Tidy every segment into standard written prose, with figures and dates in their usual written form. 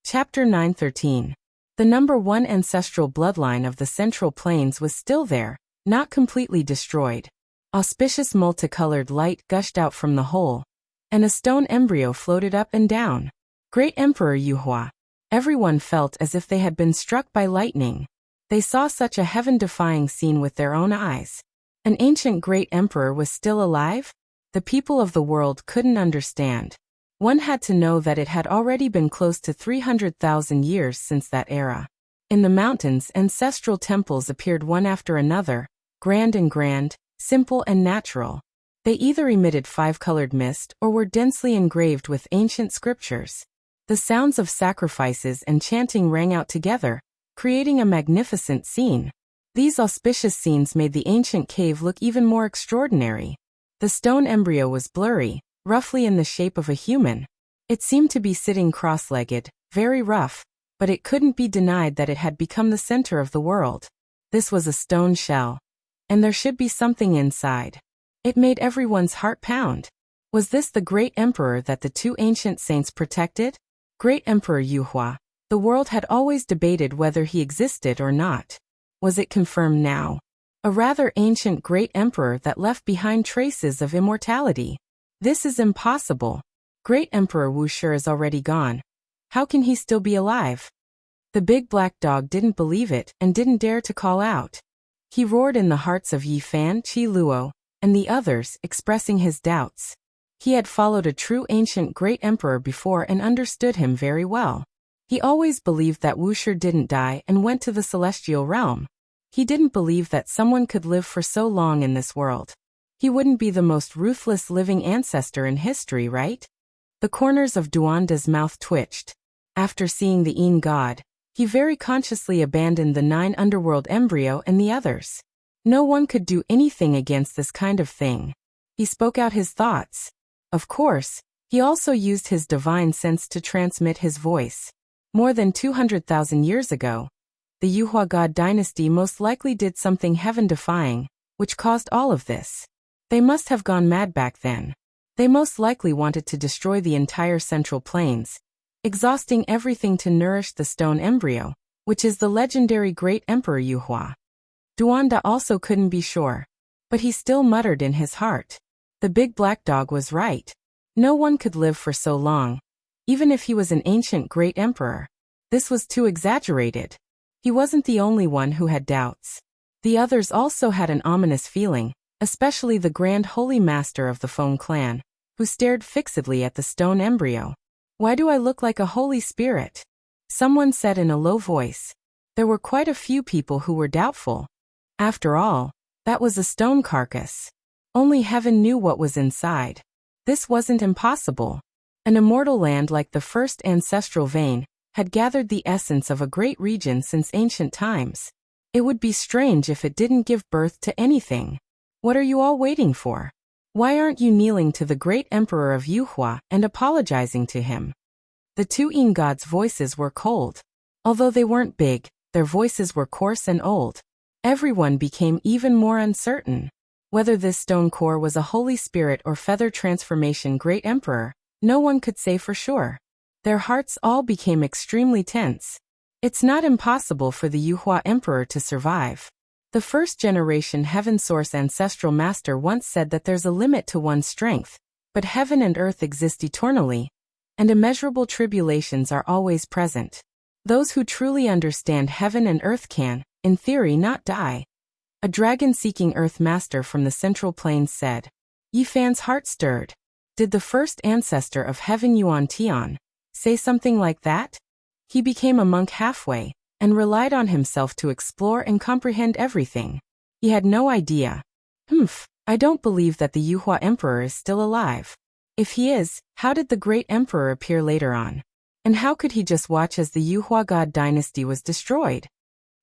Chapter 913. The number 1 ancestral bloodline of the Central Plains was still there, not completely destroyed. Auspicious multicolored light gushed out from the hole, and a stone embryo floated up and down. Great Emperor Yuhua. Everyone felt as if they had been struck by lightning. They saw such a heaven-defying scene with their own eyes. An ancient great emperor was still alive? The people of the world couldn't understand. One had to know that it had already been close to 300,000 years since that era. In the mountains, ancestral temples appeared one after another, grand, simple and natural. They either emitted 5-colored mist or were densely engraved with ancient scriptures. The sounds of sacrifices and chanting rang out together, creating a magnificent scene. These auspicious scenes made the ancient cave look even more extraordinary. The stone embryo was blurry, roughly in the shape of a human. It seemed to be sitting cross-legged, very rough, but it couldn't be denied that it had become the center of the world. This was a stone shell. And there should be something inside. It made everyone's heart pound. Was this the great emperor that the 2 ancient saints protected? Great Emperor Yuhua. The world had always debated whether he existed or not. Was it confirmed now? A rather ancient great emperor that left behind traces of immortality. This is impossible. Great Emperor Wuxia is already gone. How can he still be alive? The big black dog didn't believe it and didn't dare to call out. He roared in the hearts of Yi Fan, Qi Luo, and the others, expressing his doubts. He had followed a true ancient great emperor before and understood him very well. He always believed that Wuxia didn't die and went to the celestial realm. He didn't believe that someone could live for so long in this world. He wouldn't be the most ruthless living ancestor in history, right? The corners of Duanda's mouth twitched. After seeing the Yin god, he very consciously abandoned the 9 underworld embryo and the others. No one could do anything against this kind of thing. He spoke out his thoughts. Of course, he also used his divine sense to transmit his voice. More than 200,000 years ago, the Yuhua god dynasty most likely did something heaven-defying, which caused all of this. They must have gone mad back then. They most likely wanted to destroy the entire Central Plains, exhausting everything to nourish the stone embryo, which is the legendary Great Emperor Yuhua. Duanda also couldn't be sure, but he still muttered in his heart. The big black dog was right. No one could live for so long, even if he was an ancient great emperor. This was too exaggerated. He wasn't the only one who had doubts. The others also had an ominous feeling, especially the Grand Holy Master of the Feng clan, who stared fixedly at the stone embryo. Why do I look like a holy spirit? Someone said in a low voice. There were quite a few people who were doubtful. After all, that was a stone carcass. Only heaven knew what was inside. This wasn't impossible. An immortal land like the first ancestral vein had gathered the essence of a great region since ancient times. It would be strange if it didn't give birth to anything. What are you all waiting for? Why aren't you kneeling to the great emperor of Yuhua and apologizing to him? The 2 Yin gods' voices were cold. Although they weren't big, their voices were coarse and old. Everyone became even more uncertain. Whether this stone core was a holy spirit or feather transformation great emperor, no one could say for sure. Their hearts all became extremely tense. It's not impossible for the Yuhua emperor to survive. The first-generation Heaven Source ancestral master once said that there's a limit to one's strength, but heaven and earth exist eternally, and immeasurable tribulations are always present. Those who truly understand heaven and earth can, in theory, not die. A dragon-seeking earth master from the Central Plains said. Yi Fan's heart stirred. Did the first ancestor of heaven Yuan Tian say something like that? He became a monk halfway, and relied on himself to explore and comprehend everything. He had no idea. I don't believe that the Yuhua emperor is still alive. If he is, how did the great emperor appear later on? And how could he just watch as the Yuhua god dynasty was destroyed?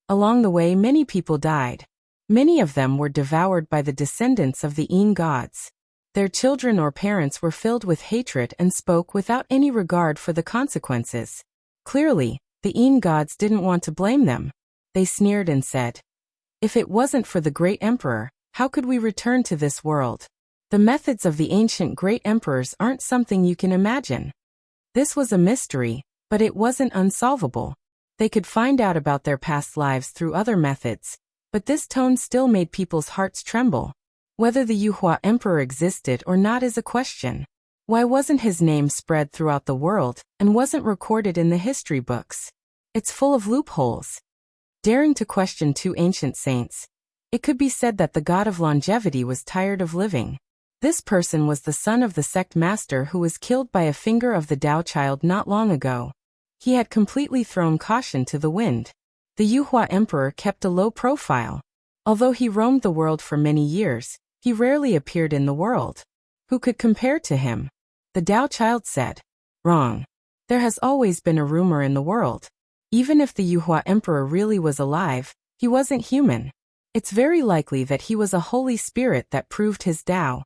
Along the way, many people died. Many of them were devoured by the descendants of the Yin gods. Their children or parents were filled with hatred and spoke without any regard for the consequences. Clearly, the Yin gods didn't want to blame them. They sneered and said, "If it wasn't for the great emperor, how could we return to this world? The methods of the ancient great emperors aren't something you can imagine." This was a mystery, But it wasn't unsolvable. They could find out about their past lives through other methods, but this tone still made people's hearts tremble. Whether the Yuhua emperor existed or not is a question. Why wasn't his name spread throughout the world and wasn't recorded in the history books? It's full of loopholes. Daring to question two ancient saints, it could be said that the god of longevity was tired of living. This person was the son of the sect master who was killed by a finger of the Tao child not long ago. He had completely thrown caution to the wind. The Yuhua emperor kept a low profile. Although he roamed the world for many years, he rarely appeared in the world. Who could compare to him? The Tao child said. Wrong. There has always been a rumor in the world. Even if the Yuhua emperor really was alive, he wasn't human. It's very likely that he was a holy spirit that proved his Tao.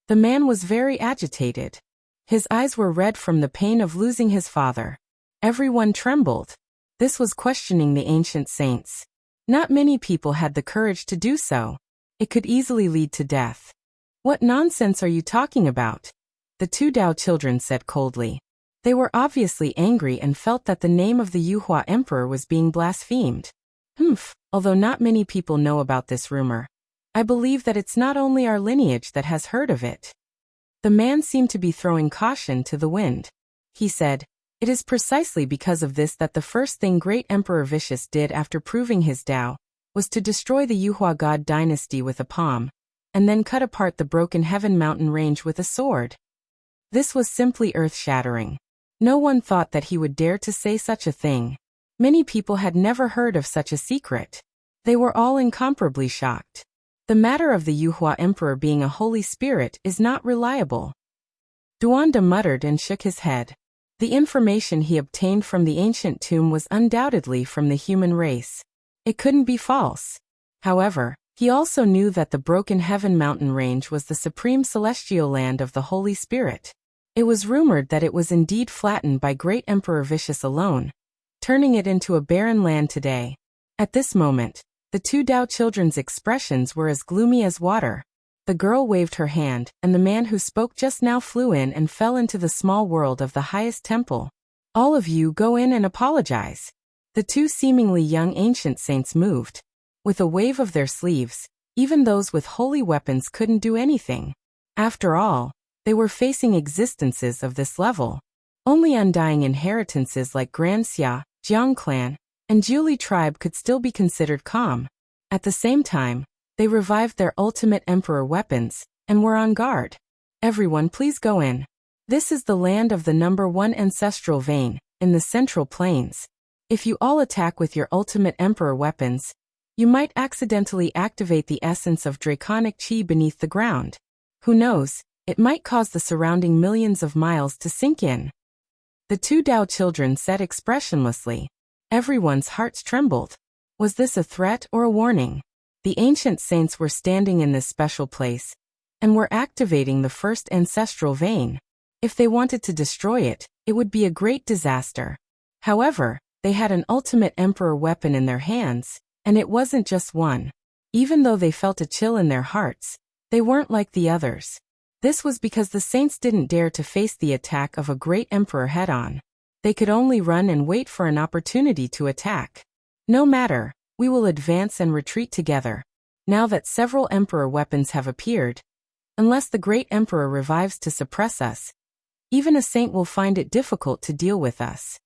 The man was very agitated. His eyes were red from the pain of losing his father. Everyone trembled. This was questioning the ancient saints. Not many people had the courage to do so. It could easily lead to death. What nonsense are you talking about? The two Tao children said coldly. They were obviously angry and felt that the name of the Yuhua emperor was being blasphemed. Although not many people know about this rumor, I believe that it's not only our lineage that has heard of it. The man seemed to be throwing caution to the wind. He said, it is precisely because of this that the first thing great Emperor Vicious did after proving his Tao was to destroy the Yuhua god dynasty with a palm, and then cut apart the broken heaven mountain range with a sword. This was simply earth-shattering. No one thought that he would dare to say such a thing. Many people had never heard of such a secret. They were all incomparably shocked. The matter of the Yuhua emperor being a holy spirit is not reliable. Duanda muttered and shook his head. The information he obtained from the ancient tomb was undoubtedly from the human race. It couldn't be false. However, he also knew that the broken heaven mountain range was the supreme celestial land of the Holy Spirit. It was rumored that it was indeed flattened by great Emperor Vicious alone, turning it into a barren land today. At this moment, the two Tao children's expressions were as gloomy as water. The girl waved her hand, and the man who spoke just now flew in and fell into the small world of the highest temple. All of you go in and apologize. The two seemingly young ancient saints moved. With a wave of their sleeves, even those with holy weapons couldn't do anything. After all, they were facing existences of this level. Only undying inheritances like Grand Xia, Jiang clan, and Jiuli tribe could still be considered calm. At the same time, they revived their ultimate emperor weapons, and were on guard. Everyone please go in. This is the land of the number 1 ancestral vein, in the central plains. If you all attack with your ultimate emperor weapons, you might accidentally activate the essence of draconic chi beneath the ground. Who knows, it might cause the surrounding millions of miles to sink in. The two Tao children said expressionlessly. Everyone's hearts trembled. Was this a threat or a warning? The ancient saints were standing in this special place, and were activating the first ancestral vein. If they wanted to destroy it, it would be a great disaster. However, they had an ultimate emperor weapon in their hands, and it wasn't just one. Even though they felt a chill in their hearts, they weren't like the others. This was because the saints didn't dare to face the attack of a great emperor head-on. They could only run and wait for an opportunity to attack. No matter, we will advance and retreat together. Now that several emperor weapons have appeared, unless the great emperor revives to suppress us, even a saint will find it difficult to deal with us.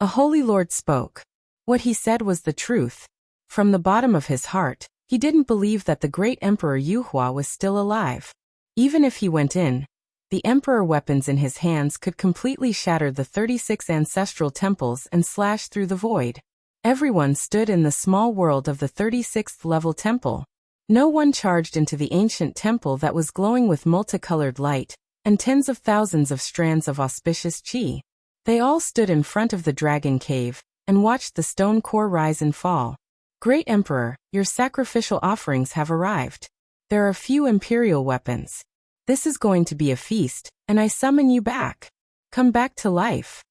A holy lord spoke. What he said was the truth. From the bottom of his heart, he didn't believe that the great emperor Yuhua was still alive. Even if he went in, the emperor weapons in his hands could completely shatter the 36 ancestral temples and slash through the void. Everyone stood in the small world of the 36th level temple. No one charged into the ancient temple that was glowing with multicolored light, and tens of thousands of strands of auspicious chi. They all stood in front of the dragon cave, and watched the stone core rise and fall. Great Emperor, your sacrificial offerings have arrived. There are few imperial weapons. This is going to be a feast, and I summon you back. Come back to life.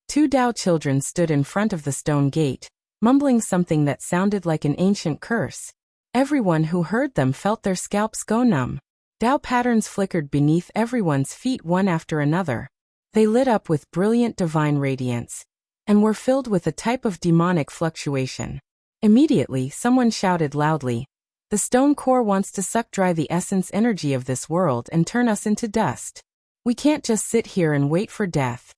Two Tao children stood in front of the stone gate, mumbling something that sounded like an ancient curse. Everyone who heard them felt their scalps go numb. Tao patterns flickered beneath everyone's feet one after another. They lit up with brilliant divine radiance, and were filled with a type of demonic fluctuation. Immediately, someone shouted loudly, "The stone core wants to suck dry the essence energy of this world and turn us into dust. We can't just sit here and wait for death."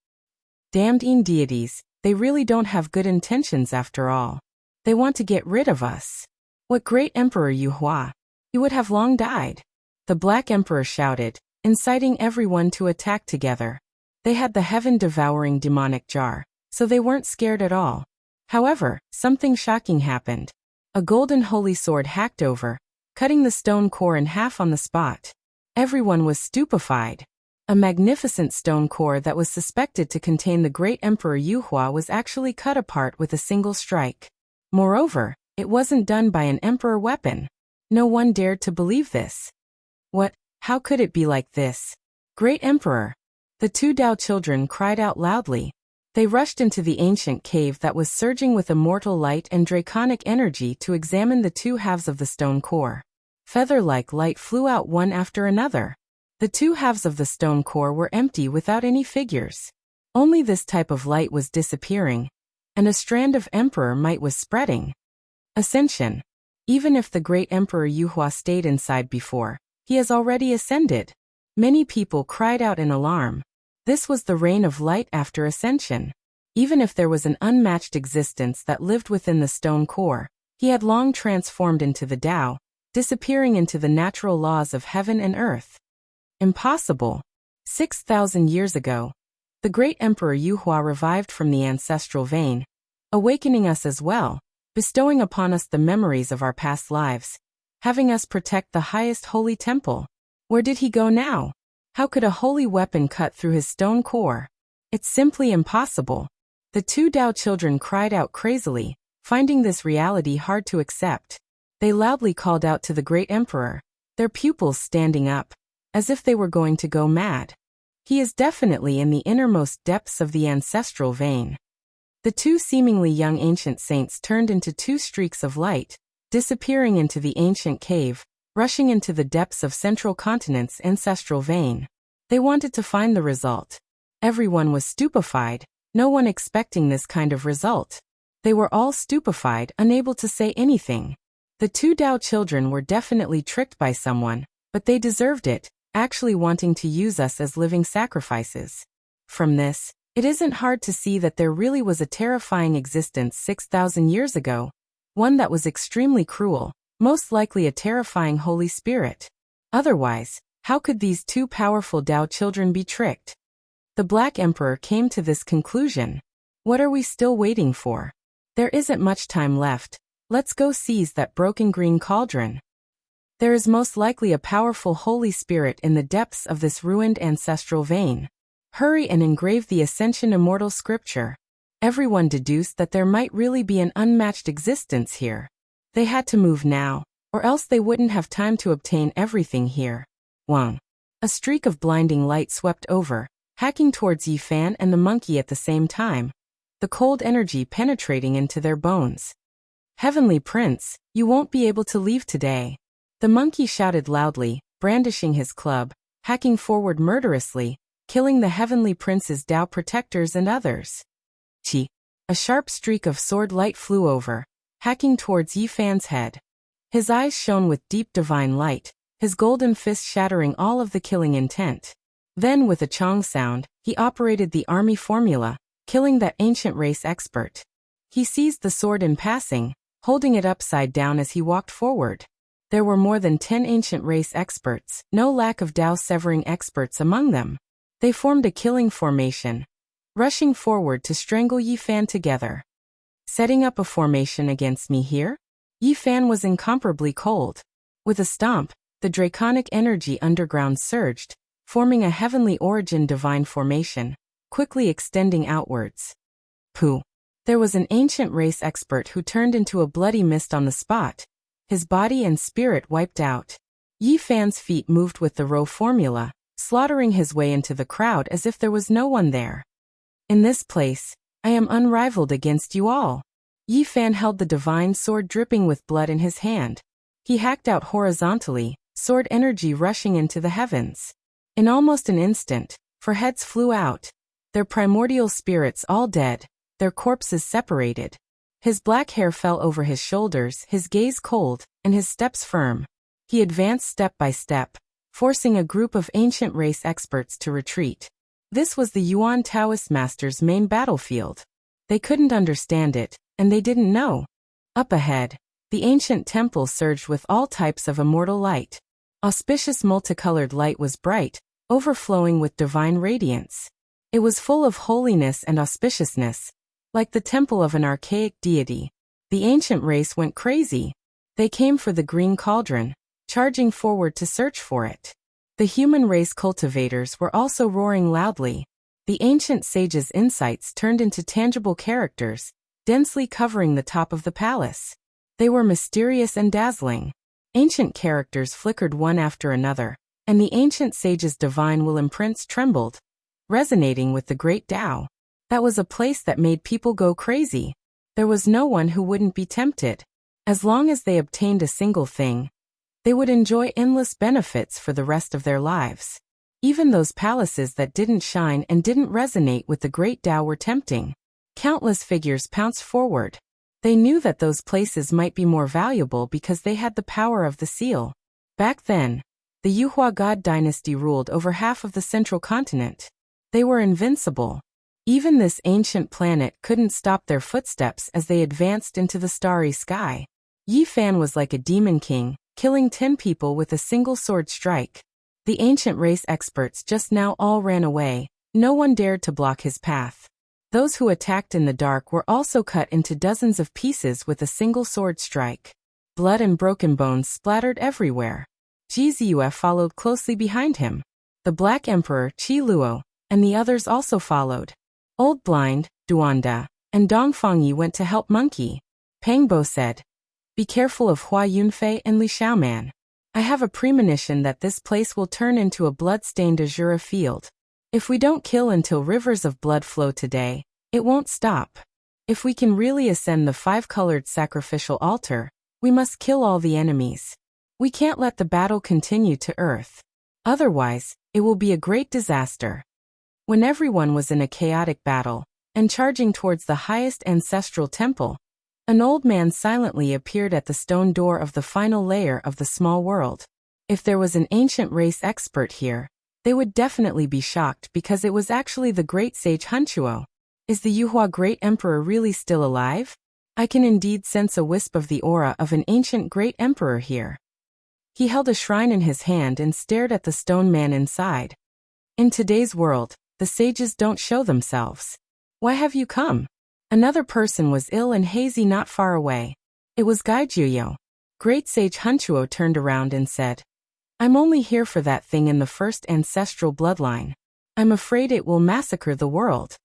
Damned deities, they really don't have good intentions after all. They want to get rid of us. What great Emperor Yuhua! You would have long died. The Black Emperor shouted, inciting everyone to attack together. They had the heaven-devouring demonic jar, so they weren't scared at all. However, something shocking happened. A golden holy sword hacked over, cutting the stone core in half on the spot. Everyone was stupefied. A magnificent stone core that was suspected to contain the great Emperor Yuhua was actually cut apart with a single strike. Moreover, it wasn't done by an emperor weapon. No one dared to believe this. What? How could it be like this? Great Emperor! The two Dao children cried out loudly. They rushed into the ancient cave that was surging with immortal light and draconic energy to examine the two halves of the stone core. Feather-like light flew out one after another. The two halves of the stone core were empty without any figures. Only this type of light was disappearing, and a strand of emperor might was spreading. Ascension. Even if the great Emperor Yuhua stayed inside before, he has already ascended. Many people cried out in alarm. This was the reign of light after ascension. Even if there was an unmatched existence that lived within the stone core, he had long transformed into the Tao, disappearing into the natural laws of heaven and earth. Impossible. 6,000 years ago, the great Emperor Yuhua revived from the ancestral vein, awakening us as well, bestowing upon us the memories of our past lives, having us protect the highest holy temple. Where did he go now? How could a holy weapon cut through his stone core? It's simply impossible. The two Dao children cried out crazily, finding this reality hard to accept. They loudly called out to the great emperor, their pupils standing up, as if they were going to go mad. He is definitely in the innermost depths of the ancestral vein. The two seemingly young ancient saints turned into two streaks of light, disappearing into the ancient cave, rushing into the depths of Central Continent's ancestral vein. They wanted to find the result. Everyone was stupefied, no one expecting this kind of result. They were all stupefied, unable to say anything. The two Dao children were definitely tricked by someone, but they deserved it, actually wanting to use us as living sacrifices. From this, it isn't hard to see that there really was a terrifying existence 6,000 years ago, one that was extremely cruel, most likely a terrifying Holy Spirit. Otherwise, how could these two powerful Dao children be tricked? The Black Emperor came to this conclusion. What are we still waiting for? There isn't much time left. Let's go seize that broken green cauldron. There is most likely a powerful Holy Spirit in the depths of this ruined ancestral vein. Hurry and engrave the Ascension Immortal Scripture. Everyone deduced that there might really be an unmatched existence here. They had to move now, or else they wouldn't have time to obtain everything here. Wang. A streak of blinding light swept over, hacking towards Yi Fan and the monkey at the same time, the cold energy penetrating into their bones. Heavenly Prince, you won't be able to leave today. The monkey shouted loudly, brandishing his club, hacking forward murderously, killing the Heavenly Prince's Tao protectors and others. Chi. A sharp streak of sword light flew over, hacking towards Yi Fan's head. His eyes shone with deep divine light, his golden fist shattering all of the killing intent. Then with a chong sound, he operated the army formula, killing that ancient race expert. He seized the sword in passing, holding it upside down as he walked forward. There were more than 10 ancient race experts, no lack of Tao severing experts among them. They formed a killing formation, rushing forward to strangle Yi Fan together. Setting up a formation against me here? Yi Fan was incomparably cold. With a stomp, the draconic energy underground surged, forming a heavenly origin divine formation, quickly extending outwards. Pooh! There was an ancient race expert who turned into a bloody mist on the spot, his body and spirit wiped out. Yi Fan's feet moved with the row formula, slaughtering his way into the crowd as if there was no one there. In this place, I am unrivaled against you all. Yi Fan held the divine sword dripping with blood in his hand. He hacked out horizontally, sword energy rushing into the heavens. In almost an instant, 4 heads flew out, their primordial spirits all dead, their corpses separated. His black hair fell over his shoulders, his gaze cold, and his steps firm. He advanced step by step, forcing a group of ancient race experts to retreat. This was the Yuan Taoist master's main battlefield. They couldn't understand it, and they didn't know. Up ahead, the ancient temple surged with all types of immortal light. Auspicious multicolored light was bright, overflowing with divine radiance. It was full of holiness and auspiciousness, like the temple of an archaic deity. The ancient race went crazy. They came for the green cauldron, charging forward to search for it. The human race cultivators were also roaring loudly. The ancient sage's insights turned into tangible characters, densely covering the top of the palace. They were mysterious and dazzling. Ancient characters flickered one after another, and the ancient sage's divine will imprints trembled, resonating with the great Tao. That was a place that made people go crazy. There was no one who wouldn't be tempted. As long as they obtained a single thing, they would enjoy endless benefits for the rest of their lives. Even those palaces that didn't shine and didn't resonate with the great Tao were tempting. Countless figures pounced forward. They knew that those places might be more valuable because they had the power of the seal. Back then, the Yuhua God dynasty ruled over half of the central continent. They were invincible. Even this ancient planet couldn't stop their footsteps as they advanced into the starry sky. Yi Fan was like a demon king, killing 10 people with a single sword strike. The ancient race experts just now all ran away. No one dared to block his path. Those who attacked in the dark were also cut into dozens of pieces with a single sword strike. Blood and broken bones splattered everywhere. Ji Ziyue followed closely behind him. The Black Emperor, Qi Luo, and the others also followed. Old Blind, Duanda, and Dong Fengyi went to help Monkey. Pang Bo said, "Be careful of Hua Yunfei and Li Xiaoman. I have a premonition that this place will turn into a blood-stained azure field. If we don't kill until rivers of blood flow today, it won't stop. If we can really ascend the 5-colored sacrificial altar, we must kill all the enemies. We can't let the battle continue to earth. Otherwise, it will be a great disaster." When everyone was in a chaotic battle, and charging towards the highest ancestral temple, an old man silently appeared at the stone door of the final layer of the small world. If there was an ancient race expert here, they would definitely be shocked because it was actually the great sage Hunchuo. Is the Yuhua Great Emperor really still alive? I can indeed sense a wisp of the aura of an ancient great emperor here. He held a shrine in his hand and stared at the stone man inside. In today's world, the sages don't show themselves. Why have you come? Another person was ill and hazy not far away. It was Gai Juyo. Great sage Hunchuo turned around and said, "I'm only here for that thing in the first ancestral bloodline. I'm afraid it will massacre the world."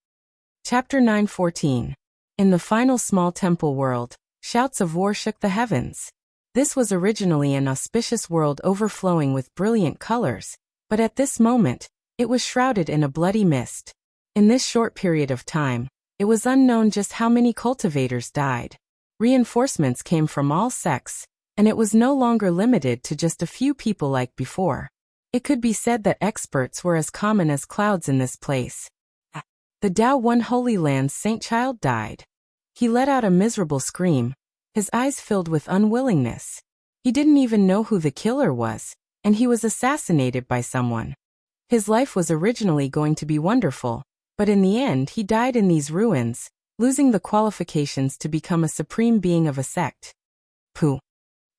Chapter 9:14. In the final small temple world, shouts of war shook the heavens. This was originally an auspicious world overflowing with brilliant colors, but at this moment, it was shrouded in a bloody mist. In this short period of time, it was unknown just how many cultivators died. Reinforcements came from all sects, and it was no longer limited to just a few people like before. It could be said that experts were as common as clouds in this place. The Tao One Holy Land's Saint Child died. He let out a miserable scream, his eyes filled with unwillingness. He didn't even know who the killer was, and he was assassinated by someone. His life was originally going to be wonderful, but in the end he died in these ruins, losing the qualifications to become a supreme being of a sect. Pooh.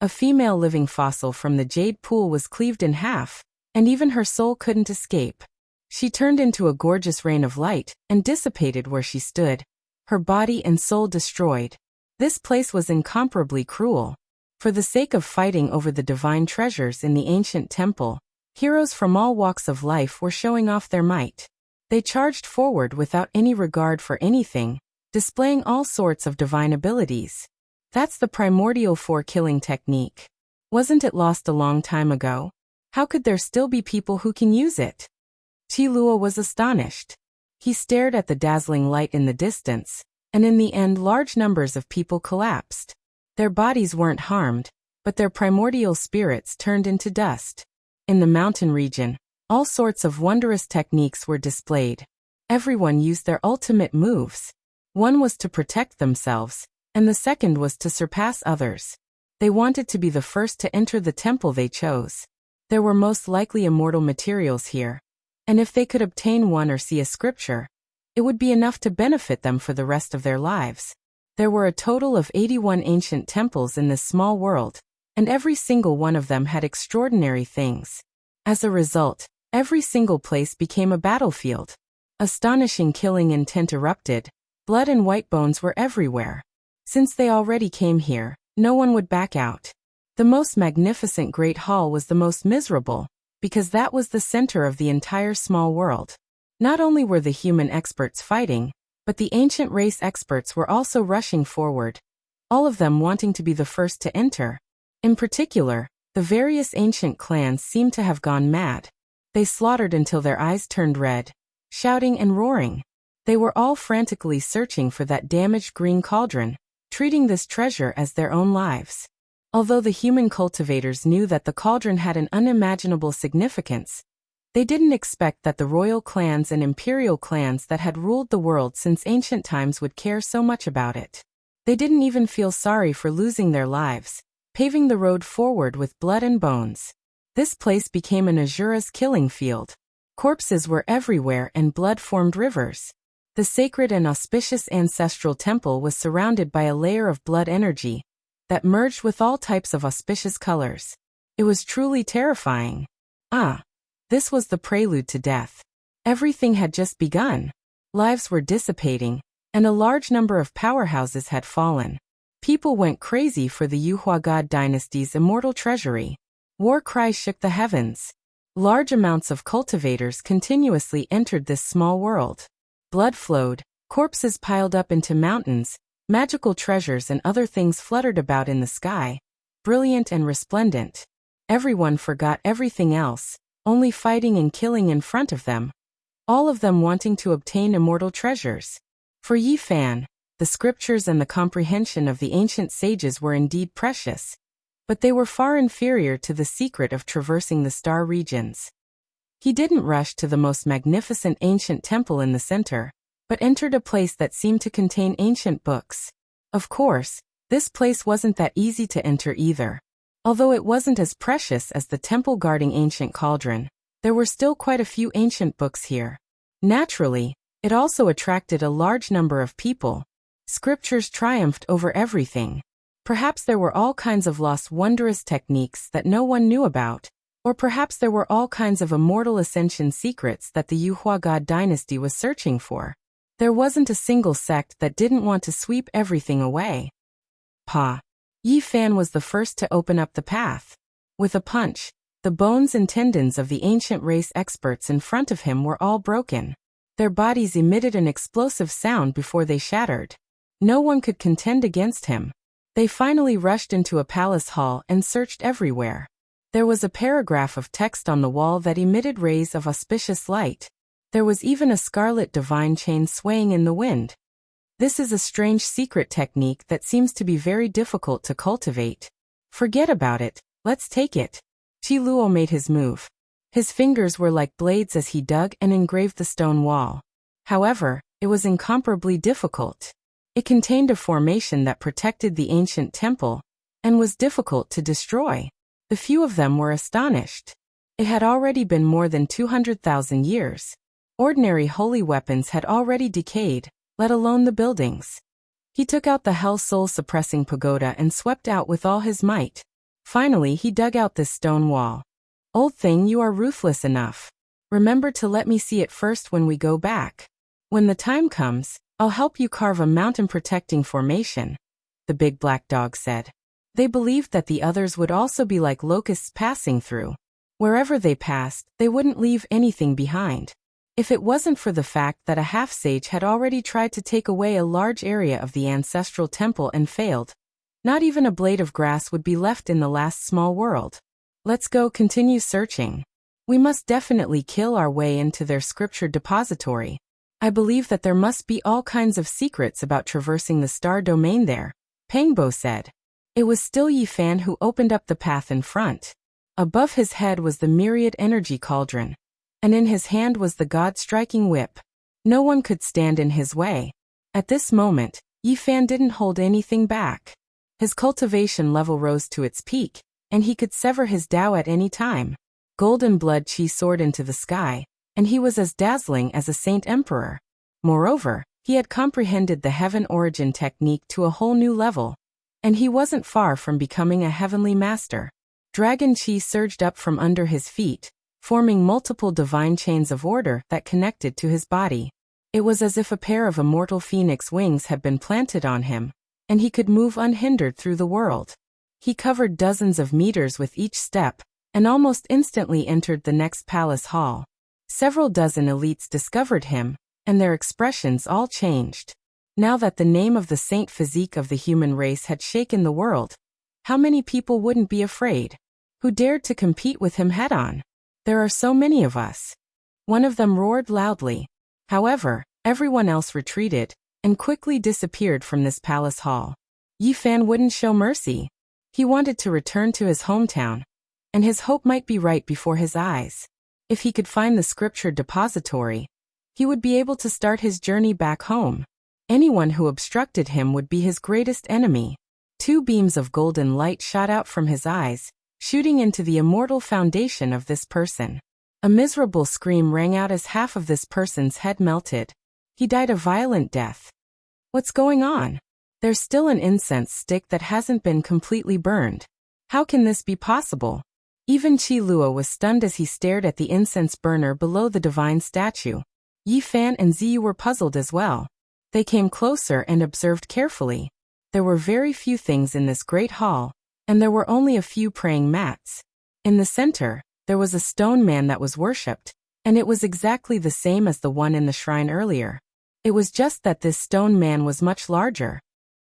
A female living fossil from the jade pool was cleaved in half, and even her soul couldn't escape. She turned into a gorgeous rain of light and dissipated where she stood, her body and soul destroyed. This place was incomparably cruel. For the sake of fighting over the divine treasures in the ancient temple, heroes from all walks of life were showing off their might. They charged forward without any regard for anything, displaying all sorts of divine abilities. That's the primordial 4-killing technique. Wasn't it lost a long time ago? How could there still be people who can use it? Qi Luo was astonished. He stared at the dazzling light in the distance, and in the end large numbers of people collapsed. Their bodies weren't harmed, but their primordial spirits turned into dust. In the mountain region, all sorts of wondrous techniques were displayed. Everyone used their ultimate moves. One was to protect themselves, and the second was to surpass others. They wanted to be the first to enter the temple they chose. There were most likely immortal materials here, and if they could obtain one or see a scripture, it would be enough to benefit them for the rest of their lives. There were a total of 81 ancient temples in this small world, and every single one of them had extraordinary things. As a result, every single place became a battlefield. Astonishing killing intent erupted. Blood and white bones were everywhere. Since they already came here, no one would back out. The most magnificent Great Hall was the most miserable, because that was the center of the entire small world. Not only were the human experts fighting, but the ancient race experts were also rushing forward, all of them wanting to be the first to enter. In particular, the various ancient clans seemed to have gone mad. They slaughtered until their eyes turned red, shouting and roaring. They were all frantically searching for that damaged green cauldron, treating this treasure as their own lives. Although the human cultivators knew that the cauldron had an unimaginable significance, they didn't expect that the royal clans and imperial clans that had ruled the world since ancient times would care so much about it. They didn't even feel sorry for losing their lives, paving the road forward with blood and bones. This place became an Azura's killing field. Corpses were everywhere and blood formed rivers. The sacred and auspicious ancestral temple was surrounded by a layer of blood energy that merged with all types of auspicious colors. It was truly terrifying. This was the prelude to death. Everything had just begun. Lives were dissipating, and a large number of powerhouses had fallen. People went crazy for the Yuhua God dynasty's immortal treasury. War cries shook the heavens. Large amounts of cultivators continuously entered this small world. Blood flowed, corpses piled up into mountains, magical treasures and other things fluttered about in the sky, brilliant and resplendent. Everyone forgot everything else, only fighting and killing in front of them, all of them wanting to obtain immortal treasures. For Yi Fan, the scriptures and the comprehension of the ancient sages were indeed precious, but they were far inferior to the secret of traversing the star regions. He didn't rush to the most magnificent ancient temple in the center, but entered a place that seemed to contain ancient books. Of course, this place wasn't that easy to enter either. Although it wasn't as precious as the temple guarding ancient cauldron, there were still quite a few ancient books here. Naturally, it also attracted a large number of people. Scriptures triumphed over everything. Perhaps there were all kinds of lost wondrous techniques that no one knew about, or perhaps there were all kinds of immortal ascension secrets that the Yuhua God dynasty was searching for. There wasn't a single sect that didn't want to sweep everything away. Yi Fan was the first to open up the path. With a punch, the bones and tendons of the ancient race experts in front of him were all broken. Their bodies emitted an explosive sound before they shattered. No one could contend against him. They finally rushed into a palace hall and searched everywhere. There was a paragraph of text on the wall that emitted rays of auspicious light. There was even a scarlet divine chain swaying in the wind. This is a strange secret technique that seems to be very difficult to cultivate. Forget about it, let's take it. Qi Luo made his move. His fingers were like blades as he dug and engraved the stone wall. However, it was incomparably difficult. It contained a formation that protected the ancient temple, and was difficult to destroy. The few of them were astonished. It had already been more than 200,000 years. Ordinary holy weapons had already decayed, let alone the buildings. He took out the hell soul-suppressing pagoda and swept out with all his might. Finally he dug out this stone wall. Old thing, you are ruthless enough. Remember to let me see it first when we go back. When the time comes, I'll help you carve a mountain-protecting formation, the big black dog said. They believed that the others would also be like locusts passing through. Wherever they passed, they wouldn't leave anything behind. If it wasn't for the fact that a half-sage had already tried to take away a large area of the ancestral temple and failed, not even a blade of grass would be left in the last small world. Let's go continue searching. We must definitely kill our way into their scripture depository. I believe that there must be all kinds of secrets about traversing the star domain there, Pengbo said. It was still Yi Fan who opened up the path in front. Above his head was the myriad energy cauldron, and in his hand was the god-striking whip. No one could stand in his way. At this moment, Yi Fan didn't hold anything back. His cultivation level rose to its peak, and he could sever his Tao at any time. Golden blood qi soared into the sky, and he was as dazzling as a saint emperor. Moreover, he had comprehended the heaven origin technique to a whole new level, and he wasn't far from becoming a heavenly master. Dragon qi surged up from under his feet, forming multiple divine chains of order that connected to his body. It was as if a pair of immortal phoenix wings had been planted on him, and he could move unhindered through the world. He covered dozens of meters with each step, and almost instantly entered the next palace hall. Several dozen elites discovered him, and their expressions all changed. Now that the name of the saint physique of the human race had shaken the world, how many people wouldn't be afraid? Who dared to compete with him head-on? There are so many of us. One of them roared loudly. However, everyone else retreated, and quickly disappeared from this palace hall. Yi Fan wouldn't show mercy. He wanted to return to his hometown, and his hope might be right before his eyes. If he could find the scripture depository, he would be able to start his journey back home. Anyone who obstructed him would be his greatest enemy. 2 beams of golden light shot out from his eyes, shooting into the immortal foundation of this person. A miserable scream rang out as half of this person's head melted. He died a violent death. What's going on? There's still an incense stick that hasn't been completely burned. How can this be possible? Even Qi Luo was stunned as he stared at the incense burner below the divine statue. Yi Fan and Ziyu were puzzled as well. They came closer and observed carefully. There were very few things in this great hall, and there were only a few praying mats. In the center, there was a stone man that was worshipped, and it was exactly the same as the one in the shrine earlier. It was just that this stone man was much larger.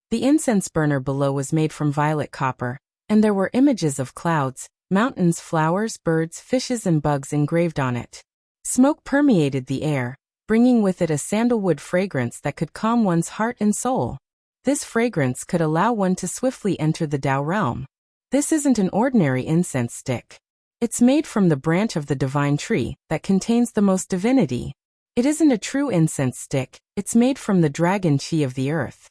The incense burner below was made from violet copper, and there were images of clouds, mountains, flowers, birds, fishes and bugs engraved on it. Smoke permeated the air, bringing with it a sandalwood fragrance that could calm one's heart and soul. This fragrance could allow one to swiftly enter the Tao realm. This isn't an ordinary incense stick. It's made from the branch of the divine tree that contains the most divinity. It isn't a true incense stick, it's made from the dragon qi of the earth.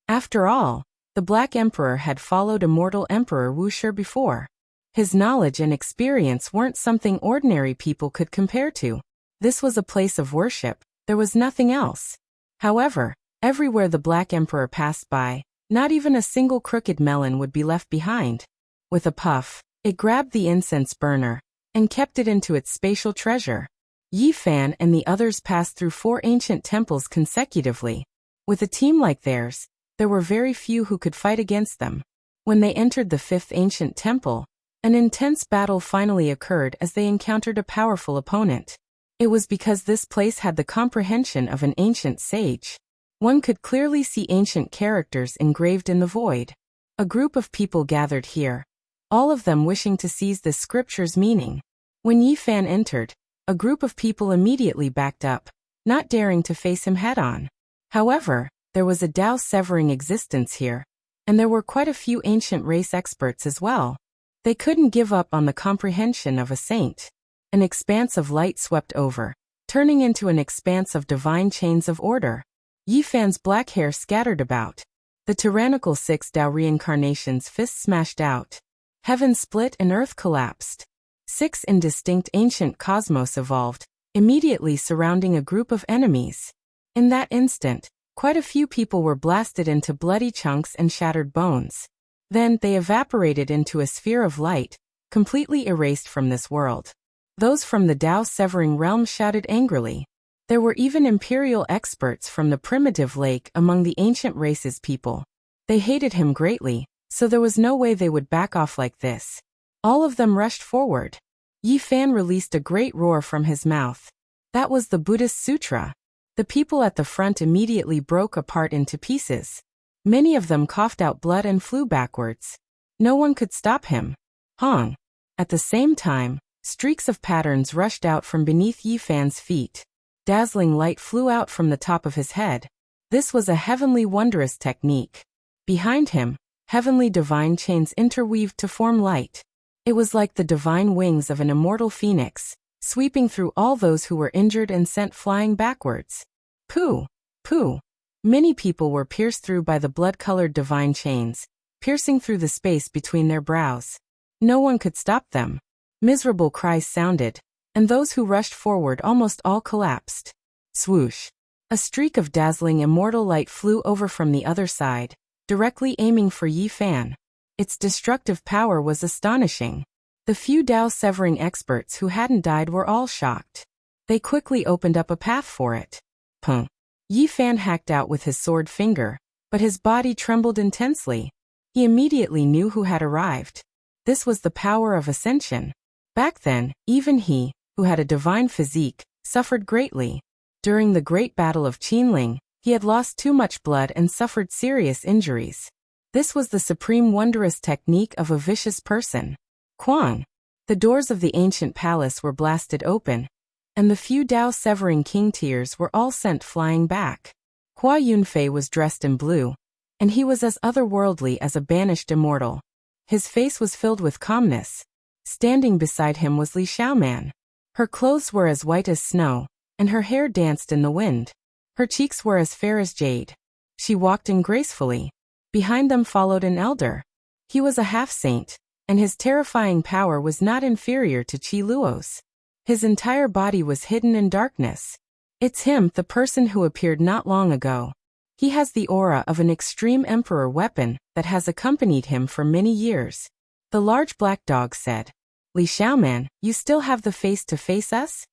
After all, the Black Emperor had followed immortal Emperor Wuxia before. His knowledge and experience weren't something ordinary people could compare to. This was a place of worship, there was nothing else. However, everywhere the Black Emperor passed by, not even a single crooked melon would be left behind. With a puff, it grabbed the incense burner, and kept it into its spatial treasure. Yi Fan and the others passed through 4 ancient temples consecutively. With a team like theirs, there were very few who could fight against them. When they entered the 5th ancient temple, an intense battle finally occurred as they encountered a powerful opponent. It was because this place had the comprehension of an ancient sage. One could clearly see ancient characters engraved in the void. A group of people gathered here, all of them wishing to seize this scripture's meaning. When Yi Fan entered, a group of people immediately backed up, not daring to face him head-on. However, there was a Tao-severing existence here, and there were quite a few ancient race experts as well. They couldn't give up on the comprehension of a saint. An expanse of light swept over, turning into an expanse of divine chains of order. Yi Fan's black hair scattered about. The tyrannical 6 Tao reincarnations' fists smashed out. Heaven split and earth collapsed. 6 indistinct ancient cosmos evolved, immediately surrounding a group of enemies. In that instant, quite a few people were blasted into bloody chunks and shattered bones. Then they evaporated into a sphere of light, completely erased from this world. Those from the Tao-severing realm shouted angrily. There were even imperial experts from the primitive lake among the ancient race's people. They hated him greatly, so there was no way they would back off like this. All of them rushed forward. Yi Fan released a great roar from his mouth. That was the Buddhist sutra. The people at the front immediately broke apart into pieces. Many of them coughed out blood and flew backwards. No one could stop him. Hong. At the same time, streaks of patterns rushed out from beneath Yi Fan's feet. Dazzling light flew out from the top of his head. This was a heavenly wondrous technique. Behind him, heavenly divine chains interweaved to form light. It was like the divine wings of an immortal phoenix, sweeping through all those who were injured and sent flying backwards. Pooh! Pooh! Many people were pierced through by the blood-colored divine chains, piercing through the space between their brows. No one could stop them. Miserable cries sounded, and those who rushed forward almost all collapsed. Swoosh! A streak of dazzling immortal light flew over from the other side, directly aiming for Yi Fan. Its destructive power was astonishing. The few Dao-severing experts who hadn't died were all shocked. They quickly opened up a path for it. Pung! Yi Fan hacked out with his sword finger, but his body trembled intensely. He immediately knew who had arrived. This was the power of ascension. Back then, even he, who had a divine physique, suffered greatly. During the Great Battle of Qinling, he had lost too much blood and suffered serious injuries. This was the supreme wondrous technique of a vicious person. Quang! The doors of the ancient palace were blasted open, and the few Dao-severing king tears were all sent flying back. Hua Yunfei was dressed in blue, and he was as otherworldly as a banished immortal. His face was filled with calmness. Standing beside him was Li Xiaoman. Her clothes were as white as snow, and her hair danced in the wind. Her cheeks were as fair as jade. She walked in gracefully. Behind them followed an elder. He was a half-saint, and his terrifying power was not inferior to Qi Luo's. His entire body was hidden in darkness. It's him, the person who appeared not long ago. He has the aura of an extreme emperor weapon that has accompanied him for many years. The large black dog said, Li Xiaoman, you still have the face to face us?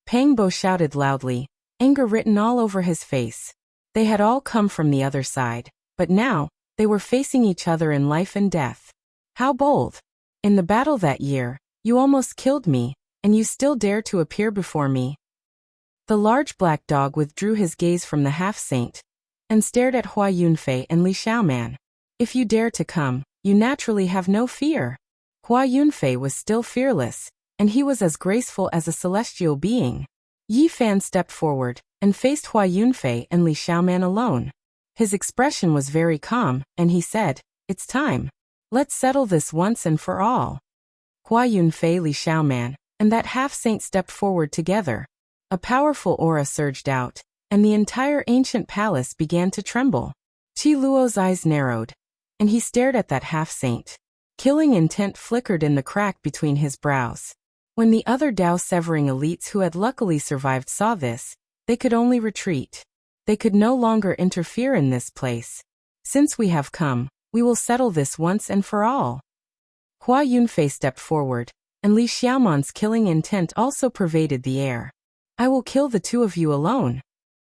Pang Bo shouted loudly, anger written all over his face. They had all come from the other side, but now, they were facing each other in life and death. How bold! In the battle that year, you almost killed me, and you still dare to appear before me. The large black dog withdrew his gaze from the half-saint, and stared at Hua Yunfei and Li Xiaoman. If you dare to come, you naturally have no fear. Hua Yunfei was still fearless, and he was as graceful as a celestial being. Yi Fan stepped forward, and faced Hua Yunfei and Li Xiaoman alone. His expression was very calm, and he said, it's time. Let's settle this once and for all. Hua Yunfei, Li Xiaoman, and that half-saint stepped forward together. A powerful aura surged out, and the entire ancient palace began to tremble. Qi Luo's eyes narrowed, and he stared at that half-saint. Killing intent flickered in the crack between his brows. When the other Dao-severing elites who had luckily survived saw this, they could only retreat. They could no longer interfere in this place. Since we have come, we will settle this once and for all. Hua Yunfei stepped forward, and Li Xiaoman's killing intent also pervaded the air. I will kill the two of you alone.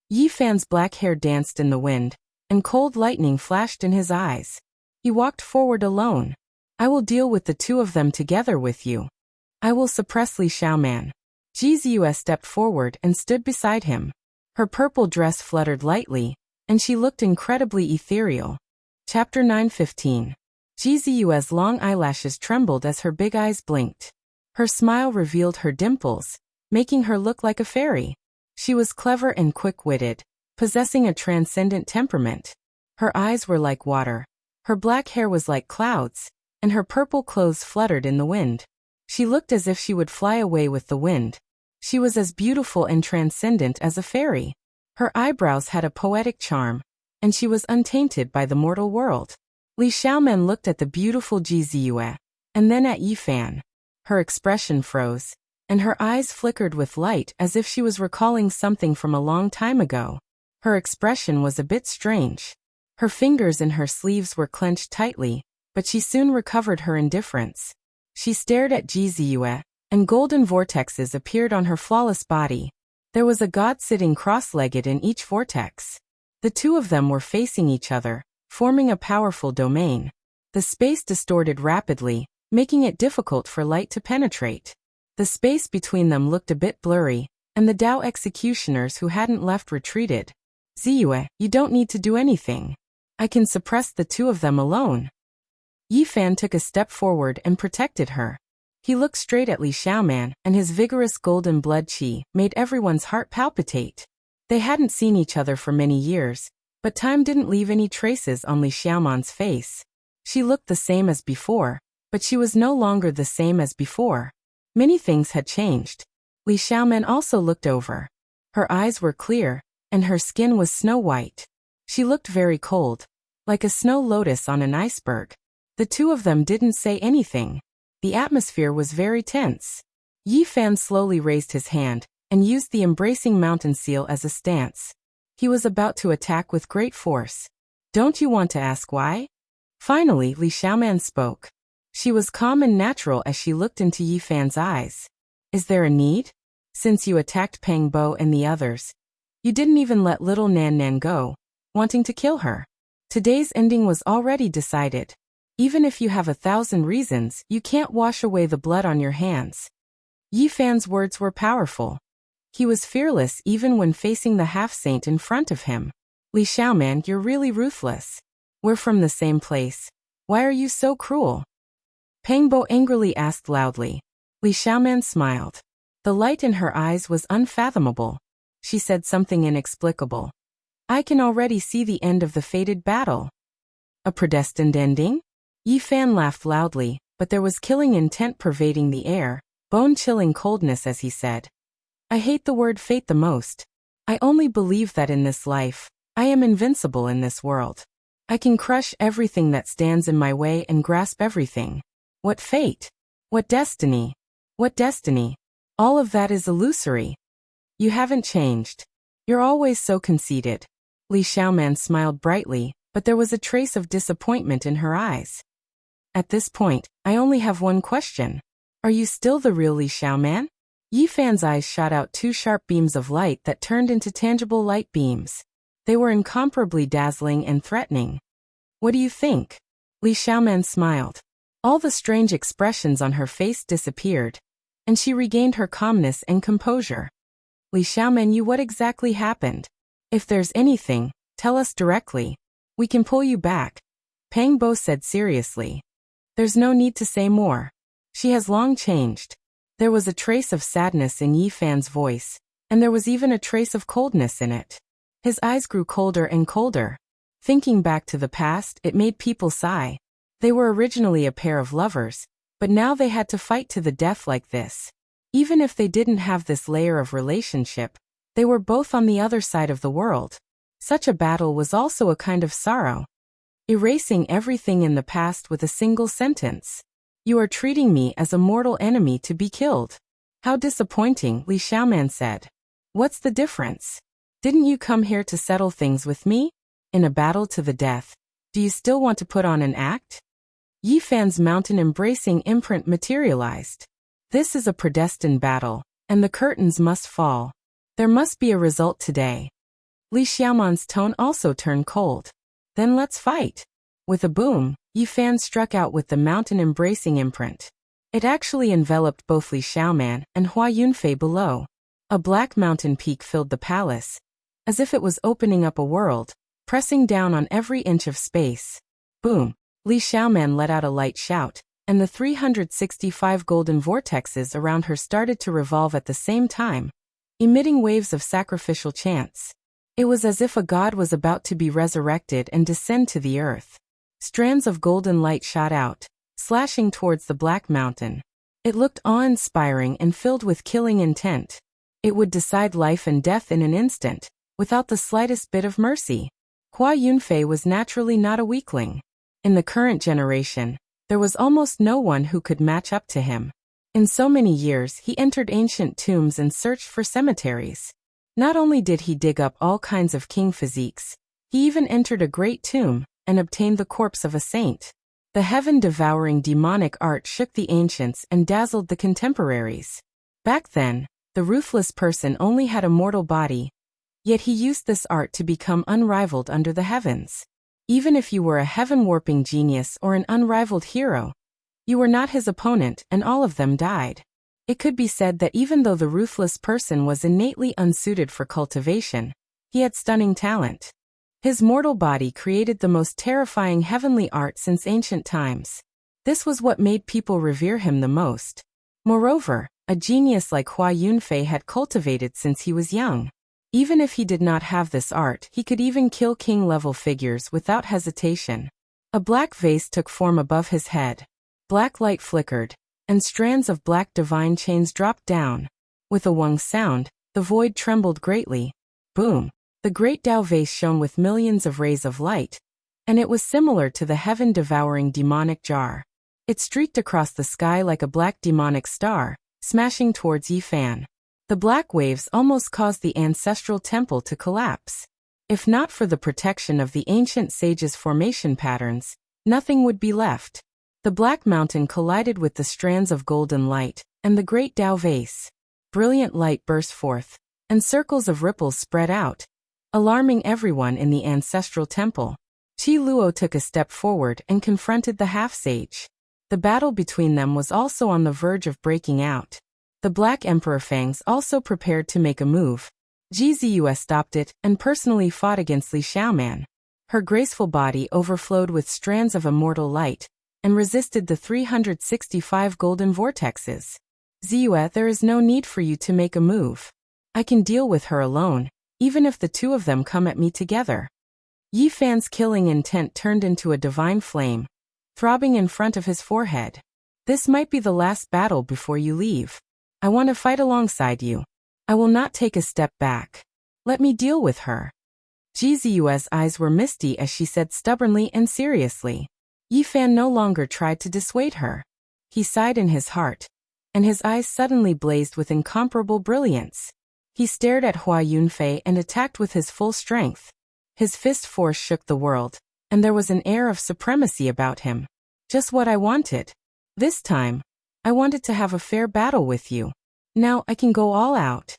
Yi Fan's black hair danced in the wind, and cold lightning flashed in his eyes. He walked forward alone. I will deal with the two of them together with you. I will suppress Li Xiaoman. Ji Ziyue stepped forward and stood beside him. Her purple dress fluttered lightly, and she looked incredibly ethereal. Chapter 9:15. Ji Ziyue's long eyelashes trembled as her big eyes blinked. Her smile revealed her dimples, making her look like a fairy. She was clever and quick-witted, possessing a transcendent temperament. Her eyes were like water. Her black hair was like clouds, and her purple clothes fluttered in the wind. She looked as if she would fly away with the wind. She was as beautiful and transcendent as a fairy. Her eyebrows had a poetic charm, and she was untainted by the mortal world. Li Xiaoman looked at the beautiful Ji Ziyue, and then at Yi Fan. Her expression froze, and her eyes flickered with light as if she was recalling something from a long time ago. Her expression was a bit strange. Her fingers in her sleeves were clenched tightly, but she soon recovered her indifference. She stared at Ji Ziyue, and golden vortexes appeared on her flawless body. There was a god sitting cross-legged in each vortex. The two of them were facing each other, forming a powerful domain. The space distorted rapidly, making it difficult for light to penetrate. The space between them looked a bit blurry, and the Dao executioners who hadn't left retreated. Ziyue, you don't need to do anything. I can suppress the two of them alone. Yi Fan took a step forward and protected her. He looked straight at Li Xiaoman, and his vigorous golden blood qi made everyone's heart palpitate. They hadn't seen each other for many years, but time didn't leave any traces on Li Xiaoman's face. She looked the same as before, but she was no longer the same as before. Many things had changed. Li Xiaoman also looked over. Her eyes were clear, and her skin was snow white. She looked very cold, like a snow lotus on an iceberg. The two of them didn't say anything. The atmosphere was very tense. Yi Fan slowly raised his hand and used the embracing mountain seal as a stance. He was about to attack with great force. Don't you want to ask why? Finally, Li Xiaoman spoke. She was calm and natural as she looked into Yi Fan's eyes. Is there a need? Since you attacked Pang Bo and the others, you didn't even let little Nan Nan go, wanting to kill her. Today's ending was already decided. Even if you have 1,000 reasons, you can't wash away the blood on your hands. Yi Fan's words were powerful. He was fearless even when facing the half-saint in front of him. Li Xiaoman, you're really ruthless. We're from the same place. Why are you so cruel? Pang Bo angrily asked loudly. Li Xiaoman smiled. The light in her eyes was unfathomable. She said something inexplicable. I can already see the end of the fated battle. A predestined ending? Yi Fan laughed loudly, but there was killing intent pervading the air, bone-chilling coldness as he said. I hate the word fate the most. I only believe that in this life, I am invincible in this world. I can crush everything that stands in my way and grasp everything. What fate? What destiny? What destiny? All of that is illusory. You haven't changed. You're always so conceited. Li Xiaoman smiled brightly, but there was a trace of disappointment in her eyes. At this point, I only have one question. Are you still the real Li Xiaoman? Yi Fan's eyes shot out two sharp beams of light that turned into tangible light beams. They were incomparably dazzling and threatening. What do you think? Li Xiaoman smiled. All the strange expressions on her face disappeared, and she regained her calmness and composure. Li Xiaoman, what exactly happened? If there's anything, tell us directly. We can pull you back. Pang Bo said seriously. There's no need to say more. She has long changed. There was a trace of sadness in Yi Fan's voice, and there was even a trace of coldness in it. His eyes grew colder and colder. Thinking back to the past, it made people sigh. They were originally a pair of lovers, but now they had to fight to the death like this. Even if they didn't have this layer of relationship, they were both on the other side of the world. Such a battle was also a kind of sorrow. Erasing everything in the past with a single sentence. You are treating me as a mortal enemy to be killed. How disappointing, Li Xiaoman said. What's the difference? Didn't you come here to settle things with me? In a battle to the death, do you still want to put on an act? Yi Fan's mountain-embracing imprint materialized. This is a predestined battle, and the curtains must fall. There must be a result today. Li Xiaoman's tone also turned cold. Then let's fight. With a boom, Yi Fan struck out with the mountain-embracing imprint. It actually enveloped both Li Xiaoman and Hua Yunfei below. A black mountain peak filled the palace, as if it was opening up a world, pressing down on every inch of space. Boom! Li Xiaoman let out a light shout, and the 365 golden vortexes around her started to revolve at the same time, emitting waves of sacrificial chants. It was as if a god was about to be resurrected and descend to the earth. Strands of golden light shot out, slashing towards the black mountain. It looked awe-inspiring and filled with killing intent. It would decide life and death in an instant, without the slightest bit of mercy. Hua Yunfei was naturally not a weakling. In the current generation, there was almost no one who could match up to him. In so many years, he entered ancient tombs and searched for cemeteries. Not only did he dig up all kinds of king physiques, he even entered a great tomb and obtained the corpse of a saint. The heaven-devouring demonic art shook the ancients and dazzled the contemporaries. Back then, the ruthless person only had a mortal body, yet he used this art to become unrivaled under the heavens. Even if you were a heaven-warping genius or an unrivaled hero, you were not his opponent, and all of them died. It could be said that even though the ruthless person was innately unsuited for cultivation, he had stunning talent. His mortal body created the most terrifying heavenly art since ancient times. This was what made people revere him the most. Moreover, a genius like Hua Yunfei had cultivated since he was young. Even if he did not have this art, he could even kill king-level figures without hesitation. A black vase took form above his head. Black light flickered, and strands of black divine chains dropped down. With a wong sound, the void trembled greatly. Boom! The great Tao vase shone with millions of rays of light, and it was similar to the heaven-devouring demonic jar. It streaked across the sky like a black demonic star, smashing towards Yifan. The black waves almost caused the ancestral temple to collapse. If not for the protection of the ancient sage's formation patterns, nothing would be left. The black mountain collided with the strands of golden light, and the great Tao vase. Brilliant light burst forth, and circles of ripples spread out, alarming everyone in the ancestral temple. Qi Luo took a step forward and confronted the half-sage. The battle between them was also on the verge of breaking out. The Black Emperor Fangs also prepared to make a move. Ji Ziyue stopped it and personally fought against Li Xiaoman. Her graceful body overflowed with strands of immortal light and resisted the 365 golden vortexes. Ziyue, there is no need for you to make a move. I can deal with her alone, even if the two of them come at me together. Yi Fan's killing intent turned into a divine flame, throbbing in front of his forehead. This might be the last battle before you leave. I want to fight alongside you. I will not take a step back. Let me deal with her. Ji Ziyue's eyes were misty as she said stubbornly and seriously. Yi Fan no longer tried to dissuade her. He sighed in his heart, and his eyes suddenly blazed with incomparable brilliance. He stared at Hua Yunfei and attacked with his full strength. His fist force shook the world, and there was an air of supremacy about him. Just what I wanted. This time, I wanted to have a fair battle with you. Now I can go all out.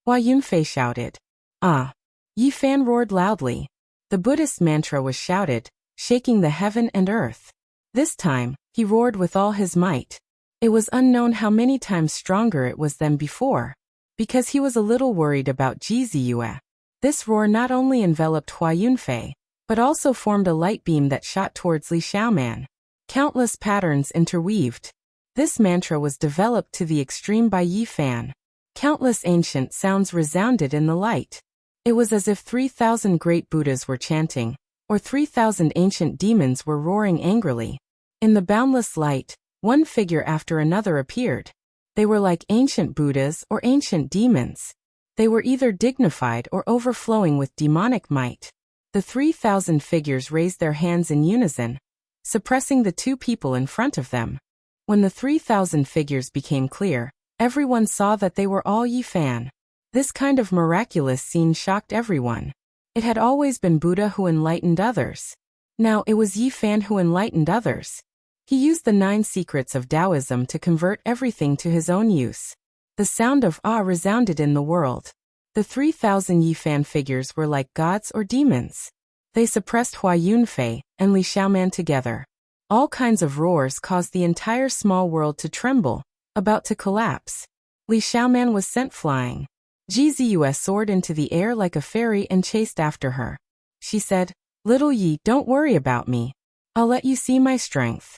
Hua Yunfei shouted. Ah! Yi Fan roared loudly. The Buddhist mantra was shouted, shaking the heaven and earth. This time, he roared with all his might. It was unknown how many times stronger it was than before. Because he was a little worried about Ji Ziyue. This roar not only enveloped Hua Yunfei, but also formed a light beam that shot towards Li Xiaoman. Countless patterns interweaved. This mantra was developed to the extreme by Yi Fan. Countless ancient sounds resounded in the light. It was as if 3,000 great Buddhas were chanting, or 3,000 ancient demons were roaring angrily. In the boundless light, one figure after another appeared. They were like ancient Buddhas or ancient demons. They were either dignified or overflowing with demonic might. The 3,000 figures raised their hands in unison, suppressing the two people in front of them. When the 3,000 figures became clear, everyone saw that they were all Yi Fan. This kind of miraculous scene shocked everyone. It had always been Buddha who enlightened others. Now it was Yi Fan who enlightened others. He used the 9 secrets of Taoism to convert everything to his own use. The sound of awe resounded in the world. The 3,000 Yi Fan figures were like gods or demons. They suppressed Hua Yunfei and Li Xiaoman together. All kinds of roars caused the entire small world to tremble, about to collapse. Li Xiaoman was sent flying. Ji Ziyue soared into the air like a fairy and chased after her. She said, "Little Yi, don't worry about me. I'll let you see my strength."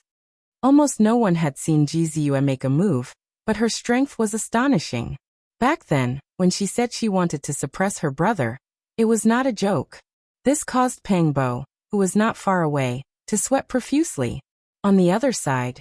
Almost no one had seen Ji Ziyue make a move, but her strength was astonishing. Back then, when she said she wanted to suppress her brother, it was not a joke. This caused Pang Bo, who was not far away, to sweat profusely. On the other side,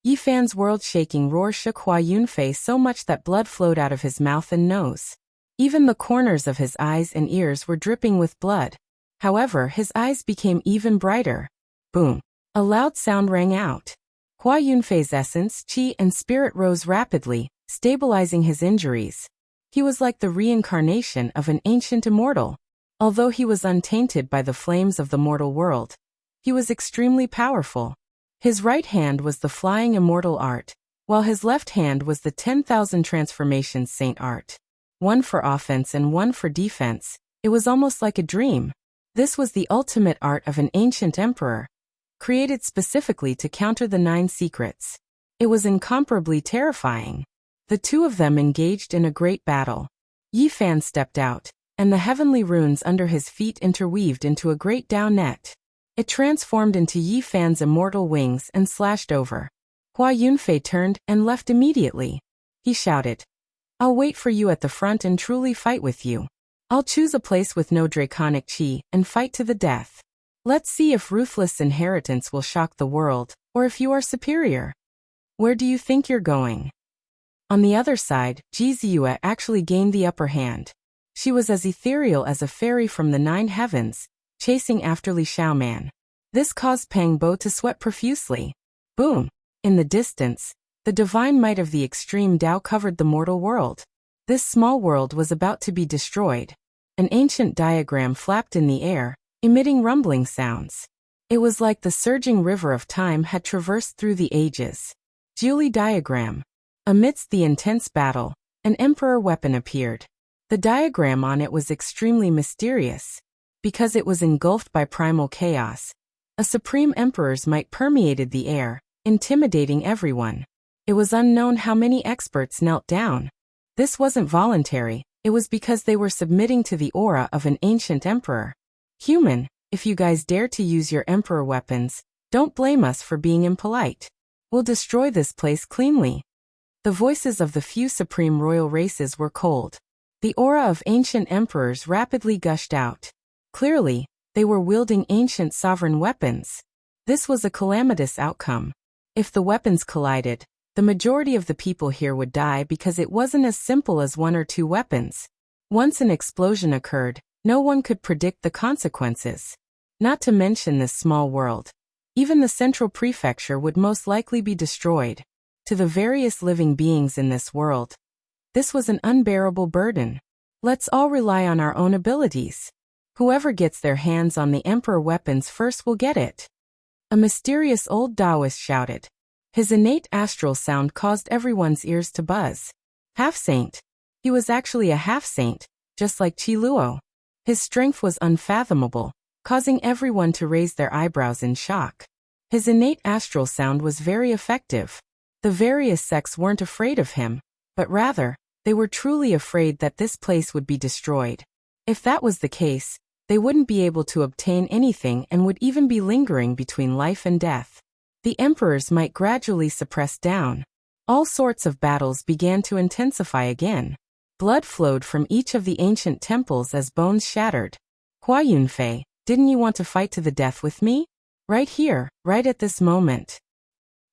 Yi Fan's world-shaking roar shook Hua Yunfei so much that blood flowed out of his mouth and nose. Even the corners of his eyes and ears were dripping with blood. However, his eyes became even brighter. Boom! A loud sound rang out. Hua Yunfei's essence, qi, and spirit rose rapidly, stabilizing his injuries. He was like the reincarnation of an ancient immortal. Although he was untainted by the flames of the mortal world, he was extremely powerful. His right hand was the flying immortal art, while his left hand was the 10,000 transformations saint art. One for offense and one for defense. It was almost like a dream. This was the ultimate art of an ancient emperor, created specifically to counter the 9 secrets. It was incomparably terrifying. The two of them engaged in a great battle. Yi Fan stepped out, and the heavenly runes under his feet interweaved into a great Tao net. It transformed into Yi Fan's immortal wings and slashed over. Hua Yunfei turned and left immediately. He shouted, "I'll wait for you at the front and truly fight with you. I'll choose a place with no draconic qi and fight to the death. Let's see if ruthless inheritance will shock the world, or if you are superior. Where do you think you're going?" On the other side, Ji Ziyue actually gained the upper hand. She was as ethereal as a fairy from the 9 heavens, chasing after Li Xiaoman. This caused Pang Bo to sweat profusely. Boom! In the distance, the divine might of the extreme Tao covered the mortal world. This small world was about to be destroyed. An ancient diagram flapped in the air, emitting rumbling sounds. It was like the surging river of time had traversed through the ages. Julie diagram. Amidst the intense battle, an emperor weapon appeared. The diagram on it was extremely mysterious. Because it was engulfed by primal chaos, a supreme emperor's might permeated the air, intimidating everyone. It was unknown how many experts knelt down. This wasn't voluntary, it was because they were submitting to the aura of an ancient emperor. Human, if you guys dare to use your emperor weapons, don't blame us for being impolite. We'll destroy this place cleanly. The voices of the few supreme royal races were cold. The aura of ancient emperors rapidly gushed out. Clearly, they were wielding ancient sovereign weapons. This was a calamitous outcome. If the weapons collided, the majority of the people here would die because it wasn't as simple as 1 or 2 weapons. Once an explosion occurred, no one could predict the consequences. Not to mention this small world. Even the central prefecture would most likely be destroyed. To the various living beings in this world, this was an unbearable burden. Let's all rely on our own abilities. Whoever gets their hands on the emperor weapons first will get it. A mysterious old Taoist shouted. His innate astral sound caused everyone's ears to buzz. Half-saint. He was actually a half-saint, just like Qi Luo. His strength was unfathomable, causing everyone to raise their eyebrows in shock. His innate astral sound was very effective. The various sects weren't afraid of him, but rather, they were truly afraid that this place would be destroyed. If that was the case, they wouldn't be able to obtain anything and would even be lingering between life and death. The emperors might gradually suppress down. All sorts of battles began to intensify again. Blood flowed from each of the ancient temples as bones shattered. Hua Yunfei, didn't you want to fight to the death with me? Right here, right at this moment.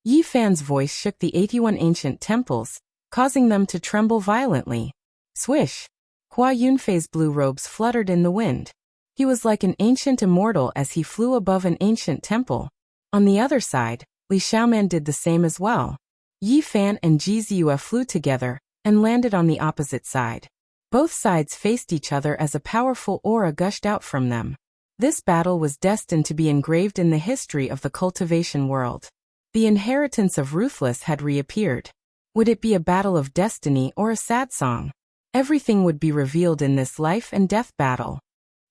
Yi Fan's voice shook the 81 ancient temples, causing them to tremble violently. Swish! Hua Yunfei's blue robes fluttered in the wind. He was like an ancient immortal as he flew above an ancient temple. On the other side, Li Xiaoman did the same as well. Yi Fan and Ji Ziyue flew together and landed on the opposite side. Both sides faced each other as a powerful aura gushed out from them. This battle was destined to be engraved in the history of the cultivation world. The inheritance of Ruthless had reappeared. Would it be a battle of destiny or a sad song? Everything would be revealed in this life and death battle.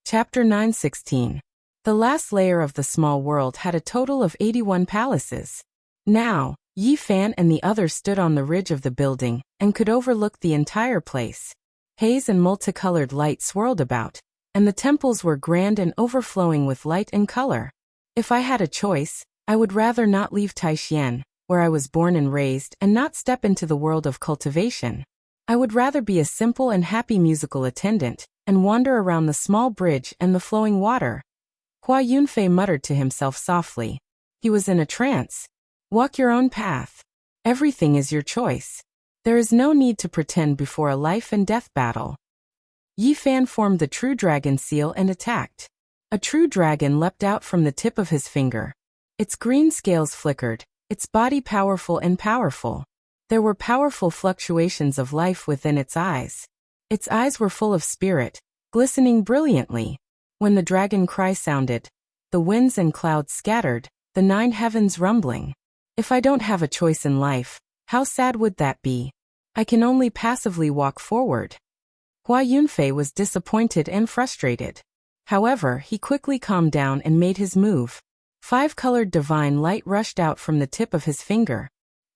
Chapter 9:16. The last layer of the small world had a total of 81 palaces. Now, Yi Fan and the others stood on the ridge of the building and could overlook the entire place. Haze and multicolored light swirled about, and the temples were grand and overflowing with light and color. If I had a choice, I would rather not leave Taixien, where I was born and raised, and not step into the world of cultivation. I would rather be a simple and happy musical attendant, and wander around the small bridge and the flowing water. Hua Yunfei muttered to himself softly. He was in a trance. Walk your own path. Everything is your choice. There is no need to pretend before a life and death battle. Yi Fan formed the true dragon seal and attacked. A true dragon leapt out from the tip of his finger. Its green scales flickered, its body powerful and powerful. There were powerful fluctuations of life within its eyes. Its eyes were full of spirit, glistening brilliantly. When the dragon cry sounded, the winds and clouds scattered, the 9 heavens rumbling. If I don't have a choice in life, how sad would that be? I can only passively walk forward. Hua Yunfei was disappointed and frustrated. However, he quickly calmed down and made his move. 5-colored divine light rushed out from the tip of his finger.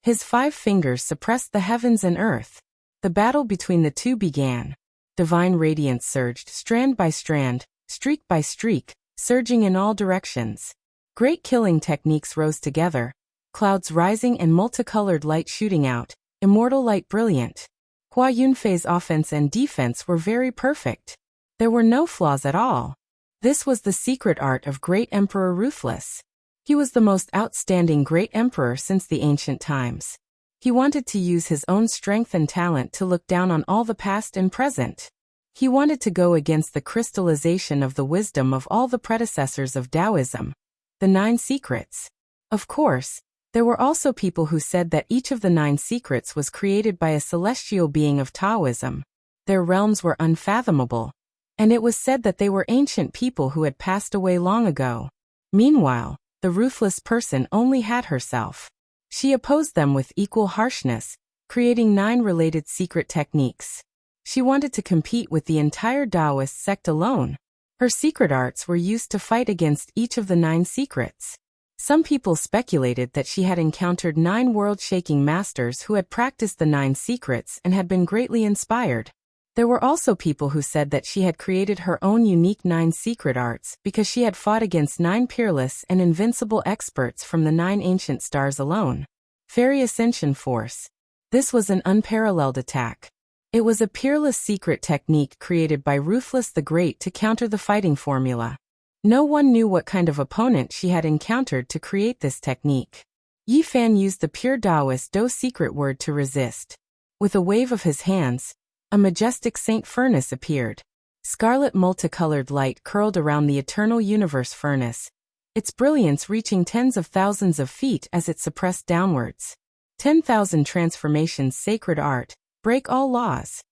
His 5 fingers suppressed the heavens and earth. The battle between the two began. Divine radiance surged strand by strand, streak by streak, surging in all directions. Great killing techniques rose together, clouds rising and multicolored light shooting out, immortal light brilliant. Hua Yunfei's offense and defense were very perfect. There were no flaws at all. This was the secret art of Great Emperor Ruthless. He was the most outstanding great emperor since the ancient times. He wanted to use his own strength and talent to look down on all the past and present. He wanted to go against the crystallization of the wisdom of all the predecessors of Taoism, the 9 secrets. Of course, there were also people who said that each of the 9 secrets was created by a celestial being of Taoism. Their realms were unfathomable, and it was said that they were ancient people who had passed away long ago. Meanwhile, the ruthless person only had herself. She opposed them with equal harshness, creating 9 related secret techniques. She wanted to compete with the entire Taoist sect alone. Her secret arts were used to fight against each of the 9 secrets. Some people speculated that she had encountered 9 world-shaking masters who had practiced the 9 secrets and had been greatly inspired. There were also people who said that she had created her own unique 9 secret arts because she had fought against 9 peerless and invincible experts from the 9 ancient stars alone. Fairy Ascension Force. This was an unparalleled attack. It was a peerless secret technique created by Ruthless the Great to counter the fighting formula. No one knew what kind of opponent she had encountered to create this technique. Yi Fan used the pure Taoist Do secret word to resist. With a wave of his hands, a majestic Saint Furnace appeared. Scarlet multicolored light curled around the eternal universe furnace, its brilliance reaching tens of thousands of feet as it suppressed downwards. 10,000 transformations sacred art, break all laws.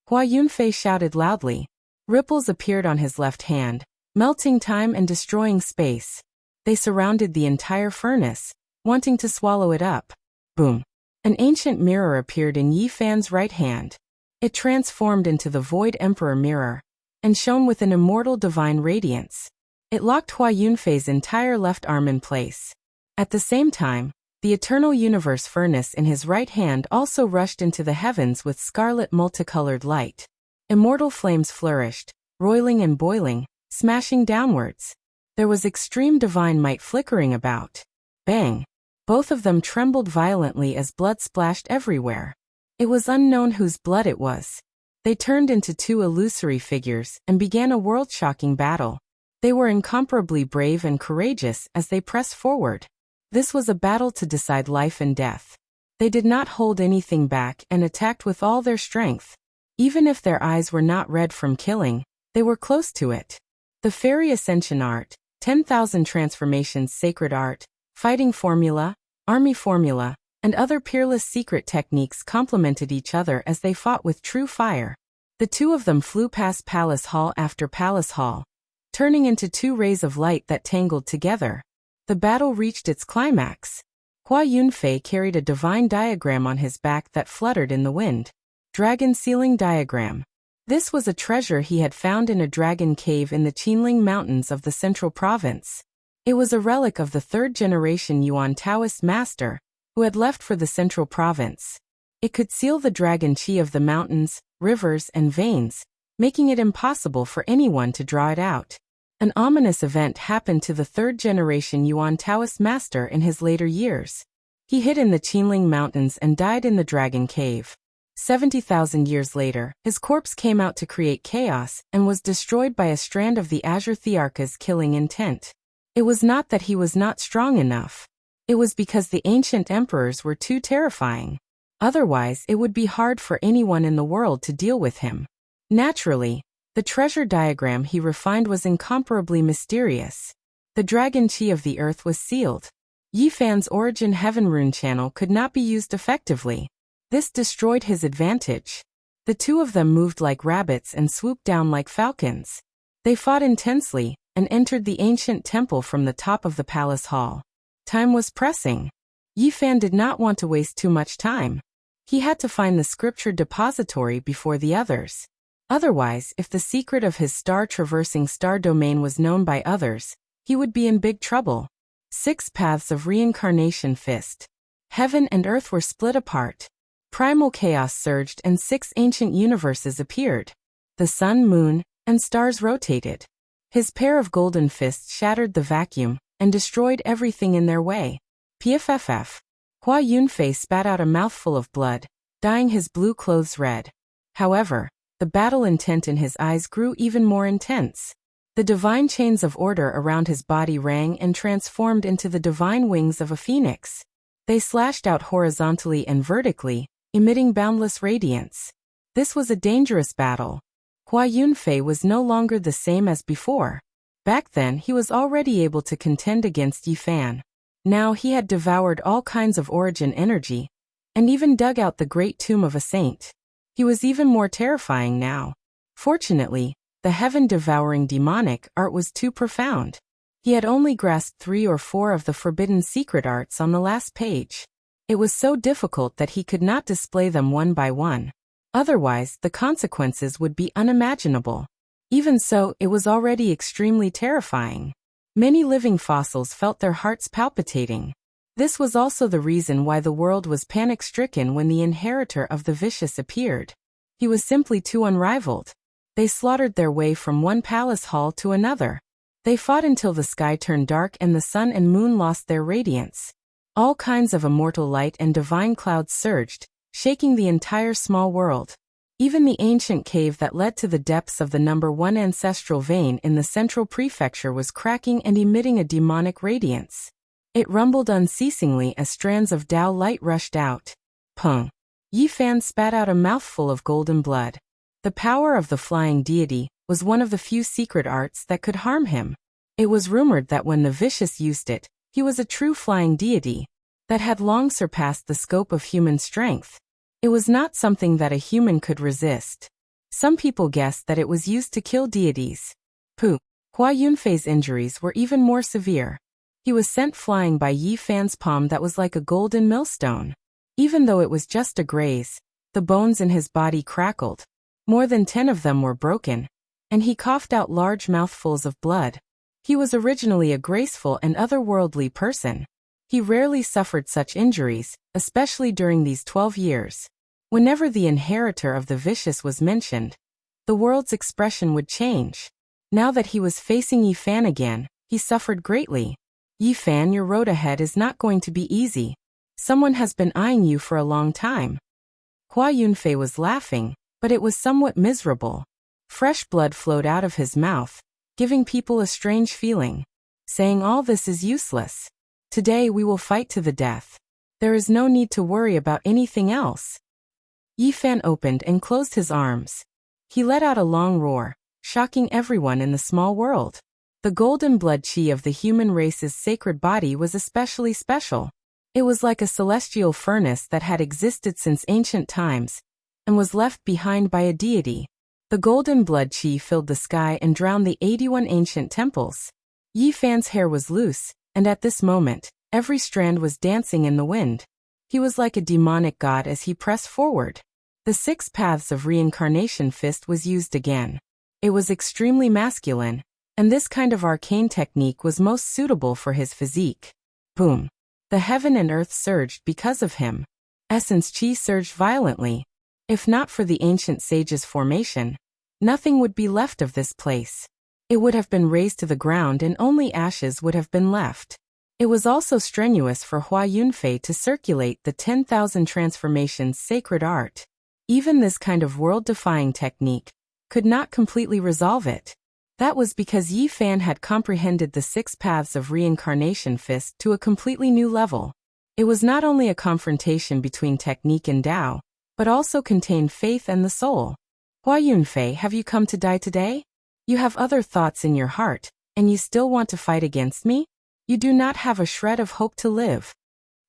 Hua Yunfei shouted loudly. Ripples appeared on his left hand, melting time and destroying space. They surrounded the entire furnace, wanting to swallow it up. Boom. An ancient mirror appeared in Yi Fan's right hand. It transformed into the Void Emperor mirror, and shone with an immortal divine radiance. It locked Hua Yunfei's entire left arm in place. At the same time, the eternal universe furnace in his right hand also rushed into the heavens with scarlet multicolored light. Immortal flames flourished, roiling and boiling, smashing downwards. There was extreme divine might flickering about. Bang! Both of them trembled violently as blood splashed everywhere. It was unknown whose blood it was. They turned into 2 illusory figures and began a world-shocking battle. They were incomparably brave and courageous as they pressed forward. This was a battle to decide life and death. They did not hold anything back and attacked with all their strength. Even if their eyes were not red from killing, they were close to it. The Fairy Ascension Art, 10,000 Transformations Sacred Art, Fighting Formula, Army Formula, and other peerless secret techniques complemented each other as they fought with true fire. The 2 of them flew past Palace Hall after Palace Hall, turning into 2 rays of light that tangled together. The battle reached its climax. Hua Yunfei carried a divine diagram on his back that fluttered in the wind. Dragon Sealing Diagram. This was a treasure he had found in a dragon cave in the Qinling Mountains of the Central Province. It was a relic of the 3rd generation Yuan Taoist master, who had left for the Central Province. It could seal the dragon qi of the mountains, rivers, and veins, making it impossible for anyone to draw it out. An ominous event happened to the 3rd generation Yuan Taoist master in his later years. He hid in the Qinling Mountains and died in the Dragon Cave. 70,000 years later, his corpse came out to create chaos and was destroyed by a strand of the Azure Thearka's killing intent. It was not that he was not strong enough. It was because the ancient emperors were too terrifying. Otherwise, it would be hard for anyone in the world to deal with him. Naturally, the treasure diagram he refined was incomparably mysterious. The dragon qi of the earth was sealed. Yi Fan's origin heaven rune channel could not be used effectively. This destroyed his advantage. The 2 of them moved like rabbits and swooped down like falcons. They fought intensely and entered the ancient temple from the top of the palace hall. Time was pressing. Yi Fan did not want to waste too much time. He had to find the scripture depository before the others. Otherwise, if the secret of his star-traversing star domain was known by others, he would be in big trouble. 6 paths of reincarnation fist. Heaven and earth were split apart. Primal chaos surged and 6 ancient universes appeared. The sun, moon, and stars rotated. His pair of golden fists shattered the vacuum and destroyed everything in their way. PFFF. Hua Yunfei spat out a mouthful of blood, dyeing his blue clothes red. However, the battle intent in his eyes grew even more intense. The divine chains of order around his body rang and transformed into the divine wings of a phoenix. They slashed out horizontally and vertically, emitting boundless radiance. This was a dangerous battle. Hua Yunfei was no longer the same as before. Back then he was already able to contend against Yi Fan. Now he had devoured all kinds of origin energy, and even dug out the great tomb of a saint. He was even more terrifying now. Fortunately, the heaven-devouring demonic art was too profound. He had only grasped 3 or 4 of the forbidden secret arts on the last page. It was so difficult that he could not display them one by one. Otherwise, the consequences would be unimaginable. Even so, it was already extremely terrifying. Many living fossils felt their hearts palpitating. This was also the reason why the world was panic-stricken when the inheritor of the vicious appeared. He was simply too unrivaled. They slaughtered their way from one palace hall to another. They fought until the sky turned dark and the sun and moon lost their radiance. All kinds of immortal light and divine clouds surged, shaking the entire small world. Even the ancient cave that led to the depths of the number 1 ancestral vein in the central prefecture was cracking and emitting a demonic radiance. It rumbled unceasingly as strands of Tao light rushed out. Pung! Yi Fan spat out a mouthful of golden blood. The power of the flying deity was one of the few secret arts that could harm him. It was rumored that when the vicious used it, he was a true flying deity that had long surpassed the scope of human strength. It was not something that a human could resist. Some people guessed that it was used to kill deities. Hua Yunfei's injuries were even more severe. He was sent flying by Yi Fan's palm that was like a golden millstone. Even though it was just a graze, the bones in his body crackled. More than 10 of them were broken, and he coughed out large mouthfuls of blood. He was originally a graceful and otherworldly person. He rarely suffered such injuries, especially during these 12 years. Whenever the inheritor of the vicious was mentioned, the world's expression would change. Now that he was facing Yi Fan again, he suffered greatly. Yi Fan, your road ahead is not going to be easy. Someone has been eyeing you for a long time. Hua Yunfei was laughing, but it was somewhat miserable. Fresh blood flowed out of his mouth, giving people a strange feeling. Saying all this is useless. Today we will fight to the death. There is no need to worry about anything else. Yi Fan opened and closed his arms. He let out a long roar, shocking everyone in the small world. The golden blood chi of the human race's sacred body was especially special. It was like a celestial furnace that had existed since ancient times, and was left behind by a deity. The golden blood chi filled the sky and drowned the 81 ancient temples. Yi Fan's hair was loose, and at this moment, every strand was dancing in the wind. He was like a demonic god as he pressed forward. The 6 paths of reincarnation fist was used again. It was extremely masculine, and this kind of arcane technique was most suitable for his physique. Boom! The heaven and earth surged because of him. Essence chi surged violently. If not for the ancient sage's formation, nothing would be left of this place. It would have been razed to the ground and only ashes would have been left. It was also strenuous for Hua Yunfei to circulate the 10,000 transformations sacred art. Even this kind of world-defying technique could not completely resolve it. That was because Yi Fan had comprehended the 6 paths of reincarnation fist to a completely new level. It was not only a confrontation between technique and Tao, but also contained faith and the soul. Hua Yunfei, have you come to die today? You have other thoughts in your heart, and you still want to fight against me? You do not have a shred of hope to live.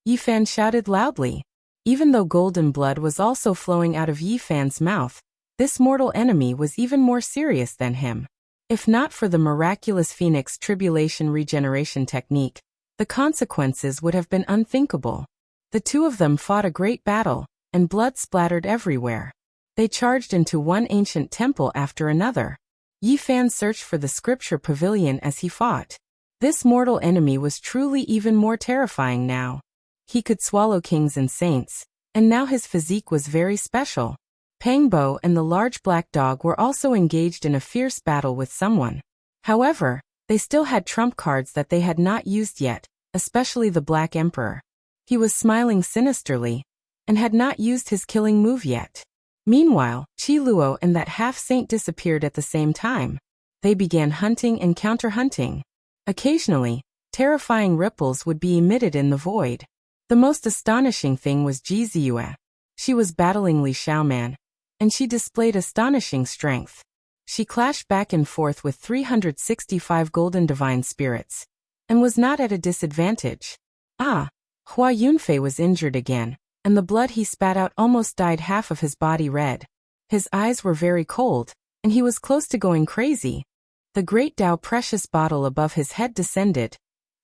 Yi Fan shouted loudly. Even though golden blood was also flowing out of Yi Fan's mouth, this mortal enemy was even more serious than him. If not for the miraculous Phoenix tribulation regeneration technique, the consequences would have been unthinkable. The two of them fought a great battle, and blood splattered everywhere. They charged into one ancient temple after another. Yi Fan searched for the scripture pavilion as he fought. This mortal enemy was truly even more terrifying now. He could swallow kings and saints, and now his physique was very special. Pang Bo and the large black dog were also engaged in a fierce battle with someone. However, they still had trump cards that they had not used yet, especially the Black Emperor. He was smiling sinisterly, and had not used his killing move yet. Meanwhile, Qi Luo and that half-saint disappeared at the same time. They began hunting and counter-hunting. Occasionally, terrifying ripples would be emitted in the void. The most astonishing thing was Ji Ziyue. She was battling Li Xiaoman, and she displayed astonishing strength. She clashed back and forth with 365 golden divine spirits, and was not at a disadvantage. Ah! Hua Yunfei was injured again, and the blood he spat out almost dyed half of his body red. His eyes were very cold, and he was close to going crazy. The great Dao precious bottle above his head descended,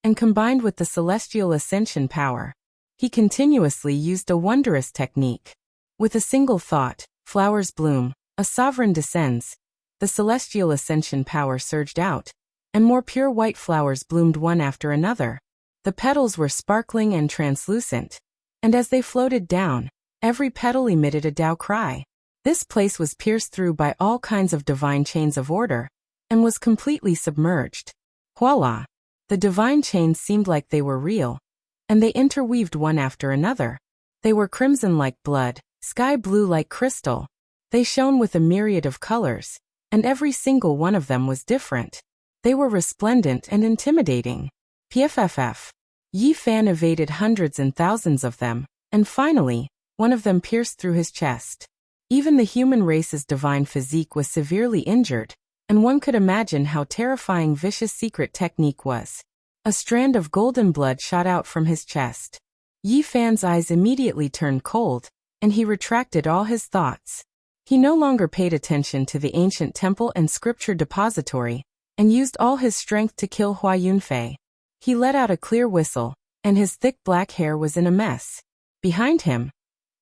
and combined with the celestial ascension power. He continuously used a wondrous technique. With a single thought, flowers bloom, a sovereign descends, the celestial ascension power surged out, and more pure white flowers bloomed one after another. The petals were sparkling and translucent, and as they floated down, every petal emitted a Dao cry. This place was pierced through by all kinds of divine chains of order, and was completely submerged. Voila! The divine chains seemed like they were real, and they interweaved one after another. They were crimson like blood, sky blue like crystal. They shone with a myriad of colors, and every single one of them was different. They were resplendent and intimidating. PFFF. Yi Fan evaded hundreds and thousands of them, and finally, one of them pierced through his chest. Even the human race's divine physique was severely injured, and one could imagine how terrifying vicious secret technique was. A strand of golden blood shot out from his chest. Yi Fan's eyes immediately turned cold, and he retracted all his thoughts. He no longer paid attention to the ancient temple and scripture depository, and used all his strength to kill Hua Yunfei. He let out a clear whistle, and his thick black hair was in a mess. Behind him,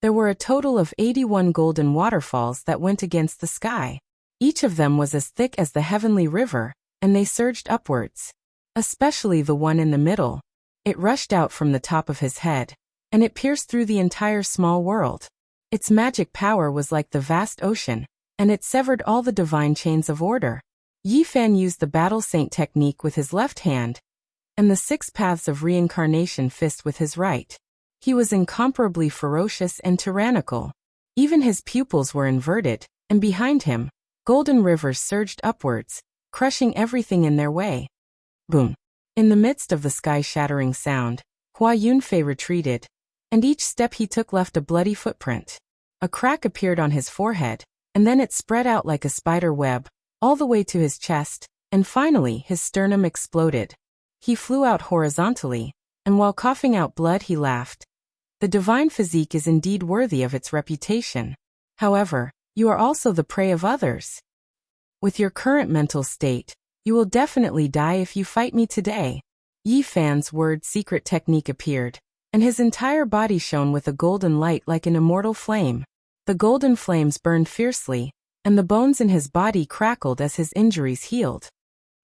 there were a total of 81 golden waterfalls that went against the sky. Each of them was as thick as the heavenly river, and they surged upwards. Especially the one in the middle. It rushed out from the top of his head, and it pierced through the entire small world. Its magic power was like the vast ocean, and it severed all the divine chains of order. Yi Fan used the battle saint technique with his left hand, and the 6 paths of reincarnation fist with his right. He was incomparably ferocious and tyrannical. Even his pupils were inverted, and behind him, golden rivers surged upwards, crushing everything in their way. Boom! In the midst of the sky-shattering sound, Hua Yunfei retreated, and each step he took left a bloody footprint. A crack appeared on his forehead, and then it spread out like a spider web, all the way to his chest, and finally his sternum exploded. He flew out horizontally, and while coughing out blood he laughed. The divine physique is indeed worthy of its reputation. However, you are also the prey of others. With your current mental state, you will definitely die if you fight me today. Yi Fan's word secret technique appeared, and his entire body shone with a golden light like an immortal flame. The golden flames burned fiercely, and the bones in his body crackled as his injuries healed.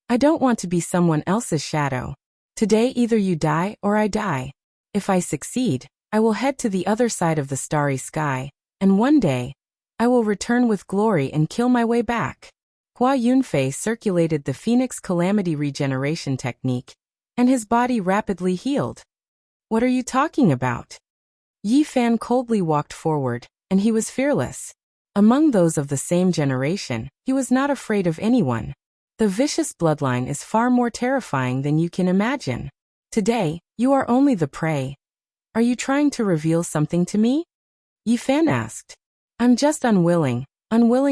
I don't want to be someone else's shadow. Today either you die or I die. If I succeed, I will head to the other side of the starry sky, and one day, I will return with glory and kill my way back. Hua Yunfei circulated the Phoenix Calamity Regeneration technique, and his body rapidly healed. What are you talking about? Yi Fan coldly walked forward, and he was fearless. Among those of the same generation, he was not afraid of anyone. The vicious bloodline is far more terrifying than you can imagine. Today, you are only the prey. Are you trying to reveal something to me? Yi Fan asked. I'm just unwilling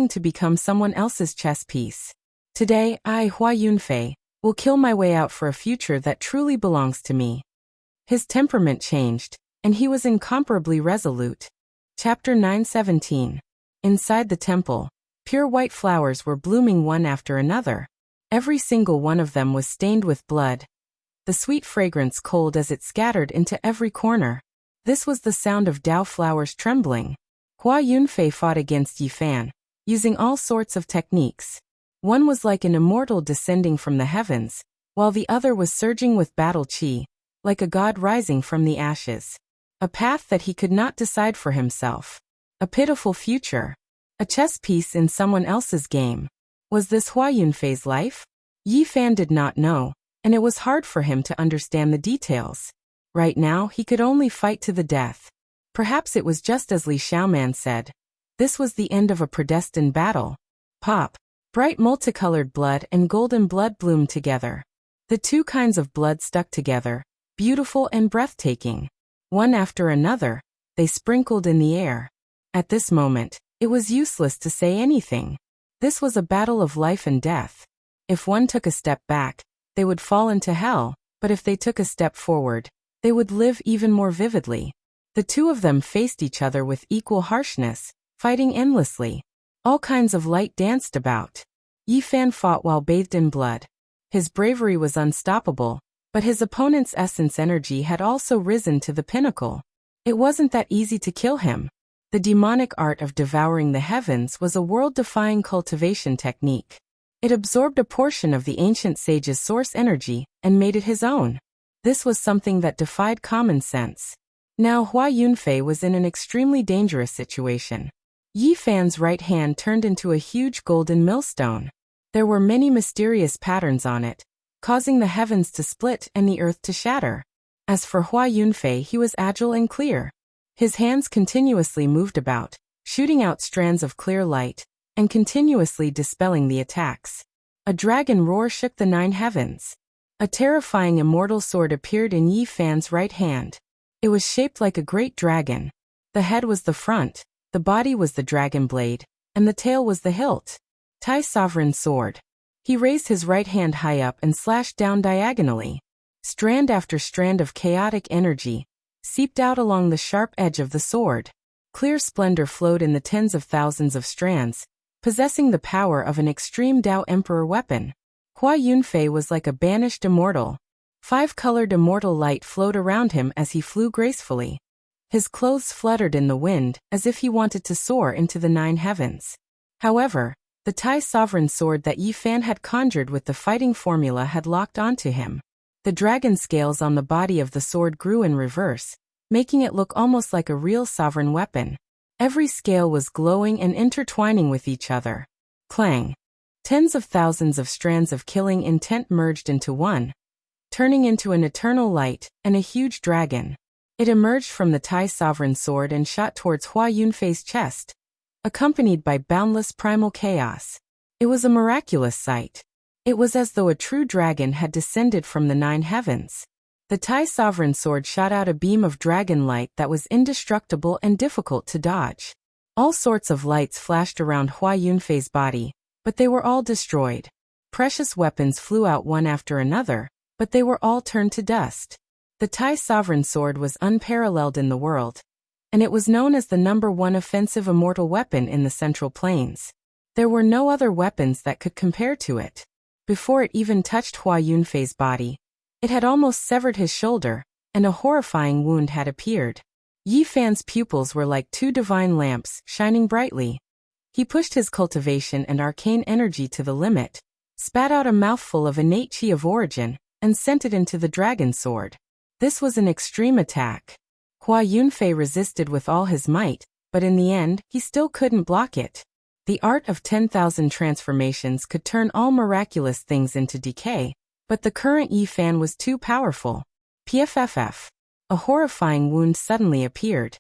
to become someone else's chess piece. Today, I, Hua Yunfei, will kill my way out for a future that truly belongs to me. His temperament changed, and he was incomparably resolute. Chapter 917. Inside the temple, pure white flowers were blooming one after another. Every single one of them was stained with blood. The sweet fragrance cold as it scattered into every corner. This was the sound of Dao flowers trembling. Hua Yunfei fought against Yi Fan, using all sorts of techniques. One was like an immortal descending from the heavens, while the other was surging with battle chi, like a god rising from the ashes. A path that he could not decide for himself. A pitiful future. A chess piece in someone else's game. Was this Hua Yunfei's life? Yi Fan did not know, and it was hard for him to understand the details. Right now, he could only fight to the death. Perhaps it was just as Li Xiaoman said. This was the end of a predestined battle. Pop. Bright multicolored blood and golden blood bloomed together. The two kinds of blood stuck together, beautiful and breathtaking. One after another, they sprinkled in the air. At this moment, it was useless to say anything. This was a battle of life and death. If one took a step back, they would fall into hell, but if they took a step forward, they would live even more vividly. The two of them faced each other with equal harshness, fighting endlessly. All kinds of light danced about. Yi Fan fought while bathed in blood. His bravery was unstoppable, but his opponent's essence energy had also risen to the pinnacle. It wasn't that easy to kill him. The demonic art of devouring the heavens was a world-defying cultivation technique. It absorbed a portion of the ancient sage's source energy and made it his own. This was something that defied common sense. Now Hua Yunfei was in an extremely dangerous situation. Yi Fan's right hand turned into a huge golden millstone. There were many mysterious patterns on it, causing the heavens to split and the earth to shatter. As for Hua Yunfei, he was agile and clear. His hands continuously moved about, shooting out strands of clear light, and continuously dispelling the attacks. A dragon roar shook the 9 heavens. A terrifying immortal sword appeared in Yi Fan's right hand. It was shaped like a great dragon. The head was the front, the body was the dragon blade, and the tail was the hilt. Tai Sovereign Sword. He raised his right hand high up and slashed down diagonally. Strand after strand of chaotic energy seeped out along the sharp edge of the sword. Clear splendor flowed in the tens of thousands of strands, possessing the power of an extreme Dao Emperor weapon. Hua Yunfei was like a banished immortal. 5-colored immortal light flowed around him as he flew gracefully. His clothes fluttered in the wind as if he wanted to soar into the 9 heavens. However, the Tai Sovereign Sword that Yi Fan had conjured with the fighting formula had locked onto him. The dragon scales on the body of the sword grew in reverse, making it look almost like a real sovereign weapon. Every scale was glowing and intertwining with each other. Clang! Tens of thousands of strands of killing intent merged into one, turning into an eternal light and a huge dragon. It emerged from the Tai Sovereign Sword and shot towards Hua Yunfei's chest, accompanied by boundless primal chaos. It was a miraculous sight. It was as though a true dragon had descended from the 9 heavens. The Tai Sovereign Sword shot out a beam of dragon light that was indestructible and difficult to dodge. All sorts of lights flashed around Hua Yunfei's body, but they were all destroyed. Precious weapons flew out one after another, but they were all turned to dust. The Tai Sovereign Sword was unparalleled in the world, and it was known as the #1 offensive immortal weapon in the Central Plains. There were no other weapons that could compare to it. Before it even touched Hua Yunfei's body, it had almost severed his shoulder, and a horrifying wound had appeared. Yi Fan's pupils were like 2 divine lamps, shining brightly. He pushed his cultivation and arcane energy to the limit, spat out a mouthful of innate chi of origin, and sent it into the dragon sword. This was an extreme attack. Hua Yunfei resisted with all his might, but in the end, he still couldn't block it. The art of 10,000 transformations could turn all miraculous things into decay, but the current Yi Fan was too powerful. PFFF. A horrifying wound suddenly appeared,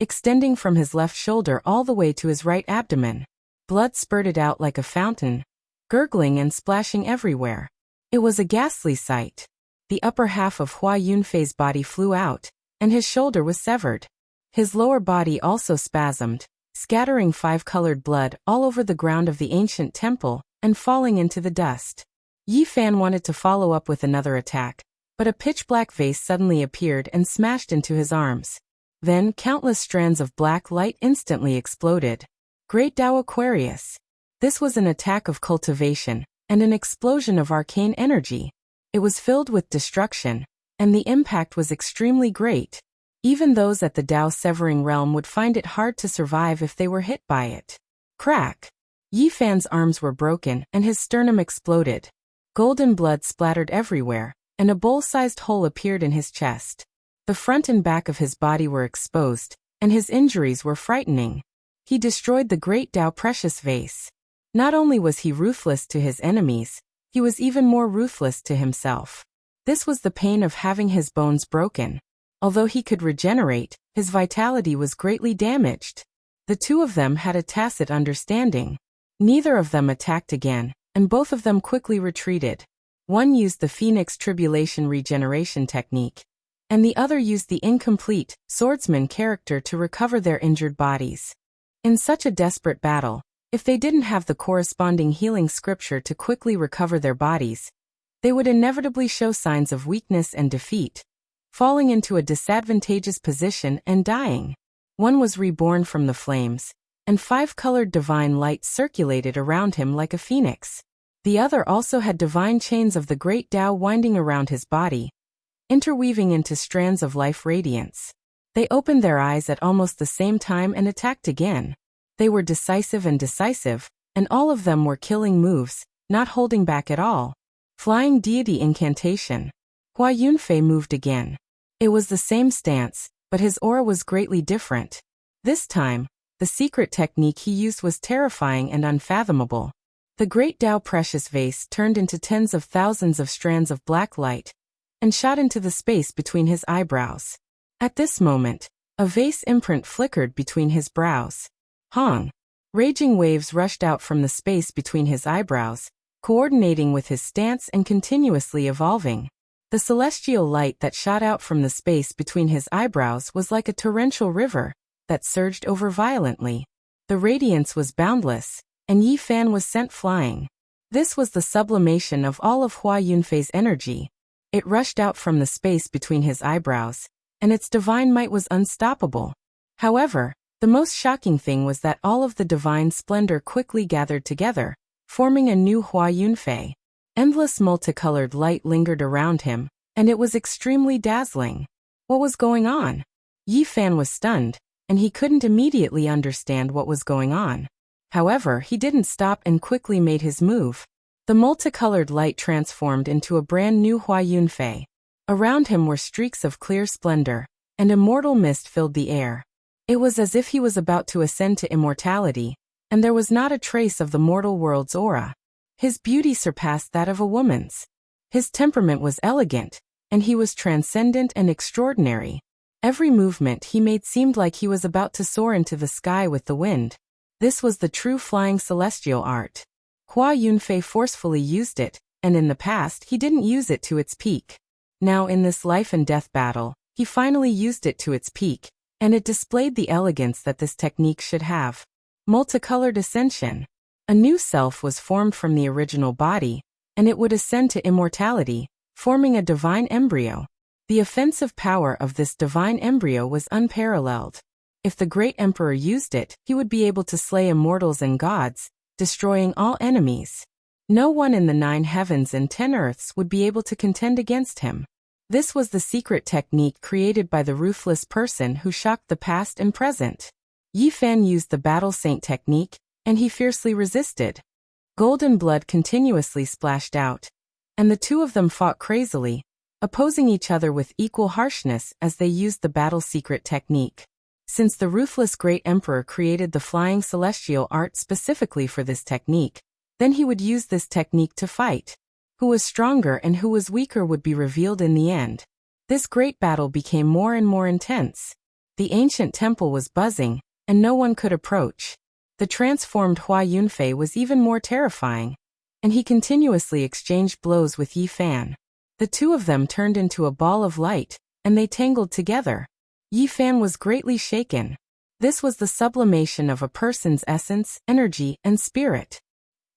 extending from his left shoulder all the way to his right abdomen. Blood spurted out like a fountain, gurgling and splashing everywhere. It was a ghastly sight. The upper half of Hua Yunfei's body flew out, and his shoulder was severed. His lower body also spasmed, scattering 5-colored blood all over the ground of the ancient temple and falling into the dust. Yi Fan wanted to follow up with another attack, but a pitch-black vase suddenly appeared and smashed into his arms. Then countless strands of black light instantly exploded. Great Dao Aquarius. This was an attack of cultivation and an explosion of arcane energy. It was filled with destruction, and the impact was extremely great. Even those at the Dao Severing Realm would find it hard to survive if they were hit by it. Crack! Yi Fan's arms were broken and his sternum exploded. Golden blood splattered everywhere, and a bowl-sized hole appeared in his chest. The front and back of his body were exposed, and his injuries were frightening. He destroyed the Great Dao Precious Vase. Not only was he ruthless to his enemies, he was even more ruthless to himself. This was the pain of having his bones broken. Although he could regenerate, his vitality was greatly damaged. The two of them had a tacit understanding. Neither of them attacked again, and both of them quickly retreated. One used the Phoenix Tribulation regeneration technique, and the other used the incomplete swordsman character to recover their injured bodies. In such a desperate battle, If they didn't have the corresponding healing scripture to quickly recover their bodies, they would inevitably show signs of weakness and defeat, falling into a disadvantageous position and dying. One was reborn from the flames, and 5-colored divine light circulated around him like a phoenix. The other also had divine chains of the great Tao winding around his body, interweaving into strands of life radiance. They opened their eyes at almost the same time and attacked again. They were decisive, and all of them were killing moves, not holding back at all. Flying deity incantation. Hua Yunfei moved again. It was the same stance, but his aura was greatly different. This time, the secret technique he used was terrifying and unfathomable. The great Tao precious vase turned into tens of thousands of strands of black light and shot into the space between his eyebrows. At this moment, a vase imprint flickered between his brows. Hong! Raging waves rushed out from the space between his eyebrows, coordinating with his stance and continuously evolving. The celestial light that shot out from the space between his eyebrows was like a torrential river that surged over violently. The radiance was boundless, and Yi Fan was sent flying. This was the sublimation of all of Hua Yunfei's energy. It rushed out from the space between his eyebrows, and its divine might was unstoppable. However, the most shocking thing was that all of the divine splendor quickly gathered together, forming a new Hua Yunfei. Endless multicolored light lingered around him, and it was extremely dazzling. What was going on? Yi Fan was stunned, and he couldn't immediately understand what was going on. However, he didn't stop and quickly made his move. The multicolored light transformed into a brand new Hua Yunfei. Around him were streaks of clear splendor, and immortal mist filled the air. It was as if he was about to ascend to immortality, and there was not a trace of the mortal world's aura. His beauty surpassed that of a woman's. His temperament was elegant, and he was transcendent and extraordinary. Every movement he made seemed like he was about to soar into the sky with the wind. This was the true flying celestial art. Hua Yunfei forcefully used it, and in the past he didn't use it to its peak. Now in this life and death battle, he finally used it to its peak, and it displayed the elegance that this technique should have. Multicolored ascension. A new self was formed from the original body, and it would ascend to immortality, forming a divine embryo. The offensive power of this divine embryo was unparalleled. If the great emperor used it, he would be able to slay immortals and gods, destroying all enemies. No one in the 9 heavens and 10 earths would be able to contend against him. This was the secret technique created by the ruthless person who shocked the past and present. Yi Fan used the battle saint technique, and he fiercely resisted. Golden blood continuously splashed out, and the two of them fought crazily, opposing each other with equal harshness as they used the battle secret technique. Since the ruthless great emperor created the flying celestial art specifically for this technique, then he would use this technique to fight. Who was stronger and who was weaker would be revealed in the end. This great battle became more and more intense. The ancient temple was buzzing, and no one could approach. The transformed Hua Yunfei was even more terrifying, and he continuously exchanged blows with Yi Fan. The two of them turned into a ball of light, and they tangled together. Yi Fan was greatly shaken. This was the sublimation of a person's essence, energy, and spirit.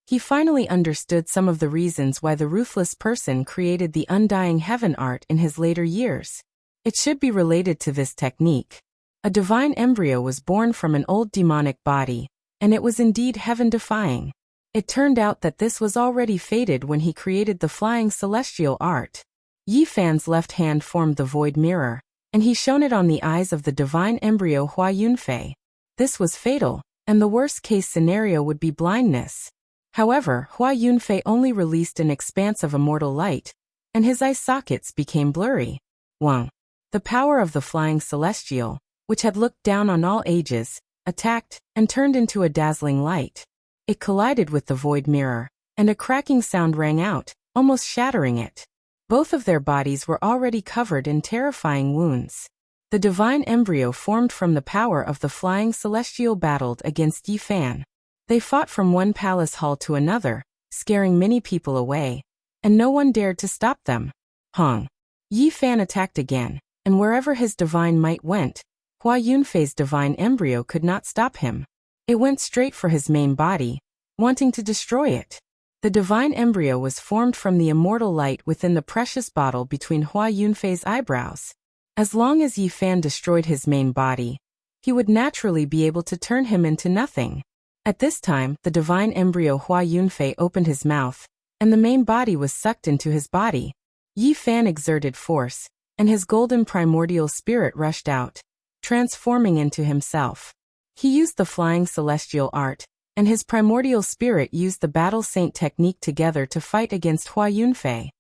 He finally understood some of the reasons why the ruthless person created the undying heaven art in his later years. It should be related to this technique. A divine embryo was born from an old demonic body, and it was indeed heaven-defying. It turned out that this was already fated when he created the flying celestial art. Yi Fan's left hand formed the void mirror, and he shone it on the eyes of the divine embryo Hua Yunfei. This was fatal, and the worst-case scenario would be blindness. However, Hua Yunfei only released an expanse of immortal light, and his eye sockets became blurry. Wang. The power of the flying celestial, which had looked down on all ages, attacked, and turned into a dazzling light. It collided with the void mirror, and a cracking sound rang out, almost shattering it. Both of their bodies were already covered in terrifying wounds. The divine embryo formed from the power of the flying celestial battled against Yi Fan. They fought from one palace hall to another, scaring many people away, and no one dared to stop them. Hong. Yi Fan attacked again, and wherever his divine might went, Hua Yunfei's divine embryo could not stop him. It went straight for his main body, wanting to destroy it. The divine embryo was formed from the immortal light within the precious bottle between Hua Yunfei's eyebrows. As long as Yi Fan destroyed his main body, he would naturally be able to turn him into nothing. At this time, the divine embryo Hua Yunfei opened his mouth, and the main body was sucked into his body. Yi Fan exerted force, and his golden primordial spirit rushed out, transforming into himself. He used the flying celestial art, and his primordial spirit used the battle saint technique together to fight against Hua Yunfei.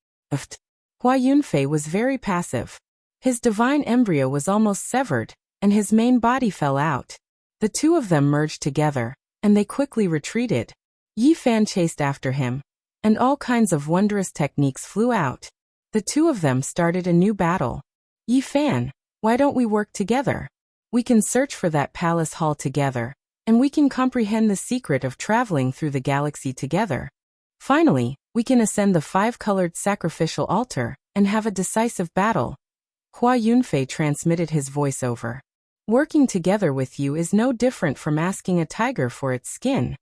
Hua Yunfei was very passive. His divine embryo was almost severed, and his main body fell out. The two of them merged together, and they quickly retreated. Yi Fan chased after him, and all kinds of wondrous techniques flew out. The two of them started a new battle. Yi Fan, why don't we work together? We can search for that palace hall together, and we can comprehend the secret of traveling through the galaxy together. Finally, we can ascend the 5-colored sacrificial altar, and have a decisive battle. Hua Yunfei transmitted his voiceover. Working together with you is no different from asking a tiger for its skin.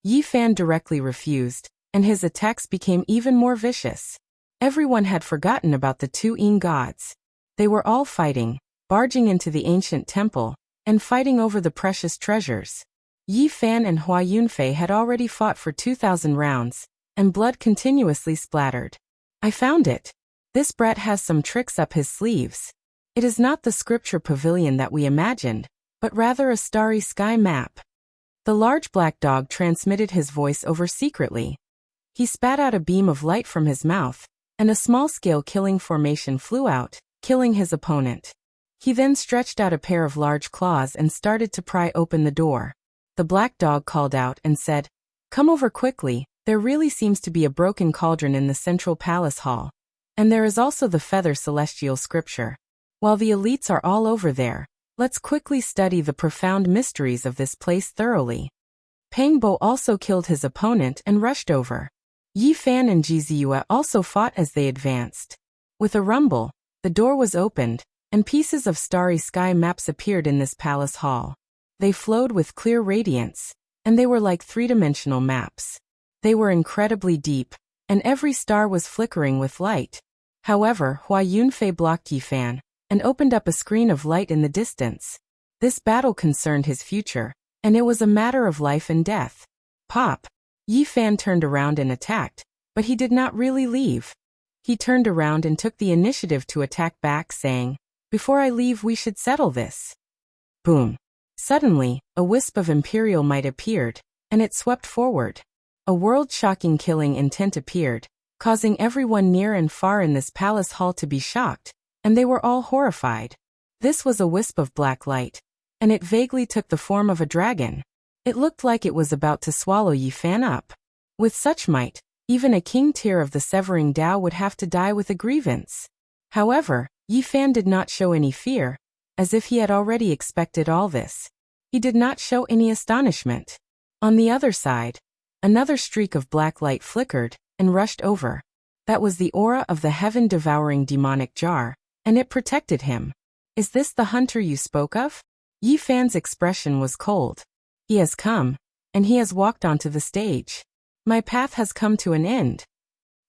Yi Fan directly refused, and his attacks became even more vicious. Everyone had forgotten about the two Yin gods. They were all fighting, barging into the ancient temple, and fighting over the precious treasures. Yi Fan and Hua Yunfei had already fought for 2,000 rounds, and blood continuously splattered. I found it. This brat has some tricks up his sleeves. It is not the scripture pavilion that we imagined, but rather a starry sky map. The large black dog transmitted his voice over secretly. He spat out a beam of light from his mouth, and a small-scale killing formation flew out, killing his opponent. He then stretched out a pair of large claws and started to pry open the door. The black dog called out and said, "Come over quickly, there really seems to be a broken cauldron in the central palace hall. And there is also the feather celestial scripture. While the elites are all over there, let's quickly study the profound mysteries of this place thoroughly." Pang Bo also killed his opponent and rushed over. Yi Fan and Ji Ziyue also fought as they advanced. With a rumble, the door was opened, and pieces of starry sky maps appeared in this palace hall. They flowed with clear radiance, and they were like three-dimensional maps. They were incredibly deep, and every star was flickering with light. However, Hua Yunfei blocked Yi Fan, and opened up a screen of light in the distance. This battle concerned his future, and it was a matter of life and death. Pop! Yi Fan turned around and attacked, but he did not really leave. He turned around and took the initiative to attack back, saying, "Before I leave we should settle this." Boom! Suddenly, a wisp of imperial might appeared, and it swept forward. A world-shocking killing intent appeared, causing everyone near and far in this palace hall to be shocked, and they were all horrified. This was a wisp of black light, and it vaguely took the form of a dragon. It looked like it was about to swallow Yi Fan up. With such might, even a king tier of the Severing Dao would have to die with a grievance. However, Yi Fan did not show any fear, as if he had already expected all this. He did not show any astonishment. On the other side, another streak of black light flickered and rushed over. That was the aura of the heaven-devouring demonic jar, and it protected him. "Is this the hunter you spoke of?" Yi Fan's expression was cold. "He has come, and he has walked onto the stage. My path has come to an end."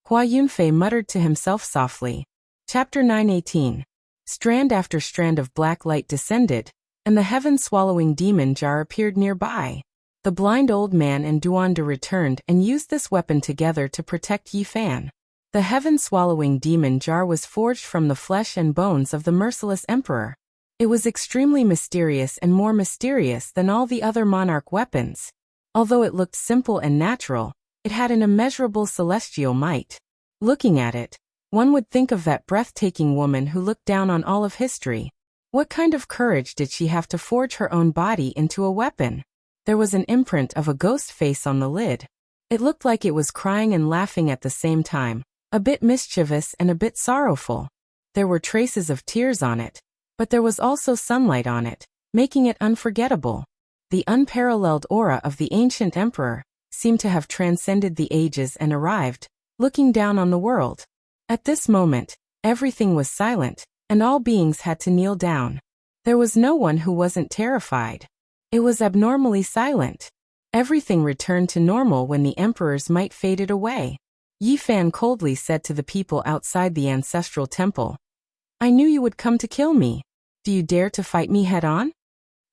Hua Yunfei muttered to himself softly. Chapter 9:18. Strand after strand of black light descended, and the heaven-swallowing demon jar appeared nearby. The blind old man and Duanda returned and used this weapon together to protect Yi Fan. The heaven-swallowing demon jar was forged from the flesh and bones of the merciless emperor. It was extremely mysterious and more mysterious than all the other monarch weapons. Although it looked simple and natural, it had an immeasurable celestial might. Looking at it, one would think of that breathtaking woman who looked down on all of history. What kind of courage did she have to forge her own body into a weapon? There was an imprint of a ghost face on the lid. It looked like it was crying and laughing at the same time, a bit mischievous and a bit sorrowful. There were traces of tears on it, but there was also sunlight on it, making it unforgettable. The unparalleled aura of the ancient emperor seemed to have transcended the ages and arrived, looking down on the world. At this moment, everything was silent, and all beings had to kneel down. There was no one who wasn't terrified. It was abnormally silent. Everything returned to normal when the emperor's might faded away. Yi Fan coldly said to the people outside the ancestral temple, "I knew you would come to kill me. Do you dare to fight me head-on?"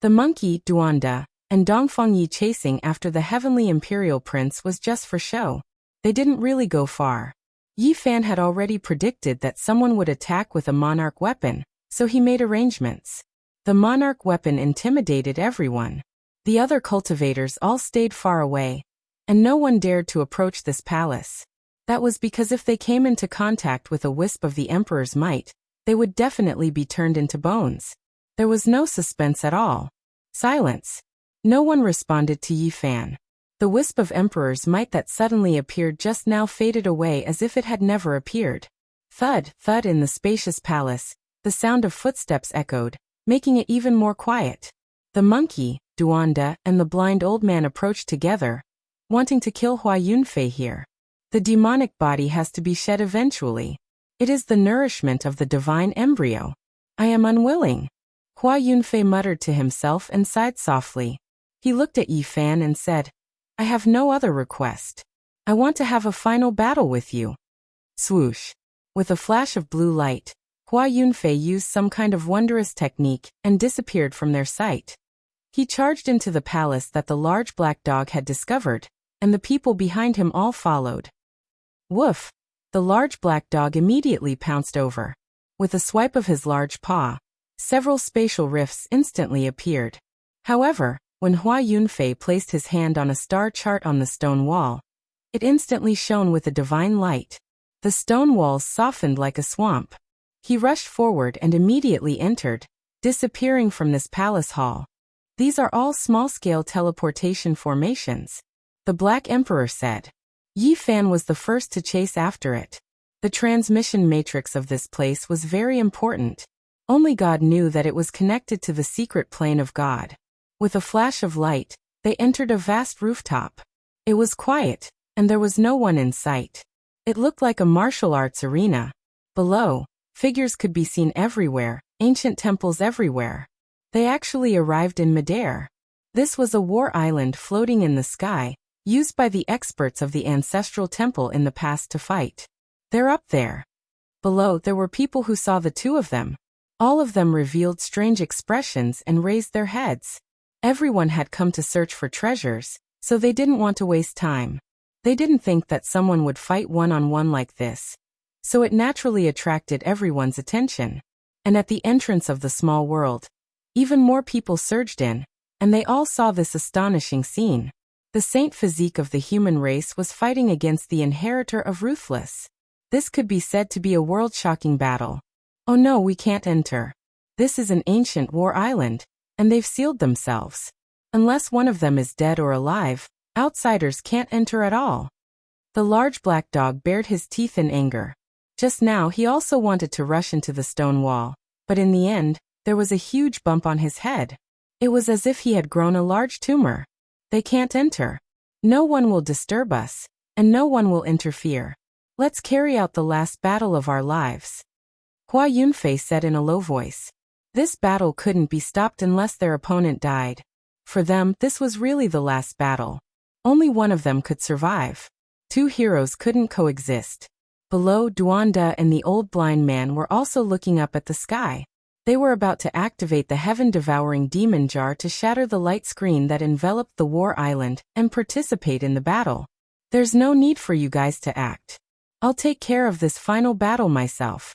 The monkey, Duanda, and Dongfeng Yi chasing after the heavenly imperial prince was just for show. They didn't really go far. Yi Fan had already predicted that someone would attack with a monarch weapon, so he made arrangements. The monarch weapon intimidated everyone. The other cultivators all stayed far away, and no one dared to approach this palace. That was because if they came into contact with a wisp of the emperor's might, they would definitely be turned into bones. There was no suspense at all. Silence. No one responded to Yi Fan. The wisp of emperor's might that suddenly appeared just now faded away as if it had never appeared. Thud, thud in the spacious palace, the sound of footsteps echoed, making it even more quiet. The monkey, Duanda, and the blind old man approached together, wanting to kill Hua Yunfei here. The demonic body has to be shed eventually. It is the nourishment of the divine embryo. I am unwilling. Hua Yunfei muttered to himself and sighed softly. He looked at Yi Fan and said, "I have no other request. I want to have a final battle with you." Swoosh. With a flash of blue light, Hua Yunfei used some kind of wondrous technique and disappeared from their sight. He charged into the palace that the large black dog had discovered, and the people behind him all followed. Woof! The large black dog immediately pounced over. With a swipe of his large paw, several spatial rifts instantly appeared. However, when Hua Yunfei placed his hand on a star chart on the stone wall, it instantly shone with a divine light. The stone walls softened like a swamp. He rushed forward and immediately entered, disappearing from this palace hall. These are all small-scale teleportation formations, the Black Emperor said. Yi Fan was the first to chase after it. The transmission matrix of this place was very important. Only God knew that it was connected to the secret plane of God. With a flash of light, they entered a vast rooftop. It was quiet, and there was no one in sight. It looked like a martial arts arena. Below, figures could be seen everywhere, ancient temples everywhere. They actually arrived in midair. This was a war island floating in the sky, used by the experts of the ancestral temple in the past to fight. They're up there. Below, there were people who saw the two of them. All of them revealed strange expressions and raised their heads. Everyone had come to search for treasures, so they didn't want to waste time. They didn't think that someone would fight one-on-one like this. So it naturally attracted everyone's attention. And at the entrance of the small world, even more people surged in, and they all saw this astonishing scene. The saint physique of the human race was fighting against the inheritor of Ruthless. This could be said to be a world-shocking battle. Oh no, we can't enter. This is an ancient war island, and they've sealed themselves. Unless one of them is dead or alive, outsiders can't enter at all. The large black dog bared his teeth in anger. Just now he also wanted to rush into the stone wall, but in the end, there was a huge bump on his head. It was as if he had grown a large tumor. They can't enter. No one will disturb us, and no one will interfere. Let's carry out the last battle of our lives. Hua Yunfei said in a low voice. This battle couldn't be stopped unless their opponent died. For them, this was really the last battle. Only one of them could survive. Two heroes couldn't coexist. Below, Duanda and the old blind man were also looking up at the sky. They were about to activate the heaven-devouring demon jar to shatter the light screen that enveloped the war island and participate in the battle. There's no need for you guys to act. I'll take care of this final battle myself.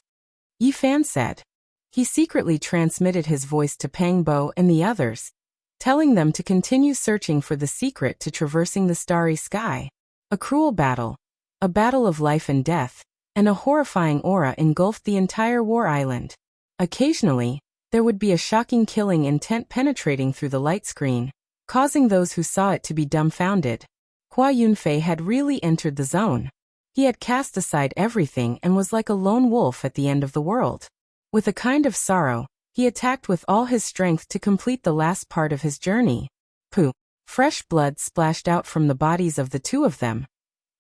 Yi Fan said. He secretly transmitted his voice to Pang Bo and the others, telling them to continue searching for the secret to traversing the starry sky. A cruel battle, a battle of life and death, and a horrifying aura engulfed the entire war island. Occasionally, there would be a shocking killing intent penetrating through the light screen, causing those who saw it to be dumbfounded. Hua Yunfei had really entered the zone. He had cast aside everything and was like a lone wolf at the end of the world. With a kind of sorrow, he attacked with all his strength to complete the last part of his journey. Pooh! Fresh blood splashed out from the bodies of the two of them,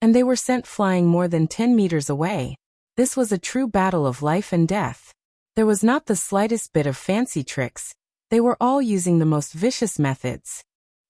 and they were sent flying more than 10 meters away. This was a true battle of life and death. There was not the slightest bit of fancy tricks. They were all using the most vicious methods.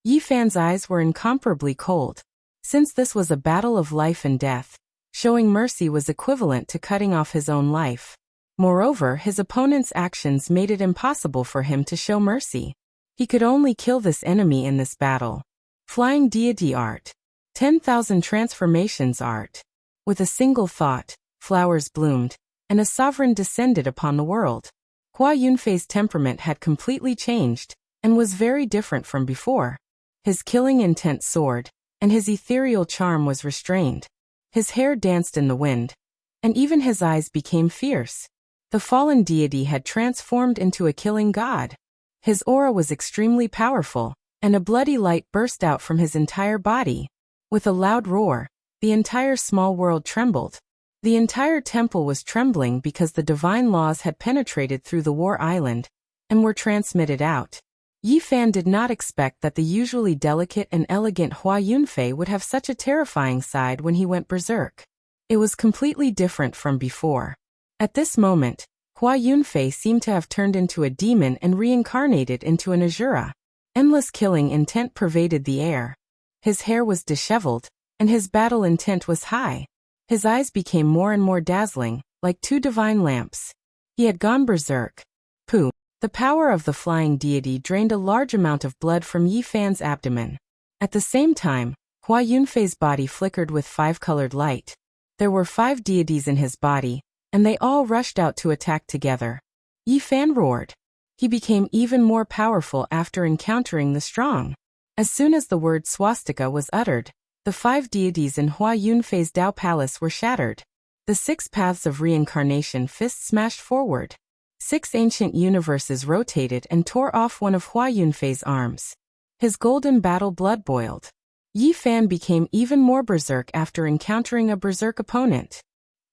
Yi Fan's eyes were incomparably cold. Since this was a battle of life and death, showing mercy was equivalent to cutting off his own life. Moreover, his opponent's actions made it impossible for him to show mercy. He could only kill this enemy in this battle. Flying deity art. 10,000 transformations art. With a single thought, flowers bloomed, and a sovereign descended upon the world. Hua Yunfei's temperament had completely changed, and was very different from before. His killing intent soared, and his ethereal charm was restrained. His hair danced in the wind, and even his eyes became fierce. The fallen deity had transformed into a killing god. His aura was extremely powerful, and a bloody light burst out from his entire body. With a loud roar, the entire small world trembled. The entire temple was trembling because the divine laws had penetrated through the war island, and were transmitted out. Yi Fan did not expect that the usually delicate and elegant Hua Yunfei would have such a terrifying side when he went berserk. It was completely different from before. At this moment, Hua Yunfei seemed to have turned into a demon and reincarnated into an Asura. Endless killing intent pervaded the air. His hair was disheveled, and his battle intent was high. His eyes became more and more dazzling, like two divine lamps. He had gone berserk. Pooh! The power of the flying deity drained a large amount of blood from Yi Fan's abdomen. At the same time, Hua Yunfei's body flickered with five-colored light. There were 5 deities in his body, and they all rushed out to attack together. Yi Fan roared. He became even more powerful after encountering the strong. As soon as the word swastika was uttered, the 5 deities in Hua Yunfei's Dao Palace were shattered. The 6 paths of reincarnation fists smashed forward. 6 ancient universes rotated and tore off one of Hua Yunfei's arms. His golden battle blood boiled. Yi Fan became even more berserk after encountering a berserk opponent.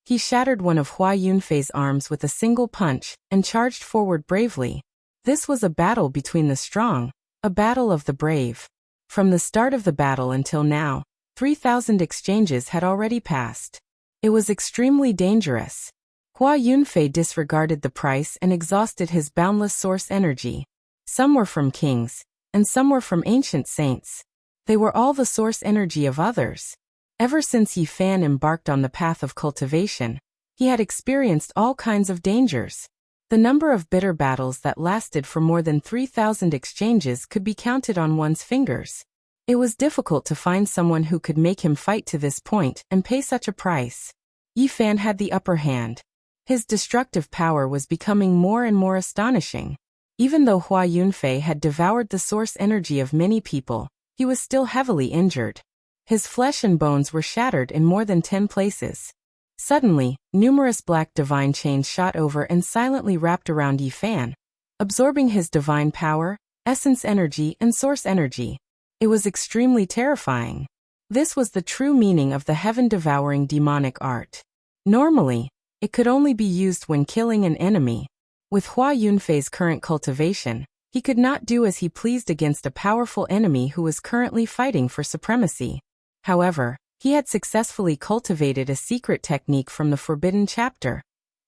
He shattered one of Hua Yunfei's arms with a single punch and charged forward bravely. This was a battle between the strong, a battle of the brave. From the start of the battle until now, 3,000 exchanges had already passed. It was extremely dangerous. Hua Yunfei disregarded the price and exhausted his boundless source energy. Some were from kings, and some were from ancient saints. They were all the source energy of others. Ever since Yi Fan embarked on the path of cultivation, he had experienced all kinds of dangers. The number of bitter battles that lasted for more than 3,000 exchanges could be counted on one's fingers. It was difficult to find someone who could make him fight to this point and pay such a price. Yi Fan had the upper hand. His destructive power was becoming more and more astonishing. Even though Hua Yunfei had devoured the source energy of many people, he was still heavily injured. His flesh and bones were shattered in more than 10 places. Suddenly, numerous black divine chains shot over and silently wrapped around Yi Fan, absorbing his divine power, essence energy, and source energy. It was extremely terrifying. This was the true meaning of the heaven-devouring demonic art. Normally, it could only be used when killing an enemy. With Hua Yunfei's current cultivation, he could not do as he pleased against a powerful enemy who was currently fighting for supremacy. However, he had successfully cultivated a secret technique from the Forbidden Chapter,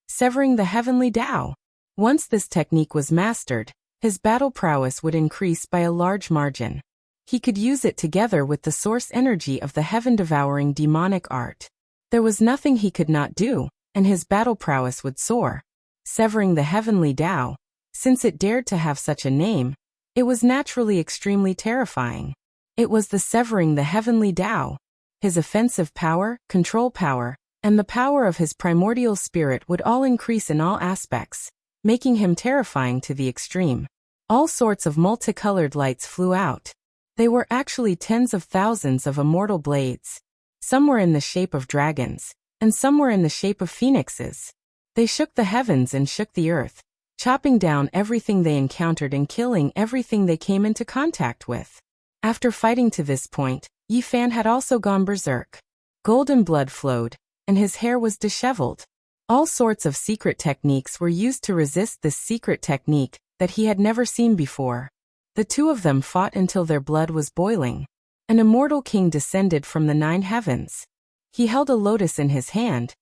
severing the heavenly Tao. Once this technique was mastered, his battle prowess would increase by a large margin. He could use it together with the source energy of the heaven-devouring demonic art. There was nothing he could not do, and his battle prowess would soar. Severing the heavenly Tao, since it dared to have such a name, it was naturally extremely terrifying. It was the severing the heavenly Tao. His offensive power, control power, and the power of his primordial spirit would all increase in all aspects, making him terrifying to the extreme. All sorts of multicolored lights flew out. They were actually tens of thousands of immortal blades. Some were in the shape of dragons, and some were in the shape of phoenixes. They shook the heavens and shook the earth, chopping down everything they encountered and killing everything they came into contact with. After fighting to this point, Yi Fan had also gone berserk. Golden blood flowed, and his hair was disheveled. All sorts of secret techniques were used to resist this secret technique that he had never seen before. The two of them fought until their blood was boiling. An immortal king descended from the 9 heavens. He held a lotus in his hand,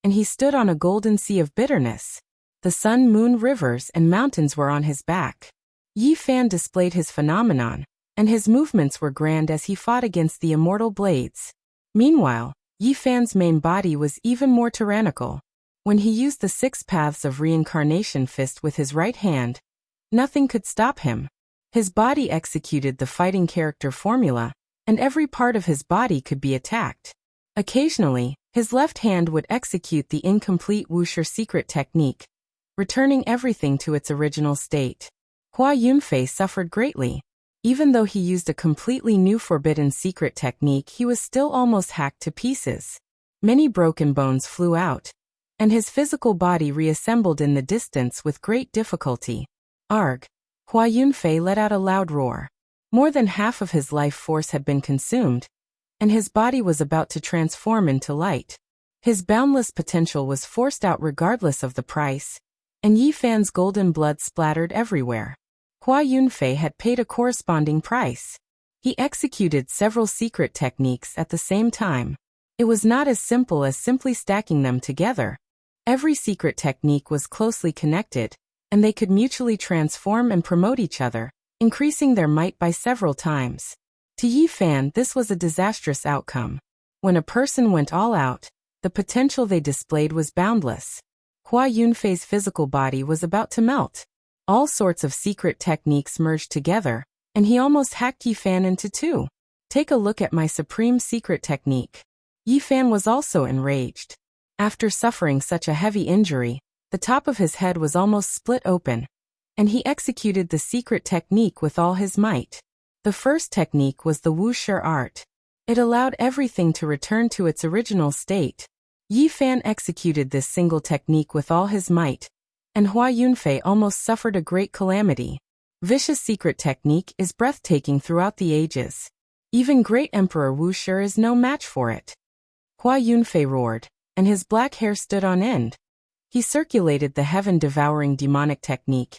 and he stood on a golden sea of bitterness. The sun, moon, rivers, and mountains were on his back. Yi Fan displayed his phenomenon, and his movements were grand as he fought against the immortal blades. Meanwhile, Yi Fan's main body was even more tyrannical. When he used the 6 paths of reincarnation fist with his right hand, nothing could stop him. His body executed the fighting character formula, and every part of his body could be attacked. Occasionally, his left hand would execute the incomplete Wuxia secret technique, returning everything to its original state. Hua Yunfei suffered greatly. Even though he used a completely new forbidden secret technique, he was still almost hacked to pieces. Many broken bones flew out, and his physical body reassembled in the distance with great difficulty. Arg! Hua Yunfei let out a loud roar. More than half of his life force had been consumed, and his body was about to transform into light. His boundless potential was forced out regardless of the price, and Yi Fan's golden blood splattered everywhere. Hua Yunfei had paid a corresponding price. He executed several secret techniques at the same time. It was not as simple as simply stacking them together. Every secret technique was closely connected, and they could mutually transform and promote each other, increasing their might by several times. To Yi Fan, this was a disastrous outcome. When a person went all out, the potential they displayed was boundless. Hua Yunfei's physical body was about to melt. All sorts of secret techniques merged together, and he almost hacked Yi Fan into 2. Take a look at my supreme secret technique. Yi Fan was also enraged. After suffering such a heavy injury, the top of his head was almost split open, and he executed the secret technique with all his might. The first technique was the Wuxia art. It allowed everything to return to its original state. Yi Fan executed this single technique with all his might, and Hua Yunfei almost suffered a great calamity. Vicious secret technique is breathtaking throughout the ages. Even great Emperor Wuxia is no match for it. Hua Yunfei roared, and his black hair stood on end. He circulated the heaven-devouring demonic technique,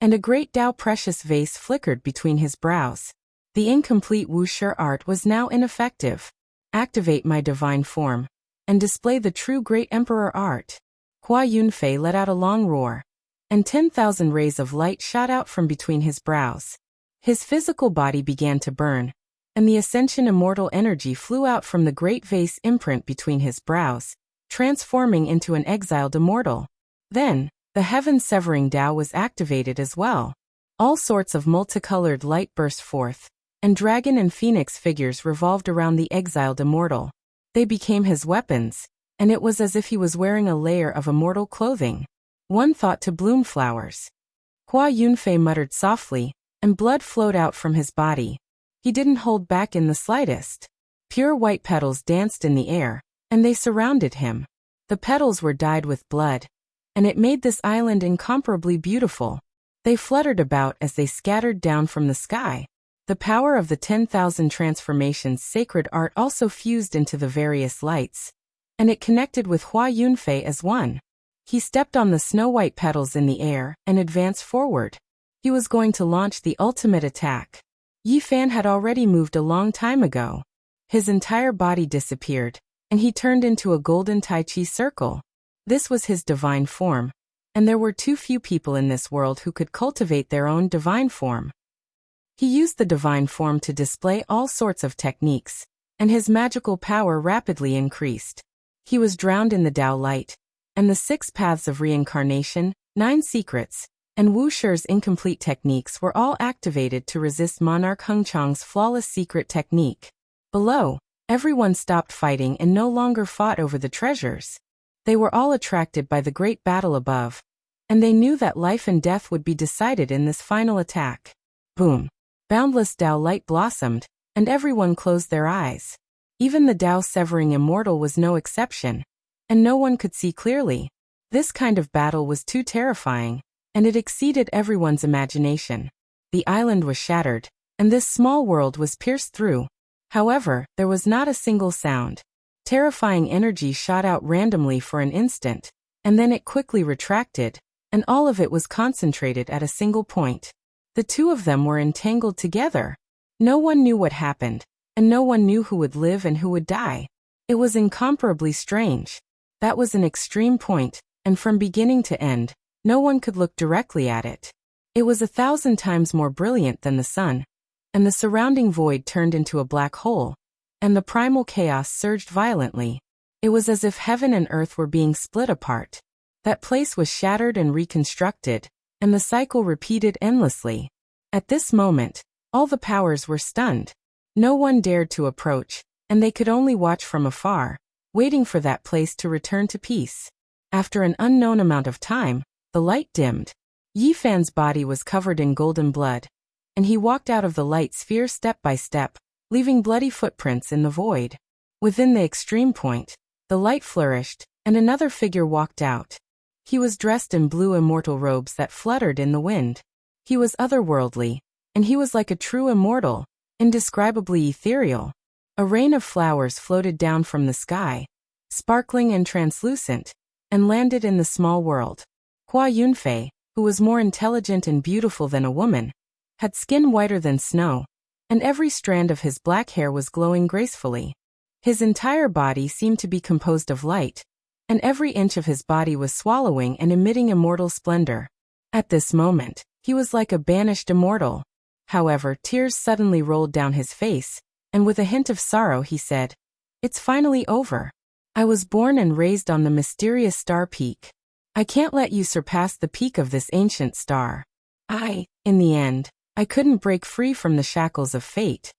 and a great Tao precious vase flickered between his brows. The incomplete Wuxia art was now ineffective. Activate my divine form, and display the true great emperor art. Hua Yunfei let out a long roar, and 10,000 rays of light shot out from between his brows. His physical body began to burn, and the ascension immortal energy flew out from the great vase imprint between his brows, transforming into an exiled immortal. Then, the heaven-severing Tao was activated as well. All sorts of multicolored light burst forth, and dragon and phoenix figures revolved around the exiled immortal. They became his weapons, and it was as if he was wearing a layer of immortal clothing. One thought to bloom flowers. Hua Yunfei muttered softly, and blood flowed out from his body. He didn't hold back in the slightest. Pure white petals danced in the air, and they surrounded him. The petals were dyed with blood, and it made this island incomparably beautiful. They fluttered about as they scattered down from the sky. The power of the 10,000 transformations sacred art also fused into the various lights, and it connected with Hua Yunfei as one. He stepped on the snow-white petals in the air and advanced forward. He was going to launch the ultimate attack. Yi Fan had already moved a long time ago. His entire body disappeared, and he turned into a golden Tai Chi circle. This was his divine form, and there were too few people in this world who could cultivate their own divine form. He used the divine form to display all sorts of techniques, and his magical power rapidly increased. He was drowned in the Tao light, and the 6 paths of reincarnation, 9 secrets, and Wuxia's incomplete techniques were all activated to resist Monarch Hengchang's flawless secret technique. Below, everyone stopped fighting and no longer fought over the treasures. They were all attracted by the great battle above, and they knew that life and death would be decided in this final attack. Boom! Boundless Tao light blossomed, and everyone closed their eyes. Even the Tao-severing immortal was no exception, and no one could see clearly. This kind of battle was too terrifying, and it exceeded everyone's imagination. The island was shattered, and this small world was pierced through. However, there was not a single sound. Terrifying energy shot out randomly for an instant, and then it quickly retracted, and all of it was concentrated at a single point. The two of them were entangled together. No one knew what happened, and no one knew who would live and who would die. It was incomparably strange. That was an extreme point, and from beginning to end, no one could look directly at it. It was 1,000 times more brilliant than the sun, and the surrounding void turned into a black hole, and the primal chaos surged violently. It was as if heaven and earth were being split apart. That place was shattered and reconstructed, and the cycle repeated endlessly. At this moment, all the powers were stunned. No one dared to approach, and they could only watch from afar, waiting for that place to return to peace. After an unknown amount of time, the light dimmed. Yi Fan's body was covered in golden blood, and he walked out of the light sphere step by step, leaving bloody footprints in the void. Within the extreme point, the light flourished, and another figure walked out. He was dressed in blue immortal robes that fluttered in the wind. He was otherworldly, and he was like a true immortal, indescribably ethereal. A rain of flowers floated down from the sky, sparkling and translucent, and landed in the small world. Hua Yunfei, who was more intelligent and beautiful than a woman, had skin whiter than snow, and every strand of his black hair was glowing gracefully. His entire body seemed to be composed of light, and every inch of his body was swallowing and emitting immortal splendor. At this moment, he was like a banished immortal. However, tears suddenly rolled down his face, and with a hint of sorrow he said, "It's finally over. I was born and raised on the mysterious star peak. I can't let you surpass the peak of this ancient star. In the end, I couldn't break free from the shackles of fate."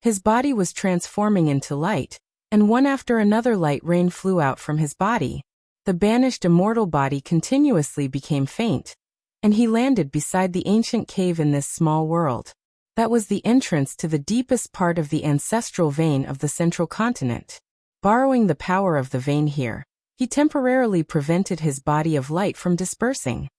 His body was transforming into light, and one after another light rain flew out from his body. The banished immortal body continuously became faint, and he landed beside the ancient cave in this small world. That was the entrance to the deepest part of the ancestral vein of the central continent. Borrowing the power of the vein here, he temporarily prevented his body of light from dispersing.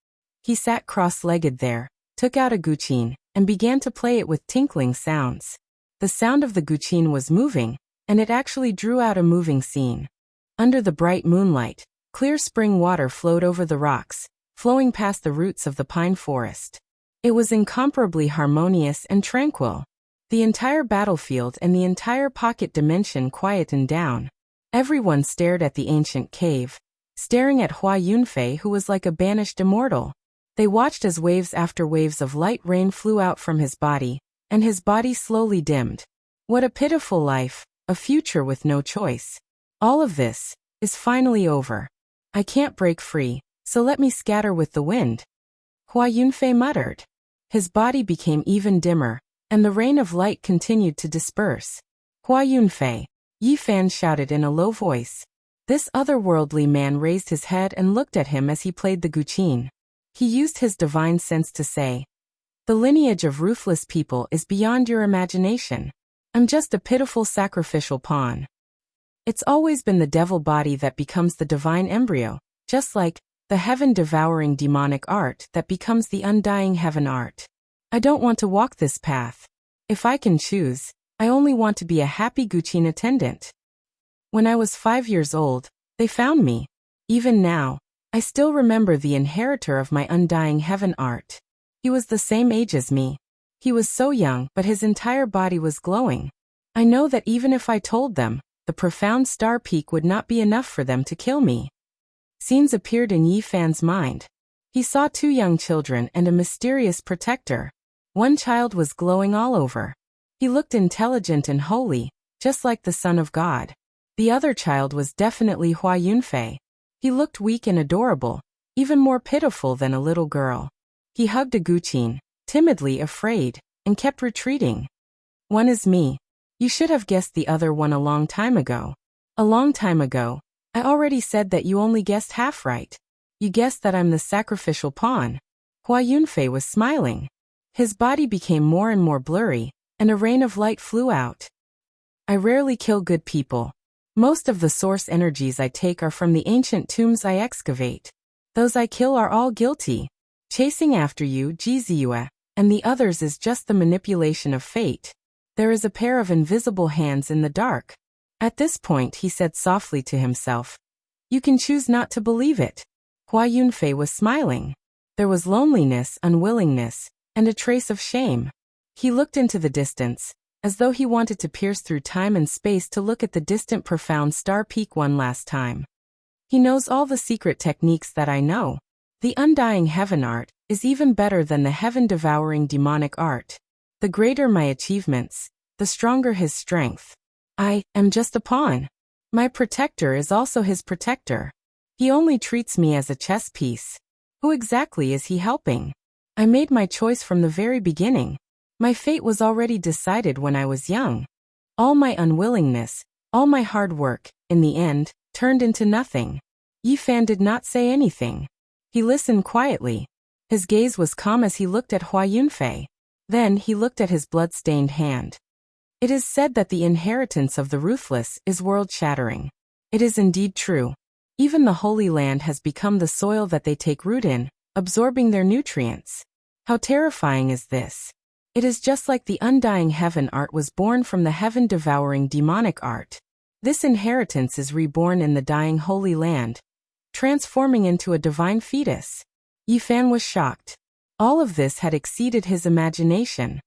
He sat cross-legged there, took out a guqin, and began to play it with tinkling sounds. The sound of the guqin was moving, and it actually drew out a moving scene. Under the bright moonlight, clear spring water flowed over the rocks, flowing past the roots of the pine forest. It was incomparably harmonious and tranquil. The entire battlefield and the entire pocket dimension quietened down. Everyone stared at the ancient cave, staring at Hua Yunfei, who was like a banished immortal. They watched as waves after waves of light rain flew out from his body, and his body slowly dimmed. What a pitiful life, a future with no choice. All of this is finally over. I can't break free, so let me scatter with the wind. Hua Yunfei muttered. His body became even dimmer, and the rain of light continued to disperse. Hua Yunfei, Yi Fan shouted in a low voice. This otherworldly man raised his head and looked at him as he played the guqin. He used his divine sense to say, "The lineage of ruthless people is beyond your imagination. I'm just a pitiful sacrificial pawn." It's always been the devil body that becomes the divine embryo, just like the heaven-devouring demonic art that becomes the undying heaven art. I don't want to walk this path. If I can choose, I only want to be a happy guqin attendant. When I was 5 years old, they found me. Even now, I still remember the inheritor of my undying heaven art. He was the same age as me. He was so young, but his entire body was glowing. I know that even if I told them, the profound star peak would not be enough for them to kill me. Scenes appeared in Yi Fan's mind. He saw 2 young children and a mysterious protector. One child was glowing all over. He looked intelligent and holy, just like the Son of God. The other child was definitely Hua Yunfei. He looked weak and adorable, even more pitiful than a little girl. He hugged a guqin, timidly afraid, and kept retreating. "One is me. You should have guessed the other one a long time ago." "A long time ago? I already said that you only guessed half right. You guessed that I'm the sacrificial pawn." Hua Yunfei was smiling. His body became more and more blurry, and a rain of light flew out. "I rarely kill good people. Most of the source energies I take are from the ancient tombs I excavate. Those I kill are all guilty. Chasing after you, Jizue, and the others is just the manipulation of fate. There is a pair of invisible hands in the dark." At this point he said softly to himself, "You can choose not to believe it." Hua Yunfei was smiling. There was loneliness, unwillingness, and a trace of shame. He looked into the distance, as though he wanted to pierce through time and space to look at the distant profound star peak one last time. "He knows all the secret techniques that I know. The undying heaven art is even better than the heaven-devouring demonic art. The greater my achievements, the stronger his strength. I am just a pawn. My protector is also his protector. He only treats me as a chess piece. Who exactly is he helping? I made my choice from the very beginning. My fate was already decided when I was young. All my unwillingness, all my hard work, in the end, turned into nothing. Yi Fan did not say anything. He listened quietly. His gaze was calm as he looked at Hua Yunfei. Then he looked at his blood-stained hand. It is said that the inheritance of the ruthless is world-shattering. It is indeed true. Even the Holy Land has become the soil that they take root in, absorbing their nutrients. How terrifying is this? It is just like the undying heaven art was born from the heaven-devouring demonic art. This inheritance is reborn in the dying Holy Land, transforming into a divine fetus. Yi Fan was shocked. All of this had exceeded his imagination.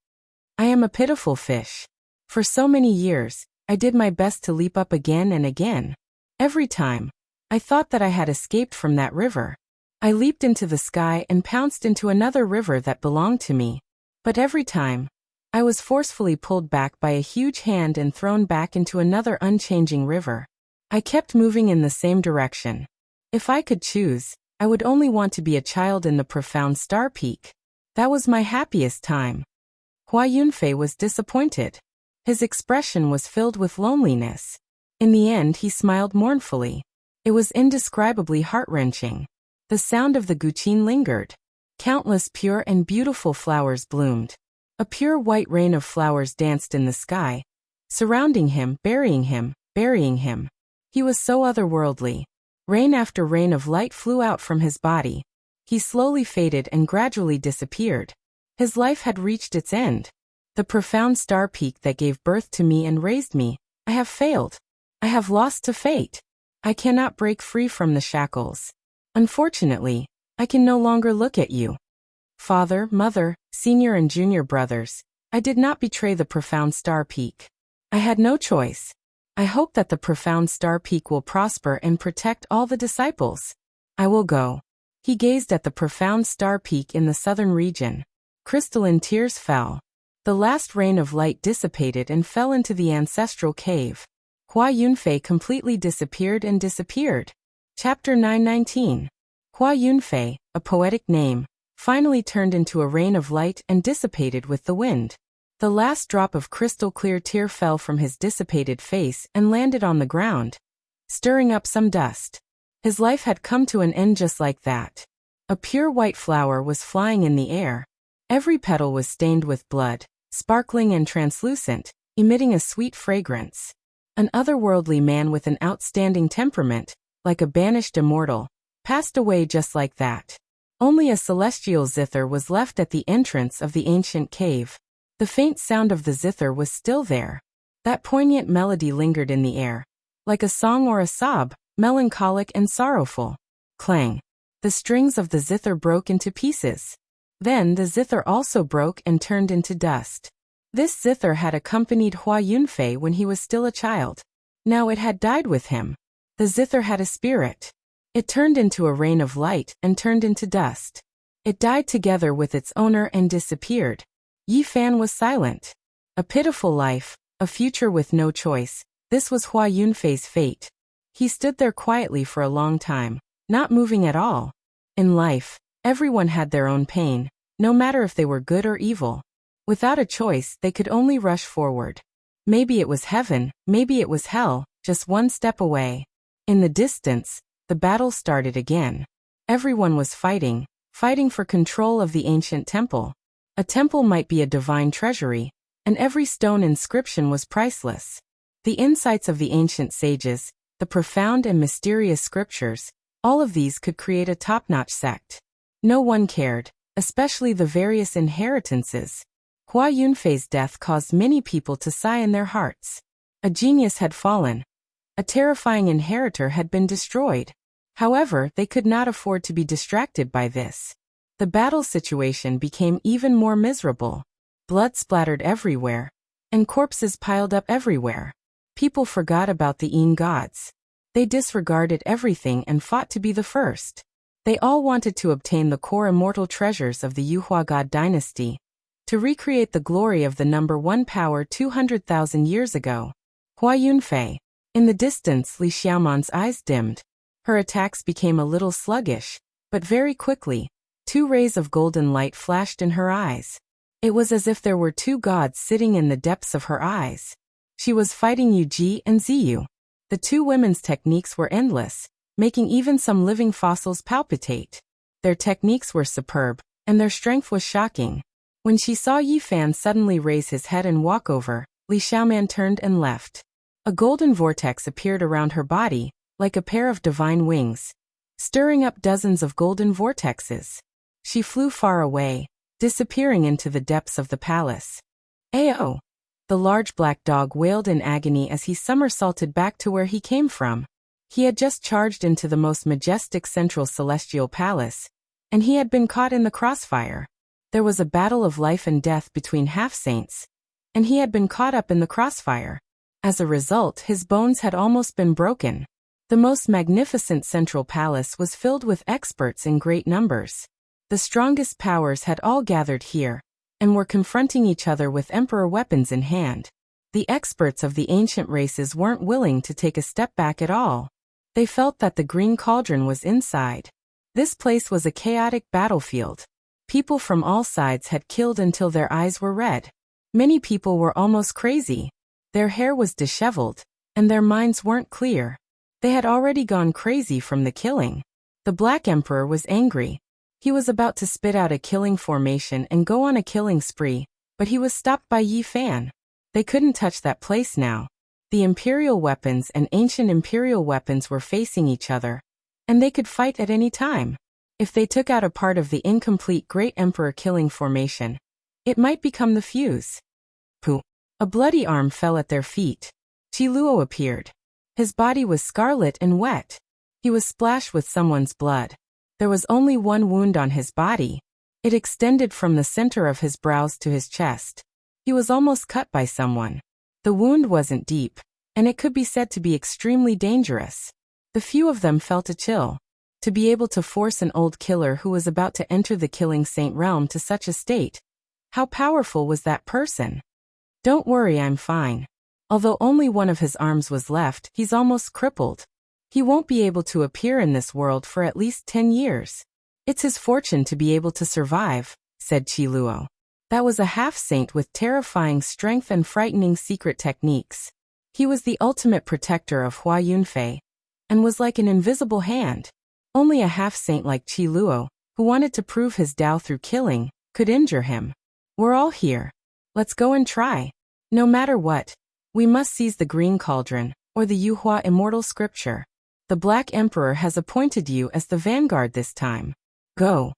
I am a pitiful fish. For so many years, I did my best to leap up again and again. Every time, I thought that I had escaped from that river. I leaped into the sky and pounced into another river that belonged to me. But every time, I was forcefully pulled back by a huge hand and thrown back into another unchanging river. I kept moving in the same direction. If I could choose, I would only want to be a child in the profound star peak. That was my happiest time. Hua Yunfei was disappointed. His expression was filled with loneliness. In the end, he smiled mournfully. It was indescribably heart-wrenching. The sound of the guqin lingered. Countless pure and beautiful flowers bloomed. A pure white rain of flowers danced in the sky, surrounding him, burying him, burying him. He was so otherworldly. Rain after rain of light flew out from his body. He slowly faded and gradually disappeared. His life had reached its end. The profound star peak that gave birth to me and raised me, I have failed. I have lost to fate. I cannot break free from the shackles. Unfortunately, I can no longer look at you. Father, mother, senior and junior brothers, I did not betray the profound star peak. I had no choice. I hope that the profound star peak will prosper and protect all the disciples. I will go. He gazed at the profound star peak in the southern region. Crystalline tears fell. The last rain of light dissipated and fell into the ancestral cave. Hua Yunfei completely disappeared and disappeared. Chapter 919. Hua Yunfei, a poetic name, finally turned into a rain of light and dissipated with the wind. The last drop of crystal-clear tear fell from his dissipated face and landed on the ground, stirring up some dust. His life had come to an end just like that. A pure white flower was flying in the air. Every petal was stained with blood, sparkling and translucent, emitting a sweet fragrance. An otherworldly man with an outstanding temperament, like a banished immortal, passed away just like that. Only a celestial zither was left at the entrance of the ancient cave. The faint sound of the zither was still there. That poignant melody lingered in the air, like a song or a sob, melancholic and sorrowful. Clang. The strings of the zither broke into pieces. Then the zither also broke and turned into dust. This zither had accompanied Hua Yunfei when he was still a child. Now it had died with him. The zither had a spirit. It turned into a rain of light and turned into dust. It died together with its owner and disappeared. Yi Fan was silent. A pitiful life, a future with no choice. This was Hua Yunfei's fate. He stood there quietly for a long time, not moving at all. In life, everyone had their own pain, no matter if they were good or evil. Without a choice, they could only rush forward. Maybe it was heaven, maybe it was hell, just one step away. In the distance, the battle started again. Everyone was fighting for control of the ancient temple. A temple might be a divine treasury, and every stone inscription was priceless. The insights of the ancient sages, the profound and mysterious scriptures, all of these could create a top-notch sect. No one cared, especially the various inheritances. Hua Yunfei's death caused many people to sigh in their hearts. A genius had fallen. A terrifying inheritor had been destroyed. However, they could not afford to be distracted by this. The battle situation became even more miserable. Blood splattered everywhere, and corpses piled up everywhere. People forgot about the Yin gods. They disregarded everything and fought to be the first. They all wanted to obtain the core immortal treasures of the Yuhua God dynasty, to recreate the glory of the number one power 200,000 years ago. Hua Yunfei. In the distance, Li Xiaoman's eyes dimmed. Her attacks became a little sluggish, but very quickly, 2 rays of golden light flashed in her eyes. It was as if there were 2 gods sitting in the depths of her eyes. She was fighting Yu Ji and Ziyu. The 2 women's techniques were endless, making even some living fossils palpitate. Their techniques were superb, and their strength was shocking. When she saw Yi Fan suddenly raise his head and walk over, Li Xiaoman turned and left. A golden vortex appeared around her body, like a pair of divine wings, stirring up dozens of golden vortexes. She flew far away, disappearing into the depths of the palace. Ayo! The large black dog wailed in agony as he somersaulted back to where he came from. He had just charged into the most majestic central celestial palace, and he had been caught in the crossfire. There was a battle of life and death between half-saints, and he had been caught up in the crossfire. As a result, his bones had almost been broken. The most magnificent central palace was filled with experts in great numbers. The strongest powers had all gathered here, and were confronting each other with emperor weapons in hand. The experts of the ancient races weren't willing to take a step back at all. They felt that the green cauldron was inside. This place was a chaotic battlefield. People from all sides had killed until their eyes were red. Many people were almost crazy. Their hair was disheveled, and their minds weren't clear. They had already gone crazy from the killing. The Black Emperor was angry. He was about to spit out a killing formation and go on a killing spree, but he was stopped by Yi Fan. They couldn't touch that place now. The imperial weapons and ancient imperial weapons were facing each other, and they could fight at any time. If they took out a part of the incomplete Great Emperor killing formation, it might become the fuse. Pooh! A bloody arm fell at their feet. Qi Luo appeared. His body was scarlet and wet. He was splashed with someone's blood. There was only one wound on his body. It extended from the center of his brows to his chest. He was almost cut by someone. The wound wasn't deep, and it could be said to be extremely dangerous. The few of them felt a chill. To be able to force an old killer who was about to enter the killing saint realm to such a state. How powerful was that person? Don't worry, I'm fine. Although only one of his arms was left, he's almost crippled. He won't be able to appear in this world for at least 10 years. It's his fortune to be able to survive, said Qi Luo. That was a half-saint with terrifying strength and frightening secret techniques. He was the ultimate protector of Hua Yunfei, and was like an invisible hand. Only a half-saint like Qi Luo, who wanted to prove his Dao through killing, could injure him. We're all here. Let's go and try. No matter what, we must seize the Green Cauldron, or the Yuhua Immortal Scripture. The Black Emperor has appointed you as the vanguard this time. Go,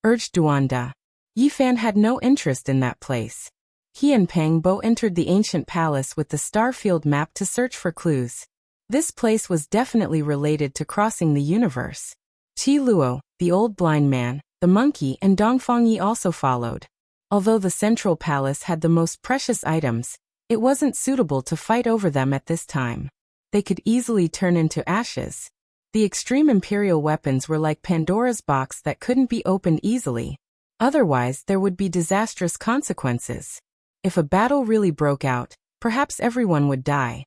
urged Duanda. Yi Fan had no interest in that place. He and Pang Bo entered the ancient palace with the Starfield map to search for clues. This place was definitely related to crossing the universe. Qi Luo, the old blind man, the monkey and Dongfang Yi also followed. Although the central palace had the most precious items, it wasn't suitable to fight over them at this time. They could easily turn into ashes. The extreme imperial weapons were like Pandora's box that couldn't be opened easily. Otherwise, there would be disastrous consequences. If a battle really broke out, perhaps everyone would die.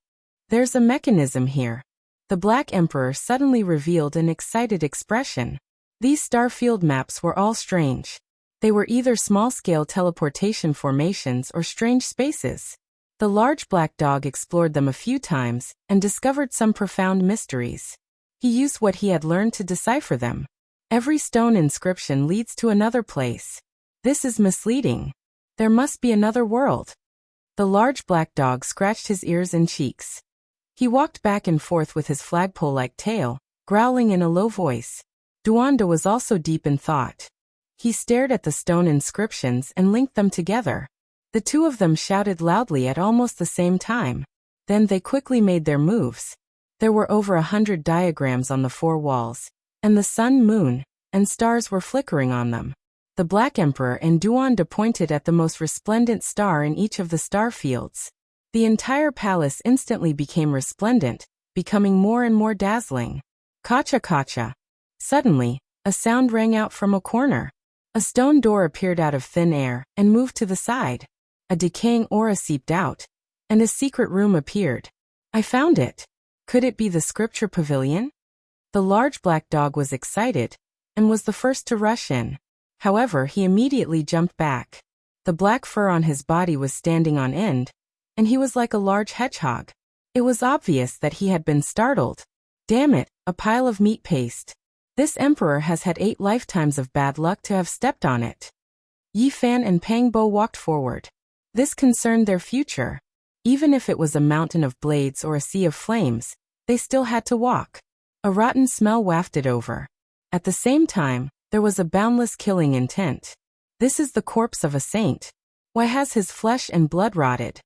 There's a mechanism here. The Black Emperor suddenly revealed an excited expression. These starfield maps were all strange. They were either small-scale teleportation formations or strange spaces. The large black dog explored them a few times and discovered some profound mysteries. He used what he had learned to decipher them. Every stone inscription leads to another place. This is misleading. There must be another world. The large black dog scratched his ears and cheeks. He walked back and forth with his flagpole-like tail, growling in a low voice. Duanda was also deep in thought. He stared at the stone inscriptions and linked them together. The two of them shouted loudly at almost the same time. Then they quickly made their moves. There were over 100 diagrams on the 4 walls, and the sun, moon, and stars were flickering on them. The Black Emperor and Duanda pointed at the most resplendent star in each of the star fields. The entire palace instantly became resplendent, becoming more and more dazzling. Kacha kacha. Suddenly, A sound rang out from a corner. A stone door appeared out of thin air and moved to the side. A decaying aura seeped out, and a secret room appeared. I found it. Could it be the scripture pavilion? The large black dog was excited and was the first to rush in. However, he immediately jumped back. The black fur on his body was standing on end, and he was like a large hedgehog. It was obvious that he had been startled. Damn it, a pile of meat paste. This emperor has had 8 lifetimes of bad luck to have stepped on it. Yi Fan and Pang Bo walked forward. This concerned their future. Even if it was a mountain of blades or a sea of flames, they still had to walk. A rotten smell wafted over. At the same time, there was a boundless killing intent. This is the corpse of a saint. Why has his flesh and blood rotted?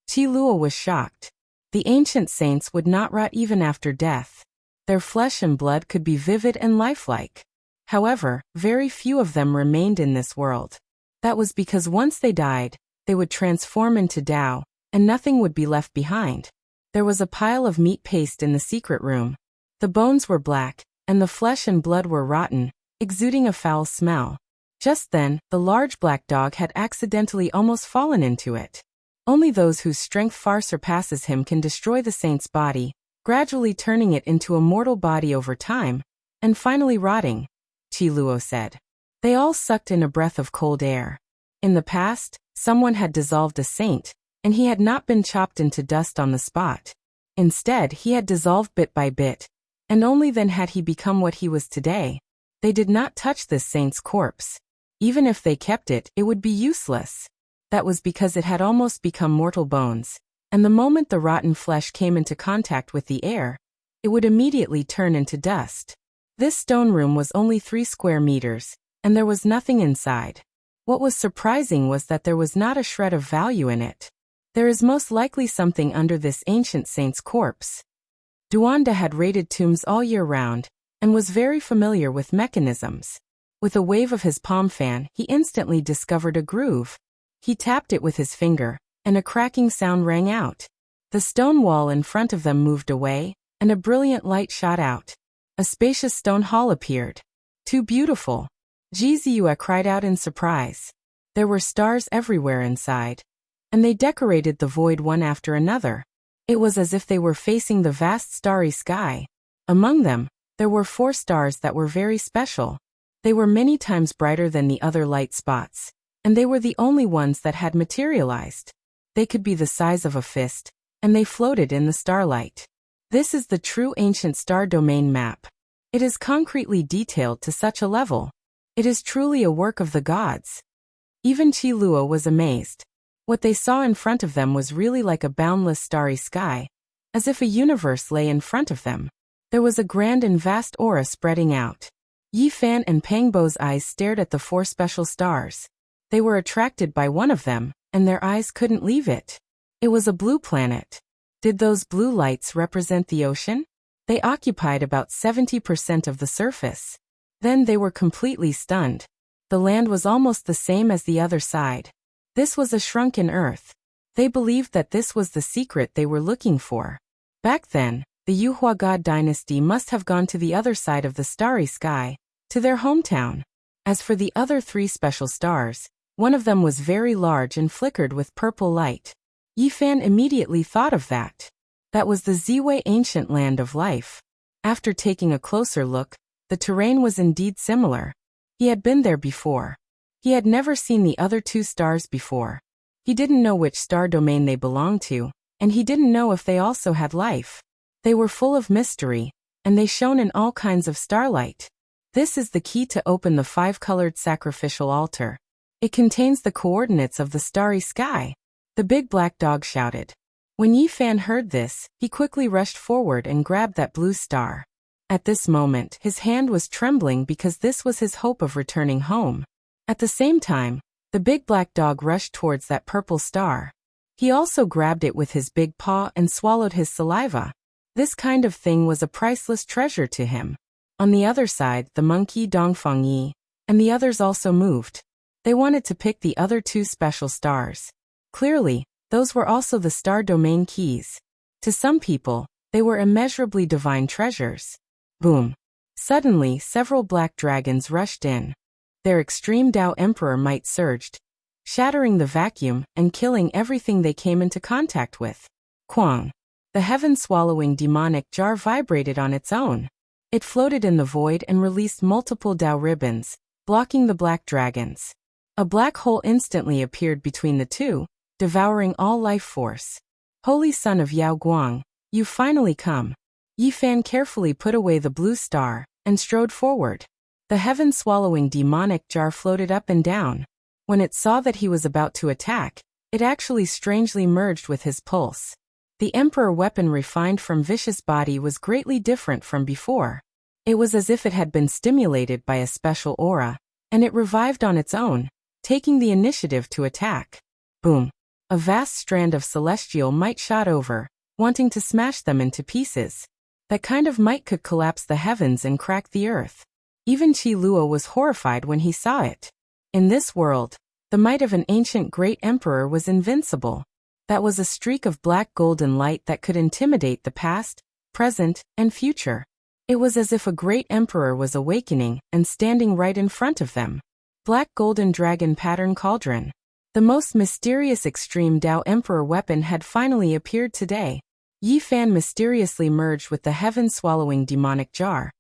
Qi Luo was shocked. The ancient saints would not rot even after death. Their flesh and blood could be vivid and lifelike. However, very few of them remained in this world. That was because once they died, they would transform into Tao, and nothing would be left behind. There was a pile of meat paste in the secret room. The bones were black, and the flesh and blood were rotten, exuding a foul smell. Just then, the large black dog had accidentally almost fallen into it. Only those whose strength far surpasses him can destroy the saint's body, gradually turning it into a mortal body over time, and finally rotting, Qi Luo said. They all sucked in a breath of cold air. In the past, someone had dissolved a saint, and he had not been chopped into dust on the spot. Instead, he had dissolved bit by bit, and only then had he become what he was today. They did not touch this saint's corpse. Even if they kept it, it would be useless. That was because it had almost become mortal bones, and the moment the rotten flesh came into contact with the air, it would immediately turn into dust. This stone room was only 3 square meters, and there was nothing inside. What was surprising was that there was not a shred of value in it. There is most likely something under this ancient saint's corpse. Duanda had raided tombs all year round, and was very familiar with mechanisms. With a wave of his palm fan, he instantly discovered a groove. He tapped it with his finger, and a cracking sound rang out. The stone wall in front of them moved away, and a brilliant light shot out. A spacious stone hall appeared. Too beautiful! Ji Ziyue cried out in surprise. There were stars everywhere inside, and they decorated the void one after another. It was as if they were facing the vast starry sky. Among them, there were 4 stars that were very special. They were many times brighter than the other light spots, and they were the only ones that had materialized. They could be the size of a fist, and they floated in the starlight. This is the true ancient star domain map. It is concretely detailed to such a level. It is truly a work of the gods. Even Qi Luo was amazed. What they saw in front of them was really like a boundless starry sky, as if a universe lay in front of them. There was a grand and vast aura spreading out. Yi Fan and Pang Bo's eyes stared at the 4 special stars. They were attracted by one of them, and their eyes couldn't leave it. It was a blue planet. Did those blue lights represent the ocean? They occupied about 70% of the surface. Then they were completely stunned. The land was almost the same as the other side. This was a shrunken Earth. They believed that this was the secret they were looking for. Back then, the Yuhua God dynasty must have gone to the other side of the starry sky, to their hometown. As for the other 3 special stars, one of them was very large and flickered with purple light. Yi Fan immediately thought of that. That was the Ziwei ancient land of life. After taking a closer look, the terrain was indeed similar. He had been there before. He had never seen the other 2 stars before. He didn't know which star domain they belonged to, and he didn't know if they also had life. They were full of mystery, and they shone in all kinds of starlight. This is the key to open the 5-colored sacrificial altar. It contains the coordinates of the starry sky. The big black dog shouted. When Yi Fan heard this, he quickly rushed forward and grabbed that blue star. At this moment, his hand was trembling because this was his hope of returning home. At the same time, the big black dog rushed towards that purple star. He also grabbed it with his big paw and swallowed his saliva. This kind of thing was a priceless treasure to him. On the other side, the monkey Dongfang Yi and the others also moved. They wanted to pick the other 2 special stars. Clearly, those were also the star domain keys. To some people, they were immeasurably divine treasures. Boom! Suddenly, several black dragons rushed in. Their extreme Tao Emperor might surged, shattering the vacuum and killing everything they came into contact with. Quang. The heaven-swallowing demonic jar vibrated on its own. It floated in the void and released multiple Tao ribbons, blocking the black dragons. A black hole instantly appeared between the two, devouring all life force. Holy Son of Yao Guang, you've finally come. Yi Fan carefully put away the blue star and strode forward. The heaven-swallowing demonic jar floated up and down. When it saw that he was about to attack, it actually strangely merged with his pulse. The Emperor weapon refined from Vicious Body was greatly different from before. It was as if it had been stimulated by a special aura, and it revived on its own, taking the initiative to attack. Boom! A vast strand of celestial might shot over, wanting to smash them into pieces. That kind of might could collapse the heavens and crack the earth. Even Qi Luo was horrified when he saw it. In this world, the might of an ancient great emperor was invincible. That was a streak of black golden light that could intimidate the past, present, and future. It was as if a great emperor was awakening and standing right in front of them. Black golden dragon pattern cauldron. The most mysterious extreme Tao Emperor weapon had finally appeared today. Yi Fan mysteriously merged with the heaven-swallowing demonic jar,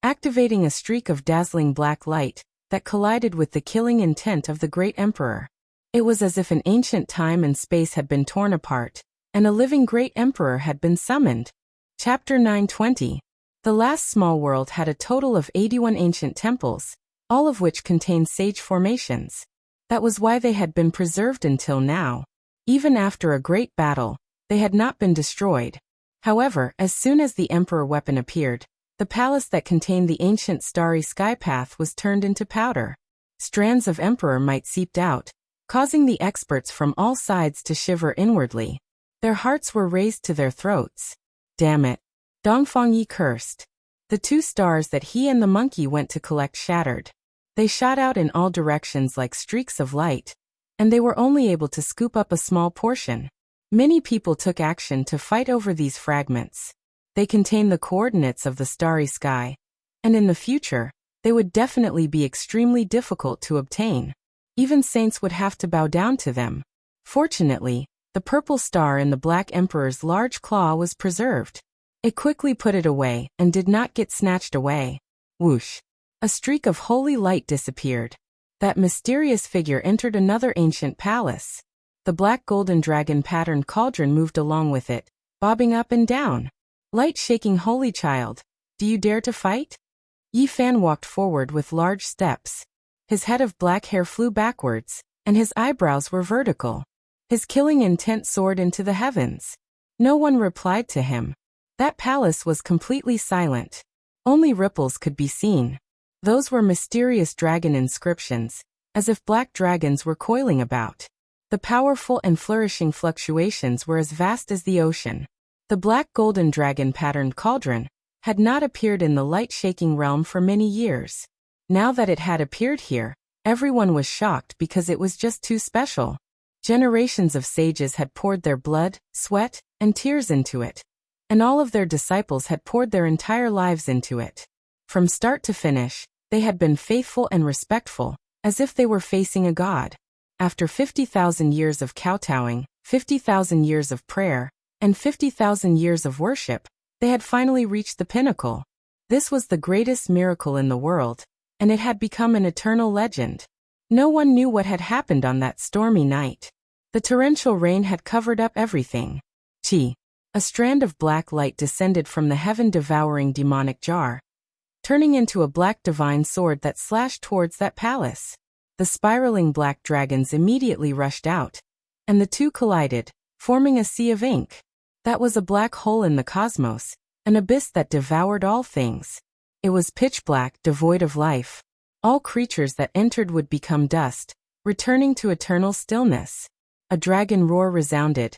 activating a streak of dazzling black light that collided with the killing intent of the great emperor. It was as if an ancient time and space had been torn apart, and a living great emperor had been summoned. Chapter 920. The last small world had a total of 81 ancient temples, all of which contained sage formations. That was why they had been preserved until now. Even after a great battle, they had not been destroyed. However, as soon as the emperor weapon appeared, the palace that contained the ancient starry sky path was turned into powder. Strands of emperor might seeped out, causing the experts from all sides to shiver inwardly. Their hearts were raised to their throats. Damn it. Dongfang Yi cursed. The 2 stars that he and the monkey went to collect shattered. They shot out in all directions like streaks of light, and they were only able to scoop up a small portion. Many people took action to fight over these fragments. They contain the coordinates of the starry sky, and in the future, they would definitely be extremely difficult to obtain. Even saints would have to bow down to them. Fortunately, the purple star in the Black Emperor's large claw was preserved. It quickly put it away and did not get snatched away. Whoosh! A streak of holy light disappeared. That mysterious figure entered another ancient palace. The black golden dragon patterned cauldron moved along with it, bobbing up and down. Light-shaking holy child, do you dare to fight? Yi Fan walked forward with large steps. His head of black hair flew backwards, and his eyebrows were vertical. His killing intent soared into the heavens. No one replied to him. That palace was completely silent. Only ripples could be seen. Those were mysterious dragon inscriptions, as if black dragons were coiling about. The powerful and flourishing fluctuations were as vast as the ocean. The black golden dragon patterned cauldron had not appeared in the light-shaking realm for many years. Now that it had appeared here, everyone was shocked because it was just too special. Generations of sages had poured their blood, sweat, and tears into it. And all of their disciples had poured their entire lives into it. From start to finish, they had been faithful and respectful, as if they were facing a god. After 50,000 years of kowtowing, 50,000 years of prayer, and 50,000 years of worship, they had finally reached the pinnacle. This was the greatest miracle in the world, and it had become an eternal legend. No one knew what had happened on that stormy night. The torrential rain had covered up everything. Qi. A strand of black light descended from the heaven-devouring demonic jar, turning into a black divine sword that slashed towards that palace. The spiraling black dragons immediately rushed out, and the two collided, forming a sea of ink. That was a black hole in the cosmos, an abyss that devoured all things. It was pitch black, devoid of life. All creatures that entered would become dust, returning to eternal stillness. A dragon roar resounded,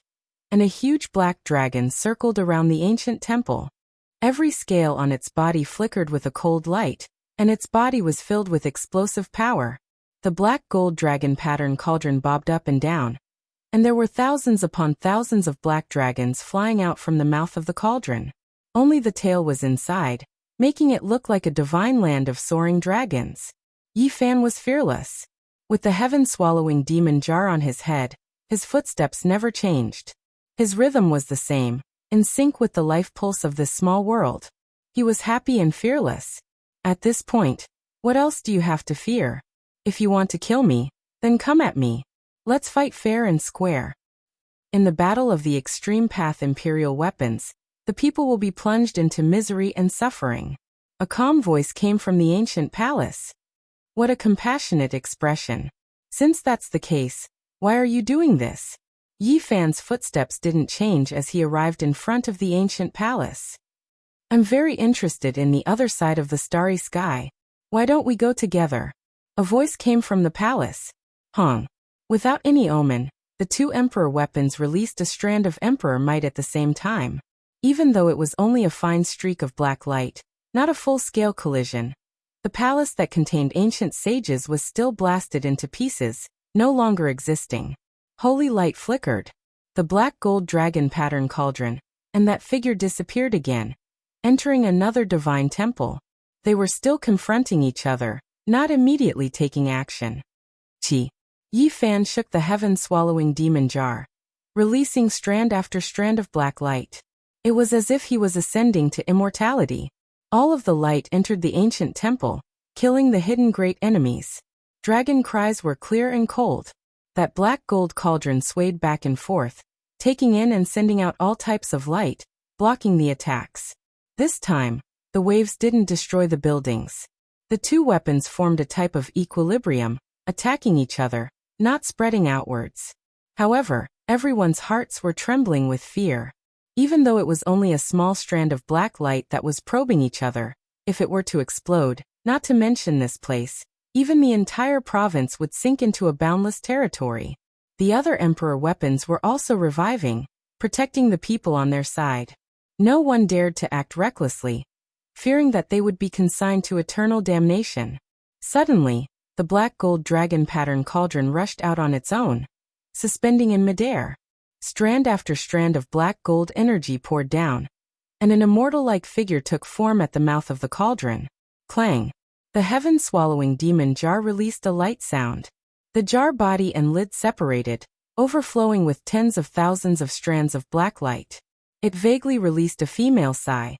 and a huge black dragon circled around the ancient temple. Every scale on its body flickered with a cold light, and its body was filled with explosive power. The black gold dragon pattern cauldron bobbed up and down, and there were thousands upon thousands of black dragons flying out from the mouth of the cauldron. Only the tail was inside, making it look like a divine land of soaring dragons. Yi Fan was fearless. With the heaven-swallowing demon jar on his head, his footsteps never changed. His rhythm was the same, in sync with the life pulse of this small world. He was happy and fearless. At this point, what else do you have to fear? If you want to kill me, then come at me. Let's fight fair and square. In the battle of the extreme path imperial weapons, the people will be plunged into misery and suffering. A calm voice came from the ancient palace. What a compassionate expression. Since that's the case, why are you doing this? Yi Fan's footsteps didn't change as he arrived in front of the ancient palace. I'm very interested in the other side of the starry sky. Why don't we go together? A voice came from the palace. Hong. Without any omen, the two emperor weapons released a strand of emperor might at the same time. Even though it was only a fine streak of black light, not a full-scale collision, the palace that contained ancient sages was still blasted into pieces, no longer existing. Holy light flickered. The black gold dragon pattern cauldron, and that figure disappeared again, entering another divine temple. They were still confronting each other, not immediately taking action. Yi Fan shook the heaven-swallowing demon jar, releasing strand after strand of black light. It was as if he was ascending to immortality. All of the light entered the ancient temple, killing the hidden great enemies. Dragon cries were clear and cold. That black gold cauldron swayed back and forth, taking in and sending out all types of light, blocking the attacks. This time, the waves didn't destroy the buildings. The two weapons formed a type of equilibrium, attacking each other, not spreading outwards. However, everyone's hearts were trembling with fear. Even though it was only a small strand of black light that was probing each other, if it were to explode, not to mention this place, even the entire province would sink into a boundless territory. The other emperor weapons were also reviving, protecting the people on their side. No one dared to act recklessly, fearing that they would be consigned to eternal damnation. Suddenly, the black gold dragon pattern cauldron rushed out on its own, suspending in midair. Strand after strand of black gold energy poured down, and an immortal-like figure took form at the mouth of the cauldron. Clang! The heaven-swallowing demon jar released a light sound. The jar body and lid separated, overflowing with tens of thousands of strands of black light. It vaguely released a female sigh,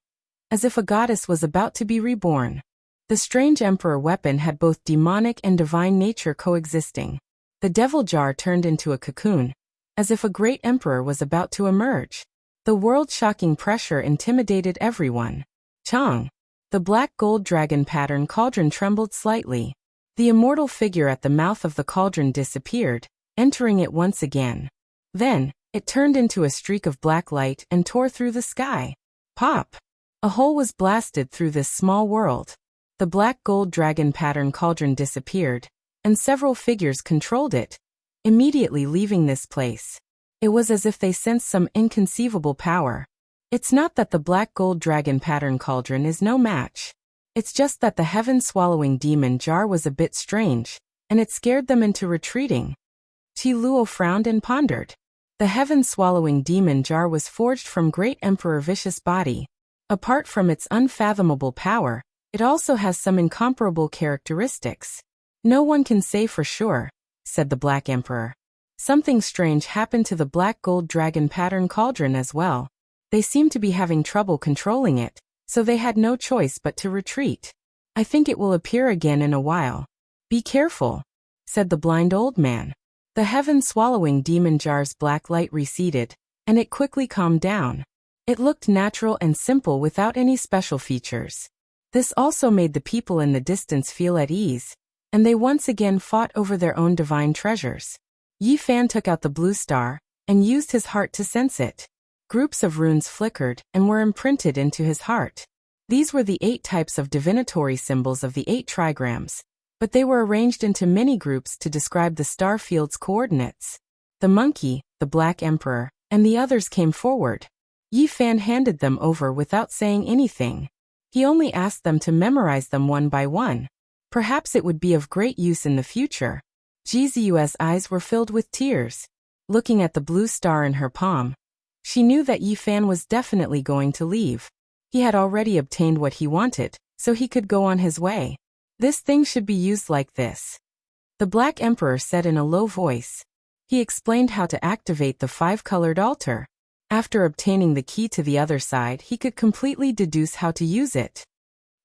as if a goddess was about to be reborn. The strange emperor weapon had both demonic and divine nature coexisting. The devil jar turned into a cocoon, as if a great emperor was about to emerge. The world-shocking pressure intimidated everyone. Chong! The black gold dragon pattern cauldron trembled slightly. The immortal figure at the mouth of the cauldron disappeared, entering it once again. Then, it turned into a streak of black light and tore through the sky. Pop! A hole was blasted through this small world. The black gold dragon pattern cauldron disappeared, and several figures controlled it, immediately leaving this place. It was as if they sensed some inconceivable power. It's not that the black gold dragon pattern cauldron is no match. It's just that the heaven-swallowing demon jar was a bit strange, and it scared them into retreating. Qi Luo frowned and pondered. The heaven-swallowing demon jar was forged from Great Emperor Vicious Body. Apart from its unfathomable power, it also has some incomparable characteristics. No one can say for sure, said the Black Emperor. Something strange happened to the black gold dragon pattern cauldron as well. They seemed to be having trouble controlling it, so they had no choice but to retreat. I think it will appear again in a while. Be careful, said the blind old man. The heaven-swallowing demon jar's black light receded, and it quickly calmed down. It looked natural and simple without any special features. This also made the people in the distance feel at ease, and they once again fought over their own divine treasures. Yi Fan took out the blue star, and used his heart to sense it. Groups of runes flickered and were imprinted into his heart. These were the 8 types of divinatory symbols of the 8 trigrams, but they were arranged into many groups to describe the star field's coordinates. The monkey, the Black Emperor, and the others came forward. Yi Fan handed them over without saying anything. He only asked them to memorize them one by one. Perhaps it would be of great use in the future. Jizu's eyes were filled with tears. Looking at the blue star in her palm, she knew that Yi Fan was definitely going to leave. He had already obtained what he wanted, so he could go on his way. This thing should be used like this, the Black Emperor said in a low voice. He explained how to activate the 5-colored altar. After obtaining the key to the other side, he could completely deduce how to use it.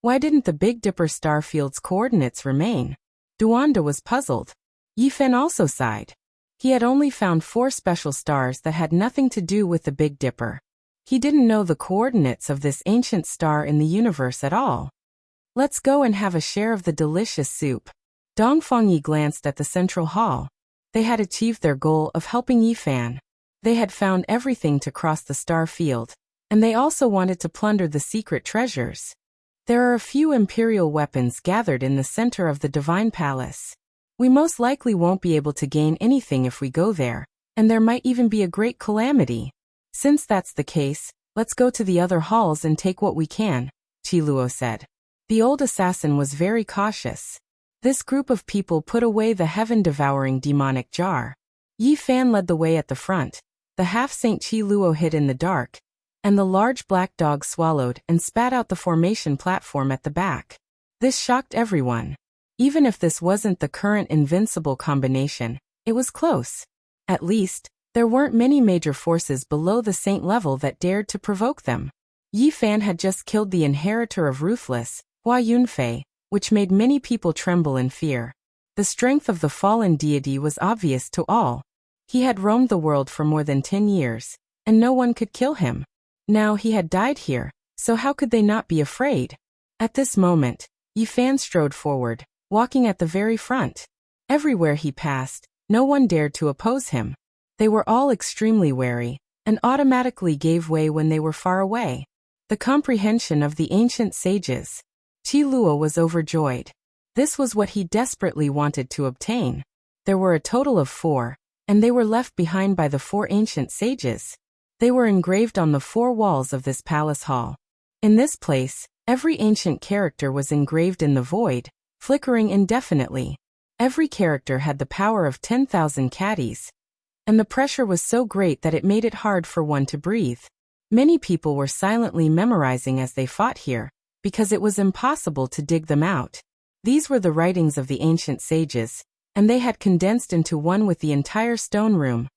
Why didn't the Big Dipper star field's coordinates remain? Duanda was puzzled. Yifan also sighed. He had only found 4 special stars that had nothing to do with the Big Dipper. He didn't know the coordinates of this ancient star in the universe at all. Let's go and have a share of the delicious soup. Dongfangyi glanced at the central hall. They had achieved their goal of helping Yifan. They had found everything to cross the star field, and they also wanted to plunder the secret treasures. There are a few imperial weapons gathered in the center of the Divine Palace. We most likely won't be able to gain anything if we go there, and there might even be a great calamity. Since that's the case, let's go to the other halls and take what we can, Qiluo said. The old assassin was very cautious. This group of people put away the heaven-devouring demonic jar. Yifan led the way at the front. The half-Saint Qiluo hid in the dark, and the large black dog swallowed and spat out the formation platform at the back. This shocked everyone. Even if this wasn't the current invincible combination, it was close. At least, there weren't many major forces below the saint level that dared to provoke them. Yifan had just killed the inheritor of Ruthless, Hua Yunfei, which made many people tremble in fear. The strength of the fallen deity was obvious to all. He had roamed the world for more than 10 years, and no one could kill him. Now he had died here, so how could they not be afraid? At this moment, Yifan strode forward, walking at the very front. Everywhere he passed, no one dared to oppose him. They were all extremely wary, and automatically gave way when they were far away. The comprehension of the ancient sages. Qiluo was overjoyed. This was what he desperately wanted to obtain. There were a total of 4, and they were left behind by the 4 ancient sages. They were engraved on the 4 walls of this palace hall. In this place, every ancient character was engraved in the void, flickering indefinitely. Every character had the power of 10,000 caddies, and the pressure was so great that it made it hard for one to breathe. Many people were silently memorizing as they fought here, because it was impossible to dig them out. These were the writings of the ancient sages, and they had condensed into one with the entire stone room,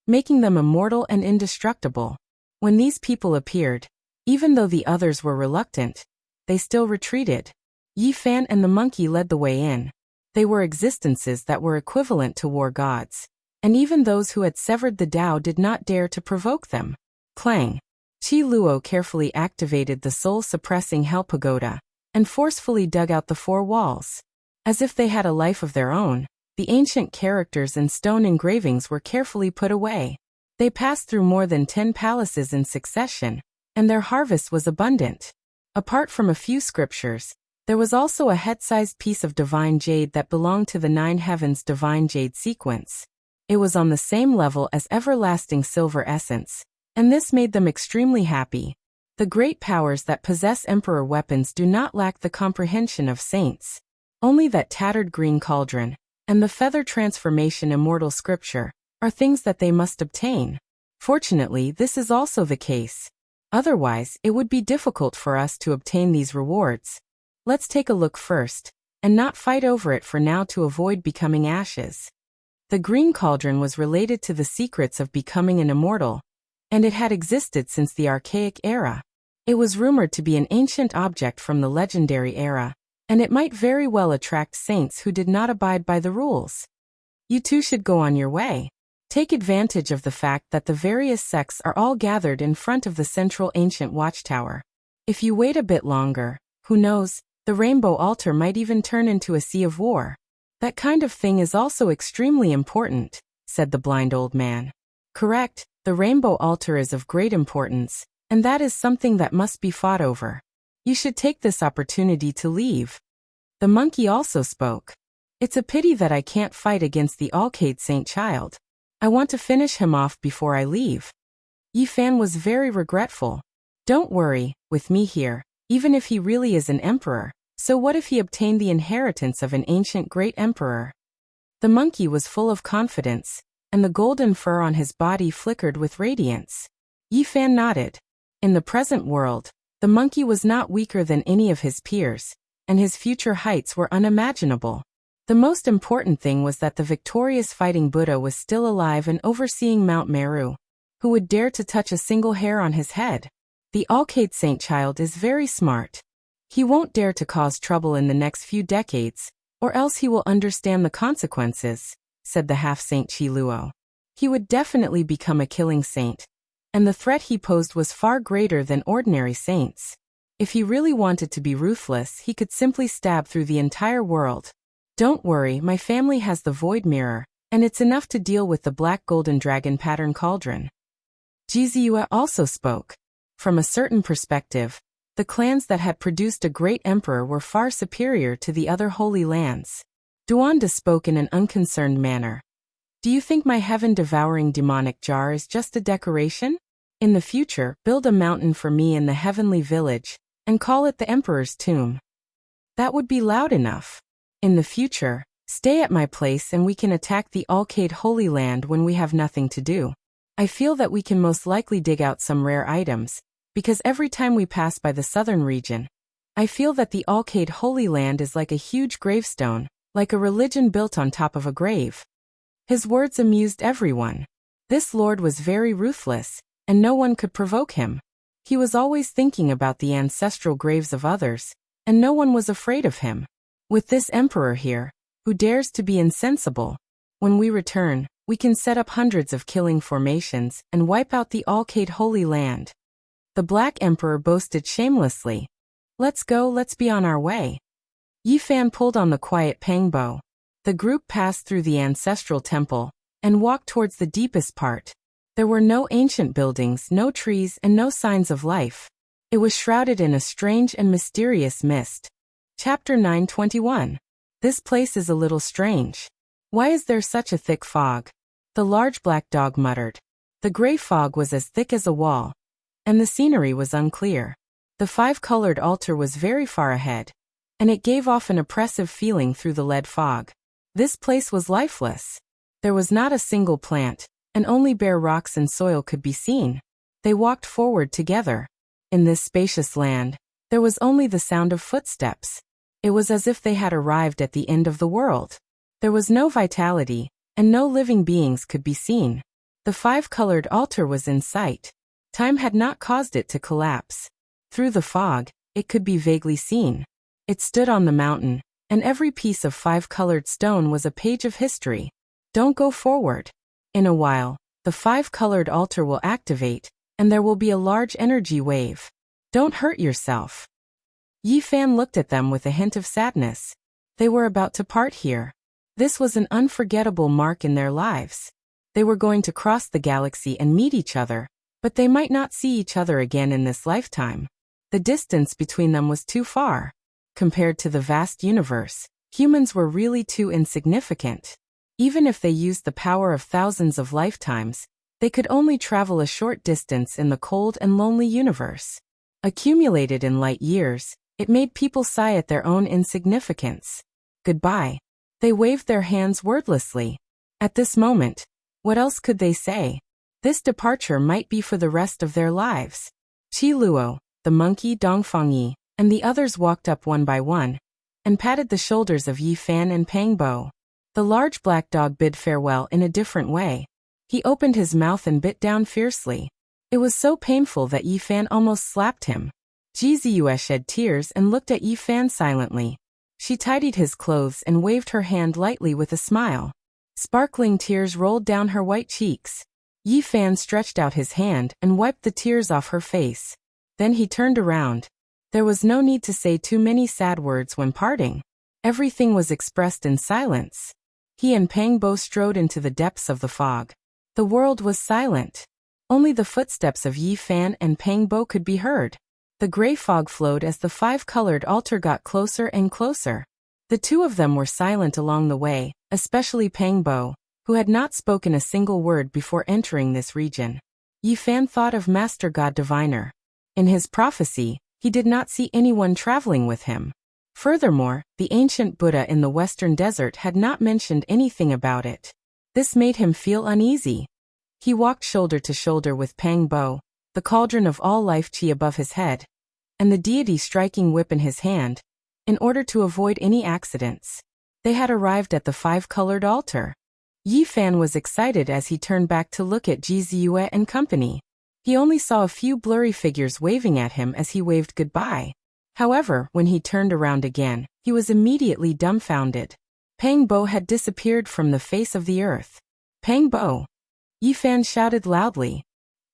making them immortal and indestructible. When these people appeared, even though the others were reluctant, they still retreated. Yifan and the monkey led the way in. They were existences that were equivalent to war gods, and even those who had severed the Tao did not dare to provoke them. Clang! Qiluo carefully activated the soul-suppressing Hell Pagoda, and forcefully dug out the 4 walls. As if they had a life of their own, the ancient characters and stone engravings were carefully put away. They passed through more than 10 palaces in succession, and their harvest was abundant. Apart from a few scriptures, there was also a head-sized piece of divine jade that belonged to the 9 heavens divine jade sequence. It was on the same level as everlasting silver essence, and this made them extremely happy. The great powers that possess emperor weapons do not lack the comprehension of saints. Only that tattered green cauldron, and the feather transformation immortal scripture, are things that they must obtain. Fortunately, this is also the case. Otherwise, it would be difficult for us to obtain these rewards. Let's take a look first, and not fight over it for now to avoid becoming ashes. The green cauldron was related to the secrets of becoming an immortal, and it had existed since the archaic era. It was rumored to be an ancient object from the legendary era, and it might very well attract saints who did not abide by the rules. You too should go on your way. Take advantage of the fact that the various sects are all gathered in front of the central ancient watchtower. If you wait a bit longer, who knows, the rainbow altar might even turn into a sea of war. That kind of thing is also extremely important, said the blind old man. Correct, the rainbow altar is of great importance, and that is something that must be fought over. You should take this opportunity to leave. The monkey also spoke. It's a pity that I can't fight against the Alcade Saint Child. I want to finish him off before I leave. Yifan was very regretful. Don't worry, with me here, even if he really is an emperor, so what if he obtained the inheritance of an ancient great emperor? The monkey was full of confidence, and the golden fur on his body flickered with radiance. Yifan nodded. In the present world, The monkey was not weaker than any of his peers, and his future heights were unimaginable. The most important thing was that the victorious fighting Buddha was still alive and overseeing Mount Meru. Who would dare to touch a single hair on his head? The Alcade Saint child is very smart. He won't dare to cause trouble in the next few decades, or else he will understand the consequences, said the half-saint Chi Luo. He would definitely become a killing saint, and the threat he posed was far greater than ordinary saints. If he really wanted to be ruthless, he could simply stab through the entire world. Don't worry, my family has the void mirror, and it's enough to deal with the black golden dragon pattern cauldron. Jiziyue also spoke. From a certain perspective, the clans that had produced a great emperor were far superior to the other holy lands. Duanda spoke in an unconcerned manner. Do you think my heaven-devouring demonic jar is just a decoration? In the future, build a mountain for me in the heavenly village, and call it the Emperor's Tomb. That would be loud enough. In the future, stay at my place and we can attack the Alcade Holy Land when we have nothing to do. I feel that we can most likely dig out some rare items, because every time we pass by the southern region, I feel that the Alcade Holy Land is like a huge gravestone, like a religion built on top of a grave. His words amused everyone. This lord was very ruthless, and no one could provoke him. He was always thinking about the ancestral graves of others, and no one was afraid of him. With this emperor here, who dares to be insensible, when we return, we can set up hundreds of killing formations and wipe out the Alcade Holy Land. The Black Emperor boasted shamelessly. Let's go, let's be on our way. Yi Fan pulled on the quiet Pangbo. The group passed through the ancestral temple and walked towards the deepest part. There were no ancient buildings, no trees, and no signs of life. It was shrouded in a strange and mysterious mist. Chapter 9:21. This place is a little strange. Why is there such a thick fog? The large black dog muttered. The gray fog was as thick as a wall, and the scenery was unclear. The five-colored altar was very far ahead, and it gave off an oppressive feeling through the lead fog. This place was lifeless. There was not a single plant, and only bare rocks and soil could be seen. They walked forward together. In this spacious land, there was only the sound of footsteps. It was as if they had arrived at the end of the world. There was no vitality, and no living beings could be seen. The five-colored altar was in sight. Time had not caused it to collapse. Through the fog, it could be vaguely seen. It stood on the mountain, and every piece of five-colored stone was a page of history. Don't go forward. In a while, the five-colored altar will activate, and there will be a large energy wave. Don't hurt yourself. Yi Fan looked at them with a hint of sadness. They were about to part here. This was an unforgettable mark in their lives. They were going to cross the galaxy and meet each other, but they might not see each other again in this lifetime. The distance between them was too far. Compared to the vast universe, humans were really too insignificant. Even if they used the power of thousands of lifetimes, they could only travel a short distance in the cold and lonely universe. Accumulated in light years, it made people sigh at their own insignificance. Goodbye. They waved their hands wordlessly. At this moment, what else could they say? This departure might be for the rest of their lives. Chi Luo, the monkey Dongfangyi, and the others walked up one by one, and patted the shoulders of Yi Fan and Pangbo. The large black dog bid farewell in a different way. He opened his mouth and bit down fiercely. It was so painful that Yi Fan almost slapped him. Jiziyue shed tears and looked at Yi Fan silently. She tidied his clothes and waved her hand lightly with a smile. Sparkling tears rolled down her white cheeks. Yi Fan stretched out his hand and wiped the tears off her face. Then he turned around. There was no need to say too many sad words when parting. Everything was expressed in silence. He and Pangbo strode into the depths of the fog. The world was silent. Only the footsteps of Yi Fan and Pangbo could be heard. The gray fog flowed as the five-colored altar got closer and closer. The two of them were silent along the way, especially Pangbo, who had not spoken a single word before entering this region. Yi Fan thought of Master God Diviner. In his prophecy, he did not see anyone traveling with him. Furthermore, the ancient Buddha in the western desert had not mentioned anything about it. This made him feel uneasy. He walked shoulder to shoulder with Pangbo, the cauldron of all life chi above his head, and the deity striking whip in his hand, in order to avoid any accidents. They had arrived at the five-colored altar. Yi Fan was excited as he turned back to look at Ji Ziyue and company. He only saw a few blurry figures waving at him as he waved goodbye. However, when he turned around again, he was immediately dumbfounded. Pang Bo had disappeared from the face of the earth. Pang Bo! Yi Fan shouted loudly.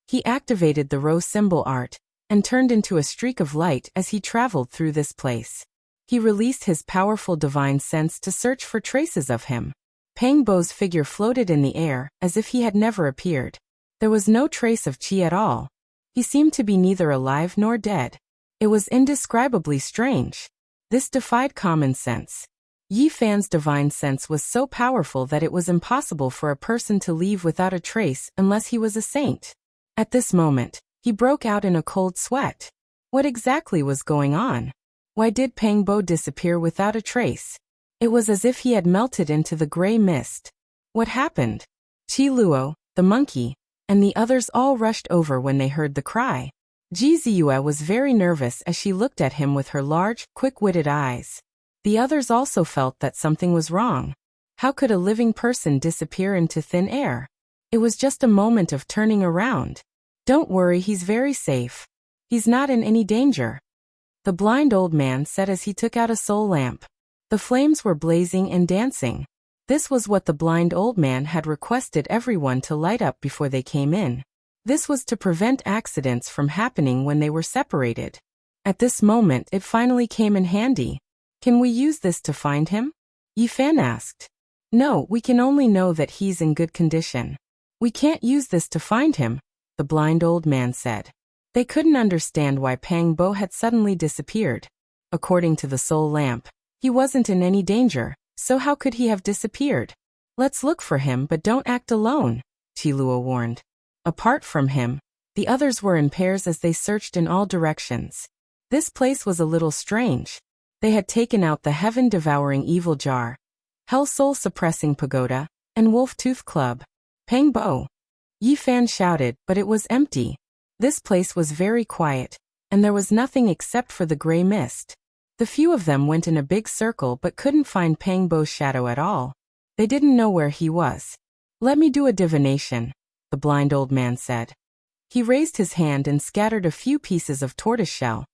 He activated the rose symbol art, and turned into a streak of light as he traveled through this place. He released his powerful divine sense to search for traces of him. Pang Bo's figure floated in the air, as if he had never appeared. There was no trace of qi at all. He seemed to be neither alive nor dead. It was indescribably strange. This defied common sense. Yi Fan's divine sense was so powerful that it was impossible for a person to leave without a trace unless he was a saint. At this moment, he broke out in a cold sweat. What exactly was going on? Why did Pang Bo disappear without a trace? It was as if he had melted into the gray mist. What happened? Qi Luo, the monkey, and the others all rushed over when they heard the cry. Ji Ziyue was very nervous as she looked at him with her large, quick-witted eyes. The others also felt that something was wrong. How could a living person disappear into thin air? It was just a moment of turning around. Don't worry, he's very safe. He's not in any danger. The blind old man said as he took out a soul lamp. The flames were blazing and dancing. This was what the blind old man had requested everyone to light up before they came in. This was to prevent accidents from happening when they were separated. At this moment it finally came in handy. Can we use this to find him? Yi Fan asked. No, we can only know that he's in good condition. We can't use this to find him, the blind old man said. They couldn't understand why Pang Bo had suddenly disappeared. According to the soul lamp, he wasn't in any danger, so how could he have disappeared? Let's look for him, but don't act alone, Qi Luo warned. Apart from him, the others were in pairs as they searched in all directions. This place was a little strange. They had taken out the heaven-devouring evil jar, hell soul-suppressing pagoda, and wolf-tooth club. Pang Bo! Yi Fan shouted, but it was empty. This place was very quiet, and there was nothing except for the gray mist. The few of them went in a big circle but couldn't find Pang Bo's shadow at all. They didn't know where he was. Let me do a divination, the blind old man said. He raised his hand and scattered a few pieces of tortoiseshell,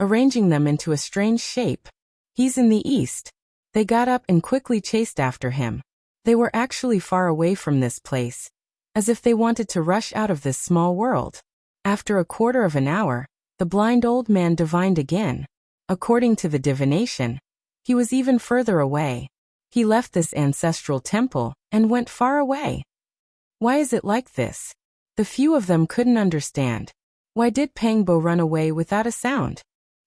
arranging them into a strange shape. He's in the east. They got up and quickly chased after him. They were actually far away from this place, as if they wanted to rush out of this small world. After a quarter of an hour, the blind old man divined again. According to the divination, he was even further away. He left this ancestral temple and went far away. Why is it like this? The few of them couldn't understand. Why did Pang Bo run away without a sound?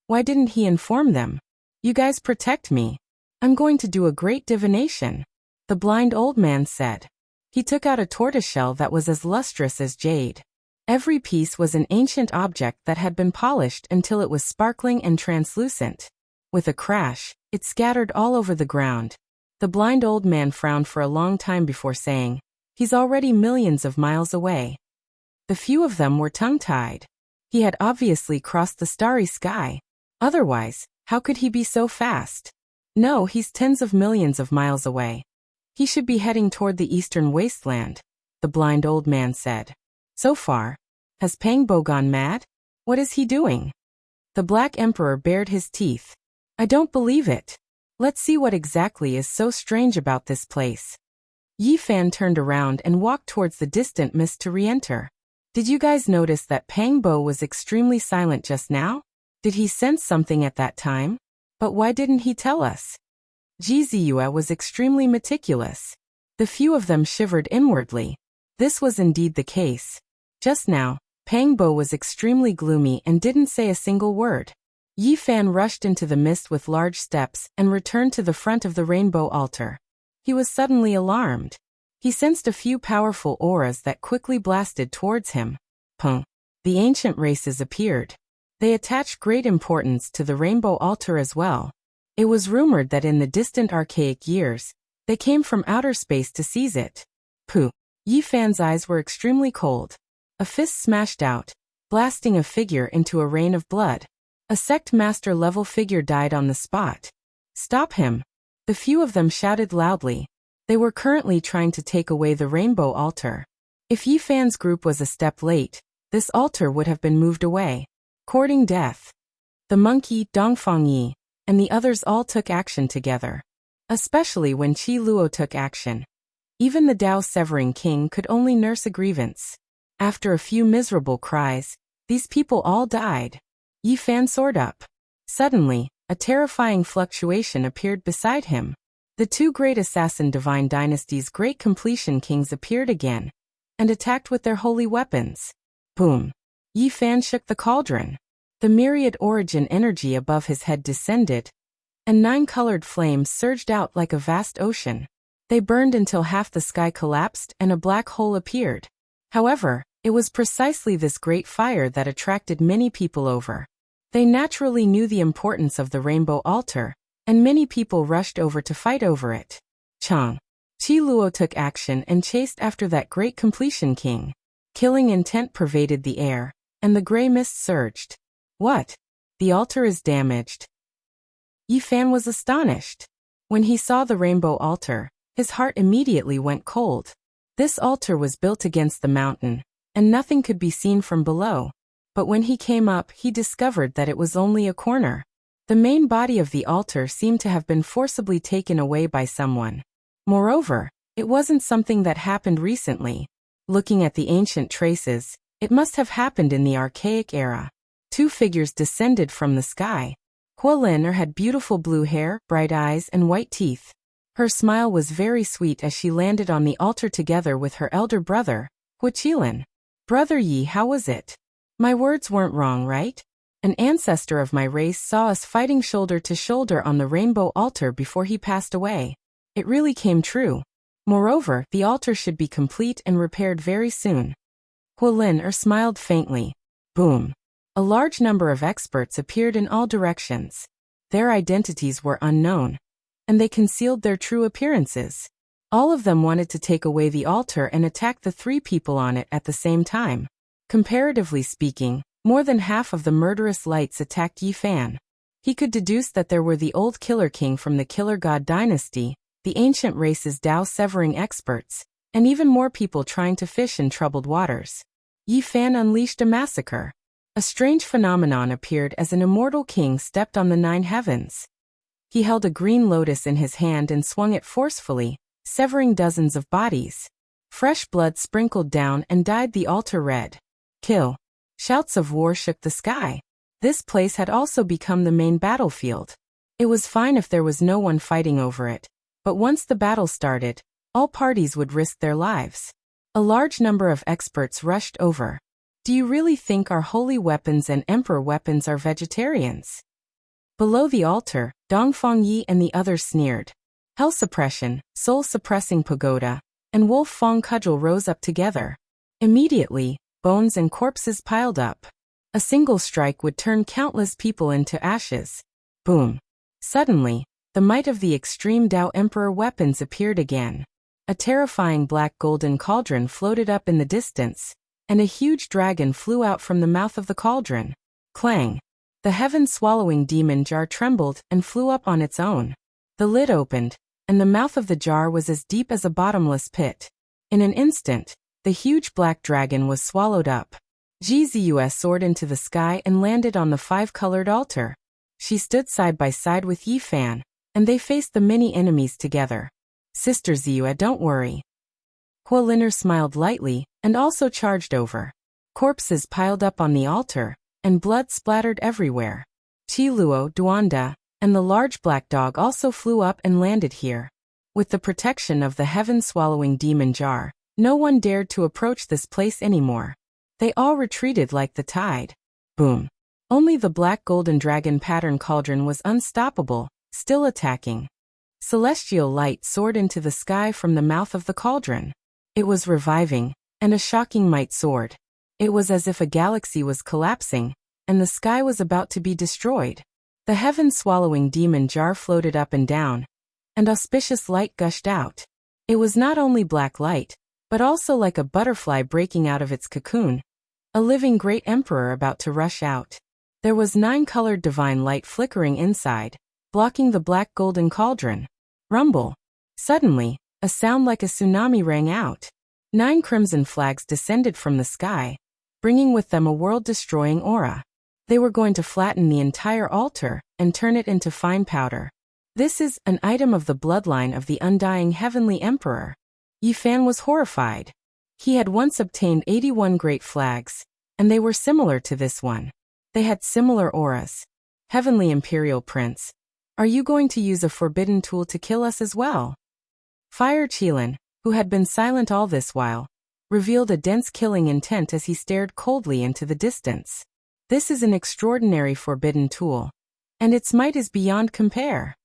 Why didn't he inform them? You guys protect me. I'm going to do a great divination, the blind old man said. He took out a tortoiseshell that was as lustrous as jade. Every piece was an ancient object that had been polished until it was sparkling and translucent. With a crash, it scattered all over the ground. The blind old man frowned for a long time before saying, "He's already millions of miles away." The few of them were tongue-tied. He had obviously crossed the starry sky. Otherwise, how could he be so fast? No, he's tens of millions of miles away. He should be heading toward the eastern wasteland, the blind old man said. So far, has Pang Bo gone mad? What is he doing? The Black Emperor bared his teeth. I don't believe it. Let's see what exactly is so strange about this place. Yi Fan turned around and walked towards the distant mist to re-enter. Did you guys notice that Pang Bo was extremely silent just now? Did he sense something at that time? But why didn't he tell us? Ji Ziyue was extremely meticulous. The few of them shivered inwardly. This was indeed the case. Just now, Pang Bo was extremely gloomy and didn't say a single word. Yi Fan rushed into the mist with large steps and returned to the front of the rainbow altar. He was suddenly alarmed. He sensed a few powerful auras that quickly blasted towards him. Pung. The ancient races appeared. They attached great importance to the rainbow altar as well. It was rumored that in the distant archaic years, they came from outer space to seize it. Pooh. Yi Fan's eyes were extremely cold. A fist smashed out, blasting a figure into a rain of blood. A sect master level figure died on the spot. Stop him! The few of them shouted loudly. They were currently trying to take away the rainbow altar. If Yi Fan's group was a step late, this altar would have been moved away. Courting death. The monkey, Dongfang Yi, and the others all took action together. Especially when Qi Luo took action. Even the Dao-severing king could only nurse a grievance. After a few miserable cries, these people all died. Yi Fan soared up. Suddenly, a terrifying fluctuation appeared beside him. The two great assassin divine dynasty's great completion kings appeared again, and attacked with their holy weapons. Boom! Yi Fan shook the cauldron. The myriad origin energy above his head descended, and 9 colored flames surged out like a vast ocean. They burned until half the sky collapsed and a black hole appeared. However, it was precisely this great fire that attracted many people over. They naturally knew the importance of the rainbow altar, and many people rushed over to fight over it. Chang. Qi Luo took action and chased after that great completion king. Killing intent pervaded the air, and the gray mist surged. What? The altar is damaged. Yi Fan was astonished. When he saw the rainbow altar, his heart immediately went cold. This altar was built against the mountain, and nothing could be seen from below. But when he came up, he discovered that it was only a corner. The main body of the altar seemed to have been forcibly taken away by someone. Moreover, it wasn't something that happened recently. Looking at the ancient traces, it must have happened in the archaic era. 2 figures descended from the sky. Huolin had beautiful blue hair, bright eyes, and white teeth. Her smile was very sweet as she landed on the altar together with her elder brother, Huiqilin. Brother Yi, how was it? My words weren't wrong, right? An ancestor of my race saw us fighting shoulder to shoulder on the rainbow altar before he passed away. It really came true. Moreover, the altar should be complete and repaired very soon. Huolin smiled faintly. Boom. A large number of experts appeared in all directions. Their identities were unknown, and they concealed their true appearances. All of them wanted to take away the altar and attack the 3 people on it at the same time. Comparatively speaking, more than half of the murderous lights attacked Yi Fan. He could deduce that there were the old Killer King from the Killer God dynasty, the ancient race's Dao-severing experts, and even more people trying to fish in troubled waters. Yi Fan unleashed a massacre. A strange phenomenon appeared as an immortal king stepped on the 9 heavens. He held a green lotus in his hand and swung it forcefully, severing dozens of bodies. Fresh blood sprinkled down and dyed the altar red. Kill. Shouts of war shook the sky. This place had also become the main battlefield. It was fine if there was no one fighting over it, but once the battle started, all parties would risk their lives. A large number of experts rushed over. Do you really think our holy weapons and emperor weapons are vegetarians? Below the altar, Dongfang Yi and the others sneered. Hell suppression, soul suppressing pagoda, and wolf fang cudgel rose up together. Immediately, bones and corpses piled up. A single strike would turn countless people into ashes. Boom. Suddenly, the might of the extreme Dao Emperor weapons appeared again. A terrifying black golden cauldron floated up in the distance, and a huge dragon flew out from the mouth of the cauldron. Clang! The heaven-swallowing demon jar trembled and flew up on its own. The lid opened, and the mouth of the jar was as deep as a bottomless pit. In an instant, the huge black dragon was swallowed up. Jizu's soared into the sky and landed on the 5-colored altar. She stood side by side with Yi Fan, and they faced the many enemies together. Sister Ziyue, don't worry. Huolin smiled lightly, and also charged over. Corpses piled up on the altar, and blood splattered everywhere. Qi Luo, Duanda, and the large black dog also flew up and landed here. With the protection of the heaven-swallowing demon jar, no one dared to approach this place anymore. They all retreated like the tide. Boom. Only the black golden dragon pattern cauldron was unstoppable, still attacking. Celestial light soared into the sky from the mouth of the cauldron. It was reviving, and a shocking might soared. It was as if a galaxy was collapsing, and the sky was about to be destroyed. The heaven-swallowing demon jar floated up and down, and auspicious light gushed out. It was not only black light, but also like a butterfly breaking out of its cocoon, a living great emperor about to rush out. There was 9-colored divine light flickering inside, blocking the black golden cauldron. Rumble. Suddenly, a sound like a tsunami rang out. 9 crimson flags descended from the sky, bringing with them a world-destroying aura. They were going to flatten the entire altar and turn it into fine powder. This is an item of the bloodline of the undying heavenly emperor. Yi Fan was horrified. He had once obtained 81 great flags, and they were similar to this one. They had similar auras. Heavenly Imperial Prince, are you going to use a forbidden tool to kill us as well? Fire Qilin, who had been silent all this while, revealed a dense killing intent as he stared coldly into the distance. This is an extraordinary forbidden tool, and its might is beyond compare.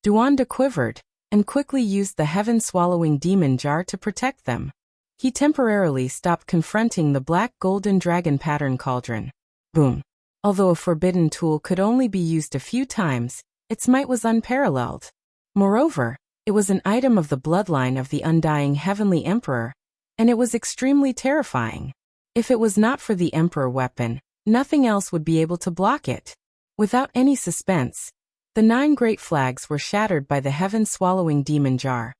Duanda quivered, and quickly used the heaven-swallowing demon jar to protect them. He temporarily stopped confronting the black golden dragon pattern cauldron. Boom. Although a forbidden tool could only be used a few times, its might was unparalleled. Moreover, it was an item of the bloodline of the undying heavenly emperor, and it was extremely terrifying. If it was not for the emperor weapon, nothing else would be able to block it. Without any suspense, the 9 great flags were shattered by the heaven-swallowing demon jar,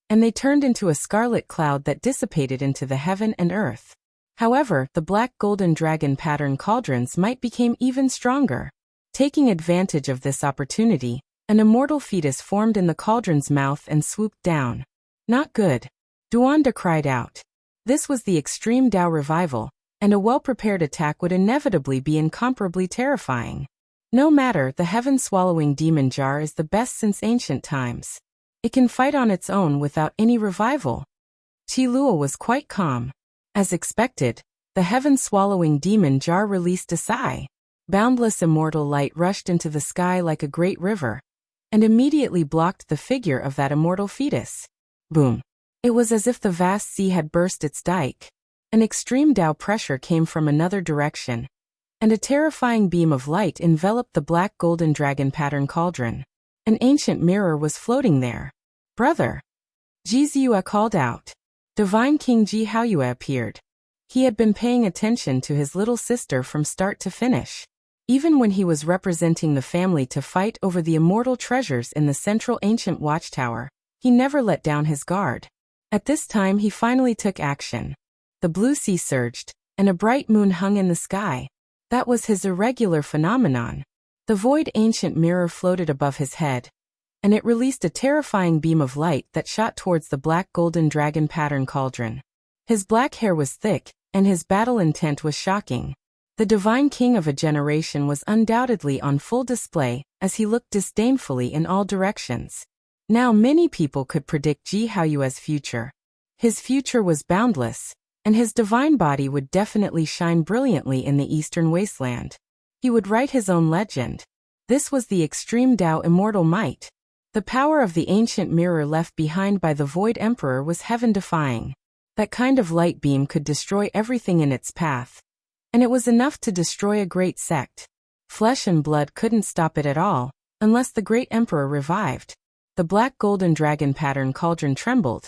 and they turned into a scarlet cloud that dissipated into the heaven and earth. However, the black golden dragon pattern cauldron's might became even stronger. Taking advantage of this opportunity, an immortal fetus formed in the cauldron's mouth and swooped down. Not good. Duanda cried out. This was the extreme Dao revival, and a well-prepared attack would inevitably be incomparably terrifying. No matter, the heaven-swallowing demon jar is the best since ancient times. It can fight on its own without any revival. Qilua was quite calm. As expected, the heaven-swallowing demon jar released a sigh. Boundless immortal light rushed into the sky like a great river, and immediately blocked the figure of that immortal fetus. Boom. It was as if the vast sea had burst its dike. An extreme Dao pressure came from another direction, and a terrifying beam of light enveloped the black golden dragon pattern cauldron. An ancient mirror was floating there. Brother! Jizue called out. Divine King Ji Haoyue appeared. He had been paying attention to his little sister from start to finish. Even when he was representing the family to fight over the immortal treasures in the central ancient watchtower, he never let down his guard. At this time he finally took action. The blue sea surged, and a bright moon hung in the sky. That was his irregular phenomenon. The void ancient mirror floated above his head, and it released a terrifying beam of light that shot towards the black golden dragon pattern cauldron. His black hair was thick, and his battle intent was shocking. The divine king of a generation was undoubtedly on full display as he looked disdainfully in all directions. Now many people could predict Ji Haoyue's future. His future was boundless, and his divine body would definitely shine brilliantly in the eastern wasteland. He would write his own legend. This was the extreme Dao immortal might. The power of the ancient mirror left behind by the Void Emperor was heaven-defying. That kind of light beam could destroy everything in its path. And it was enough to destroy a great sect. Flesh and blood couldn't stop it at all, unless the great emperor revived. The black golden dragon pattern cauldron trembled,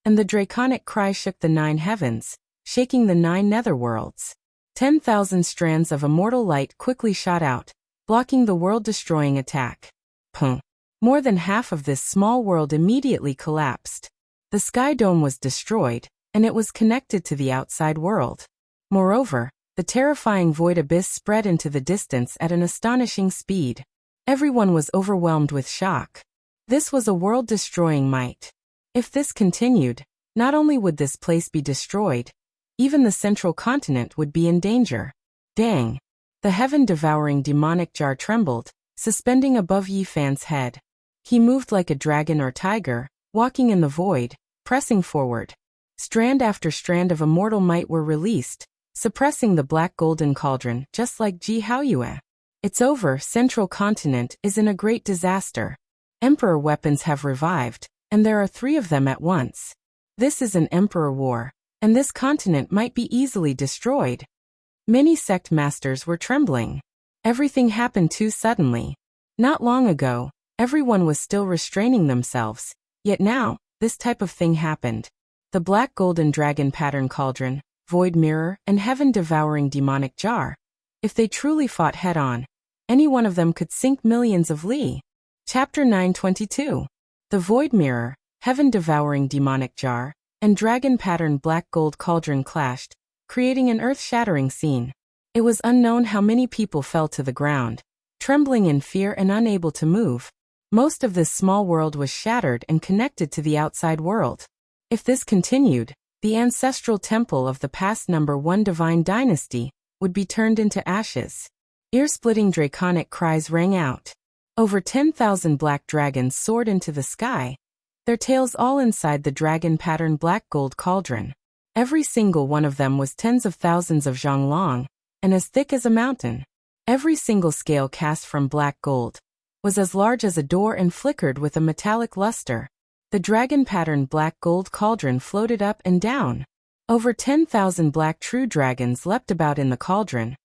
and the draconic cry shook the 9 heavens, shaking the 9 netherworlds. 10,000 strands of immortal light quickly shot out, blocking the world-destroying attack. Pum. More than half of this small world immediately collapsed. The sky dome was destroyed, and it was connected to the outside world. Moreover, the terrifying void abyss spread into the distance at an astonishing speed. Everyone was overwhelmed with shock. This was a world-destroying might. If this continued, not only would this place be destroyed, even the central continent would be in danger. Dang! The heaven-devouring demonic jar trembled, suspending above Yi Fan's head. He moved like a dragon or tiger, walking in the void, pressing forward. Strand after strand of immortal might were released, suppressing the black golden cauldron just like Ji Haoyue. It's over, central continent is in a great disaster. Emperor weapons have revived, and there are 3 of them at once. This is an emperor war, and this continent might be easily destroyed. Many sect masters were trembling. Everything happened too suddenly. Not long ago, everyone was still restraining themselves, yet now, this type of thing happened. The black golden dragon pattern cauldron, void mirror, and heaven-devouring demonic jar. If they truly fought head-on, any one of them could sink millions of li. Chapter 922. The Void Mirror, Heaven-Devouring Demonic Jar, and Dragon-Patterned Black Gold Cauldron clashed, creating an earth-shattering scene. It was unknown how many people fell to the ground, trembling in fear and unable to move. Most of this small world was shattered and connected to the outside world. If this continued, the ancestral temple of the past number 1 divine dynasty would be turned into ashes. Ear-splitting draconic cries rang out. Over 10,000 black dragons soared into the sky, their tails all inside the dragon-patterned black gold cauldron. Every single one of them was tens of thousands of zhang long, and as thick as a mountain. Every single scale cast from black gold was as large as a door and flickered with a metallic luster. The dragon-patterned black gold cauldron floated up and down. Over 10,000 black true dragons leapt about in the cauldron,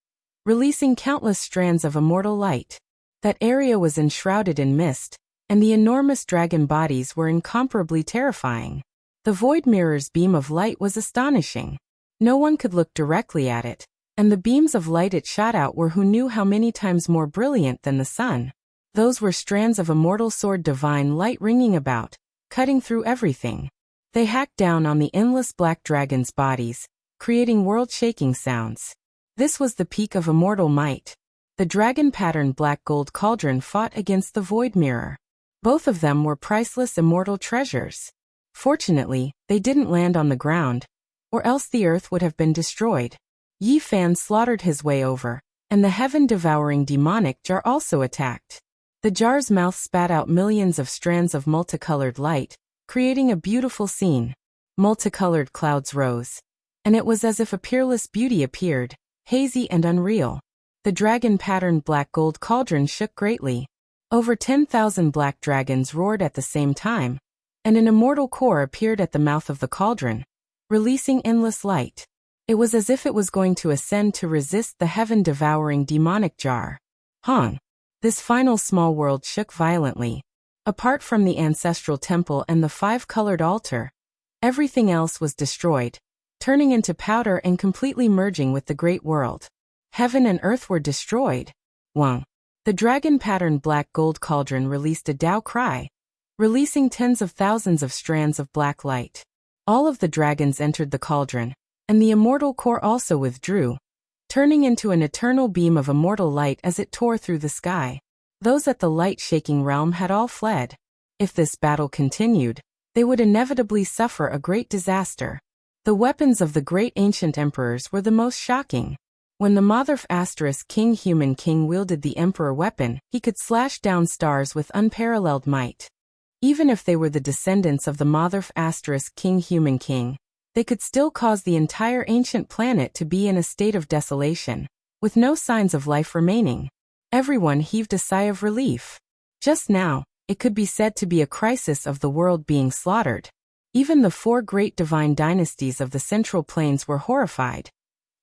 releasing countless strands of immortal light. That area was enshrouded in mist, and the enormous dragon bodies were incomparably terrifying. The Void Mirror's beam of light was astonishing. No one could look directly at it, and the beams of light it shot out were who knew how many times more brilliant than the sun. Those were strands of immortal sword divine light ringing about, cutting through everything. They hacked down on the endless black dragons' bodies, creating world-shaking sounds. This was the peak of immortal might. The dragon-patterned black gold cauldron fought against the Void Mirror. Both of them were priceless immortal treasures. Fortunately, they didn't land on the ground, or else the earth would have been destroyed. Yi Fan slaughtered his way over, and the heaven-devouring demonic jar also attacked. The jar's mouth spat out millions of strands of multicolored light, creating a beautiful scene. Multicolored clouds rose, and it was as if a peerless beauty appeared, hazy and unreal. The dragon-patterned black gold cauldron shook greatly. Over 10,000 black dragons roared at the same time, and an immortal core appeared at the mouth of the cauldron, releasing endless light. It was as if it was going to ascend to resist the heaven-devouring demonic jar. Hong! This final small world shook violently. Apart from the ancestral temple and the 5-colored altar, everything else was destroyed, turning into powder and completely merging with the great world. Heaven and earth were destroyed. Wang! The dragon-patterned black gold cauldron released a Dao cry, releasing tens of thousands of strands of black light. All of the dragons entered the cauldron, and the immortal core also withdrew, turning into an eternal beam of immortal light as it tore through the sky. Those at the light-shaking realm had all fled. If this battle continued, they would inevitably suffer a great disaster. The weapons of the great ancient emperors were the most shocking. When the Motherf * King Human King wielded the Emperor weapon, he could slash down stars with unparalleled might. Even if they were the descendants of the Motherf * King Human King, they could still cause the entire ancient planet to be in a state of desolation, with no signs of life remaining. Everyone heaved a sigh of relief. Just now, it could be said to be a crisis of the world being slaughtered. Even the 4 great divine dynasties of the Central Plains were horrified,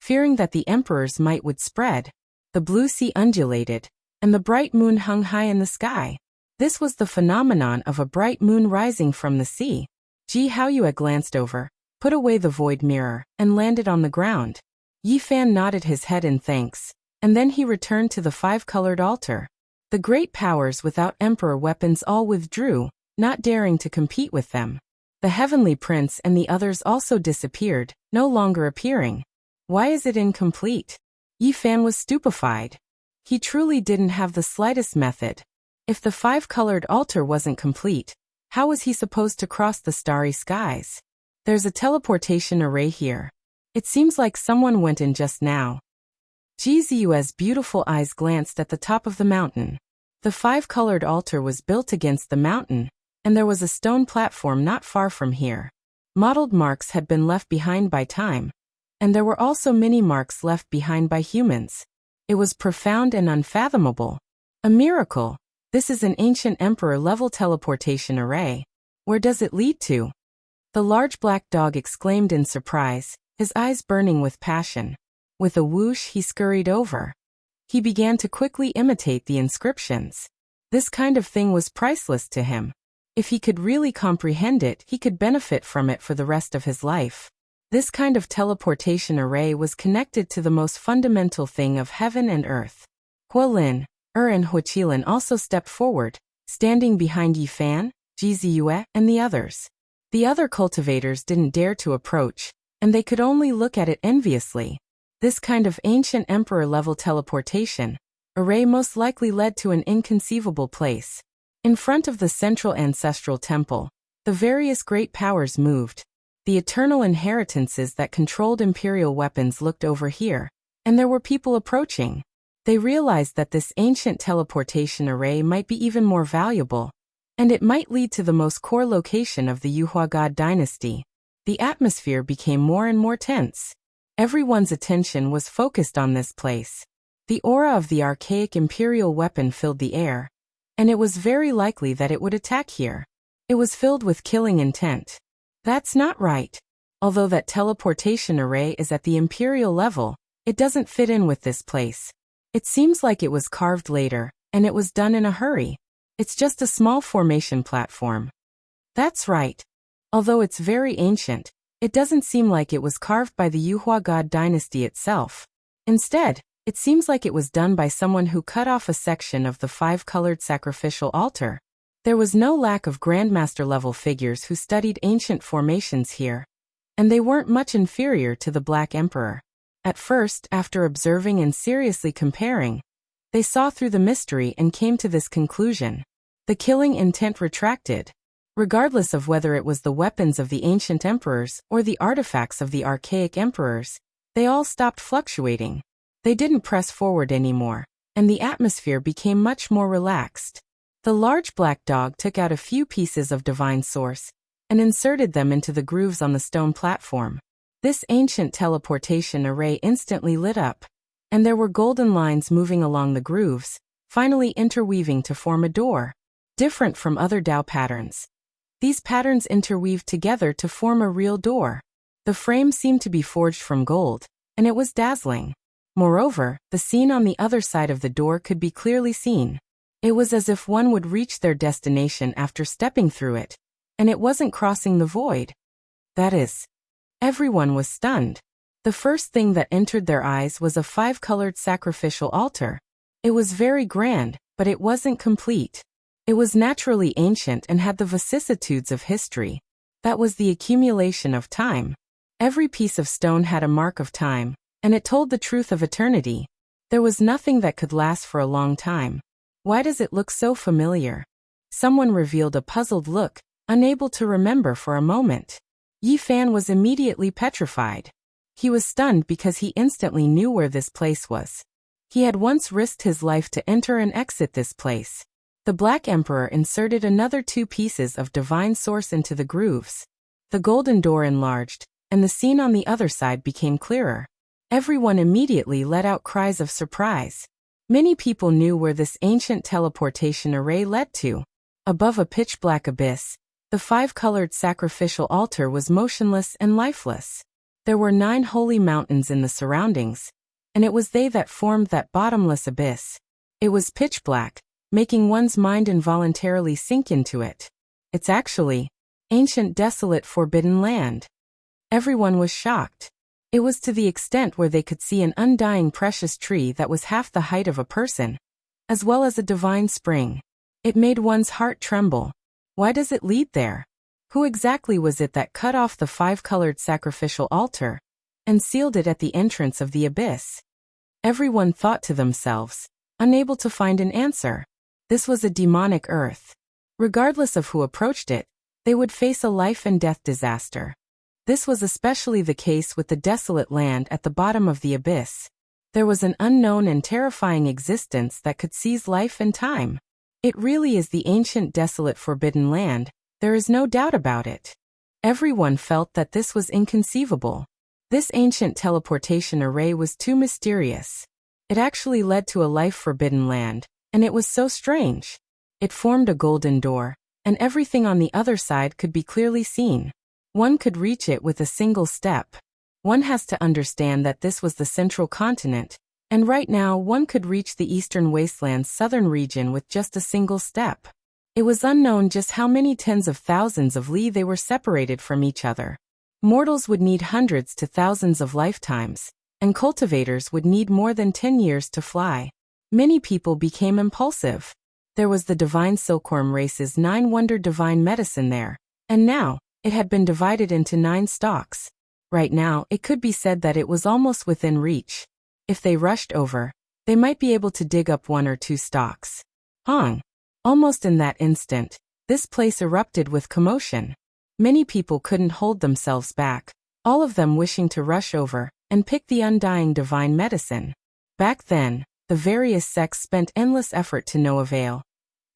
fearing that the emperor's might would spread. The blue sea undulated, and the bright moon hung high in the sky. This was the phenomenon of a bright moon rising from the sea. Ji Haoyue glanced over, put away the void mirror, and landed on the ground. Yi Fan nodded his head in thanks, and then he returned to the 5-colored altar. The great powers without emperor weapons all withdrew, not daring to compete with them. The heavenly prince and the others also disappeared, no longer appearing. Why is it incomplete? Yi Fan was stupefied. He truly didn't have the slightest method. If the 5-colored altar wasn't complete, how was he supposed to cross the starry skies? There's a teleportation array here. It seems like someone went in just now. Ji Ziyue's beautiful eyes glanced at the top of the mountain. The 5-colored altar was built against the mountain, and there was a stone platform not far from here. Mottled marks had been left behind by time, and there were also many marks left behind by humans. It was profound and unfathomable. A miracle. This is an ancient emperor-level teleportation array. Where does it lead to? The large black dog exclaimed in surprise, his eyes burning with passion. With a whoosh he scurried over. He began to quickly imitate the inscriptions. This kind of thing was priceless to him. If he could really comprehend it, he could benefit from it for the rest of his life. This kind of teleportation array was connected to the most fundamental thing of heaven and earth. Huolin, and Huoqilin also stepped forward, standing behind Yi Fan, Ji Ziyue, and the others. The other cultivators didn't dare to approach, and they could only look at it enviously. This kind of ancient emperor-level teleportation array most likely led to an inconceivable place. In front of the central ancestral temple, the various great powers moved. The eternal inheritances that controlled imperial weapons looked over here, and there were people approaching. They realized that this ancient teleportation array might be even more valuable, and it might lead to the most core location of the Yuhua God dynasty. The atmosphere became more and more tense. Everyone's attention was focused on this place. The aura of the archaic imperial weapon filled the air, and it was very likely that it would attack here. It was filled with killing intent. That's not right. Although that teleportation array is at the imperial level, it doesn't fit in with this place. It seems like it was carved later, and it was done in a hurry. It's just a small formation platform. That's right. Although it's very ancient, it doesn't seem like it was carved by the Yuhua God dynasty itself. Instead, it seems like it was done by someone who cut off a section of the five-colored sacrificial altar. There was no lack of Grandmaster-level figures who studied ancient formations here, and they weren't much inferior to the Black Emperor. At first, after observing and seriously comparing, they saw through the mystery and came to this conclusion. The killing intent retracted. Regardless of whether it was the weapons of the ancient emperors or the artifacts of the archaic emperors, they all stopped fluctuating. They didn't press forward anymore, and the atmosphere became much more relaxed. The large black dog took out a few pieces of divine source and inserted them into the grooves on the stone platform. This ancient teleportation array instantly lit up, and there were golden lines moving along the grooves, finally interweaving to form a door. Different from other Dao patterns, these patterns interweaved together to form a real door. The frame seemed to be forged from gold, and it was dazzling. Moreover, the scene on the other side of the door could be clearly seen. It was as if one would reach their destination after stepping through it, and it wasn't crossing the void. That is, everyone was stunned. The first thing that entered their eyes was a five-colored sacrificial altar. It was very grand, but it wasn't complete. It was naturally ancient and had the vicissitudes of history. That was the accumulation of time. Every piece of stone had a mark of time, and it told the truth of eternity. There was nothing that could last for a long time. Why does it look so familiar? Someone revealed a puzzled look, unable to remember for a moment. Yi Fan was immediately petrified. He was stunned because he instantly knew where this place was. He had once risked his life to enter and exit this place. The Black Emperor inserted another two pieces of divine source into the grooves. The golden door enlarged, and the scene on the other side became clearer. Everyone immediately let out cries of surprise. Many people knew where this ancient teleportation array led to. Above a pitch-black abyss, the five-colored sacrificial altar was motionless and lifeless. There were 9 holy mountains in the surroundings, and it was they that formed that bottomless abyss. It was pitch-black, making one's mind involuntarily sink into it. It's actually ancient, desolate, forbidden land. Everyone was shocked. It was to the extent where they could see an undying precious tree that was half the height of a person, as well as a divine spring. It made one's heart tremble. Why does it lead there? Who exactly was it that cut off the five-colored sacrificial altar and sealed it at the entrance of the abyss? Everyone thought to themselves, unable to find an answer. This was a demonic earth. Regardless of who approached it, they would face a life-and-death disaster. This was especially the case with the desolate land at the bottom of the abyss. There was an unknown and terrifying existence that could seize life and time. It really is the ancient, desolate, forbidden land. There is no doubt about it. Everyone felt that this was inconceivable. This ancient teleportation array was too mysterious. It actually led to a life-forbidden land, and it was so strange. It formed a golden door, and everything on the other side could be clearly seen. One could reach it with a single step. One has to understand that this was the central continent, and right now one could reach the eastern wasteland's southern region with just a single step. It was unknown just how many tens of thousands of li they were separated from each other. Mortals would need hundreds to thousands of lifetimes, and cultivators would need more than 10 years to fly. Many people became impulsive. There was the divine silkworm race's 9-wonder divine medicine there, and now, it had been divided into 9 stalks. Right now, it could be said that it was almost within reach. If they rushed over, they might be able to dig up 1 or 2 stalks. Hong! Almost in that instant, this place erupted with commotion. Many people couldn't hold themselves back, all of them wishing to rush over and pick the undying divine medicine. Back then, the various sects spent endless effort to no avail.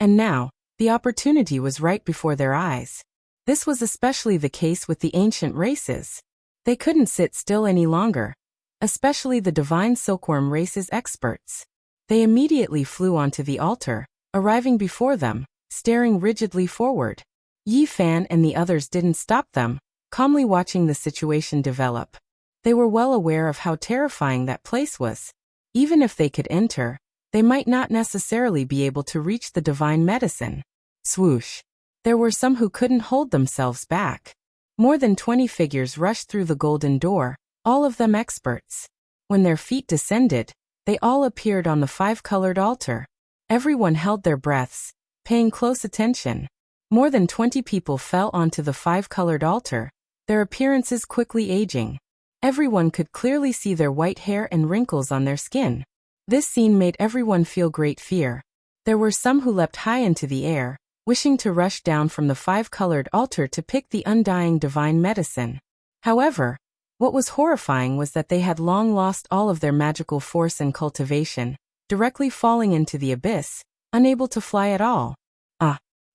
And now, the opportunity was right before their eyes. This was especially the case with the ancient races. They couldn't sit still any longer, especially the divine silkworm race's experts. They immediately flew onto the altar, arriving before them, staring rigidly forward. Yi Fan and the others didn't stop them, calmly watching the situation develop. They were well aware of how terrifying that place was. Even if they could enter, they might not necessarily be able to reach the divine medicine. Swoosh! There were some who couldn't hold themselves back. More than 20 figures rushed through the golden door, all of them experts. When their feet descended, they all appeared on the 5-colored altar. Everyone held their breaths, paying close attention. More than 20 people fell onto the 5-colored altar, their appearances quickly aging. Everyone could clearly see their white hair and wrinkles on their skin. This scene made everyone feel great fear. There were some who leapt high into the air, wishing to rush down from the 5-colored altar to pick the undying divine medicine. However, what was horrifying was that they had long lost all of their magical force and cultivation, directly falling into the abyss, unable to fly at all.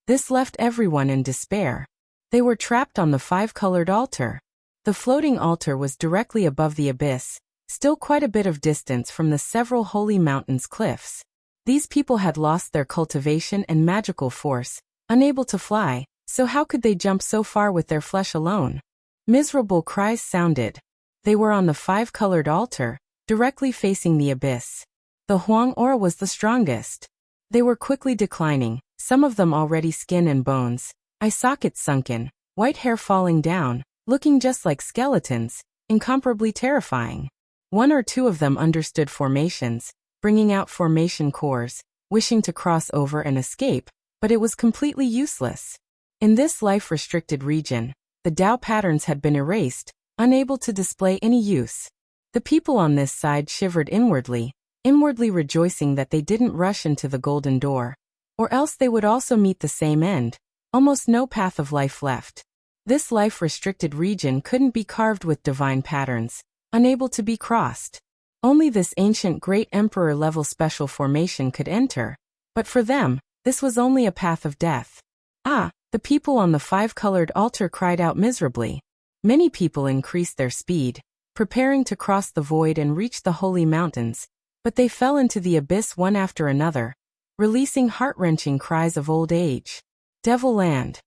This left everyone in despair. They were trapped on the 5-colored altar. The floating altar was directly above the abyss, still quite a bit of distance from the several holy mountains cliffs. These people had lost their cultivation and magical force, unable to fly, so how could they jump so far with their flesh alone? Miserable cries sounded. They were on the 5-colored altar, directly facing the abyss. The Huang aura was the strongest. They were quickly declining, some of them already skin and bones, eye sockets sunken, white hair falling down, looking just like skeletons, incomparably terrifying. 1 or 2 of them understood formations, bringing out formation cores, wishing to cross over and escape, but it was completely useless. In this life-restricted region, the Tao patterns had been erased, unable to display any use. The people on this side shivered inwardly rejoicing that they didn't rush into the golden door. Or else they would also meet the same end, almost no path of life left. This life-restricted region couldn't be carved with divine patterns, unable to be crossed. Only this ancient great emperor-level special formation could enter, but for them, this was only a path of death. The people on the 5-colored altar cried out miserably. Many people increased their speed, preparing to cross the void and reach the holy mountains, but they fell into the abyss one after another, releasing heart-wrenching cries of old age. Devil Land.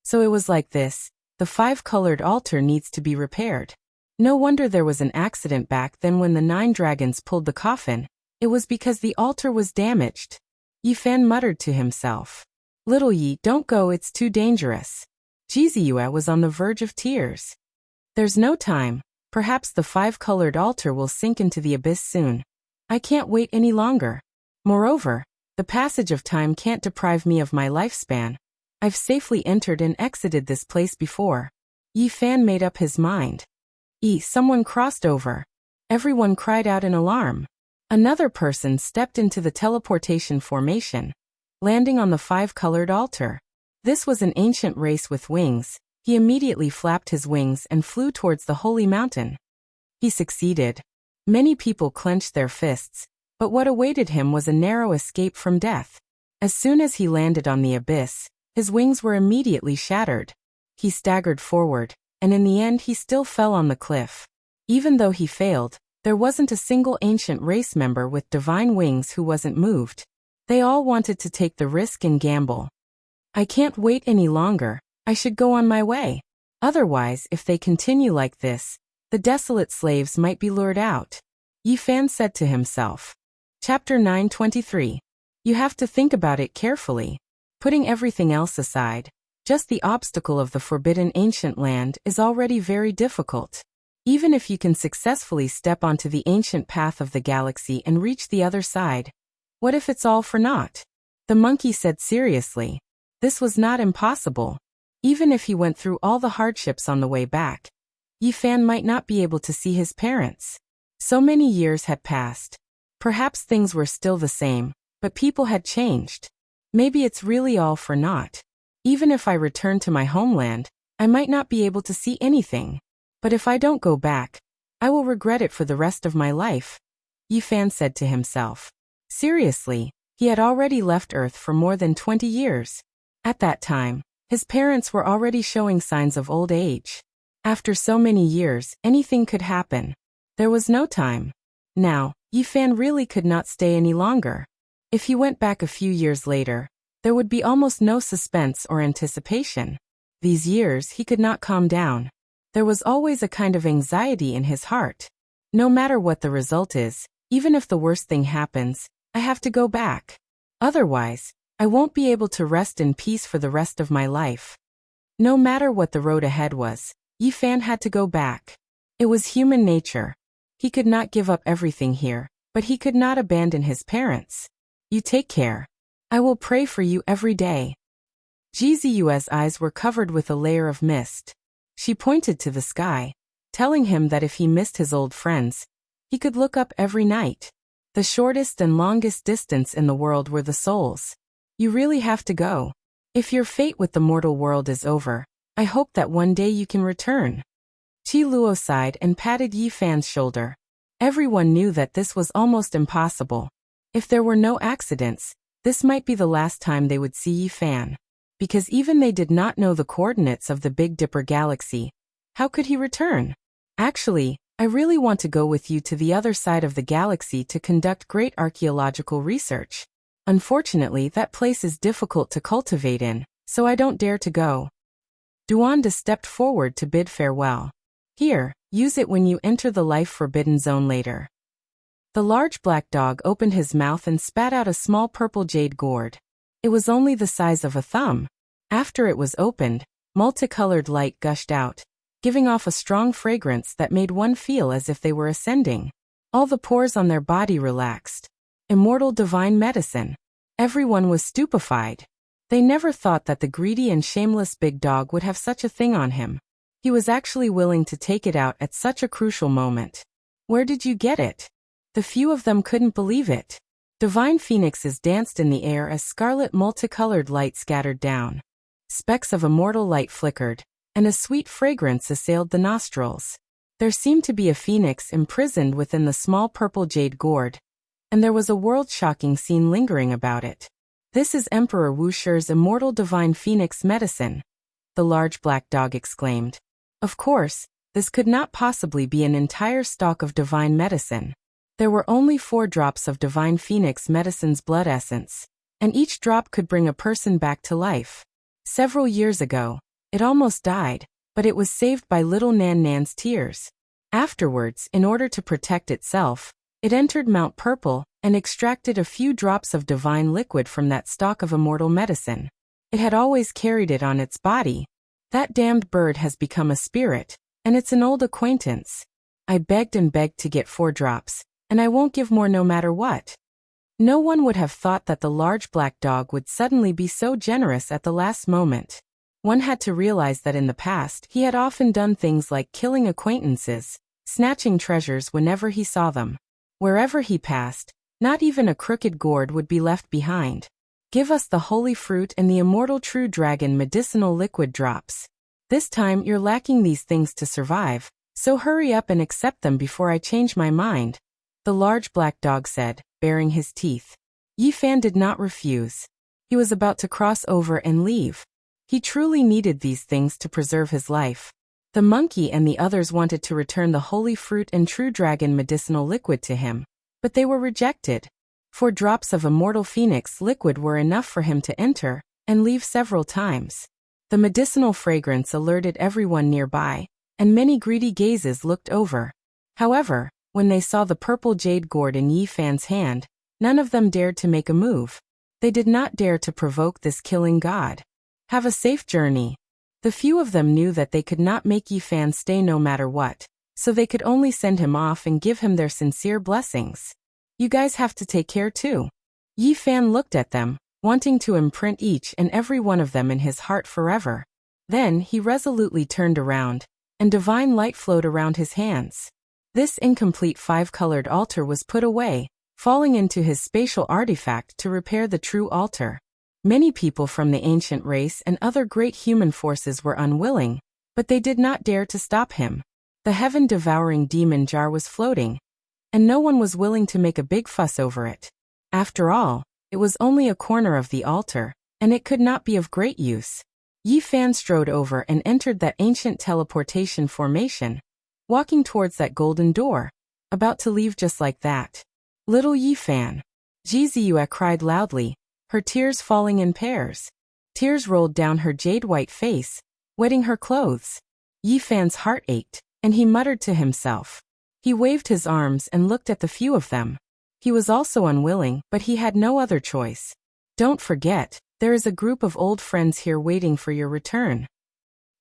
So it was like this, the 5-colored altar needs to be repaired. No wonder there was an accident back then when the 9 dragons pulled the coffin, it was because the altar was damaged. Yi Fan muttered to himself. Little Yi, don't go, it's too dangerous. Jiziyue was on the verge of tears. There's no time, perhaps the 5-colored altar will sink into the abyss soon. I can't wait any longer. Moreover, the passage of time can't deprive me of my lifespan. I've safely entered and exited this place before. Yi Fan made up his mind. Someone crossed over. Everyone cried out in alarm. Another person stepped into the teleportation formation, landing on the 5-colored altar. This was an ancient race with wings. He immediately flapped his wings and flew towards the holy mountain. He succeeded. Many people clenched their fists, but what awaited him was a narrow escape from death. As soon as he landed on the abyss, his wings were immediately shattered. He staggered forward, and in the end he still fell on the cliff. Even though he failed, there wasn't a single ancient race member with divine wings who wasn't moved. They all wanted to take the risk and gamble. I can't wait any longer, I should go on my way. Otherwise, if they continue like this, the desolate slaves might be lured out. Yi Fan said to himself. Chapter 923. You have to think about it carefully. Putting everything else aside, Just the obstacle of the forbidden ancient land is already very difficult. Even if you can successfully step onto the ancient path of the galaxy and reach the other side, what if it's all for naught? The monkey said seriously. This was not impossible. Even if he went through all the hardships on the way back, Yi Fan might not be able to see his parents. So many years had passed. Perhaps things were still the same, but people had changed. Maybe it's really all for naught. Even if I return to my homeland, I might not be able to see anything. But if I don't go back, I will regret it for the rest of my life, Yi Fan said to himself. Seriously, he had already left Earth for more than 20 years. At that time, his parents were already showing signs of old age. After so many years, anything could happen. There was no time. Now, Yi Fan really could not stay any longer. If he went back a few years later, there would be almost no suspense or anticipation. These years he could not calm down. There was always a kind of anxiety in his heart. No matter what the result is, even if the worst thing happens, I have to go back. Otherwise, I won't be able to rest in peace for the rest of my life. No matter what the road ahead was, Yi Fan had to go back. It was human nature. He could not give up everything here, but he could not abandon his parents. You take care. I will pray for you every day. Jizu's eyes were covered with a layer of mist. She pointed to the sky, telling him that if he missed his old friends, he could look up every night. The shortest and longest distance in the world were the souls. You really have to go. If your fate with the mortal world is over, I hope that one day you can return. Qi Luo sighed and patted Yi Fan's shoulder. Everyone knew that this was almost impossible. If there were no accidents, this might be the last time they would see Yi Fan. Because even they did not know the coordinates of the Big Dipper galaxy. How could he return? Actually, I really want to go with you to the other side of the galaxy to conduct great archaeological research. Unfortunately, that place is difficult to cultivate in, so I don't dare to go. Duanda stepped forward to bid farewell. Here, use it when you enter the life forbidden zone later. The large black dog opened his mouth and spat out a small purple jade gourd. It was only the size of a thumb. After it was opened, multicolored light gushed out, giving off a strong fragrance that made one feel as if they were ascending. All the pores on their body relaxed. Immortal divine medicine. Everyone was stupefied. They never thought that the greedy and shameless big dog would have such a thing on him. He was actually willing to take it out at such a crucial moment. Where did you get it? The few of them couldn't believe it. Divine phoenixes danced in the air as scarlet multicolored light scattered down. Specks of immortal light flickered, and a sweet fragrance assailed the nostrils. There seemed to be a phoenix imprisoned within the small purple jade gourd, and there was a world-shocking scene lingering about it. This is Emperor Wuxia's immortal divine phoenix medicine, the large black dog exclaimed. Of course, this could not possibly be an entire stock of divine medicine. There were only 4 drops of divine phoenix medicine's blood essence, and each drop could bring a person back to life. Several years ago, it almost died, but it was saved by little Nan Nan's tears. Afterwards, in order to protect itself, it entered Mount Purple and extracted a few drops of divine liquid from that stock of immortal medicine. It had always carried it on its body. That damned bird has become a spirit, and it's an old acquaintance. I begged and begged to get 4 drops, and I won't give more no matter what. No one would have thought that the large black dog would suddenly be so generous at the last moment. One had to realize that in the past he had often done things like killing acquaintances, snatching treasures whenever he saw them. Wherever he passed, not even a crooked gourd would be left behind. Give us the holy fruit and the immortal true dragon medicinal liquid drops. This time you're lacking these things to survive, so hurry up and accept them before I change my mind, the large black dog said, baring his teeth. Yi Fan did not refuse. He was about to cross over and leave. He truly needed these things to preserve his life. The monkey and the others wanted to return the holy fruit and true dragon medicinal liquid to him, but they were rejected. 4 drops of immortal phoenix liquid were enough for him to enter and leave several times. The medicinal fragrance alerted everyone nearby, and many greedy gazes looked over. However, when they saw the purple jade gourd in Yi Fan's hand, none of them dared to make a move. They did not dare to provoke this killing god. Have a safe journey. The few of them knew that they could not make Yi Fan stay no matter what, so they could only send him off and give him their sincere blessings. You guys have to take care too. Yi Fan looked at them, wanting to imprint each and every one of them in his heart forever. Then he resolutely turned around, and divine light flowed around his hands. This incomplete five-colored altar was put away, falling into his spatial artifact to repair the true altar. Many people from the ancient race and other great human forces were unwilling, but they did not dare to stop him. The heaven-devouring demon jar was floating, and no one was willing to make a big fuss over it. After all, it was only a corner of the altar, and it could not be of great use. Yi Fan strode over and entered that ancient teleportation formation, walking towards that golden door, about to leave just like that. Little Yi Fan! Jizue cried loudly, her tears falling in pairs. Tears rolled down her jade-white face, wetting her clothes. Yi Fan's heart ached, and he muttered to himself. He waved his arms and looked at the few of them. He was also unwilling, but he had no other choice. Don't forget, there is a group of old friends here waiting for your return.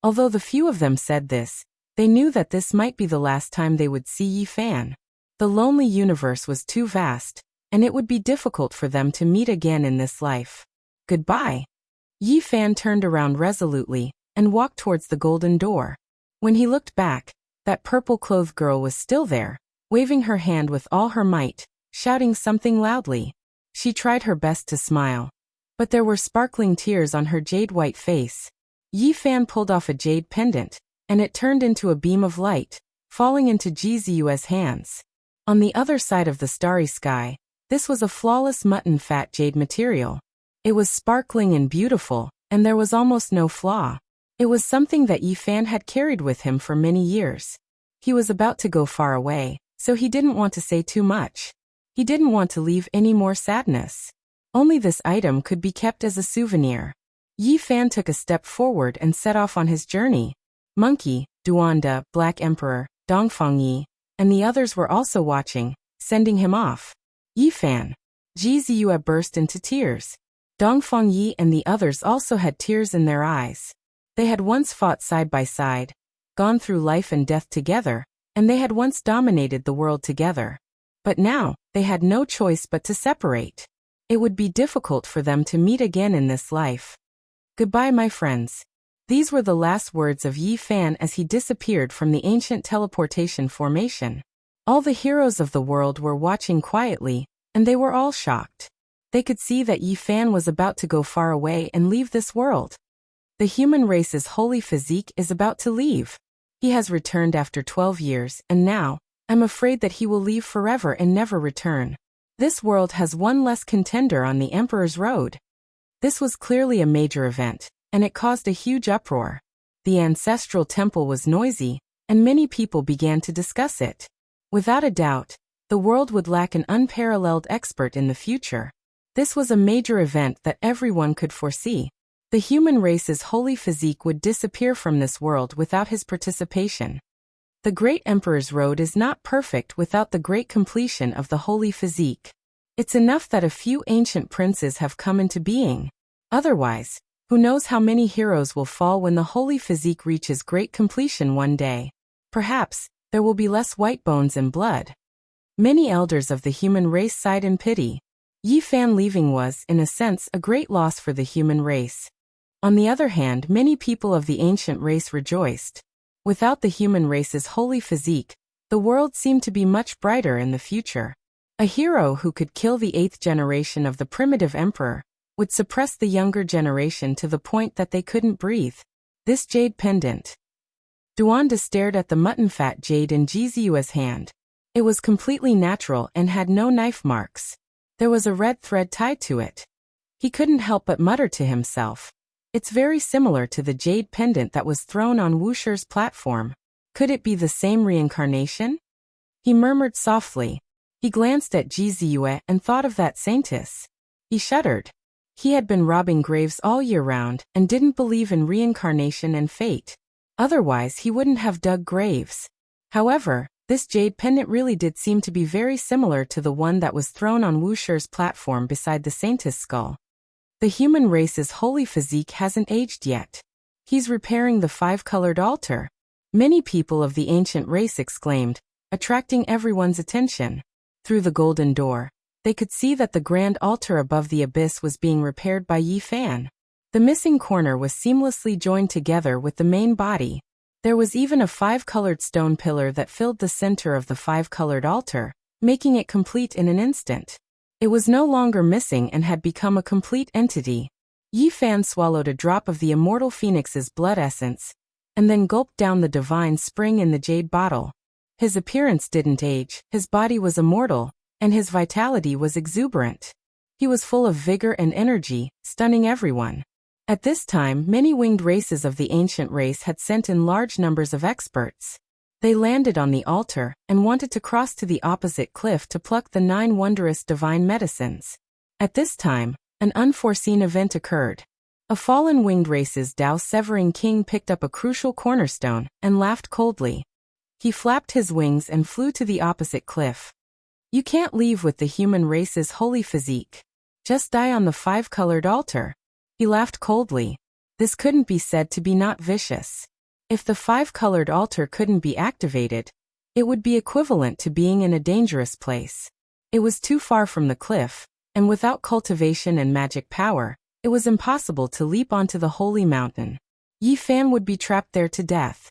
Although the few of them said this, they knew that this might be the last time they would see Yi Fan. The lonely universe was too vast, and it would be difficult for them to meet again in this life. Goodbye. Yi Fan turned around resolutely, and walked towards the golden door. When he looked back, that purple-clothed girl was still there, waving her hand with all her might, shouting something loudly. She tried her best to smile, but there were sparkling tears on her jade-white face. Yi Fan pulled off a jade pendant, and it turned into a beam of light, falling into Jizue's hands. On the other side of the starry sky, this was a flawless mutton-fat jade material. It was sparkling and beautiful, and there was almost no flaw. It was something that Yi Fan had carried with him for many years. He was about to go far away, so he didn't want to say too much. He didn't want to leave any more sadness. Only this item could be kept as a souvenir. Yi Fan took a step forward and set off on his journey. Monkey, Duanda, Black Emperor, Dongfang Yi, and the others were also watching, sending him off. Yi Fan! Jizue burst into tears. Dongfang Yi and the others also had tears in their eyes. They had once fought side by side, gone through life and death together, and they had once dominated the world together. But now, they had no choice but to separate. It would be difficult for them to meet again in this life. Goodbye, my friends. These were the last words of Yi Fan as he disappeared from the ancient teleportation formation. All the heroes of the world were watching quietly, and they were all shocked. They could see that Yi Fan was about to go far away and leave this world. The human race's holy physique is about to leave. He has returned after 12 years, and now, I'm afraid that he will leave forever and never return. This world has one less contender on the Emperor's road. This was clearly a major event, and it caused a huge uproar. The ancestral temple was noisy, and many people began to discuss it. Without a doubt, the world would lack an unparalleled expert in the future. This was a major event that everyone could foresee. The human race's holy physique would disappear from this world without his participation. The great Emperor's road is not perfect without the great completion of the holy physique. It's enough that a few ancient princes have come into being. Otherwise, who knows how many heroes will fall when the holy physique reaches great completion one day. Perhaps, there will be less white bones and blood. Many elders of the human race sighed in pity. Yi Fan leaving was, in a sense, a great loss for the human race. On the other hand, many people of the ancient race rejoiced. Without the human race's holy physique, the world seemed to be much brighter in the future. A hero who could kill the 8th generation of the primitive emperor would suppress the younger generation to the point that they couldn't breathe. This jade pendant. Duanda stared at the mutton-fat jade in Jizue's hand. It was completely natural and had no knife marks. There was a red thread tied to it. He couldn't help but mutter to himself. It's very similar to the jade pendant that was thrown on Wuxia's platform. Could it be the same reincarnation? He murmured softly. He glanced at Jizue and thought of that saintess. He shuddered. He had been robbing graves all year round and didn't believe in reincarnation and fate. Otherwise, he wouldn't have dug graves. However, this jade pendant really did seem to be very similar to the one that was thrown on Wuxia's platform beside the saintess skull. The human race's holy physique hasn't aged yet. He's repairing the five-colored altar. Many people of the ancient race exclaimed, attracting everyone's attention. Through the golden door, they could see that the grand altar above the abyss was being repaired by Yi Fan. The missing corner was seamlessly joined together with the main body. There was even a five-colored stone pillar that filled the center of the five-colored altar, making it complete in an instant. It was no longer missing and had become a complete entity. Yi Fan swallowed a drop of the immortal phoenix's blood essence, and then gulped down the divine spring in the jade bottle. His appearance didn't age, his body was immortal, and his vitality was exuberant. He was full of vigor and energy, stunning everyone. At this time, many winged races of the ancient race had sent in large numbers of experts. They landed on the altar and wanted to cross to the opposite cliff to pluck the 9 wondrous divine medicines. At this time, an unforeseen event occurred. A fallen winged race's Tao-severing king picked up a crucial cornerstone and laughed coldly. He flapped his wings and flew to the opposite cliff. You can't leave with the human race's holy physique. Just die on the five-colored altar. He laughed coldly. This couldn't be said to be not vicious. If the five-colored altar couldn't be activated, it would be equivalent to being in a dangerous place. It was too far from the cliff, and without cultivation and magic power, it was impossible to leap onto the holy mountain. Yi Fan would be trapped there to death.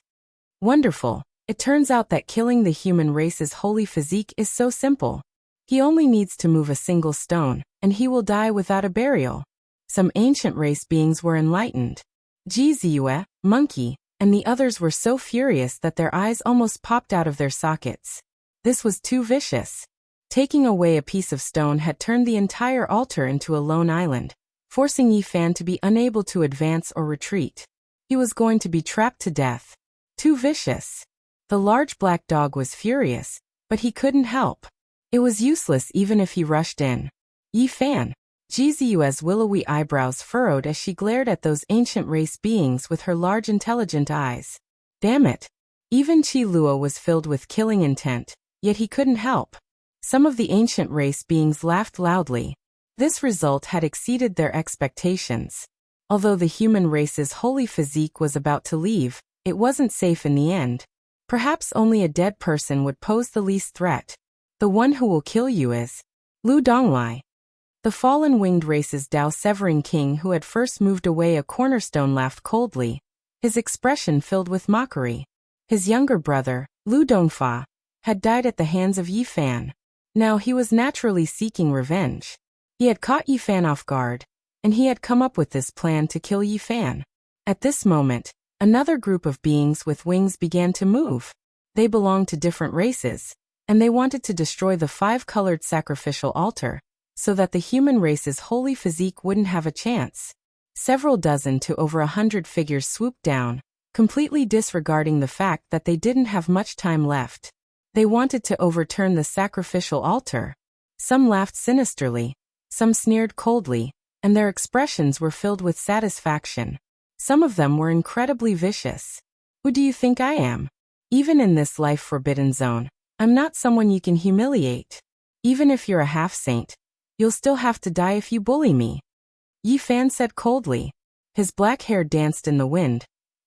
Wonderful. It turns out that killing the human race's holy physique is so simple. He only needs to move a single stone, and he will die without a burial. Some ancient race beings were enlightened. Ji Ziyue, Monkey, and the others were so furious that their eyes almost popped out of their sockets. This was too vicious. Taking away a piece of stone had turned the entire altar into a lone island, forcing Yi Fan to be unable to advance or retreat. He was going to be trapped to death. Too vicious. The large black dog was furious, but he couldn't help. It was useless even if he rushed in. Yi Fan. Ji Ziyue's willowy eyebrows furrowed as she glared at those ancient race beings with her large intelligent eyes. Damn it. Even Qi Luo was filled with killing intent, yet he couldn't help. Some of the ancient race beings laughed loudly. This result had exceeded their expectations. Although the human race's holy physique was about to leave, it wasn't safe in the end. Perhaps only a dead person would pose the least threat. The one who will kill you is Lu Donglai. The fallen winged race's Tao-severing king who had first moved away a cornerstone laughed coldly, his expression filled with mockery. His younger brother, Lu Dongfa, had died at the hands of Yi Fan. Now he was naturally seeking revenge. He had caught Yi Fan off guard, and he had come up with this plan to kill Yi Fan. At this moment, another group of beings with wings began to move. They belonged to different races, and they wanted to destroy the five-colored sacrificial altar, so that the human race's holy physique wouldn't have a chance. Several dozen to over 100 figures swooped down, completely disregarding the fact that they didn't have much time left. They wanted to overturn the sacrificial altar. Some laughed sinisterly, some sneered coldly, and their expressions were filled with satisfaction. Some of them were incredibly vicious. Who do you think I am? Even in this life-forbidden zone, I'm not someone you can humiliate. Even if you're a half-saint, you'll still have to die if you bully me. Yi Fan said coldly. His black hair danced in the wind,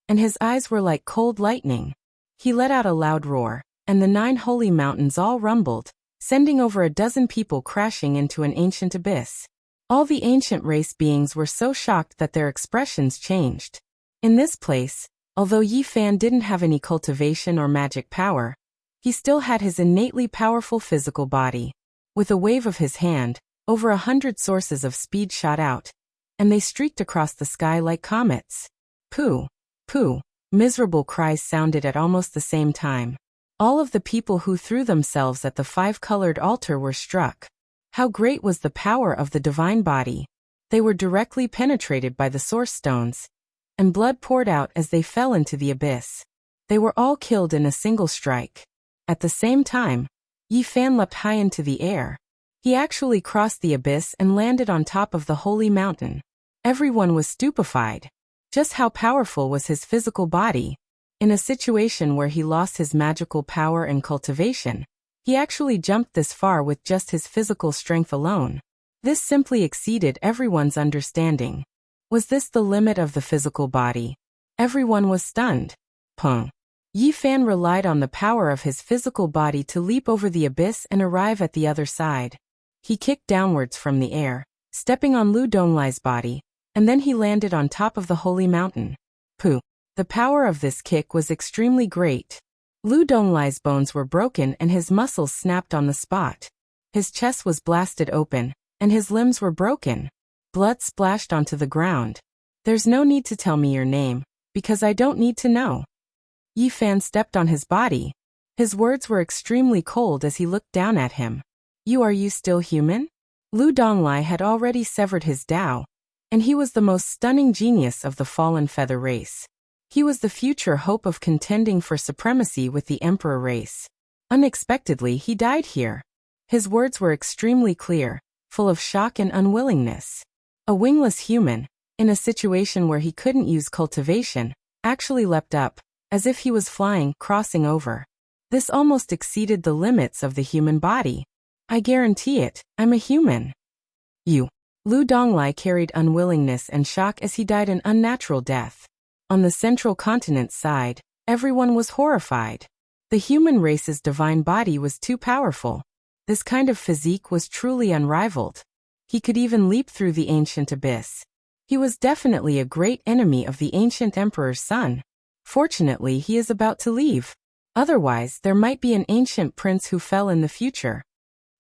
and his eyes were like cold lightning. He let out a loud roar, and the 9 holy mountains all rumbled, sending over a dozen people crashing into an ancient abyss. All the ancient race beings were so shocked that their expressions changed. In this place, although Yi Fan didn't have any cultivation or magic power, he still had his innately powerful physical body. With a wave of his hand, over 100 sources of speed shot out, and they streaked across the sky like comets. Pooh! Pooh! Miserable cries sounded at almost the same time. All of the people who threw themselves at the five-colored altar were struck. How great was the power of the divine body! They were directly penetrated by the source stones, and blood poured out as they fell into the abyss. They were all killed in a single strike. At the same time, Yi Fan leapt high into the air. He actually crossed the abyss and landed on top of the holy mountain. Everyone was stupefied. Just how powerful was his physical body? In a situation where he lost his magical power and cultivation, he actually jumped this far with just his physical strength alone. This simply exceeded everyone's understanding. Was this the limit of the physical body? Everyone was stunned. Peng. Yi Fan relied on the power of his physical body to leap over the abyss and arrive at the other side. He kicked downwards from the air, stepping on Lu Donglai's body, and then he landed on top of the holy mountain. Pooh! The power of this kick was extremely great. Lu Donglai's bones were broken and his muscles snapped on the spot. His chest was blasted open, and his limbs were broken. Blood splashed onto the ground. There's no need to tell me your name, because I don't need to know. Yi Fan stepped on his body. His words were extremely cold as he looked down at him. Are you still human? Lu Donglai had already severed his Tao, and he was the most stunning genius of the fallen feather race. He was the future hope of contending for supremacy with the emperor race. Unexpectedly, he died here. His words were extremely clear, full of shock and unwillingness. A wingless human, in a situation where he couldn't use cultivation, actually leapt up, as if he was flying, crossing over. This almost exceeded the limits of the human body. I guarantee it, I'm a human. Lu Donglai carried unwillingness and shock as he died an unnatural death. On the central continent side, everyone was horrified. The human race's divine body was too powerful. This kind of physique was truly unrivaled. He could even leap through the ancient abyss. He was definitely a great enemy of the ancient emperor's son. Fortunately, he is about to leave. Otherwise, there might be an ancient prince who fell in the future.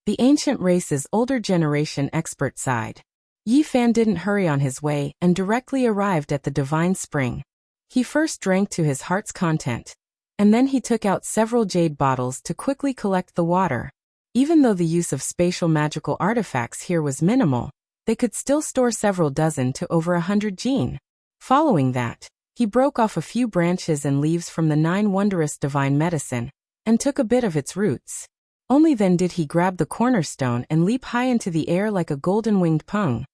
The ancient race's older generation expert side. Yi Fan didn't hurry on his way and directly arrived at the divine spring. He first drank to his heart's content, and then he took out several jade bottles to quickly collect the water. Even though the use of spatial magical artifacts here was minimal, they could still store several dozen to over 100 jin. Following that, he broke off a few branches and leaves from the 9 wondrous divine medicine, and took a bit of its roots. Only then did he grab the cornerstone and leap high into the air like a golden-winged peng,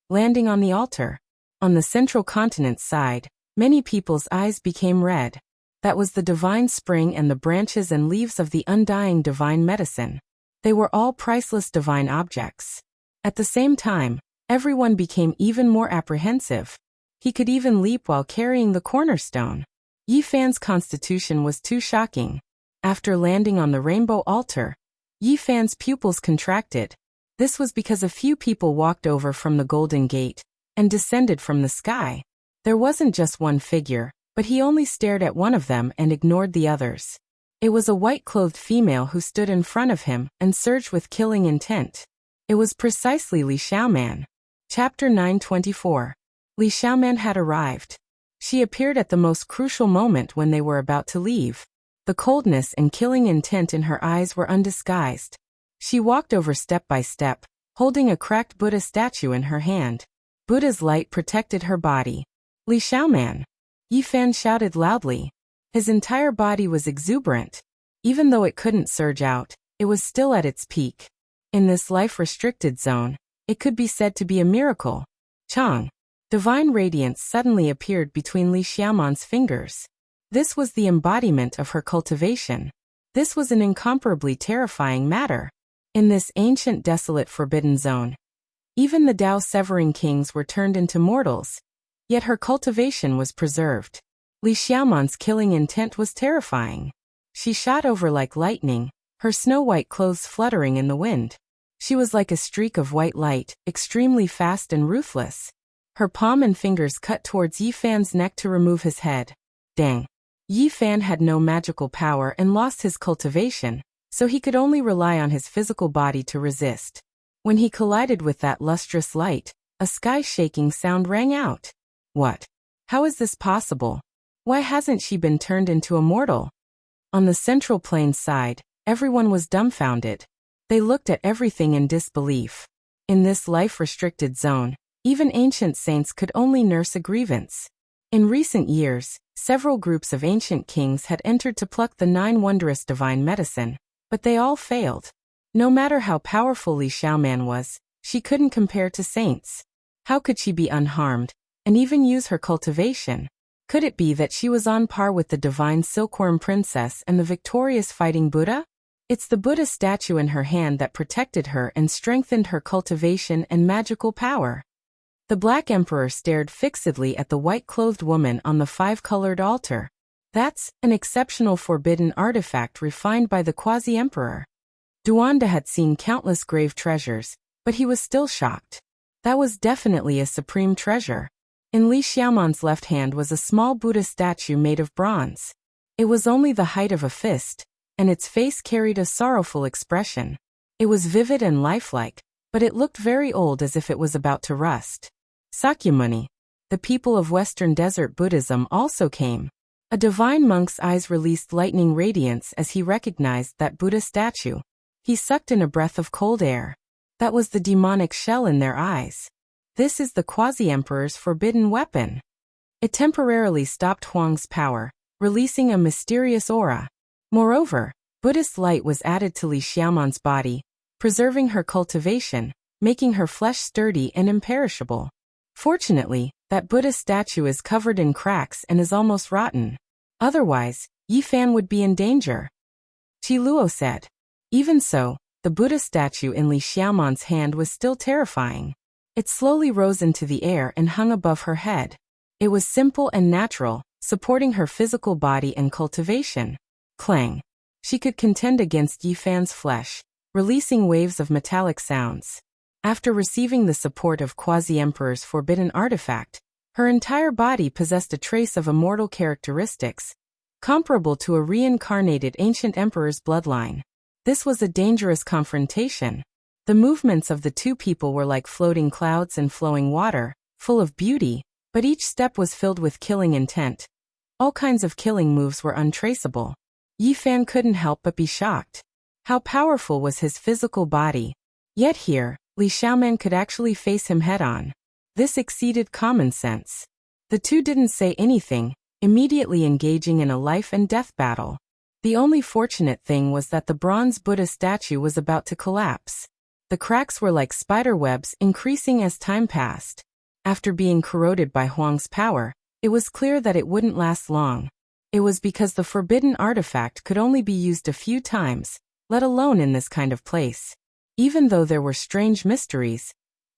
landing on the altar. On the central continent's side, many people's eyes became red. That was the divine spring and the branches and leaves of the undying divine medicine. They were all priceless divine objects. At the same time, everyone became even more apprehensive. He could even leap while carrying the cornerstone. Yi Fan's constitution was too shocking. After landing on the rainbow altar, Yi Fan's pupils contracted. This was because a few people walked over from the Golden Gate and descended from the sky. There wasn't just one figure, but he only stared at one of them and ignored the others. It was a white-clothed female who stood in front of him and surged with killing intent. It was precisely Li Xiaoman. Chapter 924. Li Xiaoman had arrived. She appeared at the most crucial moment when they were about to leave. The coldness and killing intent in her eyes were undisguised. She walked over step by step, holding a cracked Buddha statue in her hand. Buddha's light protected her body. Li Xiaoman! Yi Fan shouted loudly. His entire body was exuberant. Even though it couldn't surge out, it was still at its peak. In this life-restricted zone, it could be said to be a miracle. Chang! Divine radiance suddenly appeared between Li Xiaoman's fingers. This was the embodiment of her cultivation. This was an incomparably terrifying matter. In this ancient desolate forbidden zone, even the Tao-severing kings were turned into mortals. Yet her cultivation was preserved. Li Xiaoman's killing intent was terrifying. She shot over like lightning, her snow-white clothes fluttering in the wind. She was like a streak of white light, extremely fast and ruthless. Her palm and fingers cut towards Yi Fan's neck to remove his head. Dang. Yi Fan had no magical power and lost his cultivation, so he could only rely on his physical body to resist. When he collided with that lustrous light, a sky-shaking sound rang out. What? How is this possible? Why hasn't she been turned into a mortal? On the central plain side, everyone was dumbfounded. They looked at everything in disbelief. In this life-restricted zone, even ancient saints could only nurse a grievance. In recent years, several groups of ancient kings had entered to pluck the 9 wondrous divine medicine, but they all failed. No matter how powerful Li Xiaoman was, she couldn't compare to saints. How could she be unharmed, and even use her cultivation? Could it be that she was on par with the divine silkworm princess and the victorious fighting Buddha? It's the Buddha statue in her hand that protected her and strengthened her cultivation and magical power. The Black Emperor stared fixedly at the white-clothed woman on the five-colored altar. That's an exceptional forbidden artifact refined by the quasi-emperor. Duanda had seen countless grave treasures, but he was still shocked. That was definitely a supreme treasure. In Li Xiaoman's left hand was a small Buddha statue made of bronze. It was only the height of a fist, and its face carried a sorrowful expression. It was vivid and lifelike, but it looked very old, as if it was about to rust. Sakyamuni, the people of Western Desert Buddhism, also came. A divine monk's eyes released lightning radiance as he recognized that Buddha statue. He sucked in a breath of cold air. That was the demonic shell in their eyes. This is the quasi-emperor's forbidden weapon. It temporarily stopped Huang's power, releasing a mysterious aura. Moreover, Buddhist light was added to Li Xiaoman's body, preserving her cultivation, making her flesh sturdy and imperishable. Fortunately, that Buddha statue is covered in cracks and is almost rotten. Otherwise, Yi Fan would be in danger. Qi Luo said. Even so, the Buddha statue in Li Xiaoman's hand was still terrifying. It slowly rose into the air and hung above her head. It was simple and natural, supporting her physical body and cultivation. Clang. She could contend against Yi Fan's flesh, releasing waves of metallic sounds. After receiving the support of Quasi-Emperor's forbidden artifact, her entire body possessed a trace of immortal characteristics, comparable to a reincarnated ancient emperor's bloodline. This was a dangerous confrontation. The movements of the two people were like floating clouds and flowing water, full of beauty, but each step was filled with killing intent. All kinds of killing moves were untraceable. Yi Fan couldn't help but be shocked. How powerful was his physical body? Yet here, Li Xiaoman could actually face him head-on. This exceeded common sense. The two didn't say anything, immediately engaging in a life-and-death battle. The only fortunate thing was that the bronze Buddha statue was about to collapse. The cracks were like spider webs, increasing as time passed. After being corroded by Huang's power, it was clear that it wouldn't last long. It was because the forbidden artifact could only be used a few times, let alone in this kind of place. Even though there were strange mysteries,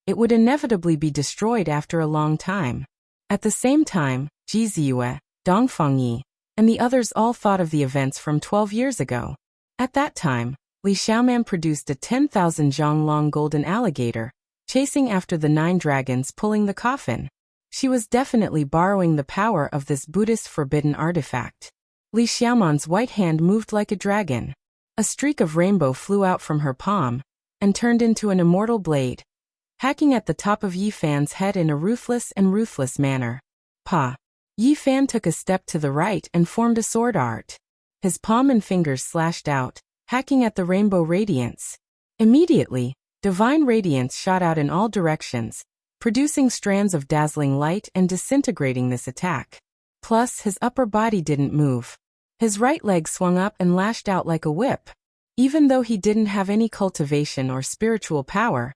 it would inevitably be destroyed after a long time. At the same time, Ji Ziyue, Dong Fengyi, and the others all thought of the events from 12 years ago. At that time, Li Xiaoman produced a 10,000 zhang long golden alligator, chasing after the 9 dragons pulling the coffin. She was definitely borrowing the power of this Buddhist forbidden artifact. Li Xiaoman's white hand moved like a dragon. A streak of rainbow flew out from her palm, and turned into an immortal blade, hacking at the top of Yi Fan's head in a ruthless manner. Pa! Yi Fan took a step to the right and formed a sword art. His palm and fingers slashed out, hacking at the rainbow radiance. Immediately, divine radiance shot out in all directions, producing strands of dazzling light and disintegrating this attack. Plus, his upper body didn't move. His right leg swung up and lashed out like a whip. Even though he didn't have any cultivation or spiritual power,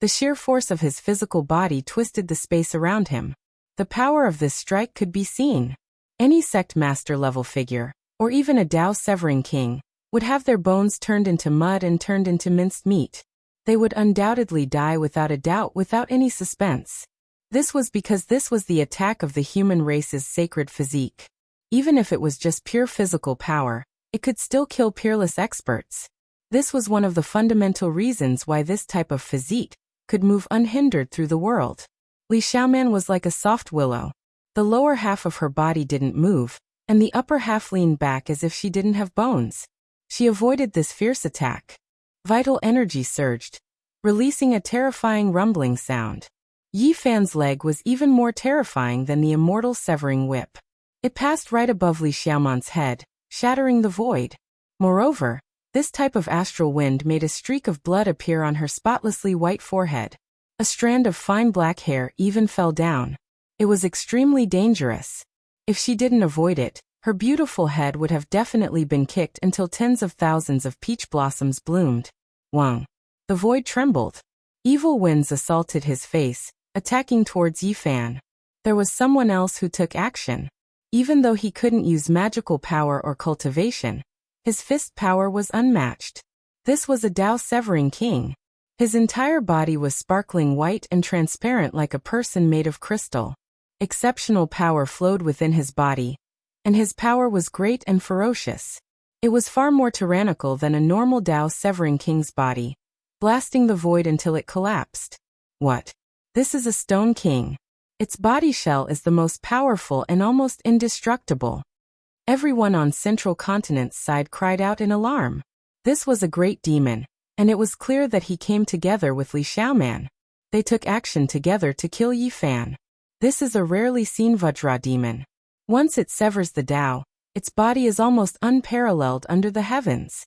the sheer force of his physical body twisted the space around him. The power of this strike could be seen. Any sect master level figure, or even a Tao severing king, would have their bones turned into mud and turned into minced meat. They would undoubtedly die without a doubt, without any suspense. This was because this was the attack of the human race's sacred physique. Even if it was just pure physical power, it could still kill peerless experts. This was one of the fundamental reasons why this type of physique could move unhindered through the world. Li Xiaoman was like a soft willow. The lower half of her body didn't move, and the upper half leaned back as if she didn't have bones. She avoided this fierce attack. Vital energy surged, releasing a terrifying rumbling sound. Yi Fan's leg was even more terrifying than the immortal severing whip. It passed right above Li Xiaoman's head, shattering the void. Moreover, this type of astral wind made a streak of blood appear on her spotlessly white forehead. A strand of fine black hair even fell down. It was extremely dangerous. If she didn't avoid it, her beautiful head would have definitely been kicked until tens of thousands of peach blossoms bloomed. Wang. The void trembled. Evil winds assaulted his face, attacking towards Yi Fan. There was someone else who took action. Even though he couldn't use magical power or cultivation, His fist power was unmatched. This was a Tao-severing king. His entire body was sparkling white and transparent like a person made of crystal. Exceptional power flowed within his body, and his power was great and ferocious. It was far more tyrannical than a normal Tao-severing king's body, blasting the void until it collapsed. What? This is a stone king. Its body shell is the most powerful and almost indestructible. Everyone on Central Continent's side cried out in alarm. This was a great demon, and it was clear that he came together with Li Xiaoman. They took action together to kill Yi Fan. This is a rarely seen Vajra demon. Once it severs the Tao, its body is almost unparalleled under the heavens.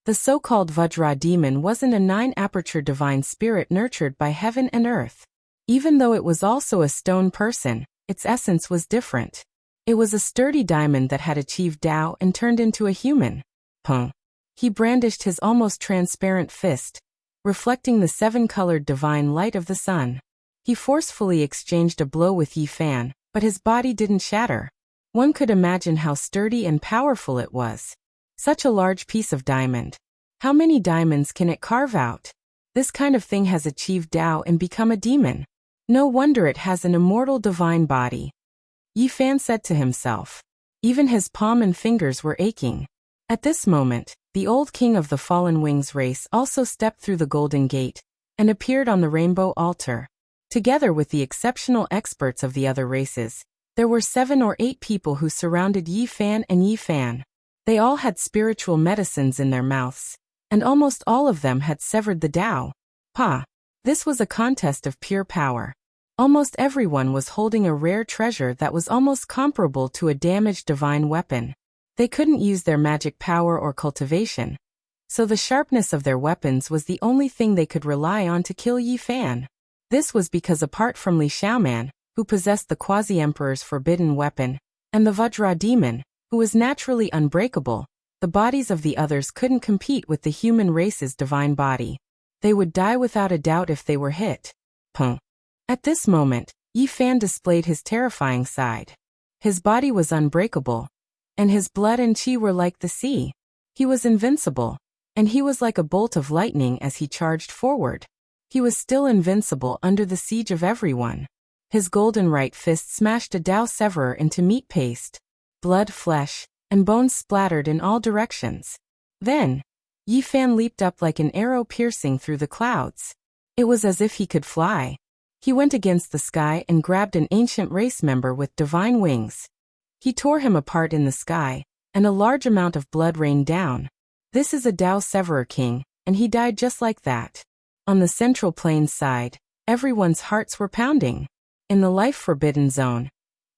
The so-called Vajra demon wasn't a 9-aperture divine spirit nurtured by heaven and earth. Even though it was also a stone person, its essence was different. It was a sturdy diamond that had achieved Tao and turned into a human. Pung. He brandished his almost transparent fist, reflecting the 7-colored divine light of the sun. He forcefully exchanged a blow with Yi Fan, but his body didn't shatter. One could imagine how sturdy and powerful it was. Such a large piece of diamond. How many diamonds can it carve out? This kind of thing has achieved Tao and become a demon. No wonder it has an immortal divine body. Yi Fan said to himself. Even his palm and fingers were aching. At this moment, the old king of the Fallen Wings race also stepped through the Golden Gate and appeared on the Rainbow Altar. Together with the exceptional experts of the other races, there were 7 or 8 people who surrounded Yi Fan and Yi Fan. They all had spiritual medicines in their mouths, and almost all of them had severed the Tao. This was a contest of pure power. Almost everyone was holding a rare treasure that was almost comparable to a damaged divine weapon. They couldn't use their magic power or cultivation, so the sharpness of their weapons was the only thing they could rely on to kill Yi Fan. This was because apart from Li Xiaoman, who possessed the Quasi-Emperor's forbidden weapon, and the Vajra demon, who was naturally unbreakable, the bodies of the others couldn't compete with the human race's divine body. They would die without a doubt if they were hit. At this moment, Yi Fan displayed his terrifying side. His body was unbreakable, and his blood and qi were like the sea. He was invincible, and he was like a bolt of lightning as he charged forward. He was still invincible under the siege of everyone. His golden right fist smashed a Tao Severer into meat paste. Blood, flesh, and bones splattered in all directions. Then, Yi Fan leaped up like an arrow piercing through the clouds. It was as if he could fly. He went against the sky and grabbed an ancient race member with divine wings. He tore him apart in the sky, and a large amount of blood rained down. This is a Tao Severer king, and he died just like that. On the Central Plains side, everyone's hearts were pounding. In the life-forbidden zone,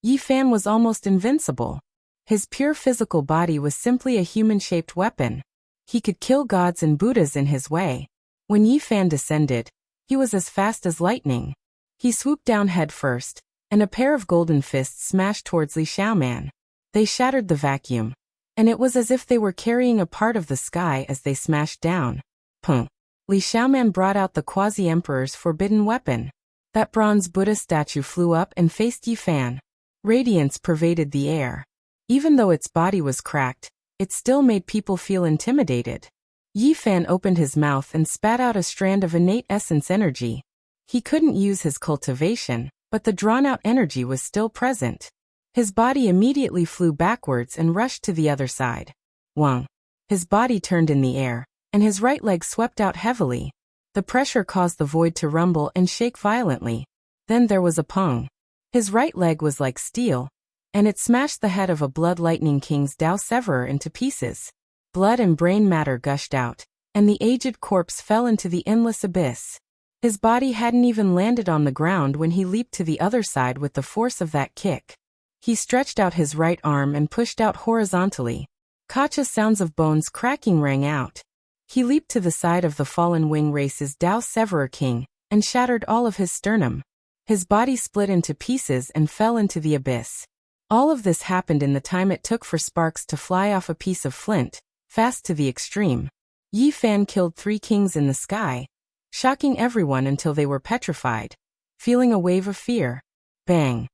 Yi Fan was almost invincible. His pure physical body was simply a human-shaped weapon. He could kill gods and Buddhas in his way. When Yi Fan descended, he was as fast as lightning. He swooped down head first, and a pair of golden fists smashed towards Li Xiaoman. They shattered the vacuum, and it was as if they were carrying a part of the sky as they smashed down. Li Xiaoman brought out the Quasi-Emperor's forbidden weapon. That bronze Buddha statue flew up and faced Yi Fan. Radiance pervaded the air. Even though its body was cracked, it still made people feel intimidated. Yi Fan opened his mouth and spat out a strand of innate essence energy. He couldn't use his cultivation, but the drawn-out energy was still present. His body immediately flew backwards and rushed to the other side. Wang. His body turned in the air, and his right leg swept out heavily. The pressure caused the void to rumble and shake violently. Then there was a pong. His right leg was like steel, and it smashed the head of a Blood Lightning King's Tao Severer into pieces. Blood and brain matter gushed out, and the aged corpse fell into the endless abyss. His body hadn't even landed on the ground when he leaped to the other side with the force of that kick. He stretched out his right arm and pushed out horizontally. Cautious sounds of bones cracking rang out. He leaped to the side of the Fallen Wing race's Tao Severer King, and shattered all of his sternum. His body split into pieces and fell into the abyss. All of this happened in the time it took for sparks to fly off a piece of flint, fast to the extreme. Yi Fan killed 3 kings in the sky, shocking everyone until they were petrified, feeling a wave of fear. Bang!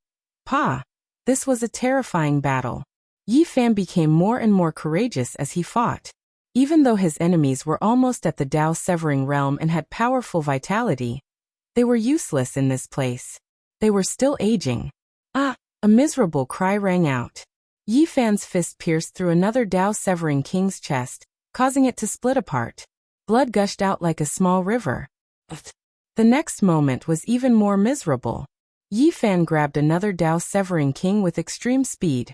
This was a terrifying battle. Yi Fan became more and more courageous as he fought. Even though his enemies were almost at the Tao-severing realm and had powerful vitality, they were useless in this place. They were still aging. Ah! A miserable cry rang out. Yi Fan's fist pierced through another Tao-severing king's chest, causing it to split apart. Blood gushed out like a small river. The next moment was even more miserable. Yi Fan grabbed another Tao-severing king with extreme speed.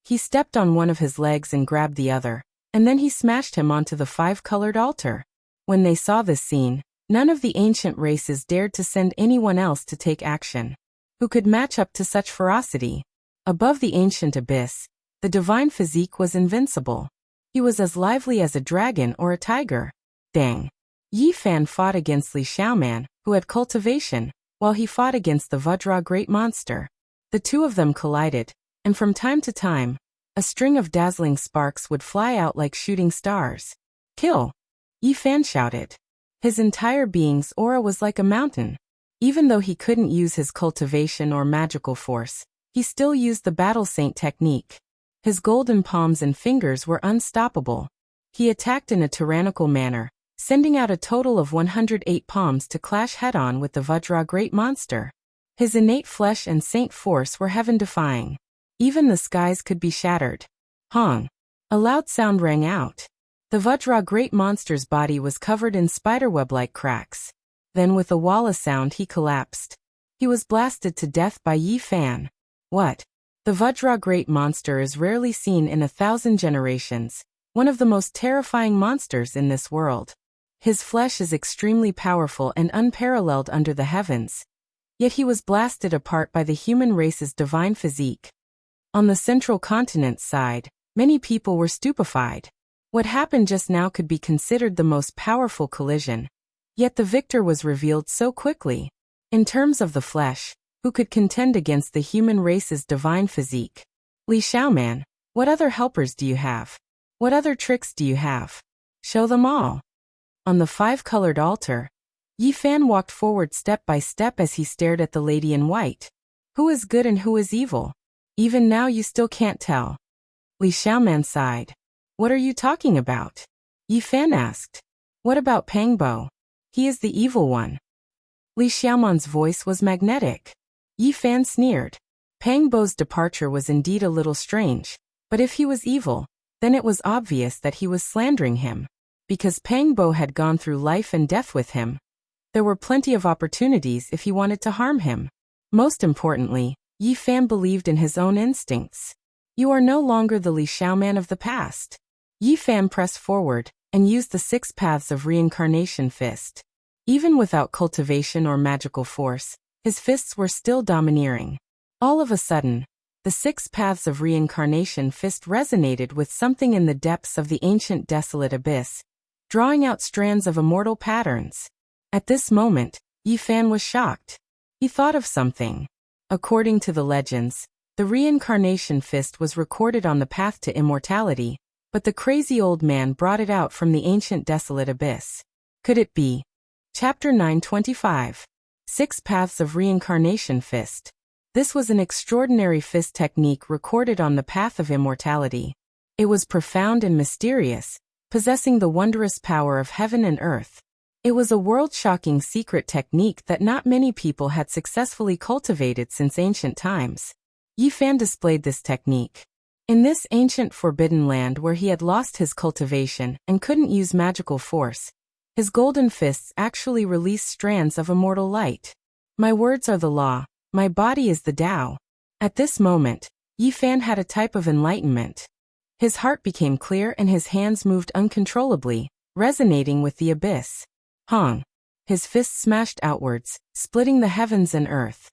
He stepped on one of his legs and grabbed the other, and then he smashed him onto the five-colored altar. When they saw this scene, none of the ancient races dared to send anyone else to take action. Who could match up to such ferocity? Above the ancient abyss, the divine physique was invincible. He was as lively as a dragon or a tiger. Dang. Yi Fan fought against Li Xiaoman, who had cultivation, while he fought against the Vajra great monster. The two of them collided, and from time to time, a string of dazzling sparks would fly out like shooting stars. Kill! Yi Fan shouted. His entire being's aura was like a mountain. Even though he couldn't use his cultivation or magical force, he still used the battle saint technique. His golden palms and fingers were unstoppable. He attacked in a tyrannical manner, sending out a total of 108 palms to clash head-on with the Vajra great monster. His innate flesh and saint force were heaven-defying. Even the skies could be shattered. Hong! A loud sound rang out. The Vajra great monster's body was covered in spiderweb-like cracks. Then with a walla sound he collapsed. He was blasted to death by Yi Fan. What? The Vajra great monster is rarely seen in 1,000 generations, one of the most terrifying monsters in this world. His flesh is extremely powerful and unparalleled under the heavens. Yet he was blasted apart by the human race's divine physique. On the central continent's side, many people were stupefied. What happened just now could be considered the most powerful collision. Yet the victor was revealed so quickly. In terms of the flesh, who could contend against the human race's divine physique? Li Xiaoman, what other helpers do you have? What other tricks do you have? Show them all. On the five-colored altar, Yi Fan walked forward step by step as he stared at the lady in white. Who is good and who is evil? Even now you still can't tell. Li Xiaoman sighed. What are you talking about? Yi Fan asked. What about Pangbo? He is the evil one. Li Xiaoman's voice was magnetic. Yi Fan sneered. Pangbo's departure was indeed a little strange, but if he was evil, then it was obvious that he was slandering him. Because Pangbo had gone through life and death with him, there were plenty of opportunities if he wanted to harm him. Most importantly, Yi Fan believed in his own instincts. You are no longer the Li Xiaoman of the past. Yi Fan pressed forward and used the 6 paths of reincarnation fist. Even without cultivation or magical force, his fists were still domineering. All of a sudden, the 6 paths of reincarnation fist resonated with something in the depths of the ancient desolate abyss, drawing out strands of immortal patterns. At this moment, Yi Fan was shocked. He thought of something. According to the legends, the reincarnation fist was recorded on the path to immortality, but the crazy old man brought it out from the ancient desolate abyss. Could it be? Chapter 925. 6 Paths of Reincarnation Fist. This was an extraordinary fist technique recorded on the path of immortality. It was profound and mysterious, possessing the wondrous power of heaven and earth. It was a world-shocking secret technique that not many people had successfully cultivated since ancient times. Yi Fan displayed this technique. In this ancient forbidden land where he had lost his cultivation and couldn't use magical force, his golden fists actually released strands of immortal light. My words are the law, my body is the Tao. At this moment, Yi Fan had a type of enlightenment. His heart became clear and his hands moved uncontrollably, resonating with the abyss. Hong! His fists smashed outwards, splitting the heavens and earth.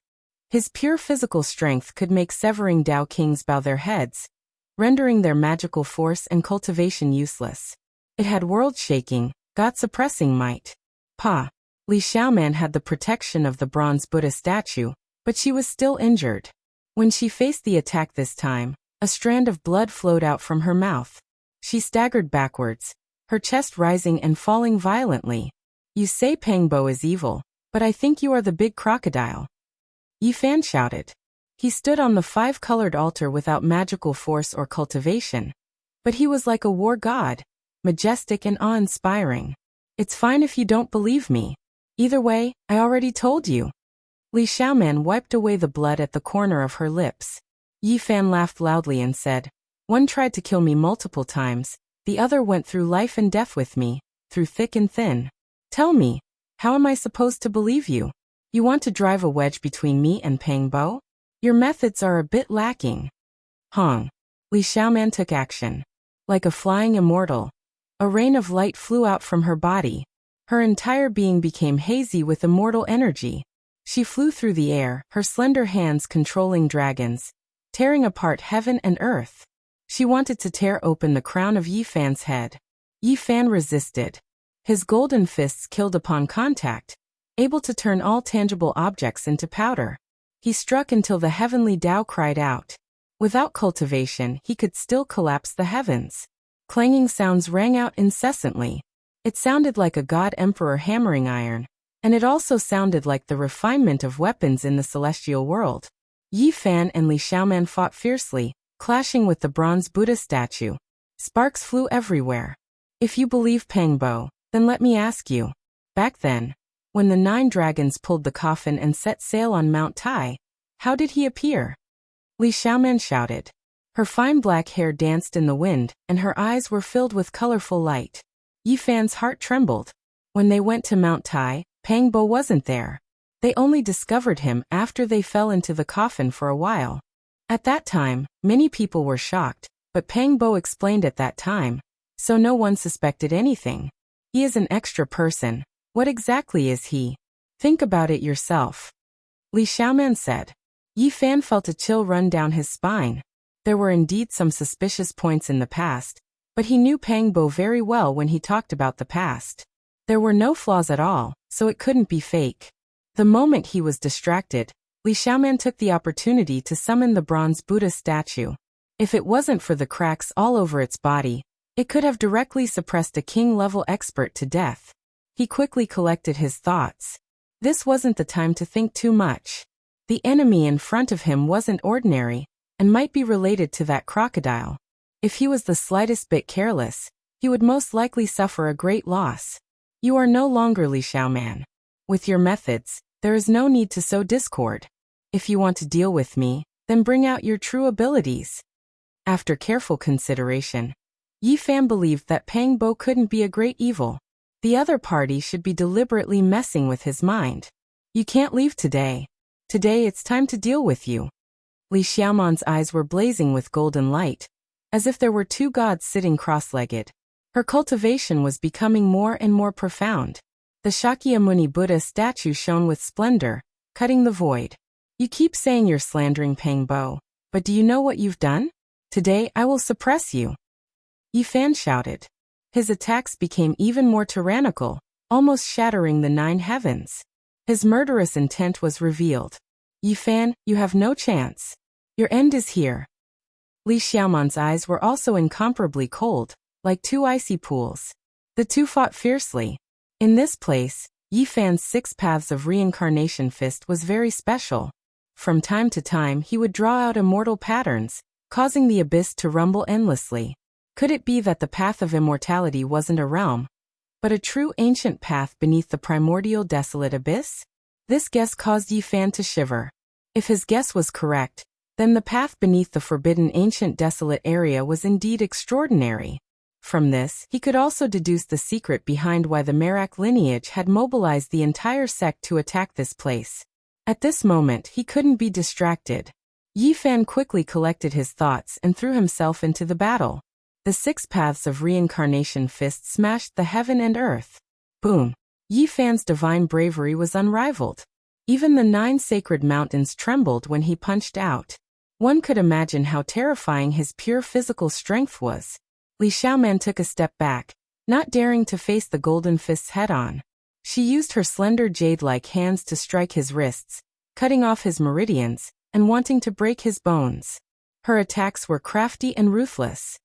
His pure physical strength could make severing Tao kings bow their heads, rendering their magical force and cultivation useless. It had world-shaking, God-suppressing might. Li Xiaoman had the protection of the bronze Buddha statue, but she was still injured. When she faced the attack this time, a strand of blood flowed out from her mouth. She staggered backwards, her chest rising and falling violently. You say Pangbo is evil, but I think you are the big crocodile. Yi Fan shouted. He stood on the five-colored altar without magical force or cultivation. But he was like a war god, majestic and awe-inspiring. It's fine if you don't believe me. Either way, I already told you. Li Xiaoman wiped away the blood at the corner of her lips. Yi Fan laughed loudly and said, "One tried to kill me multiple times, the other went through life and death with me, through thick and thin. Tell me, how am I supposed to believe you? You want to drive a wedge between me and Pang Bo? Your methods are a bit lacking." Hong. Li Xiaoman took action. Like a flying immortal, a rain of light flew out from her body. Her entire being became hazy with immortal energy. She flew through the air, her slender hands controlling dragons, tearing apart heaven and earth. She wanted to tear open the crown of Yi Fan's head. Yi Fan resisted. His golden fists killed upon contact, able to turn all tangible objects into powder. He struck until the heavenly Tao cried out. Without cultivation, he could still collapse the heavens. Clanging sounds rang out incessantly. It sounded like a god-emperor hammering iron, and it also sounded like the refinement of weapons in the celestial world. Yi Fan and Li Xiaoman fought fiercely, clashing with the bronze Buddha statue. Sparks flew everywhere. If you believe Pang Bo, then let me ask you. Back then, when the 9 dragons pulled the coffin and set sail on Mount Tai, how did he appear? Li Xiaoman shouted. Her fine black hair danced in the wind, and her eyes were filled with colorful light. Yi Fan's heart trembled. When they went to Mount Tai, Pang Bo wasn't there. They only discovered him after they fell into the coffin for a while. At that time, many people were shocked, but Pang Bo explained at that time, so no one suspected anything. He is an extra person. What exactly is he? Think about it yourself. Li Xiaoman said. Yi Fan felt a chill run down his spine. There were indeed some suspicious points in the past, but he knew Pang Bo very well when he talked about the past. There were no flaws at all, so it couldn't be fake. The moment he was distracted, Li Xiaoman took the opportunity to summon the bronze Buddha statue. If it wasn't for the cracks all over its body, it could have directly suppressed a king-level expert to death. He quickly collected his thoughts. This wasn't the time to think too much. The enemy in front of him wasn't ordinary, and might be related to that crocodile. If he was the slightest bit careless, he would most likely suffer a great loss. You are no longer Li Xiaoman. With your methods, there is no need to sow discord. If you want to deal with me, then bring out your true abilities. After careful consideration, Yi Fan believed that Pang Bo couldn't be a great evil. The other party should be deliberately messing with his mind. You can't leave today. Today it's time to deal with you. Li Xiaoman's eyes were blazing with golden light, as if there were 2 gods sitting cross-legged. Her cultivation was becoming more and more profound. The Shakyamuni Buddha statue shone with splendor, cutting the void. You keep saying you're slandering Pang Bo, but do you know what you've done? Today I will suppress you. Yi Fan shouted. His attacks became even more tyrannical, almost shattering the 9 heavens. His murderous intent was revealed. Yi Fan, you have no chance. Your end is here. Li Xiaoman's eyes were also incomparably cold, like 2 icy pools. The two fought fiercely. In this place, Yi Fan's 6 paths of reincarnation fist was very special. From time to time he would draw out immortal patterns, causing the abyss to rumble endlessly. Could it be that the path of immortality wasn't a realm, but a true ancient path beneath the primordial desolate abyss? This guess caused Yi Fan to shiver. If his guess was correct, then the path beneath the forbidden ancient desolate area was indeed extraordinary. From this, he could also deduce the secret behind why the Merak lineage had mobilized the entire sect to attack this place. At this moment, he couldn't be distracted. Yi Fan quickly collected his thoughts and threw himself into the battle. The 6 paths of reincarnation fist smashed the heaven and earth. Boom! Yi Fan's divine bravery was unrivaled. Even the 9 sacred mountains trembled when he punched out. One could imagine how terrifying his pure physical strength was. Li Xiaoman took a step back, not daring to face the golden fists head-on. She used her slender jade-like hands to strike his wrists, cutting off his meridians, and wanting to break his bones. Her attacks were crafty and ruthless.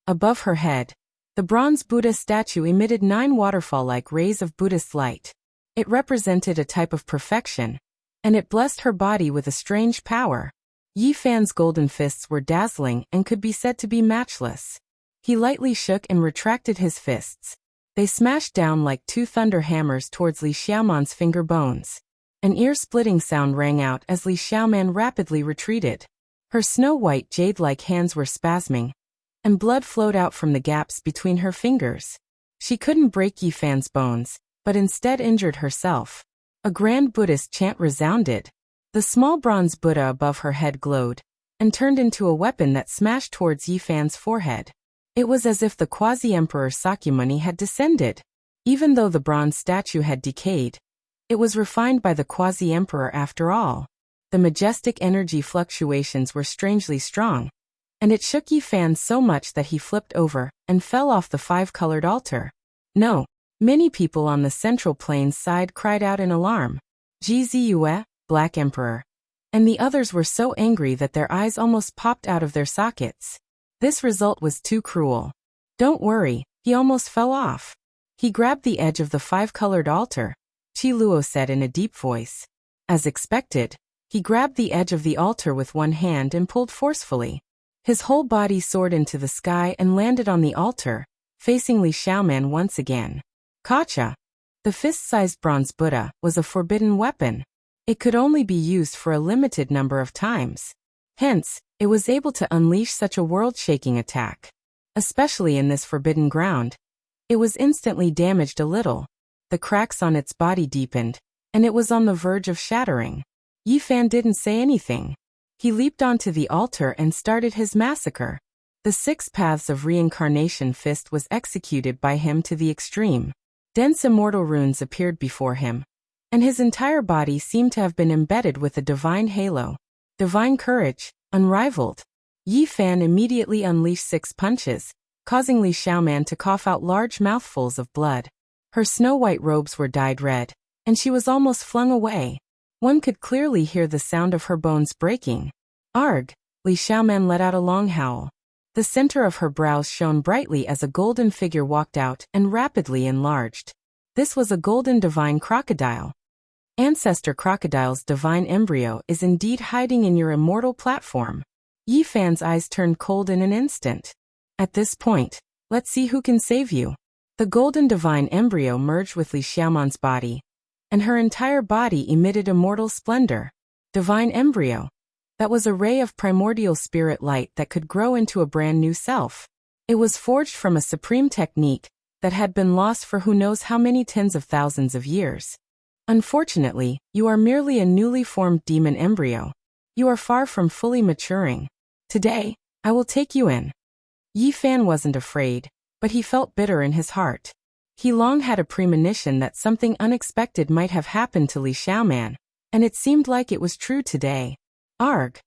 Above her head, the bronze Buddha statue emitted 9 waterfall-like rays of Buddhist light. It represented a type of perfection, and it blessed her body with a strange power. Yi Fan's golden fists were dazzling and could be said to be matchless. He lightly shook and retracted his fists. They smashed down like two thunder hammers towards Li Xiaoman's finger bones. An ear-splitting sound rang out as Li Xiaoman rapidly retreated. Her snow-white jade-like hands were spasming, and blood flowed out from the gaps between her fingers. She couldn't break Yi Fan's bones, but instead injured herself. A grand Buddhist chant resounded. The small bronze Buddha above her head glowed, and turned into a weapon that smashed towards Yi Fan's forehead. It was as if the quasi-emperor Sakyamuni had descended. Even though the bronze statue had decayed, it was refined by the quasi-emperor after all. The majestic energy fluctuations were strangely strong, and it shook Yi Fan so much that he flipped over and fell off the five-colored altar. No! Many people on the Central Plains side cried out in alarm. Jizue, Black Emperor. And the others were so angry that their eyes almost popped out of their sockets. This result was too cruel. Don't worry, he almost fell off. He grabbed the edge of the five-colored altar, Qi Luo said in a deep voice. As expected, he grabbed the edge of the altar with one hand and pulled forcefully. His whole body soared into the sky and landed on the altar, facing Li Xiaoman once again. Kacha! The fist-sized bronze Buddha was a forbidden weapon. It could only be used for a limited number of times. Hence, it was able to unleash such a world-shaking attack. Especially in this forbidden ground. It was instantly damaged a little. The cracks on its body deepened, and it was on the verge of shattering. Yi Fan didn't say anything. He leaped onto the altar and started his massacre. The 6 paths of reincarnation fist was executed by him to the extreme. Dense immortal runes appeared before him, and his entire body seemed to have been embedded with a divine halo. Divine courage, unrivaled. Yi Fan immediately unleashed 6 punches, causing Li Xiaoman to cough out large mouthfuls of blood. Her snow-white robes were dyed red, and she was almost flung away. One could clearly hear the sound of her bones breaking. Arg! Li Xiaoman let out a long howl. The center of her brows shone brightly as a golden figure walked out and rapidly enlarged. This was a golden divine crocodile. Ancestor Crocodile's divine embryo is indeed hiding in your immortal platform. Yi Fan's eyes turned cold in an instant. At this point, let's see who can save you. The golden divine embryo merged with Li Xiaoman's body, and her entire body emitted immortal splendor. Divine embryo. That was a ray of primordial spirit light that could grow into a brand new self. It was forged from a supreme technique that had been lost for who knows how many tens of thousands of years. Unfortunately, you are merely a newly formed demon embryo. You are far from fully maturing. Today, I will take you in. Yi Fan wasn't afraid, but he felt bitter in his heart. He long had a premonition that something unexpected might have happened to Li Xiaoman, and it seemed like it was true today. Arg!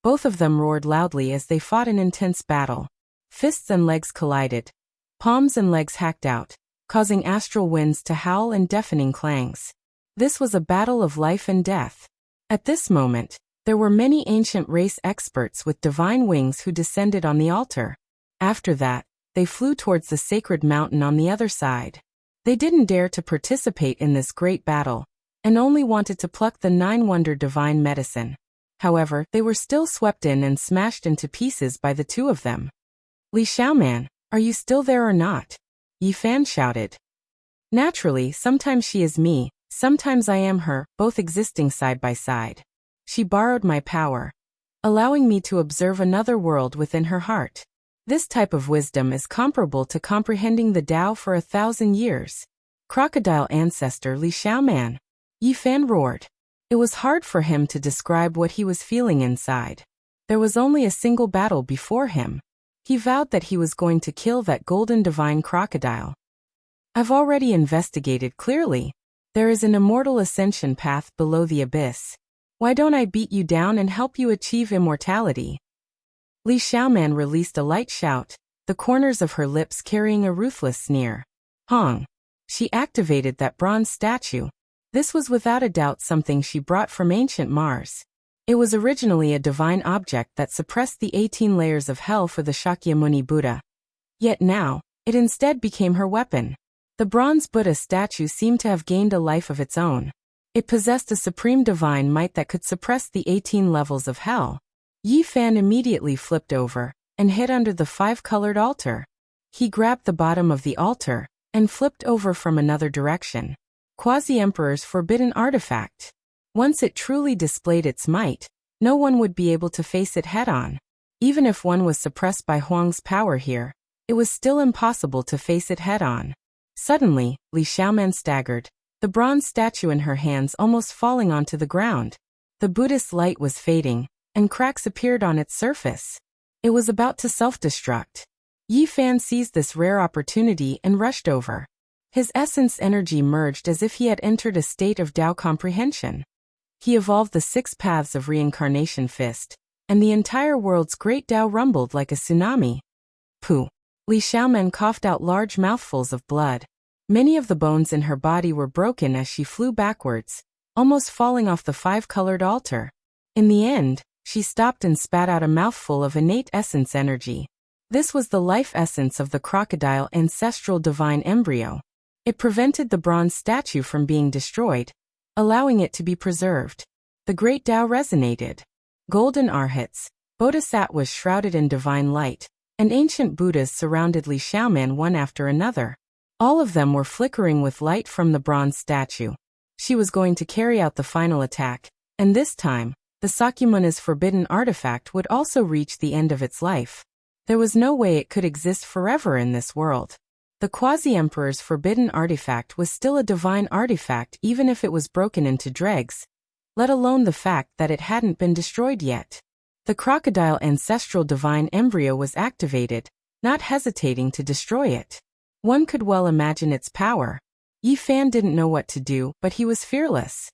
Both of them roared loudly as they fought an intense battle. Fists and legs collided. Palms and legs hacked out, causing astral winds to howl and deafening clangs. This was a battle of life and death. At this moment, there were many ancient race experts with divine wings who descended on the altar. After that, they flew towards the sacred mountain on the other side. They didn't dare to participate in this great battle, and only wanted to pluck the 9-wonder divine medicine. However, they were still swept in and smashed into pieces by the 2 of them. Li Xiaoman, are you still there or not? Yi Fan shouted. Naturally, sometimes she is me, sometimes I am her, both existing side by side. She borrowed my power, allowing me to observe another world within her heart. This type of wisdom is comparable to comprehending the Tao for 1,000 years. Crocodile ancestor Li Xiaoman. Yi Fan roared. It was hard for him to describe what he was feeling inside. There was only a single battle before him. He vowed that he was going to kill that golden divine crocodile. I've already investigated clearly. There is an immortal ascension path below the abyss. Why don't I beat you down and help you achieve immortality? Li Xiaoman released a light shout, the corners of her lips carrying a ruthless sneer. Hong. She activated that bronze statue. This was without a doubt something she brought from ancient Mars. It was originally a divine object that suppressed the 18 layers of hell for the Shakyamuni Buddha. Yet now, it instead became her weapon. The bronze Buddha statue seemed to have gained a life of its own. It possessed a supreme divine might that could suppress the 18 levels of hell. Yi Fan immediately flipped over and hid under the five-colored altar. He grabbed the bottom of the altar and flipped over from another direction. Quasi-Emperor's forbidden artifact. Once it truly displayed its might, no one would be able to face it head-on. Even if one was suppressed by Huang's power here, it was still impossible to face it head-on. Suddenly, Li Xiaoman staggered, the bronze statue in her hands almost falling onto the ground. The Buddhist light was fading, and cracks appeared on its surface. It was about to self-destruct. Yi Fan seized this rare opportunity and rushed over. His essence energy merged as if he had entered a state of Tao comprehension. He evolved the 6 paths of reincarnation fist, and the entire world's great Tao rumbled like a tsunami. Pooh! Li Xiaoman coughed out large mouthfuls of blood. Many of the bones in her body were broken as she flew backwards, almost falling off the five-colored altar. In the end, she stopped and spat out a mouthful of innate essence energy. This was the life essence of the crocodile ancestral divine embryo. It prevented the bronze statue from being destroyed, allowing it to be preserved. The great Tao resonated. Golden arhats, bodhisattvas shrouded in divine light, and ancient Buddhas surrounded Li Xiaoman one after another. All of them were flickering with light from the bronze statue. She was going to carry out the final attack, and this time, the Sakyamuna's forbidden artifact would also reach the end of its life. There was no way it could exist forever in this world. The Quasi-Emperor's forbidden artifact was still a divine artifact even if it was broken into dregs, let alone the fact that it hadn't been destroyed yet. The crocodile ancestral divine embryo was activated, not hesitating to destroy it. One could well imagine its power. Yi Fan didn't know what to do, but he was fearless.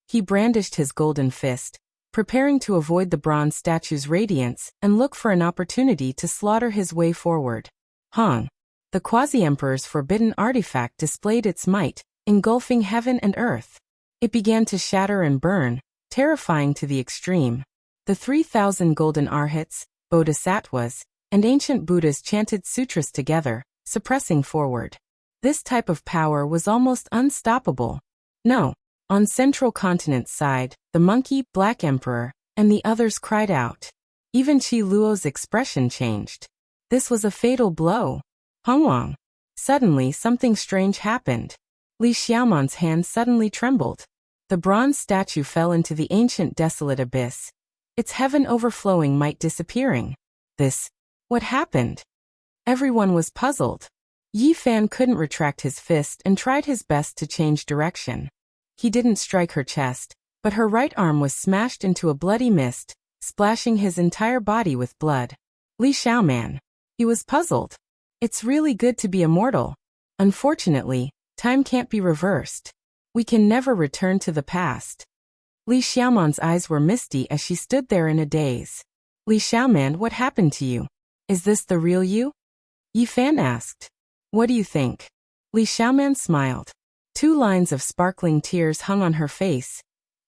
He brandished his golden fist, preparing to avoid the bronze statue's radiance and look for an opportunity to slaughter his way forward. Hong! The Quasi-Emperor's forbidden artifact displayed its might, engulfing heaven and earth. It began to shatter and burn, terrifying to the extreme. The 3,000 golden arhats, bodhisattvas, and ancient Buddhas chanted sutras together, suppressing forward. This type of power was almost unstoppable. No. On Central Continent's side, the monkey, Black Emperor, and the others cried out. Even Qi Luo's expression changed. This was a fatal blow. Hongwang. Suddenly something strange happened. Li Xiaoman's hand suddenly trembled. The bronze statue fell into the ancient desolate abyss, its heaven overflowing might disappearing. What happened? Everyone was puzzled. Yi Fan couldn't retract his fist and tried his best to change direction. He didn't strike her chest, but her right arm was smashed into a bloody mist, splashing his entire body with blood. Li Xiaoman. He was puzzled. It's really good to be immortal. Unfortunately, time can't be reversed. We can never return to the past. Li Xiaoman's eyes were misty as she stood there in a daze. Li Xiaoman, what happened to you? Is this the real you? Yi Fan asked. What do you think? Li Xiaoman smiled. 2 lines of sparkling tears hung on her face,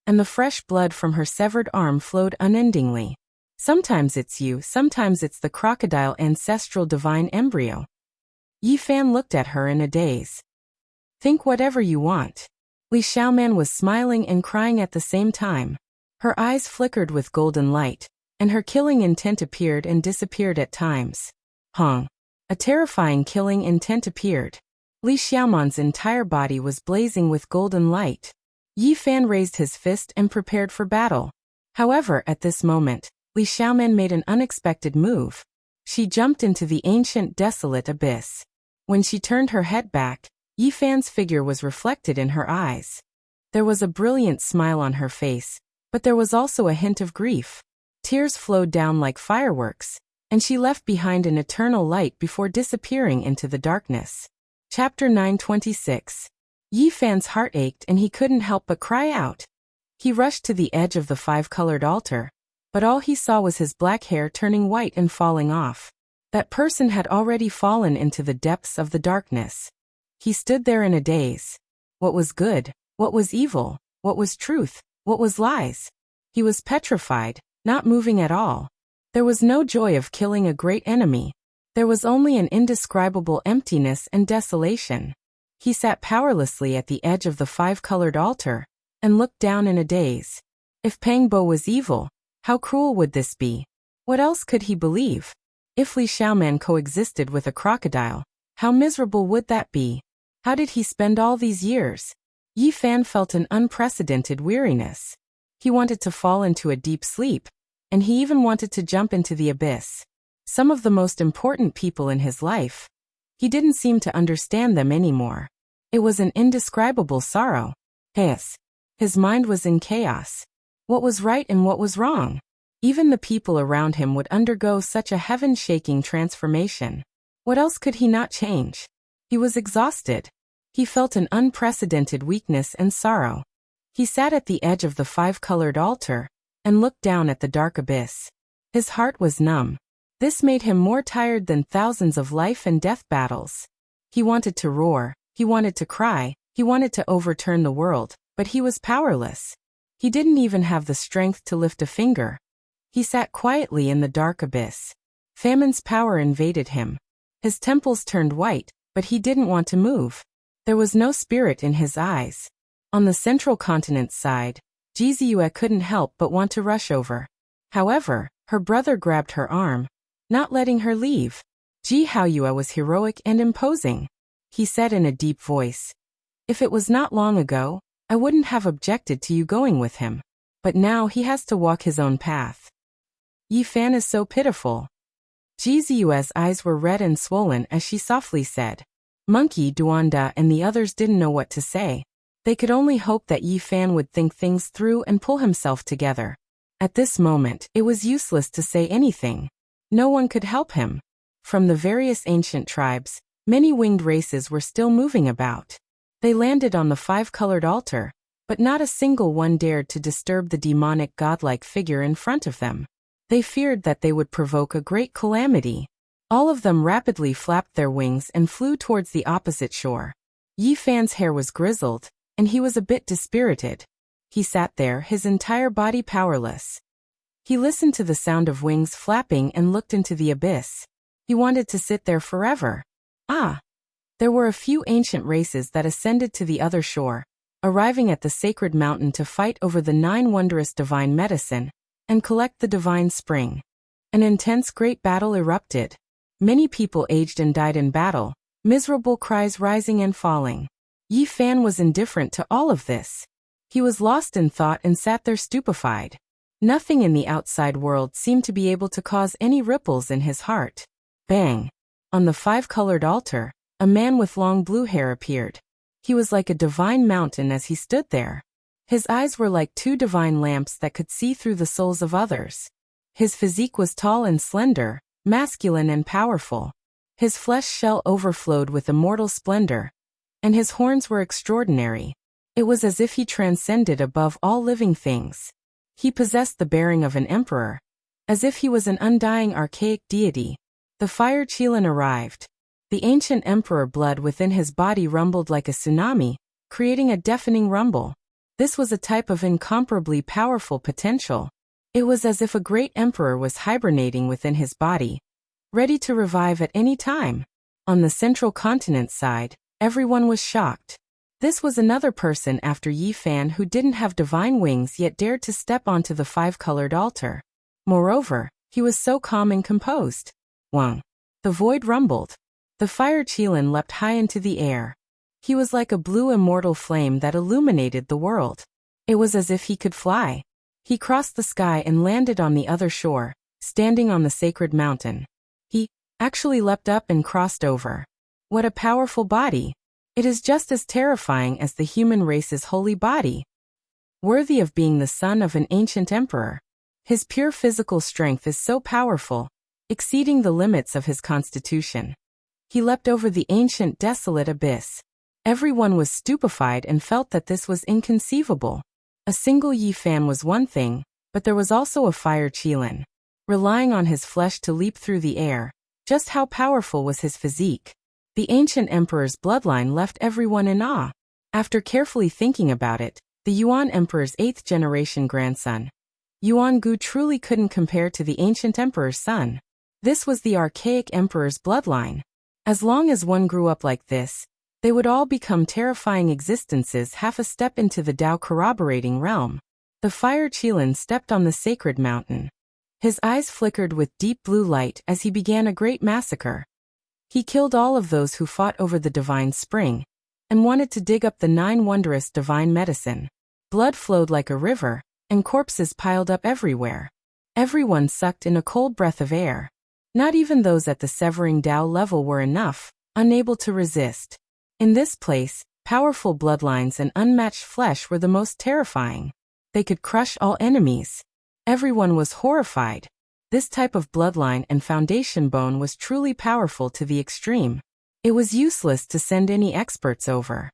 and the fresh blood from her severed arm flowed unendingly. Sometimes it's you, sometimes it's the crocodile ancestral divine embryo. Yi Fan looked at her in a daze. Think whatever you want. Li Xiaoman was smiling and crying at the same time. Her eyes flickered with golden light, and her killing intent appeared and disappeared at times. Hong. A terrifying killing intent appeared. Li Xiaoman's entire body was blazing with golden light. Yi Fan raised his fist and prepared for battle. However, at this moment, Li Xiaoman made an unexpected move. She jumped into the ancient desolate abyss. When she turned her head back, Yi Fan's figure was reflected in her eyes. There was a brilliant smile on her face, but there was also a hint of grief. Tears flowed down like fireworks, and she left behind an eternal light before disappearing into the darkness. Chapter 926. Yi Fan's heart ached and he couldn't help but cry out. He rushed to the edge of the 5-colored altar, but all he saw was his black hair turning white and falling off. That person had already fallen into the depths of the darkness. He stood there in a daze. What was good? What was evil? What was truth? What was lies? He was petrified, not moving at all. There was no joy of killing a great enemy. There was only an indescribable emptiness and desolation. He sat powerlessly at the edge of the 5-colored altar, and looked down in a daze. If Pangbo was evil, How cruel would this be? What else could he believe? If Li Xiaoman coexisted with a crocodile, how miserable would that be? How did he spend all these years? Yi Fan felt an unprecedented weariness. He wanted to fall into a deep sleep, and he even wanted to jump into the abyss. Some of the most important people in his life. He didn't seem to understand them anymore. It was an indescribable sorrow. Chaos. His mind was in chaos. What was right and what was wrong? Even the people around him would undergo such a heaven-shaking transformation. What else could he not change? He was exhausted. He felt an unprecedented weakness and sorrow. He sat at the edge of the five-colored altar and looked down at the dark abyss. His heart was numb. This made him more tired than thousands of life and death battles. He wanted to roar, he wanted to cry, he wanted to overturn the world, but he was powerless. He didn't even have the strength to lift a finger. He sat quietly in the dark abyss. Famine's power invaded him. His temples turned white, but he didn't want to move. There was no spirit in his eyes. On the central continent's side, Ji Ziyue couldn't help but want to rush over. However, her brother grabbed her arm, not letting her leave. Ji Haoyue was heroic and imposing. He said in a deep voice, "If it was not long ago, I wouldn't have objected to you going with him. But now he has to walk his own path. Yi Fan is so pitiful." Ji Ziyue's eyes were red and swollen as she softly said. Monkey, Duanda and the others didn't know what to say. They could only hope that Yi Fan would think things through and pull himself together. At this moment, it was useless to say anything. No one could help him. From the various ancient tribes, many winged races were still moving about. They landed on the five-colored altar, but not a single one dared to disturb the demonic godlike figure in front of them. They feared that they would provoke a great calamity. All of them rapidly flapped their wings and flew towards the opposite shore. Yi Fan's hair was grizzled, and he was a bit dispirited. He sat there, his entire body powerless. He listened to the sound of wings flapping and looked into the abyss. He wanted to sit there forever. There were a few ancient races that ascended to the other shore, arriving at the sacred mountain to fight over the 9 wondrous divine medicine and collect the divine spring. An intense great battle erupted. Many people aged and died in battle, miserable cries rising and falling. Yi Fan was indifferent to all of this. He was lost in thought and sat there stupefied. Nothing in the outside world seemed to be able to cause any ripples in his heart. Bang! On the five-colored altar, a man with long blue hair appeared. He was like a divine mountain as he stood there. His eyes were like 2 divine lamps that could see through the souls of others. His physique was tall and slender, masculine and powerful. His flesh shell overflowed with immortal splendor, and his horns were extraordinary. It was as if he transcended above all living things. He possessed the bearing of an emperor, as if he was an undying archaic deity. The fire Qilin arrived. The ancient emperor blood within his body rumbled like a tsunami, creating a deafening rumble. This was a type of incomparably powerful potential. It was as if a great emperor was hibernating within his body, ready to revive at any time. On the central continent side, everyone was shocked. This was another person after Yi Fan who didn't have divine wings yet dared to step onto the five-colored altar. Moreover, he was so calm and composed. Wang. The void rumbled. The fire Qilin leapt high into the air. He was like a blue immortal flame that illuminated the world. It was as if he could fly. He crossed the sky and landed on the other shore, standing on the sacred mountain. He actually leapt up and crossed over. What a powerful body! It is just as terrifying as the human race's holy body. Worthy of being the son of an ancient emperor. His pure physical strength is so powerful, exceeding the limits of his constitution. He leapt over the ancient desolate abyss. Everyone was stupefied and felt that this was inconceivable. A single Yi Fan was one thing, but there was also a fire Qilin. Relying on his flesh to leap through the air, just how powerful was his physique? The ancient emperor's bloodline left everyone in awe. After carefully thinking about it, the Yuan emperor's 8th-generation grandson, Yuan Gu, truly couldn't compare to the ancient emperor's son. This was the archaic emperor's bloodline. As long as one grew up like this, they would all become terrifying existences half a step into the Tao corroborating realm. The fire Qilin stepped on the sacred mountain. His eyes flickered with deep blue light as he began a great massacre. He killed all of those who fought over the divine spring, and wanted to dig up the 9 wondrous divine medicine. Blood flowed like a river, and corpses piled up everywhere. Everyone sucked in a cold breath of air. Not even those at the severing Tao level were enough, unable to resist. In this place, powerful bloodlines and unmatched flesh were the most terrifying. They could crush all enemies. Everyone was horrified. This type of bloodline and foundation bone was truly powerful to the extreme. It was useless to send any experts over.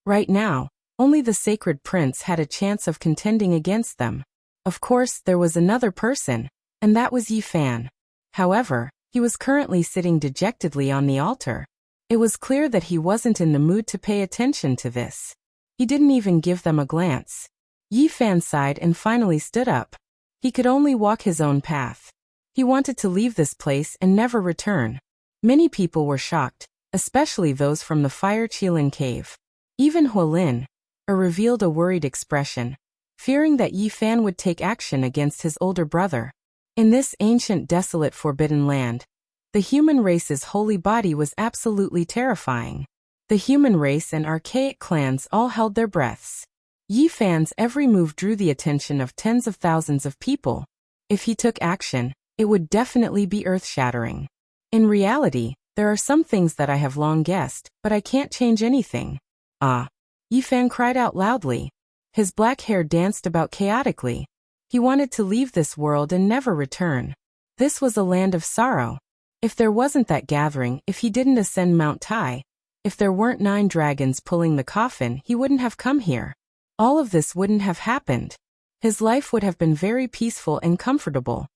Right now, only the sacred prince had a chance of contending against them. Of course, there was another person, and that was Yi Fan. However, he was currently sitting dejectedly on the altar. It was clear that he wasn't in the mood to pay attention to this. He didn't even give them a glance. Yi Fan sighed and finally stood up. He could only walk his own path. He wanted to leave this place and never return. Many people were shocked, especially those from the Fire Qilin cave. Even Huolin revealed a worried expression, fearing that Yi Fan would take action against his older brother. In this ancient, desolate, forbidden land, the human race's holy body was absolutely terrifying. The human race and archaic clans all held their breaths. Yi Fan's every move drew the attention of tens of thousands of people. If he took action, it would definitely be earth-shattering. In reality, there are some things that I have long guessed, but I can't change anything. Ah! Yi Fan cried out loudly. His black hair danced about chaotically. He wanted to leave this world and never return. This was a land of sorrow. If there wasn't that gathering, if he didn't ascend Mount Tai, if there weren't 9 dragons pulling the coffin, he wouldn't have come here. All of this wouldn't have happened. His life would have been very peaceful and comfortable.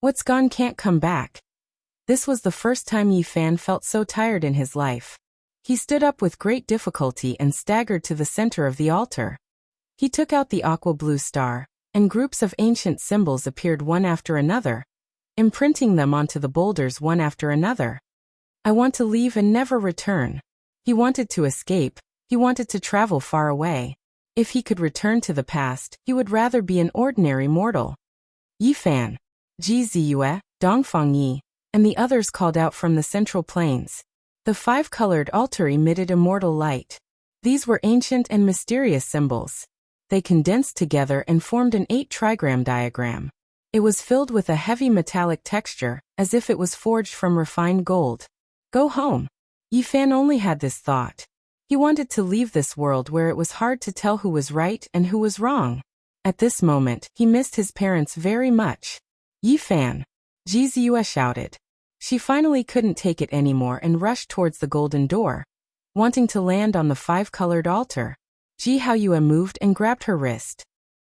What's gone can't come back. This was the first time Yi Fan felt so tired in his life. He stood up with great difficulty and staggered to the center of the altar. He took out the aqua blue star, and groups of ancient symbols appeared one after another, imprinting them onto the boulders one after another. I want to leave and never return. He wanted to escape. He wanted to travel far away. If he could return to the past, he would rather be an ordinary mortal. Yi Fan, Ji Ziyue, Dongfang Yi, and the others called out from the central plains. The 5-colored altar emitted immortal light. These were ancient and mysterious symbols. They condensed together and formed an 8-trigram diagram. It was filled with a heavy metallic texture, as if it was forged from refined gold. Go home. Yi Fan only had this thought. He wanted to leave this world where it was hard to tell who was right and who was wrong. At this moment, he missed his parents very much. Yi Fan, Ji Ziyue shouted. She finally couldn't take it anymore and rushed towards the golden door, wanting to land on the 5-colored altar. Ji Haoyue moved and grabbed her wrist.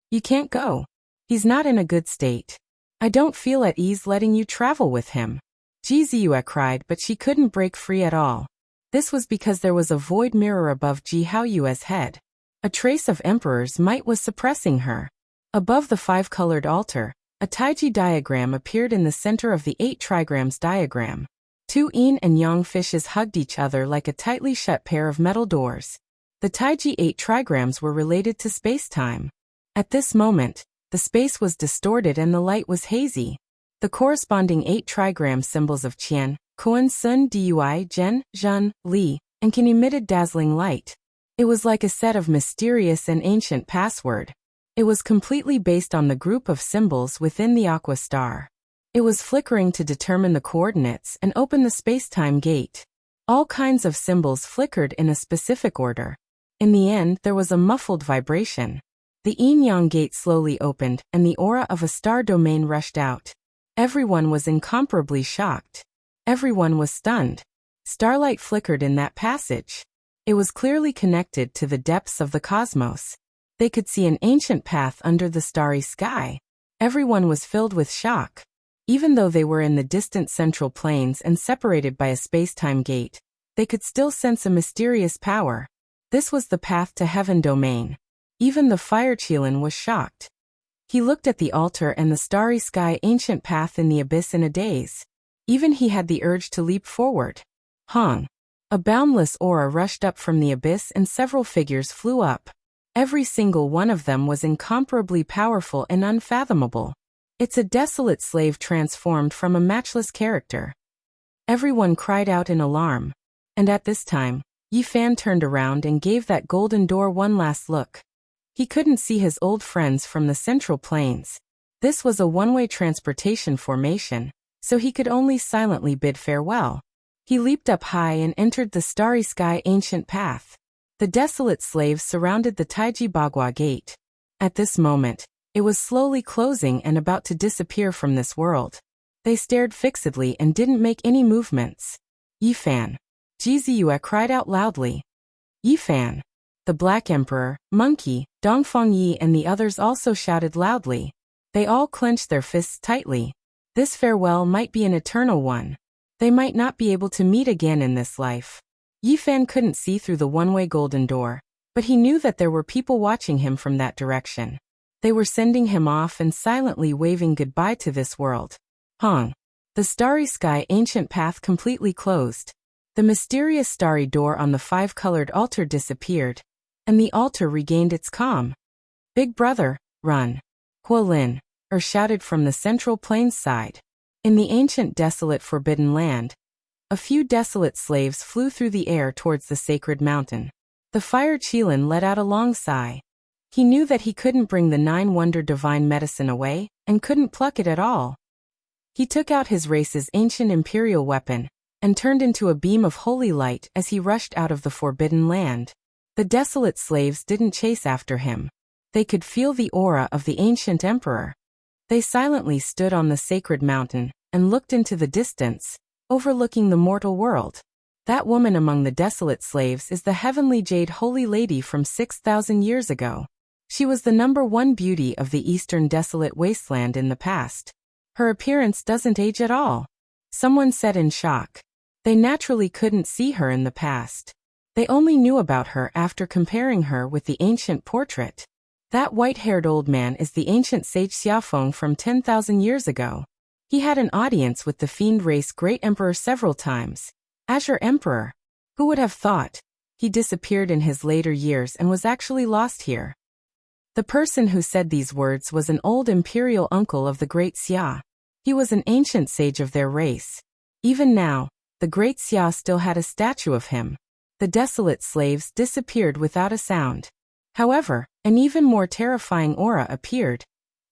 You can't go. He's not in a good state. I don't feel at ease letting you travel with him. Ji Ziyue cried, but she couldn't break free at all. This was because there was a void mirror above Ji Haoyue's head. A trace of Emperor's might was suppressing her. Above the 5-colored altar, a Taiji diagram appeared in the center of the 8 trigrams diagram. 2 yin and yang fishes hugged each other like a tightly shut pair of metal doors. The Taiji 8 trigrams were related to space-time. At this moment, the space was distorted and the light was hazy. The corresponding 8 trigram symbols of Qian, Kun, Sun, Dui, Zhen, Zhen, Li, and Qin emitted dazzling light. It was like a set of mysterious and ancient password. It was completely based on the group of symbols within the aqua star. It was flickering to determine the coordinates and open the space-time gate. All kinds of symbols flickered in a specific order. In the end, there was a muffled vibration. The yin-yang gate slowly opened, and the aura of a star domain rushed out. Everyone was incomparably shocked. Everyone was stunned. Starlight flickered in that passage. It was clearly connected to the depths of the cosmos. They could see an ancient path under the starry sky. Everyone was filled with shock. Even though they were in the distant central plains and separated by a space-time gate, they could still sense a mysterious power. This was the path to heaven domain. Even the fire Qilin was shocked. He looked at the altar and the starry sky ancient path in the abyss in a daze. Even he had the urge to leap forward. Hong! A boundless aura rushed up from the abyss and several figures flew up. Every single one of them was incomparably powerful and unfathomable. It's a desolate slave transformed from a matchless character. Everyone cried out in alarm. And at this time, Yi Fan turned around and gave that golden door one last look. He couldn't see his old friends from the Central Plains. This was a one-way transportation formation, so he could only silently bid farewell. He leaped up high and entered the starry sky ancient path. The desolate slaves surrounded the Taiji Bagua gate. At this moment, it was slowly closing and about to disappear from this world. They stared fixedly and didn't make any movements. Yi Fan. Jiziyue cried out loudly. Yi Fan. The Black Emperor, Monkey, Dongfeng Yi and the others also shouted loudly. They all clenched their fists tightly. This farewell might be an eternal one. They might not be able to meet again in this life. Yi Fan couldn't see through the one-way golden door, but he knew that there were people watching him from that direction. They were sending him off and silently waving goodbye to this world. Hong. The starry sky ancient path completely closed. The mysterious starry door on the five-colored altar disappeared, and the altar regained its calm. Big brother, run. Huolin, shouted from the Central Plains side. In the ancient desolate forbidden land, a few desolate slaves flew through the air towards the sacred mountain. The Fire Qilin let out a long sigh. He knew that he couldn't bring the nine-wonder divine medicine away, and couldn't pluck it at all. He took out his race's ancient imperial weapon, and turned into a beam of holy light as he rushed out of the forbidden land. The desolate slaves didn't chase after him. They could feel the aura of the ancient emperor. They silently stood on the sacred mountain, and looked into the distance, overlooking the mortal world. That woman among the desolate slaves is the heavenly jade holy lady from 6,000 years ago. She was the #1 beauty of the eastern desolate wasteland in the past. Her appearance doesn't age at all. Someone said in shock. They naturally couldn't see her in the past. They only knew about her after comparing her with the ancient portrait. That white-haired old man is the ancient sage Xiaofeng from 10,000 years ago. He had an audience with the fiend race great emperor several times. Azure Emperor. Who would have thought? He disappeared in his later years and was actually lost here. The person who said these words was an old imperial uncle of the great Xia. He was an ancient sage of their race. Even now, the great Xia still had a statue of him. The desolate slaves disappeared without a sound. However, an even more terrifying aura appeared,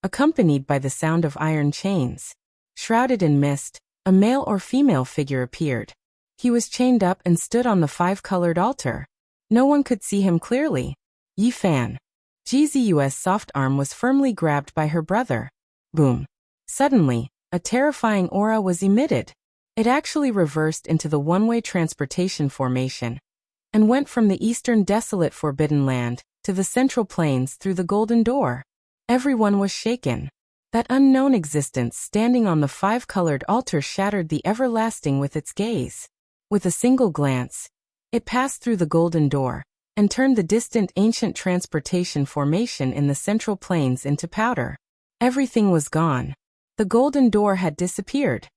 accompanied by the sound of iron chains. Shrouded in mist, a male or female figure appeared. He was chained up and stood on the five-colored altar. No one could see him clearly. Yi Fan. Jiziyue's soft arm was firmly grabbed by her brother. Boom. Suddenly, a terrifying aura was emitted. It actually reversed into the one-way transportation formation, and went from the eastern desolate forbidden land to the Central Plains through the golden door. Everyone was shaken. That unknown existence standing on the five-colored altar shattered the everlasting with its gaze. With a single glance, it passed through the golden door, and turned the distant ancient transportation formation in the Central Plains into powder. Everything was gone. The golden door had disappeared.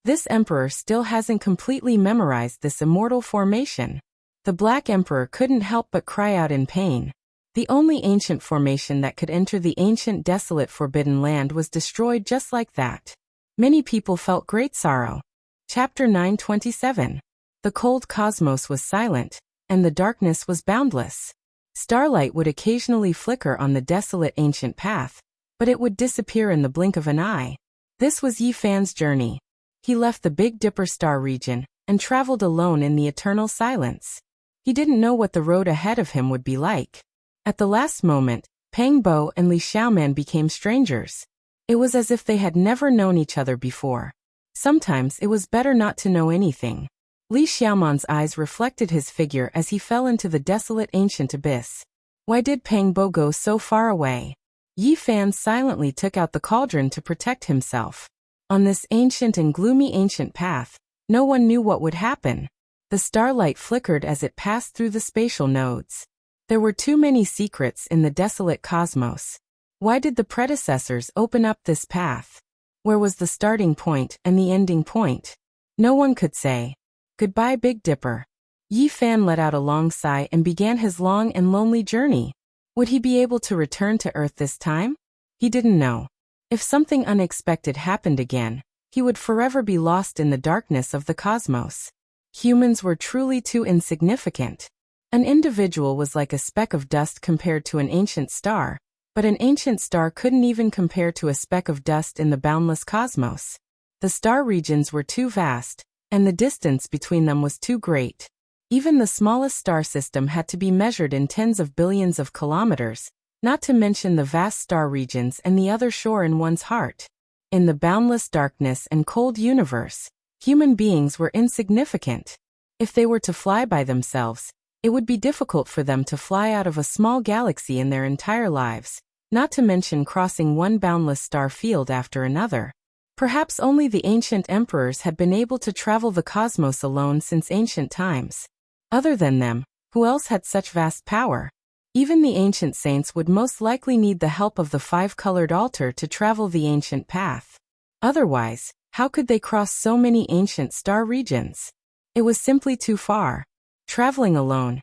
This emperor still hasn't completely memorized this immortal formation. The Black Emperor couldn't help but cry out in pain. The only ancient formation that could enter the ancient desolate forbidden land was destroyed just like that. Many people felt great sorrow. Chapter 927. The cold cosmos was silent, and the darkness was boundless. Starlight would occasionally flicker on the desolate ancient path, but it would disappear in the blink of an eye. This was Yi Fan's journey. He left the Big Dipper star region, and traveled alone in the eternal silence. He didn't know what the road ahead of him would be like. At the last moment, Pang Bo and Li Xiaoman became strangers. It was as if they had never known each other before. Sometimes it was better not to know anything. Li Xiaoman's eyes reflected his figure as he fell into the desolate ancient abyss. Why did Pang Bo go so far away? Yi Fan silently took out the cauldron to protect himself. On this ancient and gloomy ancient path, no one knew what would happen. The starlight flickered as it passed through the spatial nodes. There were too many secrets in the desolate cosmos. Why did the predecessors open up this path? Where was the starting point and the ending point? No one could say. Goodbye, Big Dipper. Yi Fan let out a long sigh and began his long and lonely journey. Would he be able to return to Earth this time? He didn't know. If something unexpected happened again, he would forever be lost in the darkness of the cosmos. Humans were truly too insignificant. An individual was like a speck of dust compared to an ancient star, but an ancient star couldn't even compare to a speck of dust in the boundless cosmos. The star regions were too vast, and the distance between them was too great. Even the smallest star system had to be measured in tens of billions of kilometers, not to mention the vast star regions and the other shore in one's heart. In the boundless darkness and cold universe, human beings were insignificant. If they were to fly by themselves, it would be difficult for them to fly out of a small galaxy in their entire lives, not to mention crossing one boundless star field after another. Perhaps only the ancient emperors had been able to travel the cosmos alone since ancient times. Other than them, who else had such vast power? Even the ancient saints would most likely need the help of the five-colored altar to travel the ancient path. Otherwise, how could they cross so many ancient star regions? It was simply too far. Traveling alone,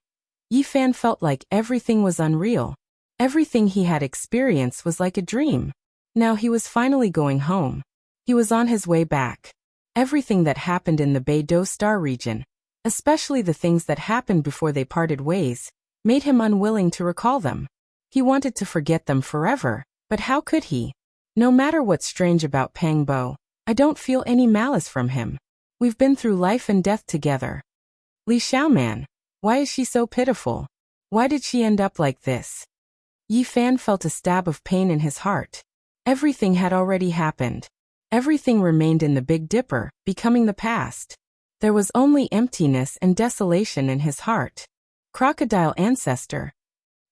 Yi Fan felt like everything was unreal. Everything he had experienced was like a dream. Now he was finally going home. He was on his way back. Everything that happened in the Beidou star region, especially the things that happened before they parted ways, made him unwilling to recall them. He wanted to forget them forever, but how could he? No matter what's strange about Pang Bo, I don't feel any malice from him. We've been through life and death together. Li Xiaoman, why is she so pitiful? Why did she end up like this? Yi Fan felt a stab of pain in his heart. Everything had already happened. Everything remained in the Big Dipper, becoming the past. There was only emptiness and desolation in his heart. Crocodile ancestor.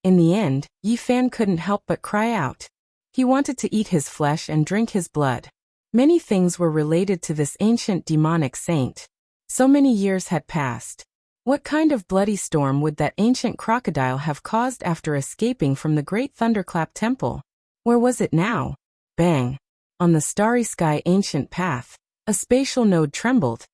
In the end, Yi Fan couldn't help but cry out. He wanted to eat his flesh and drink his blood. Many things were related to this ancient demonic saint. So many years had passed. What kind of bloody storm would that ancient crocodile have caused after escaping from the Great Thunderclap Temple? Where was it now? Bang! On the starry sky ancient path, a spatial node trembled,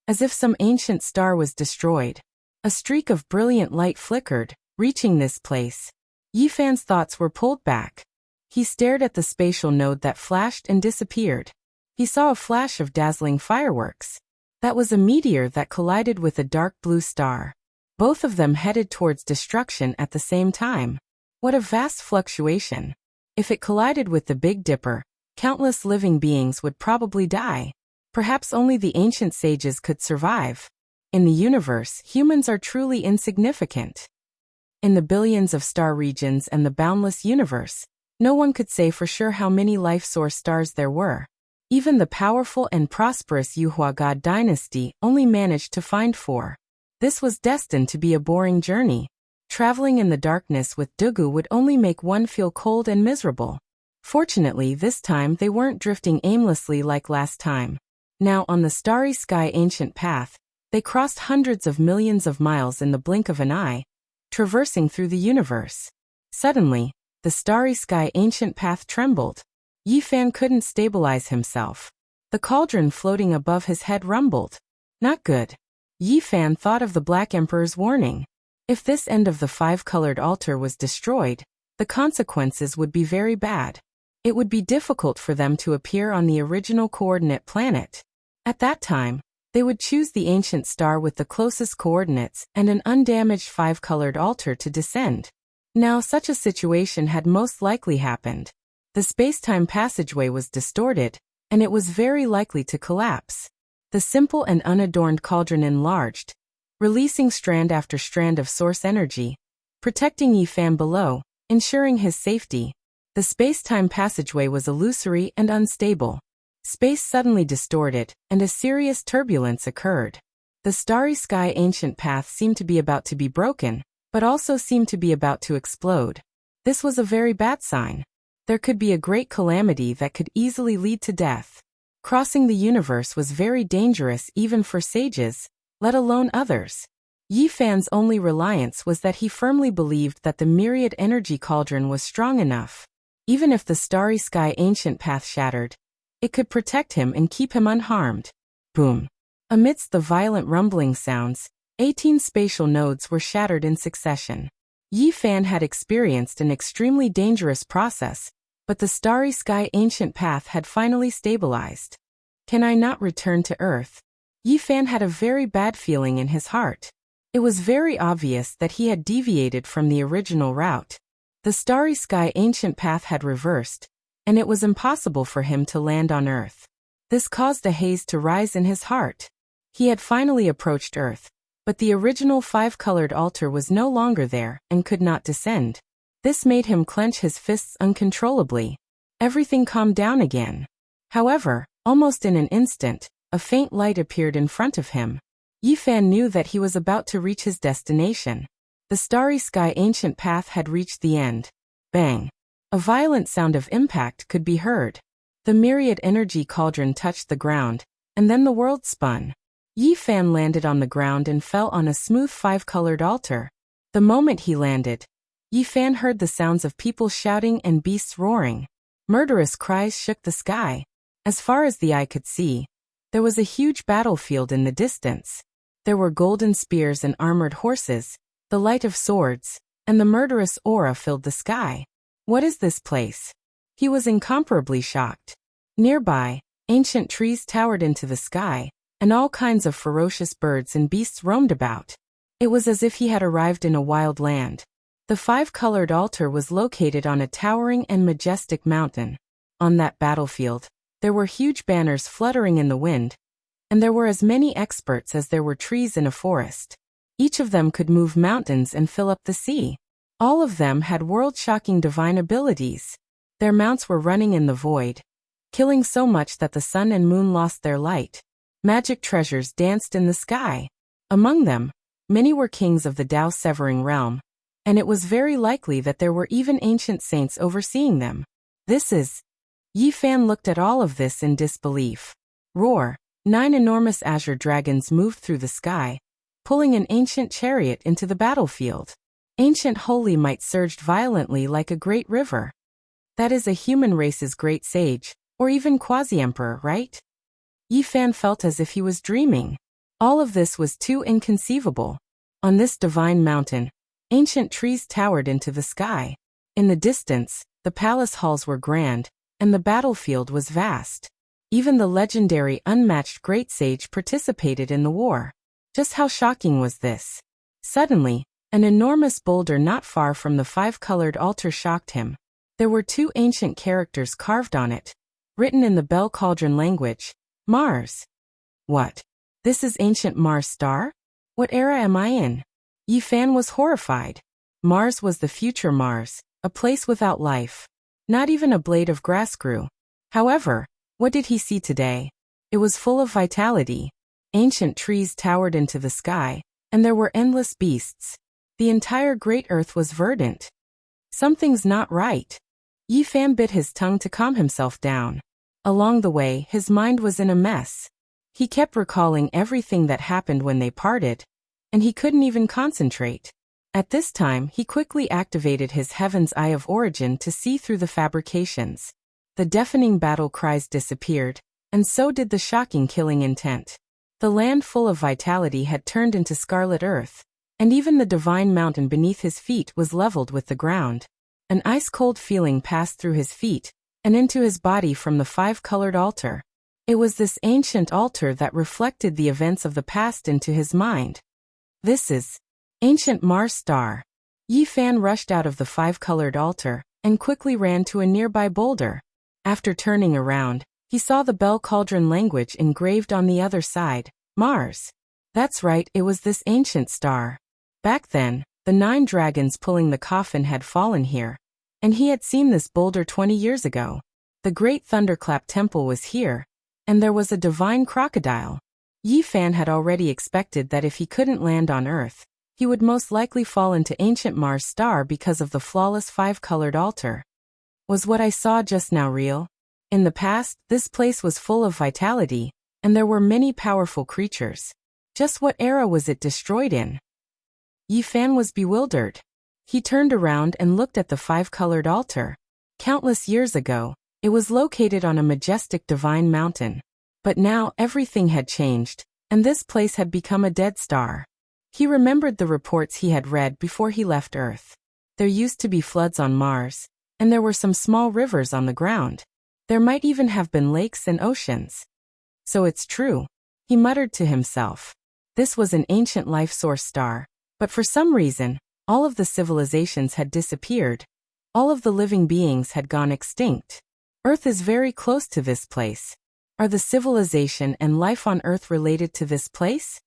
as if some ancient star was destroyed. A streak of brilliant light flickered, reaching this place. Yi Fan's thoughts were pulled back. He stared at the spatial node that flashed and disappeared. He saw a flash of dazzling fireworks. That was a meteor that collided with a dark blue star. Both of them headed towards destruction at the same time. What a vast fluctuation. If it collided with the Big Dipper, countless living beings would probably die. Perhaps only the ancient sages could survive. In the universe, humans are truly insignificant. In the billions of star regions and the boundless universe, no one could say for sure how many life source stars there were. Even the powerful and prosperous Yuhua God dynasty only managed to find 4. This was destined to be a boring journey. Traveling in the darkness with Dugu would only make one feel cold and miserable. Fortunately, this time they weren't drifting aimlessly like last time. Now on the starry sky ancient path, they crossed hundreds of millions of miles in the blink of an eye, traversing through the universe. Suddenly, the starry sky ancient path trembled. Yi Fan couldn't stabilize himself. The cauldron floating above his head rumbled. Not good. Yi Fan thought of the Black Emperor's warning. If this end of the five-colored altar was destroyed, the consequences would be very bad. It would be difficult for them to appear on the original coordinate planet. At that time, they would choose the ancient star with the closest coordinates and an undamaged five-colored altar to descend. Now such a situation had most likely happened. The space-time passageway was distorted, and it was very likely to collapse. The simple and unadorned cauldron enlarged, releasing strand after strand of source energy, protecting Yi Fan below, ensuring his safety. The space-time passageway was illusory and unstable. Space suddenly distorted, and a serious turbulence occurred. The starry sky ancient path seemed to be about to be broken, but also seemed to be about to explode. This was a very bad sign. There could be a great calamity that could easily lead to death. Crossing the universe was very dangerous even for sages, let alone others. Yi Fan's only reliance was that he firmly believed that the myriad energy cauldron was strong enough. Even if the starry sky ancient path shattered, it could protect him and keep him unharmed. Boom. Amidst the violent rumbling sounds, 18 spatial nodes were shattered in succession. Yi Fan had experienced an extremely dangerous process, but the starry sky ancient path had finally stabilized. Can I not return to Earth? Yi Fan had a very bad feeling in his heart. It was very obvious that he had deviated from the original route. The starry sky ancient path had reversed, and it was impossible for him to land on Earth. This caused a haze to rise in his heart. He had finally approached Earth, but the original five-colored altar was no longer there and could not descend. This made him clench his fists uncontrollably. Everything calmed down again. However, almost in an instant, a faint light appeared in front of him. Yi Fan knew that he was about to reach his destination. The starry sky ancient path had reached the end. Bang! A violent sound of impact could be heard. The myriad energy cauldron touched the ground, and then the world spun. Yi Fan landed on the ground and fell on a smooth five-colored altar. The moment he landed, Yi Fan heard the sounds of people shouting and beasts roaring. Murderous cries shook the sky. As far as the eye could see, there was a huge battlefield in the distance. There were golden spears and armored horses, the light of swords, and the murderous aura filled the sky. What is this place? He was incomparably shocked. Nearby, ancient trees towered into the sky, and all kinds of ferocious birds and beasts roamed about. It was as if he had arrived in a wild land. The five-colored altar was located on a towering and majestic mountain. On that battlefield, there were huge banners fluttering in the wind, and there were as many experts as there were trees in a forest. Each of them could move mountains and fill up the sea. All of them had world-shocking divine abilities. Their mounts were running in the void, killing so much that the sun and moon lost their light. Magic treasures danced in the sky. Among them, many were kings of the Tao-severing realm, and it was very likely that there were even ancient saints overseeing them. This is... Yi Fan looked at all of this in disbelief. Roar! 9 enormous azure dragons moved through the sky, pulling an ancient chariot into the battlefield. Ancient holy might surged violently like a great river. That is a human race's great sage, or even quasi-emperor, right? Yi Fan felt as if he was dreaming. All of this was too inconceivable. On this divine mountain, ancient trees towered into the sky. In the distance, the palace halls were grand, and the battlefield was vast. Even the legendary unmatched great sage participated in the war. Just how shocking was this? Suddenly, an enormous boulder not far from the five-colored altar shocked him. There were 2 ancient characters carved on it, written in the Bell Cauldron language, Mars. What? This is ancient Mars star? What era am I in? Yi Fan was horrified. Mars was the future Mars, a place without life. Not even a blade of grass grew. However, what did he see today? It was full of vitality. Ancient trees towered into the sky, and there were endless beasts. The entire great earth was verdant. Something's not right. Yi Fan bit his tongue to calm himself down. Along the way, his mind was in a mess. He kept recalling everything that happened when they parted, and he couldn't even concentrate. At this time, he quickly activated his Heaven's Eye of Origin to see through the fabrications. The deafening battle cries disappeared, and so did the shocking killing intent. The land full of vitality had turned into scarlet earth, and even the divine mountain beneath his feet was leveled with the ground. An ice-cold feeling passed through his feet, and into his body from the five-colored altar. It was this ancient altar that reflected the events of the past into his mind. This is ancient Mars star. Yi Fan rushed out of the five-colored altar, and quickly ran to a nearby boulder. After turning around, he saw the Bell Cauldron language engraved on the other side, Mars. That's right, it was this ancient star. Back then, the 9 dragons pulling the coffin had fallen here, and he had seen this boulder 20 years ago. The Great Thunderclap Temple was here, and there was a divine crocodile. Yi Fan had already expected that if he couldn't land on Earth, he would most likely fall into ancient Mars star because of the flawless five-colored altar. Was what I saw just now real? In the past, this place was full of vitality, and there were many powerful creatures. Just what era was it destroyed in? Yi Fan was bewildered. He turned around and looked at the five-colored altar. Countless years ago, it was located on a majestic divine mountain. But now everything had changed, and this place had become a dead star. He remembered the reports he had read before he left Earth. There used to be floods on Mars, and there were some small rivers on the ground. There might even have been lakes and oceans. So it's true, he muttered to himself. This was an ancient life source star, but for some reason, all of the civilizations had disappeared. All of the living beings had gone extinct. Earth is very close to this place. Are the civilization and life on Earth related to this place?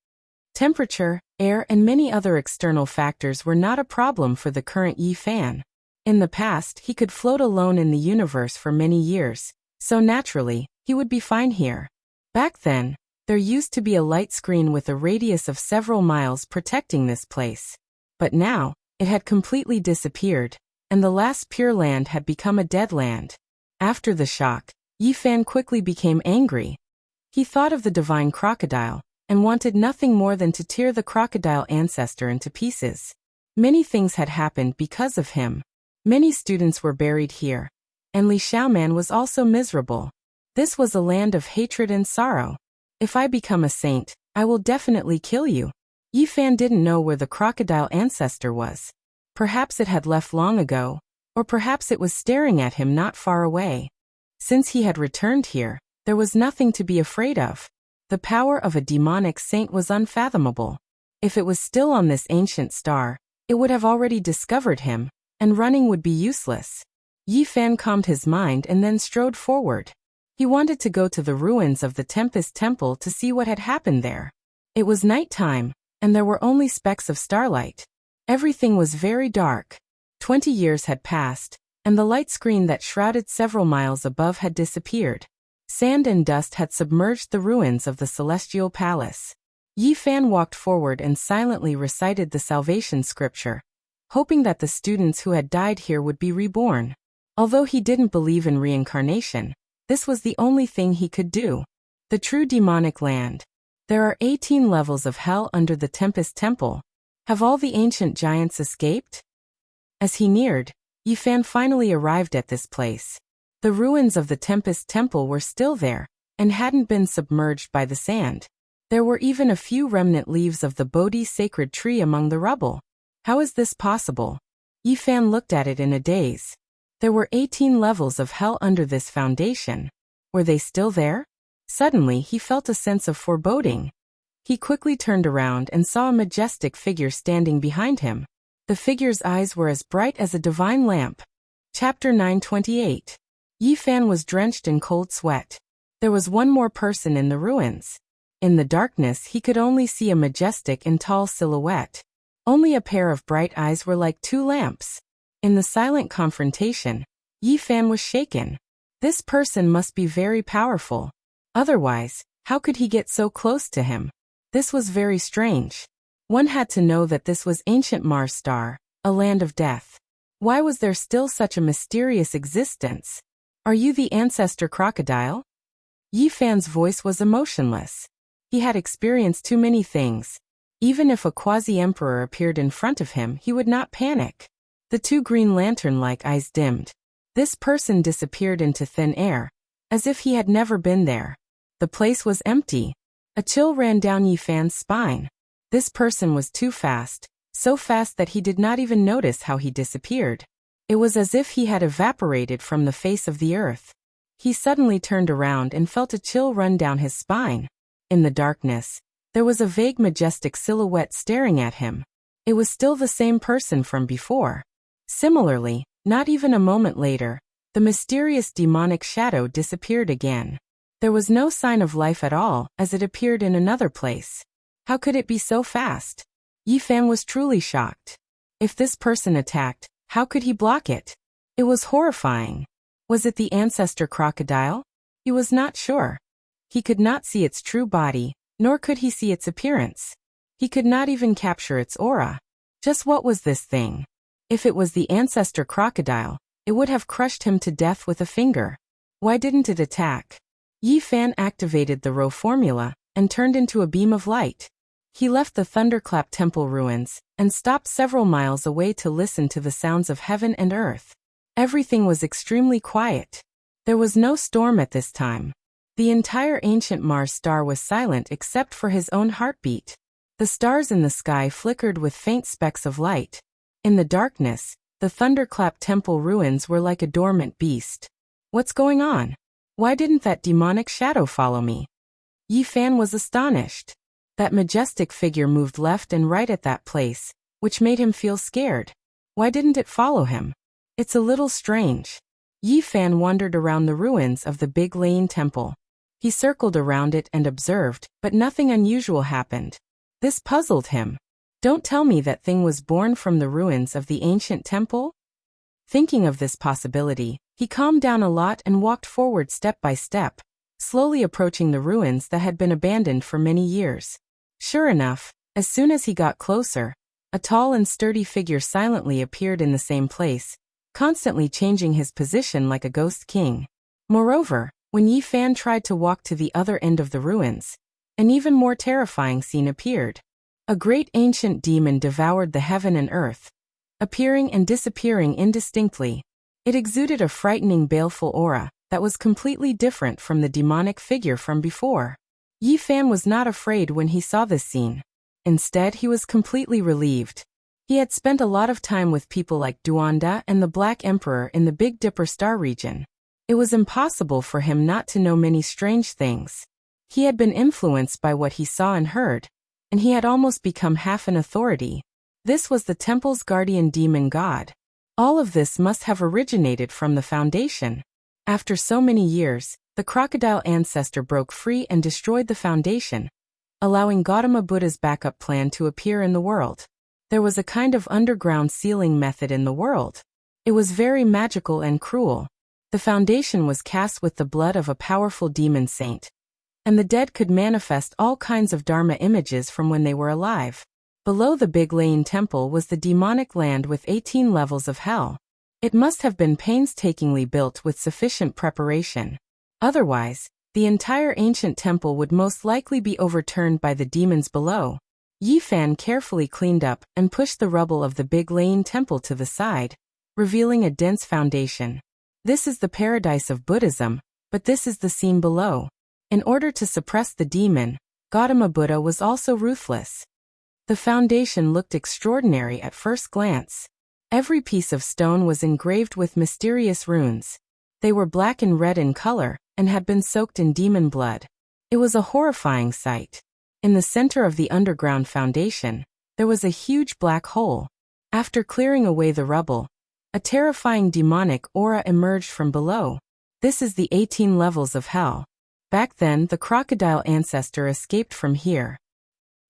Temperature, air, and many other external factors were not a problem for the current Yi Fan. In the past, he could float alone in the universe for many years, so naturally, he would be fine here. Back then, there used to be a light screen with a radius of several miles protecting this place. But now, it had completely disappeared, and the last pure land had become a dead land. After the shock, Yi Fan quickly became angry. He thought of the divine crocodile, and wanted nothing more than to tear the crocodile ancestor into pieces. Many things had happened because of him. Many students were buried here, and Li Xiaoman was also miserable. This was a land of hatred and sorrow. If I become a saint, I will definitely kill you. Yi Fan didn't know where the crocodile ancestor was. Perhaps it had left long ago, or perhaps it was staring at him not far away. Since he had returned here, there was nothing to be afraid of. The power of a demonic saint was unfathomable. If it was still on this ancient star, it would have already discovered him, and running would be useless. Yi Fan calmed his mind and then strode forward. He wanted to go to the ruins of the Tempest Temple to see what had happened there. It was night time, and there were only specks of starlight. Everything was very dark. 20 years had passed, and the light screen that shrouded several miles above had disappeared. Sand and dust had submerged the ruins of the Celestial Palace. Yi Fan walked forward and silently recited the salvation scripture, hoping that the students who had died here would be reborn. Although he didn't believe in reincarnation, this was the only thing he could do. The true demonic land. There are 18 levels of hell under the Tempest Temple. Have all the ancient giants escaped? As he neared, Yi Fan finally arrived at this place. The ruins of the Tempest Temple were still there, and hadn't been submerged by the sand. There were even a few remnant leaves of the Bodhi sacred tree among the rubble. How is this possible? Yi Fan looked at it in a daze. There were 18 levels of hell under this foundation. Were they still there? Suddenly he felt a sense of foreboding. He quickly turned around and saw a majestic figure standing behind him. The figure's eyes were as bright as a divine lamp. Chapter 928. Yi Fan was drenched in cold sweat. There was one more person in the ruins. In the darkness he could only see a majestic and tall silhouette. Only a pair of bright eyes were like two lamps. In the silent confrontation, Yi Fan was shaken. This person must be very powerful. Otherwise, how could he get so close to him? This was very strange. One had to know that this was ancient Mars star, a land of death. Why was there still such a mysterious existence? Are you the ancestor crocodile? Yi Fan's voice was emotionless. He had experienced too many things. Even if a quasi-emperor appeared in front of him, he would not panic. The two green lantern-like eyes dimmed. This person disappeared into thin air, as if he had never been there. The place was empty. A chill ran down Yi Fan's spine. This person was too fast, so fast that he did not even notice how he disappeared. It was as if he had evaporated from the face of the earth. He suddenly turned around and felt a chill run down his spine. In the darkness, there was a vague majestic silhouette staring at him. It was still the same person from before. Similarly, not even a moment later, the mysterious demonic shadow disappeared again. There was no sign of life at all as it appeared in another place. How could it be so fast? Yi Fan was truly shocked. If this person attacked, how could he block it? It was horrifying. Was it the ancestor crocodile? He was not sure. He could not see its true body, nor could he see its appearance. He could not even capture its aura. Just what was this thing? If it was the ancestor crocodile, it would have crushed him to death with a finger. Why didn't it attack? Yi Fan activated the Rho formula and turned into a beam of light. He left the Thunderclap Temple ruins and stopped several miles away to listen to the sounds of heaven and earth. Everything was extremely quiet. There was no storm at this time. The entire ancient Mars star was silent except for his own heartbeat. The stars in the sky flickered with faint specks of light. In the darkness, the thunderclap temple ruins were like a dormant beast. What's going on? Why didn't that demonic shadow follow me? Yi Fan was astonished. That majestic figure moved left and right at that place, which made him feel scared. Why didn't it follow him? It's a little strange. Yi Fan wandered around the ruins of the Big Lane Temple. He circled around it and observed, but nothing unusual happened. This puzzled him. Don't tell me that thing was born from the ruins of the ancient temple? Thinking of this possibility, he calmed down a lot and walked forward step by step, slowly approaching the ruins that had been abandoned for many years. Sure enough, as soon as he got closer, a tall and sturdy figure silently appeared in the same place, constantly changing his position like a ghost king. Moreover, when Yi Fan tried to walk to the other end of the ruins, an even more terrifying scene appeared. A great ancient demon devoured the heaven and earth, appearing and disappearing indistinctly. It exuded a frightening baleful aura that was completely different from the demonic figure from before. Yi Fan was not afraid when he saw this scene. Instead, he was completely relieved. He had spent a lot of time with people like Duanda and the Black Emperor in the Big Dipper star region. It was impossible for him not to know many strange things. He had been influenced by what he saw and heard, and he had almost become half an authority. This was the temple's guardian demon god. All of this must have originated from the foundation. After so many years, the crocodile ancestor broke free and destroyed the foundation, allowing Gautama Buddha's backup plan to appear in the world. There was a kind of underground sealing method in the world. It was very magical and cruel. The foundation was cast with the blood of a powerful demon saint, and the dead could manifest all kinds of Dharma images from when they were alive. Below the Big Lane Temple was the demonic land with 18 levels of hell. It must have been painstakingly built with sufficient preparation. Otherwise, the entire ancient temple would most likely be overturned by the demons below. Yi Fan carefully cleaned up and pushed the rubble of the Big Lane Temple to the side, revealing a dense foundation. This is the paradise of Buddhism, but this is the scene below. In order to suppress the demon, Gautama Buddha was also ruthless. The foundation looked extraordinary at first glance. Every piece of stone was engraved with mysterious runes. They were black and red in color, and had been soaked in demon blood. It was a horrifying sight. In the center of the underground foundation, there was a huge black hole. After clearing away the rubble, a terrifying demonic aura emerged from below. This is the 18 levels of hell. Back then, the crocodile ancestor escaped from here.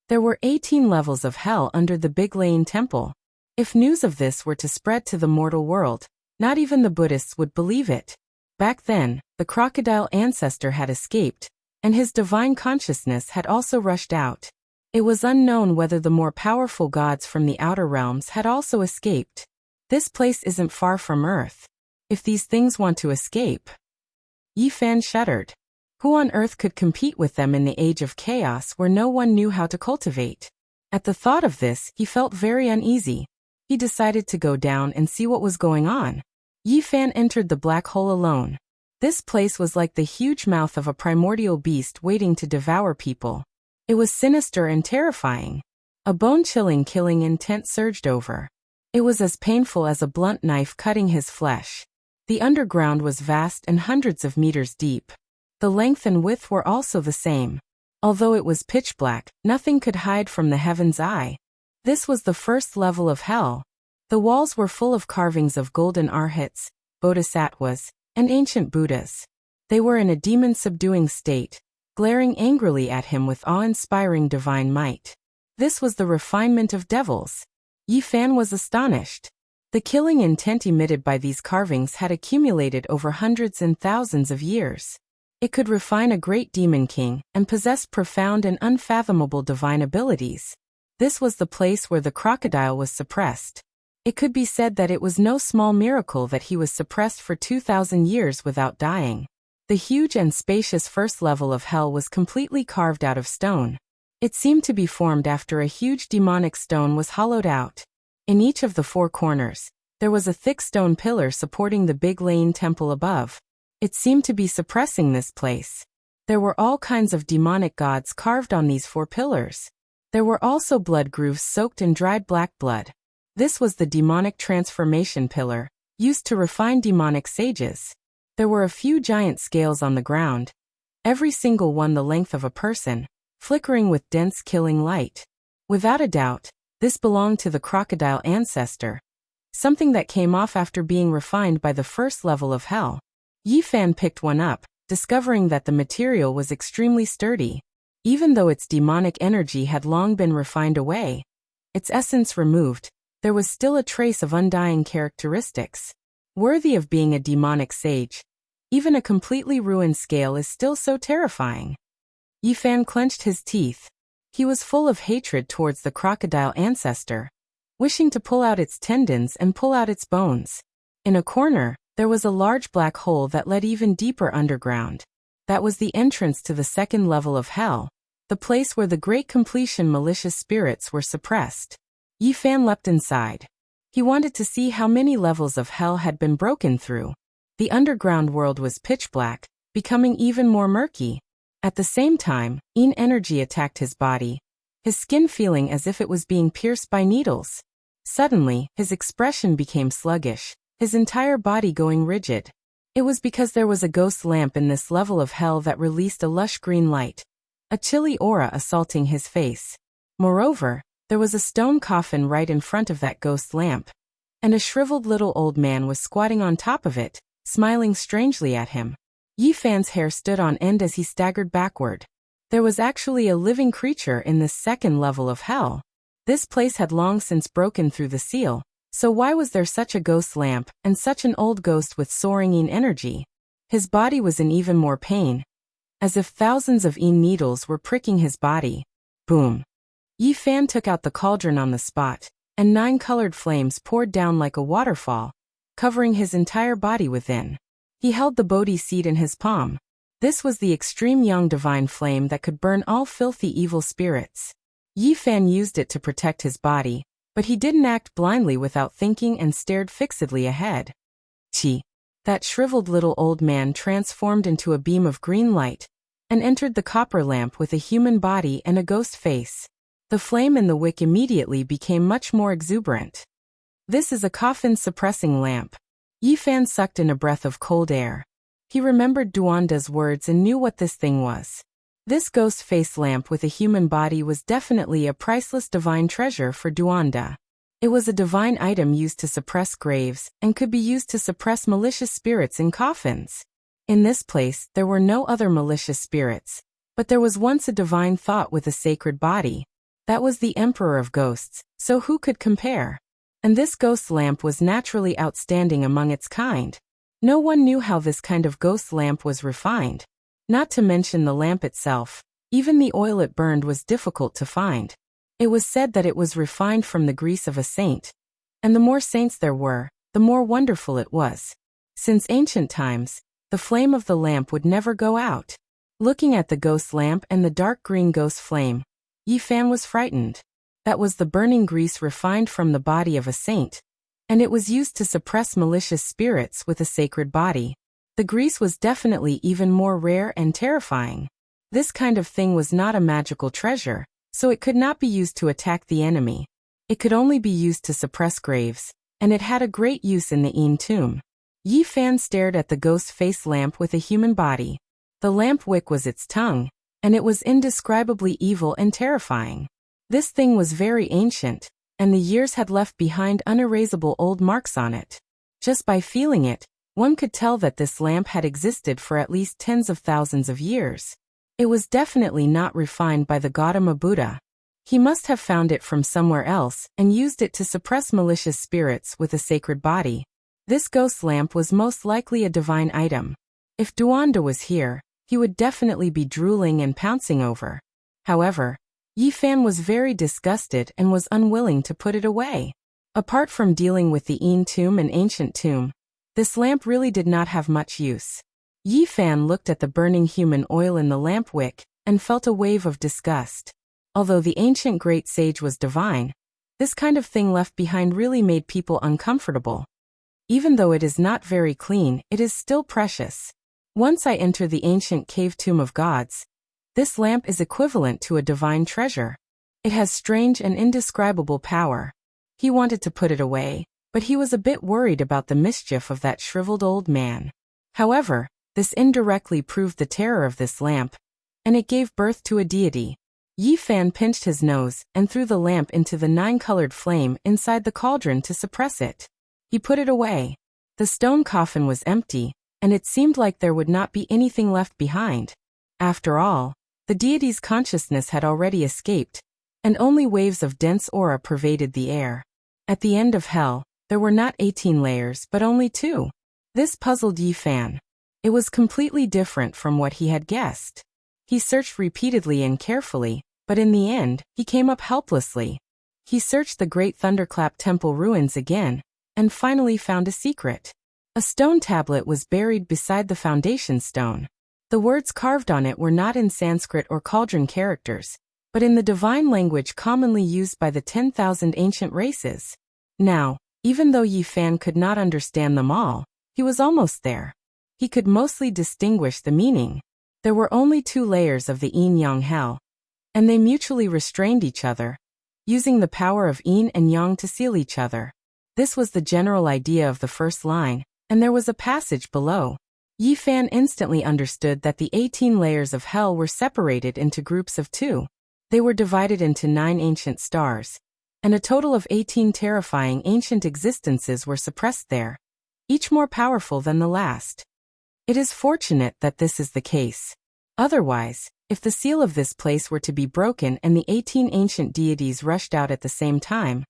There were 18 levels of hell under the Big Lane Temple. If news of this were to spread to the mortal world, not even the Buddhists would believe it. Back then, the crocodile ancestor had escaped, and his divine consciousness had also rushed out. It was unknown whether the more powerful gods from the outer realms had also escaped. This place isn't far from Earth. If these things want to escape... Yi Fan shuddered. Who on earth could compete with them in the age of chaos where no one knew how to cultivate? At the thought of this, he felt very uneasy. He decided to go down and see what was going on. Yi Fan entered the black hole alone. This place was like the huge mouth of a primordial beast waiting to devour people. It was sinister and terrifying. A bone-chilling killing intent surged over. It was as painful as a blunt knife cutting his flesh. The underground was vast and hundreds of meters deep. The length and width were also the same. Although it was pitch black, nothing could hide from the heaven's eye. This was the first level of hell. The walls were full of carvings of golden arhats, bodhisattvas, and ancient Buddhas. They were in a demon-subduing state, glaring angrily at him with awe-inspiring divine might. This was the refinement of devils. Yi Fan was astonished. The killing intent emitted by these carvings had accumulated over hundreds and thousands of years. It could refine a great demon king and possess profound and unfathomable divine abilities. This was the place where the crocodile was suppressed. It could be said that it was no small miracle that he was suppressed for 2,000 years without dying. The huge and spacious first level of hell was completely carved out of stone. It seemed to be formed after a huge demonic stone was hollowed out. In each of the four corners, there was a thick stone pillar supporting the Big Lane Temple above. It seemed to be suppressing this place. There were all kinds of demonic gods carved on these four pillars. There were also blood grooves soaked in dried black blood. This was the demonic transformation pillar, used to refine demonic sages. There were a few giant scales on the ground, every single one the length of a person, flickering with dense killing light. Without a doubt, this belonged to the crocodile ancestor, something that came off after being refined by the first level of hell. Yi Fan picked one up, discovering that the material was extremely sturdy. Even though its demonic energy had long been refined away, its essence removed, there was still a trace of undying characteristics. Worthy of being a demonic sage, even a completely ruined scale is still so terrifying. Yi Fan clenched his teeth. He was full of hatred towards the crocodile ancestor, wishing to pull out its tendons and pull out its bones. In a corner, there was a large black hole that led even deeper underground. That was the entrance to the second level of hell, the place where the great completion malicious spirits were suppressed. Yi Fan leapt inside. He wanted to see how many levels of hell had been broken through. The underground world was pitch black, becoming even more murky. At the same time, Yin energy attacked his body, his skin feeling as if it was being pierced by needles. Suddenly, his expression became sluggish, his entire body going rigid. It was because there was a ghost lamp in this level of hell that released a lush green light, a chilly aura assaulting his face. Moreover, there was a stone coffin right in front of that ghost lamp, and a shriveled little old man was squatting on top of it, smiling strangely at him. Yi Fan's hair stood on end as he staggered backward. There was actually a living creature in this second level of hell. This place had long since broken through the seal, so why was there such a ghost lamp and such an old ghost with soaring Yin energy? His body was in even more pain, as if thousands of Yin needles were pricking his body. Boom! Yi Fan took out the cauldron on the spot, and 9 colored flames poured down like a waterfall, covering his entire body within. He held the Bodhi seed in his palm. This was the extreme young divine flame that could burn all filthy evil spirits. Yi Fan used it to protect his body, but he didn't act blindly without thinking and stared fixedly ahead. Chi! That shriveled little old man transformed into a beam of green light, and entered the copper lamp with a human body and a ghost face. The flame in the wick immediately became much more exuberant. This is a coffin-suppressing lamp. Yi Fan sucked in a breath of cold air. He remembered Duanda's words and knew what this thing was. This ghost face lamp with a human body was definitely a priceless divine treasure for Duanda. It was a divine item used to suppress graves and could be used to suppress malicious spirits in coffins. In this place, there were no other malicious spirits, but there was once a divine thought with a sacred body. That was the Emperor of Ghosts, so who could compare? And this ghost lamp was naturally outstanding among its kind. No one knew how this kind of ghost lamp was refined. Not to mention the lamp itself, even the oil it burned was difficult to find. It was said that it was refined from the grease of a saint. And the more saints there were, the more wonderful it was. Since ancient times, the flame of the lamp would never go out. Looking at the ghost lamp and the dark green ghost flame, Yi Fan was frightened. That was the burning grease refined from the body of a saint, and it was used to suppress malicious spirits with a sacred body. The grease was definitely even more rare and terrifying. This kind of thing was not a magical treasure, so it could not be used to attack the enemy. It could only be used to suppress graves, and it had a great use in the Yin tomb. Yi Fan stared at the ghost face lamp with a human body. The lamp wick was its tongue, and it was indescribably evil and terrifying. This thing was very ancient, and the years had left behind unerasable old marks on it. Just by feeling it, one could tell that this lamp had existed for at least tens of thousands of years. It was definitely not refined by the Gautama Buddha. He must have found it from somewhere else and used it to suppress malicious spirits with a sacred body. This ghost lamp was most likely a divine item. If Duanda was here, he would definitely be drooling and pouncing over. However, Yi Fan was very disgusted and was unwilling to put it away. Apart from dealing with the Yin tomb and ancient tomb, this lamp really did not have much use. Yi Fan looked at the burning human oil in the lamp wick and felt a wave of disgust. Although the ancient great sage was divine, this kind of thing left behind really made people uncomfortable. Even though it is not very clean, it is still precious. Once I enter the ancient cave tomb of gods, this lamp is equivalent to a divine treasure. It has strange and indescribable power. He wanted to put it away, but he was a bit worried about the mischief of that shriveled old man. However, this indirectly proved the terror of this lamp, and it gave birth to a deity. Yi Fan pinched his nose and threw the lamp into the 9-colored flame inside the cauldron to suppress it. He put it away. The stone coffin was empty, and it seemed like there would not be anything left behind. After all, the deity's consciousness had already escaped, and only waves of dense aura pervaded the air. At the end of hell, there were not 18 layers but only 2. This puzzled Yi Fan. It was completely different from what he had guessed. He searched repeatedly and carefully, but in the end, he came up helplessly. He searched the Great Thunderclap Temple ruins again, and finally found a secret. A stone tablet was buried beside the foundation stone. The words carved on it were not in Sanskrit or cauldron characters, but in the divine language commonly used by the 10,000 ancient races. Now, even though Yi Fan could not understand them all, he was almost there. He could mostly distinguish the meaning. There were only 2 layers of the yin-yang hell, and they mutually restrained each other, using the power of yin and yang to seal each other. This was the general idea of the first line, and there was a passage below. Yi Fan instantly understood that the 18 layers of hell were separated into groups of 2. They were divided into 9 ancient stars, and a total of 18 terrifying ancient existences were suppressed there, each more powerful than the last. It is fortunate that this is the case. Otherwise, if the seal of this place were to be broken and the 18 ancient deities rushed out at the same time,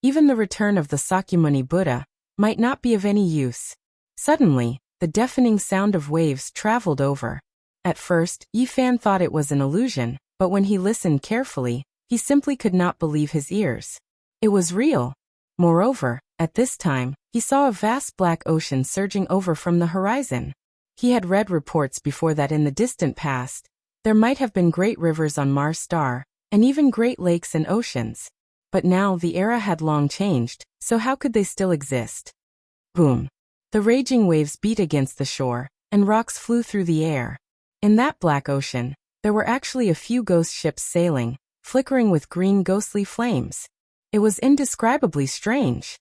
even the return of the Sakyamuni Buddha might not be of any use. Suddenly, the deafening sound of waves traveled over. At first, Yi Fan thought it was an illusion, but when he listened carefully, he simply could not believe his ears. It was real. Moreover, at this time, he saw a vast black ocean surging over from the horizon. He had read reports before that in the distant past, there might have been great rivers on Mars' star, and even great lakes and oceans. But now the era had long changed, so how could they still exist? Boom! The raging waves beat against the shore, and rocks flew through the air. In that black ocean, there were actually a few ghost ships sailing, flickering with green ghostly flames. It was indescribably strange.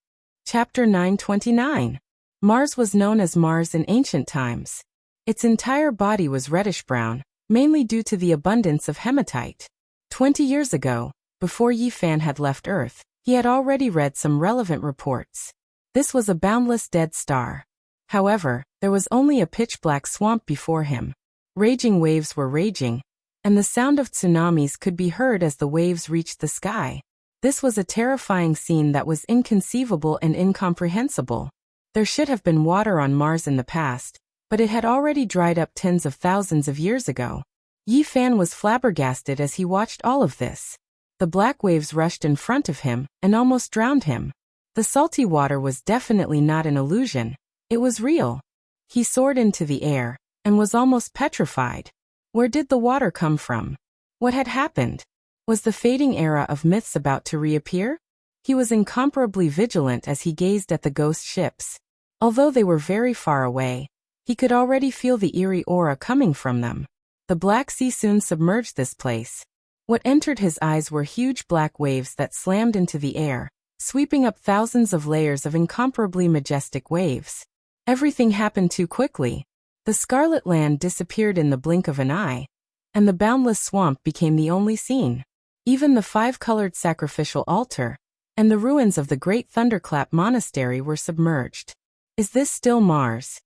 Chapter 929. Mars was known as Mars in ancient times. Its entire body was reddish-brown, mainly due to the abundance of hematite. 20 years ago, before Yi Fan had left Earth, he had already read some relevant reports. This was a boundless dead star. However, there was only a pitch-black swamp before him. Raging waves were raging, and the sound of tsunamis could be heard as the waves reached the sky. This was a terrifying scene that was inconceivable and incomprehensible. There should have been water on Mars in the past, but it had already dried up tens of thousands of years ago. Yi Fan was flabbergasted as he watched all of this. The black waves rushed in front of him and almost drowned him. The salty water was definitely not an illusion. It was real. He soared into the air and was almost petrified. Where did the water come from? What had happened? Was the fading era of myths about to reappear? He was incomparably vigilant as he gazed at the ghost ships. Although they were very far away, he could already feel the eerie aura coming from them. The Black Sea soon submerged this place. What entered his eyes were huge black waves that slammed into the air, sweeping up thousands of layers of incomparably majestic waves. Everything happened too quickly. The Scarlet Land disappeared in the blink of an eye, and the boundless swamp became the only scene. Even the 5-colored sacrificial altar and the ruins of the Great Thunderclap Monastery were submerged. Is this still Mars?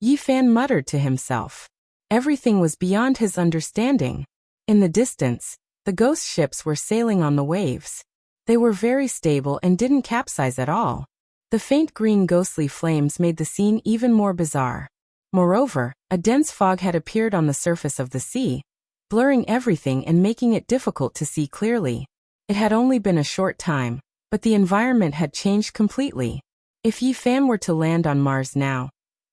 Yi Fan muttered to himself. Everything was beyond his understanding. In the distance, the ghost ships were sailing on the waves. They were very stable and didn't capsize at all. The faint green ghostly flames made the scene even more bizarre. Moreover, a dense fog had appeared on the surface of the sea, blurring everything and making it difficult to see clearly. It had only been a short time, but the environment had changed completely. If Yi Fan were to land on Mars now,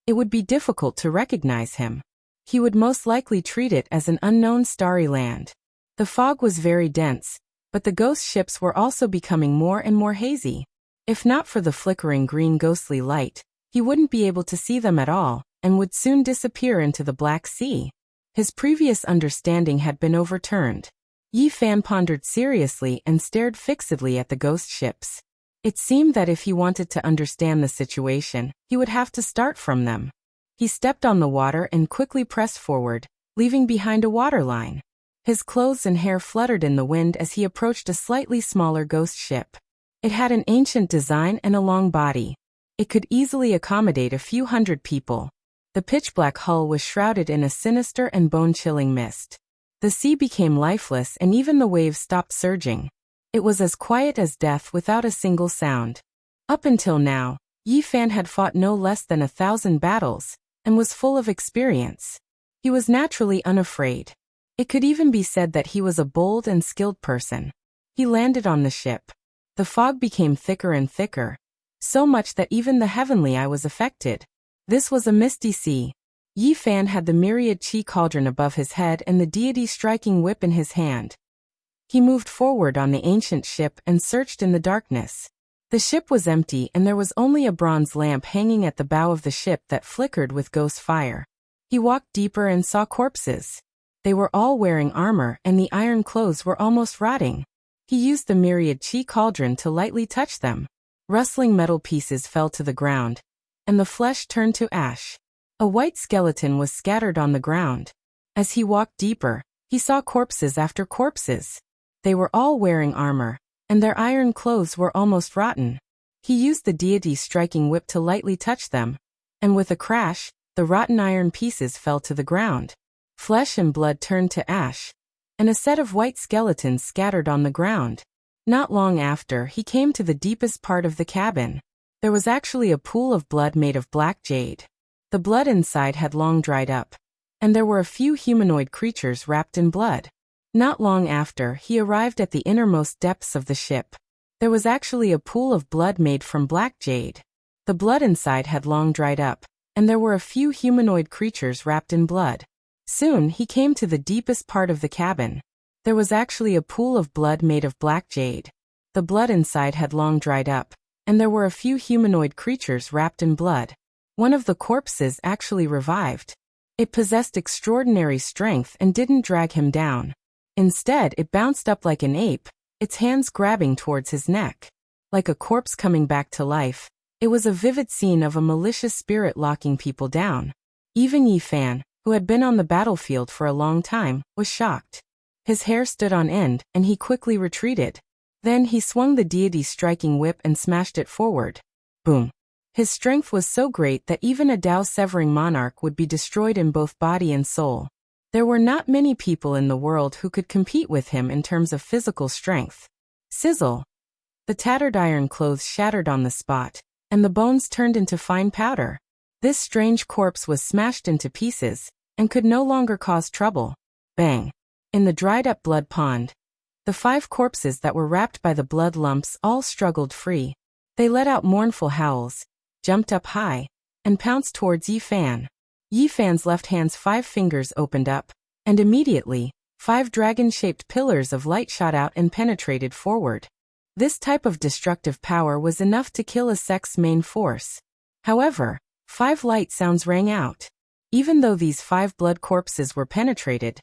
it would be difficult to recognize him. He would most likely treat it as an unknown starry land. The fog was very dense, but the ghost ships were also becoming more and more hazy. If not for the flickering green ghostly light, he wouldn't be able to see them at all, and would soon disappear into the Black Sea. His previous understanding had been overturned. Yi Fan pondered seriously and stared fixedly at the ghost ships. It seemed that if he wanted to understand the situation, he would have to start from them. He stepped on the water and quickly pressed forward, leaving behind a waterline. His clothes and hair fluttered in the wind as he approached a slightly smaller ghost ship. It had an ancient design and a long body. It could easily accommodate a few hundred people. The pitch-black hull was shrouded in a sinister and bone-chilling mist. The sea became lifeless and even the waves stopped surging. It was as quiet as death without a single sound. Up until now, Yi Fan had fought no less than 1,000 battles, and was full of experience. He was naturally unafraid. It could even be said that he was a bold and skilled person. He landed on the ship. The fog became thicker and thicker, so much that even the heavenly eye was affected. This was a misty sea. Yi Fan had the myriad chi cauldron above his head and the deity striking whip in his hand. He moved forward on the ancient ship and searched in the darkness. The ship was empty and there was only a bronze lamp hanging at the bow of the ship that flickered with ghost fire. He walked deeper and saw corpses. They were all wearing armor and the iron clothes were almost rotting. He used the myriad chi cauldron to lightly touch them. Rustling metal pieces fell to the ground, and the flesh turned to ash. A white skeleton was scattered on the ground. As he walked deeper, he saw corpses after corpses. They were all wearing armor, and their iron clothes were almost rotten. He used the deity's striking whip to lightly touch them, and with a crash, the rotten iron pieces fell to the ground. Flesh and blood turned to ash, and a set of white skeletons scattered on the ground. Not long after, he came to the deepest part of the cabin. There was actually a pool of blood made of black jade. The blood inside had long dried up, and there were a few humanoid creatures wrapped in blood. Not long after, he arrived at the innermost depths of the ship. There was actually a pool of blood made from black jade. The blood inside had long dried up, and there were a few humanoid creatures wrapped in blood. Soon, he came to the deepest part of the cabin. There was actually a pool of blood made of black jade. The blood inside had long dried up, and there were a few humanoid creatures wrapped in blood. One of the corpses actually revived. It possessed extraordinary strength and didn't drag him down. Instead, it bounced up like an ape, its hands grabbing towards his neck. Like a corpse coming back to life, it was a vivid scene of a malicious spirit locking people down. Even Yi Fan, who had been on the battlefield for a long time, was shocked. His hair stood on end, and he quickly retreated. Then he swung the deity's striking whip and smashed it forward. Boom! His strength was so great that even a Tao-severing monarch would be destroyed in both body and soul. There were not many people in the world who could compete with him in terms of physical strength. Sizzle! The tattered iron clothes shattered on the spot, and the bones turned into fine powder. This strange corpse was smashed into pieces, and could no longer cause trouble. Bang! In the dried-up blood pond, the 5 corpses that were wrapped by the blood lumps all struggled free. They let out mournful howls, jumped up high, and pounced towards Yi Fan. Yi Fan's left hand's 5 fingers opened up, and immediately, 5 dragon-shaped pillars of light shot out and penetrated forward. This type of destructive power was enough to kill a sect's main force. However, 5 light sounds rang out. Even though these 5 blood corpses were penetrated,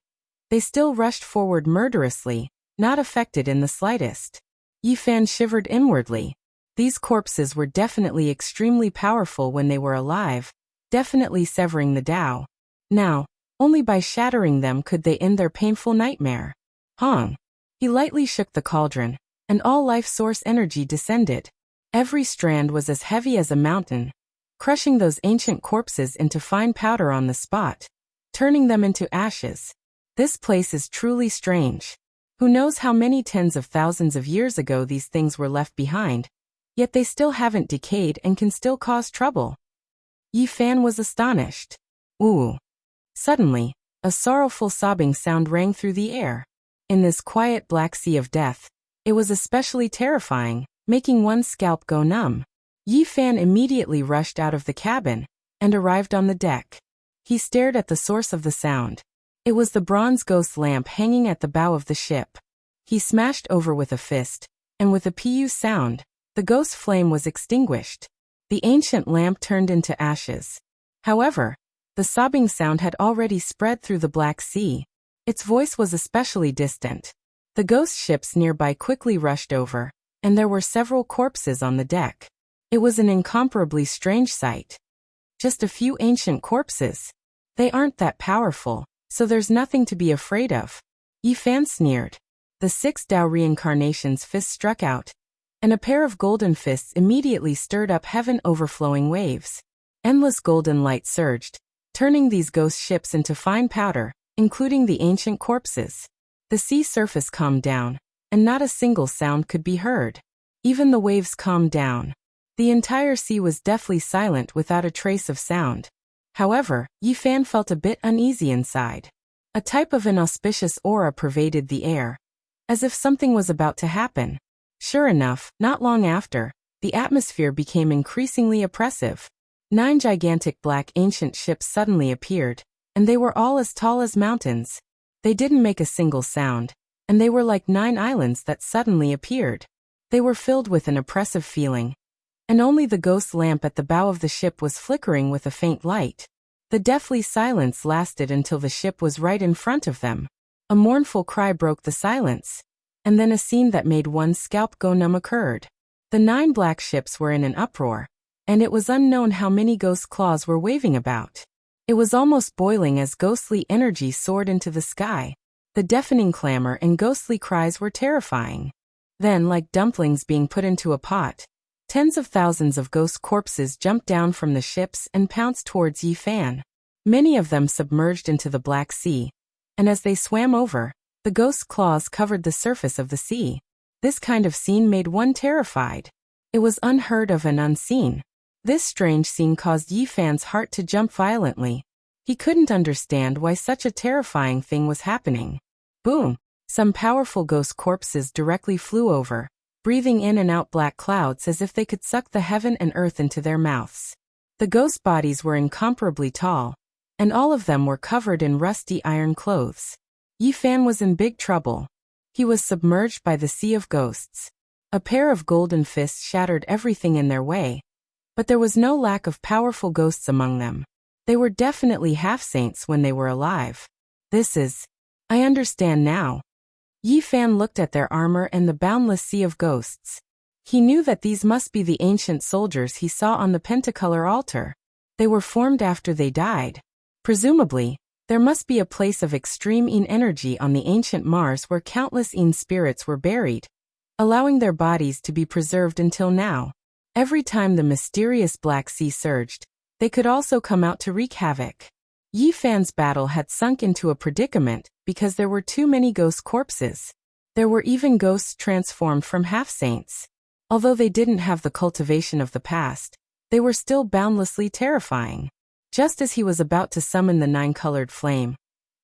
they still rushed forward murderously, not affected in the slightest. Yi Fan shivered inwardly. These corpses were definitely extremely powerful when they were alive, definitely severing the Tao. Now, only by shattering them could they end their painful nightmare. Hong! He lightly shook the cauldron, and all life source energy descended. Every strand was as heavy as a mountain, crushing those ancient corpses into fine powder on the spot, turning them into ashes. This place is truly strange. Who knows how many tens of thousands of years ago these things were left behind, yet they still haven't decayed and can still cause trouble. Yi Fan was astonished. Ooh! Suddenly, a sorrowful sobbing sound rang through the air. In this quiet black sea of death, it was especially terrifying, making one's scalp go numb. Yi Fan immediately rushed out of the cabin, and arrived on the deck. He stared at the source of the sound. It was the bronze ghost lamp hanging at the bow of the ship. He smashed over with a fist, and with a pu sound, the ghost flame was extinguished. The ancient lamp turned into ashes. However, the sobbing sound had already spread through the Black Sea. Its voice was especially distant. The ghost ships nearby quickly rushed over, and there were several corpses on the deck. It was an incomparably strange sight. Just a few ancient corpses. They aren't that powerful, so there's nothing to be afraid of. Yi Fan sneered. The 6 Dao reincarnation's fist struck out, and a pair of golden fists immediately stirred up heaven overflowing waves. Endless golden light surged, turning these ghost ships into fine powder, including the ancient corpses. The sea surface calmed down, and not a single sound could be heard. Even the waves calmed down. The entire sea was deathly silent without a trace of sound. However, Yi Fan felt a bit uneasy inside. A type of inauspicious aura pervaded the air, as if something was about to happen. Sure enough, not long after, the atmosphere became increasingly oppressive. 9 gigantic black ancient ships suddenly appeared, and they were all as tall as mountains. They didn't make a single sound, and they were like 9 islands that suddenly appeared. They were filled with an oppressive feeling, and only the ghost lamp at the bow of the ship was flickering with a faint light. The deathly silence lasted until the ship was right in front of them. A mournful cry broke the silence, and then a scene that made one's scalp go numb occurred. The 9 black ships were in an uproar, and it was unknown how many ghost claws were waving about. It was almost boiling as ghostly energy soared into the sky. The deafening clamor and ghostly cries were terrifying. Then, like dumplings being put into a pot, tens of thousands of ghost corpses jumped down from the ships and pounced towards Yi Fan. Many of them submerged into the Black Sea, and as they swam over, the ghost claws covered the surface of the sea. This kind of scene made one terrified. It was unheard of and unseen. This strange scene caused Yi Fan's heart to jump violently. He couldn't understand why such a terrifying thing was happening. Boom! Some powerful ghost corpses directly flew over, breathing in and out black clouds as if they could suck the heaven and earth into their mouths. The ghost bodies were incomparably tall, and all of them were covered in rusty iron clothes. Yi Fan was in big trouble. He was submerged by the sea of ghosts. A pair of golden fists shattered everything in their way, but there was no lack of powerful ghosts among them. They were definitely half-saints when they were alive. I understand now. Yi Fan looked at their armor and the boundless sea of ghosts. He knew that these must be the ancient soldiers he saw on the pentacolor altar. They were formed after they died. Presumably, there must be a place of extreme Yin energy on the ancient Mars where countless Yin spirits were buried, allowing their bodies to be preserved until now. Every time the mysterious Black Sea surged, they could also come out to wreak havoc. Yi Fan's battle had sunk into a predicament because there were too many ghost corpses. There were even ghosts transformed from half-saints. Although they didn't have the cultivation of the past, they were still boundlessly terrifying. Just as he was about to summon the 9-colored flame,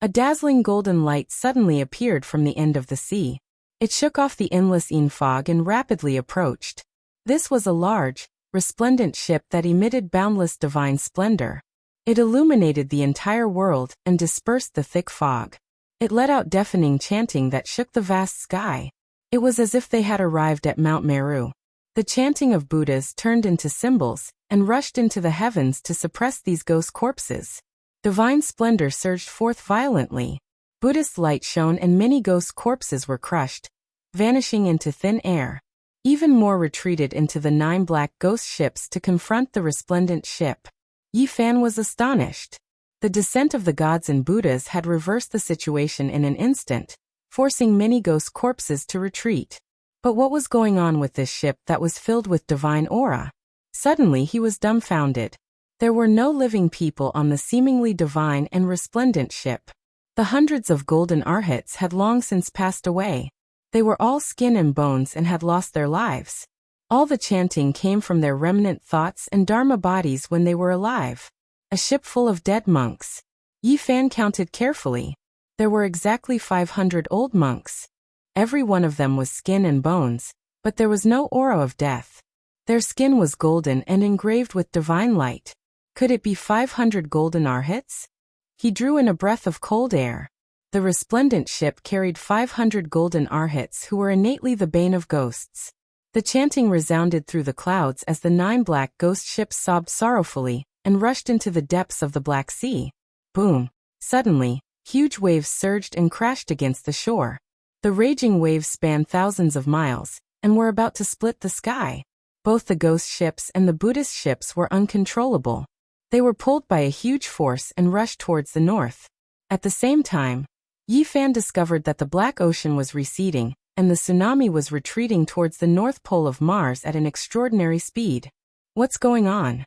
a dazzling golden light suddenly appeared from the end of the sea. It shook off the endless Yin fog and rapidly approached. This was a large, resplendent ship that emitted boundless divine splendor. It illuminated the entire world and dispersed the thick fog. It let out deafening chanting that shook the vast sky. It was as if they had arrived at Mount Meru. The chanting of Buddhas turned into symbols and rushed into the heavens to suppress these ghost corpses. Divine splendor surged forth violently. Buddhist light shone and many ghost corpses were crushed, vanishing into thin air. Even more retreated into the 9 black ghost ships to confront the resplendent ship. Yi Fan was astonished. The descent of the gods and Buddhas had reversed the situation in an instant, forcing many ghost corpses to retreat. But what was going on with this ship that was filled with divine aura? Suddenly he was dumbfounded. There were no living people on the seemingly divine and resplendent ship. The hundreds of golden arhats had long since passed away. They were all skin and bones and had lost their lives. All the chanting came from their remnant thoughts and dharma bodies when they were alive. A ship full of dead monks. Yi Fan counted carefully. There were exactly 500 old monks. Every one of them was skin and bones, but there was no aura of death. Their skin was golden and engraved with divine light. Could it be 500 golden arhats? He drew in a breath of cold air. The resplendent ship carried 500 golden arhats who were innately the bane of ghosts. The chanting resounded through the clouds as the 9 black ghost ships sobbed sorrowfully and rushed into the depths of the Black Sea. Boom! Suddenly, huge waves surged and crashed against the shore. The raging waves spanned thousands of miles, and were about to split the sky. Both the ghost ships and the Buddhist ships were uncontrollable. They were pulled by a huge force and rushed towards the north. At the same time, Yi Fan discovered that the Black Ocean was receding, and the tsunami was retreating towards the North Pole of Mars at an extraordinary speed. What's going on?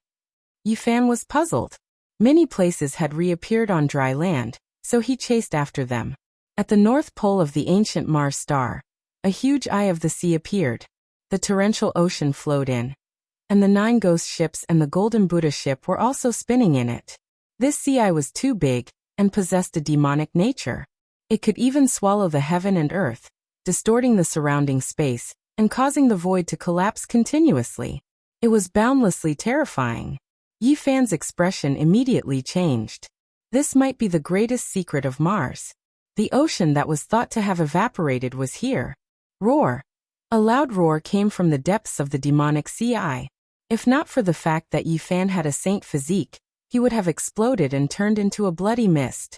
Yi Fan was puzzled. Many places had reappeared on dry land, so he chased after them. At the North Pole of the ancient Mars star, a huge eye of the sea appeared. The torrential ocean flowed in, and the 9 ghost ships and the Golden Buddha ship were also spinning in it. This sea eye was too big, and possessed a demonic nature. It could even swallow the heaven and earth, distorting the surrounding space, and causing the void to collapse continuously. It was boundlessly terrifying. Yi Fan's expression immediately changed. This might be the greatest secret of Mars. The ocean that was thought to have evaporated was here. Roar! A loud roar came from the depths of the demonic sea eye. If not for the fact that Yi Fan had a saint physique, he would have exploded and turned into a bloody mist.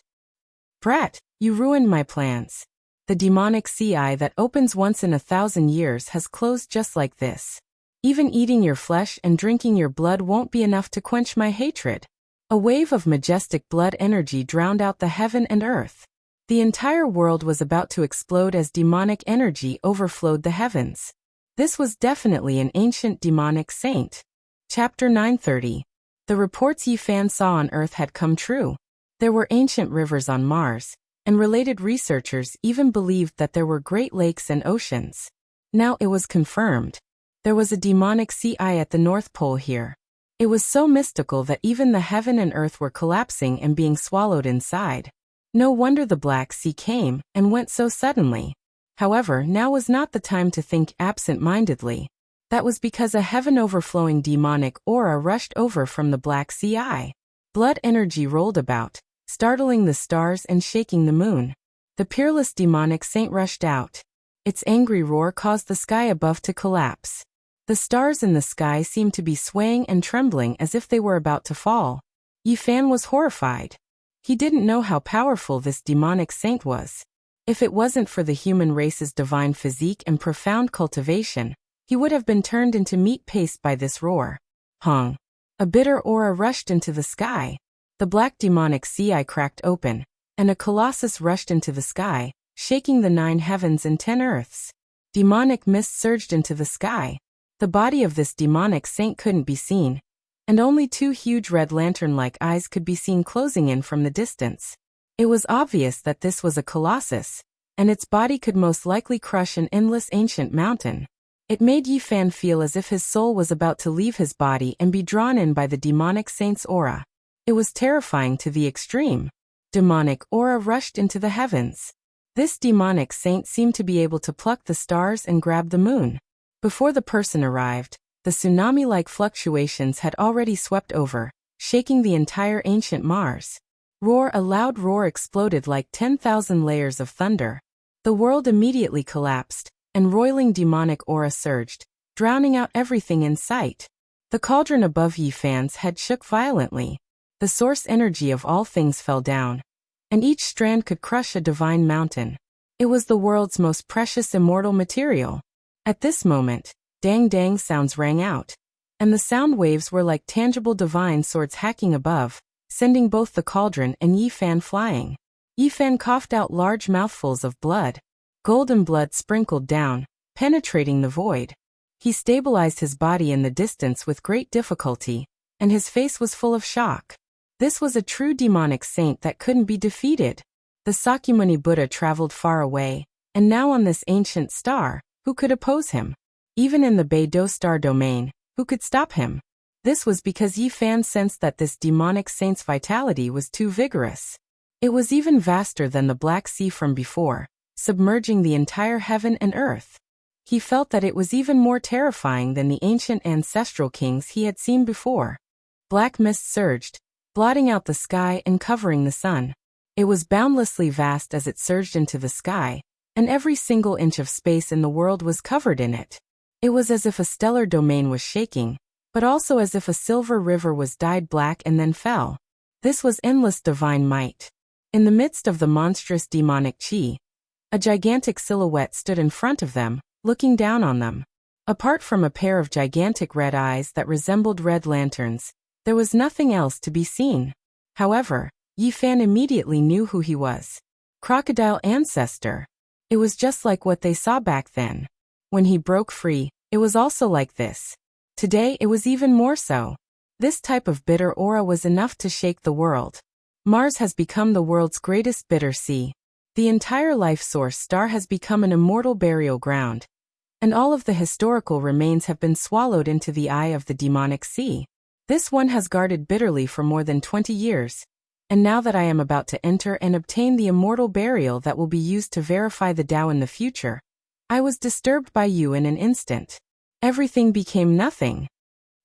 Brat, you ruined my plans. The demonic sea eye that opens once in 1,000 years has closed just like this. Even eating your flesh and drinking your blood won't be enough to quench my hatred. A wave of majestic blood energy drowned out the heaven and earth. The entire world was about to explode as demonic energy overflowed the heavens. This was definitely an ancient demonic saint. Chapter 930. The reports Yi Fan saw on Earth had come true. There were ancient rivers on Mars, and related researchers even believed that there were great lakes and oceans. Now it was confirmed. There was a demonic sea eye at the North Pole here. It was so mystical that even the heaven and earth were collapsing and being swallowed inside. No wonder the Black Sea came and went so suddenly. However, now was not the time to think absent-mindedly. That was because a heaven-overflowing demonic aura rushed over from the Black Sea eye. Blood energy rolled about, startling the stars and shaking the moon. The peerless demonic saint rushed out. Its angry roar caused the sky above to collapse. The stars in the sky seemed to be swaying and trembling as if they were about to fall. Yi Fan was horrified. He didn't know how powerful this demonic saint was. If it wasn't for the human race's divine physique and profound cultivation, he would have been turned into meat paste by this roar. Hong! A bitter aura rushed into the sky. The black demonic sea eye cracked open, and a colossus rushed into the sky, shaking the 9 heavens and 10 earths. Demonic mist surged into the sky. The body of this demonic saint couldn't be seen, and only 2 huge red lantern-like eyes could be seen closing in from the distance. It was obvious that this was a colossus, and its body could most likely crush an endless ancient mountain. It made Yi Fan feel as if his soul was about to leave his body and be drawn in by the demonic saint's aura. It was terrifying to the extreme. Demonic aura rushed into the heavens. This demonic saint seemed to be able to pluck the stars and grab the moon. Before the person arrived, the tsunami-like fluctuations had already swept over, shaking the entire ancient Mars. Roar! A loud roar exploded like 10,000 layers of thunder. The world immediately collapsed, and roiling demonic aura surged, drowning out everything in sight. The cauldron above Yi Fan's head shook violently. The source energy of all things fell down, and each strand could crush a divine mountain. It was the world's most precious immortal material. At this moment, dang sounds rang out, and the sound waves were like tangible divine swords hacking above, sending both the cauldron and Yi Fan flying. Yi Fan coughed out large mouthfuls of blood. Golden blood sprinkled down, penetrating the void. He stabilized his body in the distance with great difficulty, and his face was full of shock. This was a true demonic saint that couldn't be defeated. The Sakyamuni Buddha traveled far away, and now on this ancient star, who could oppose him? Even in the Beidou star domain, who could stop him? This was because Yi Fan sensed that this demonic saint's vitality was too vigorous. It was even vaster than the Black Sea from before, submerging the entire heaven and earth. He felt that it was even more terrifying than the ancient ancestral kings he had seen before. Black mist surged, blotting out the sky and covering the sun. It was boundlessly vast as it surged into the sky, and every single inch of space in the world was covered in it. It was as if a stellar domain was shaking, but also as if a silver river was dyed black and then fell. This was endless divine might. In the midst of the monstrous demonic chi, A gigantic silhouette stood in front of them, looking down on them. Apart from a pair of gigantic red eyes that resembled red lanterns, there was nothing else to be seen. However, Yi Fan immediately knew who he was. Crocodile Ancestor. It was just like what they saw back then. When he broke free, it was also like this. Today it was even more so. This type of bitter aura was enough to shake the world. Mars has become the world's greatest bitter sea. The entire life source star has become an immortal burial ground. And all of the historical remains have been swallowed into the eye of the demonic sea. This one has guarded bitterly for more than 20 years. And now that I am about to enter and obtain the immortal burial that will be used to verify the Tao in the future, I was disturbed by you in an instant. Everything became nothing.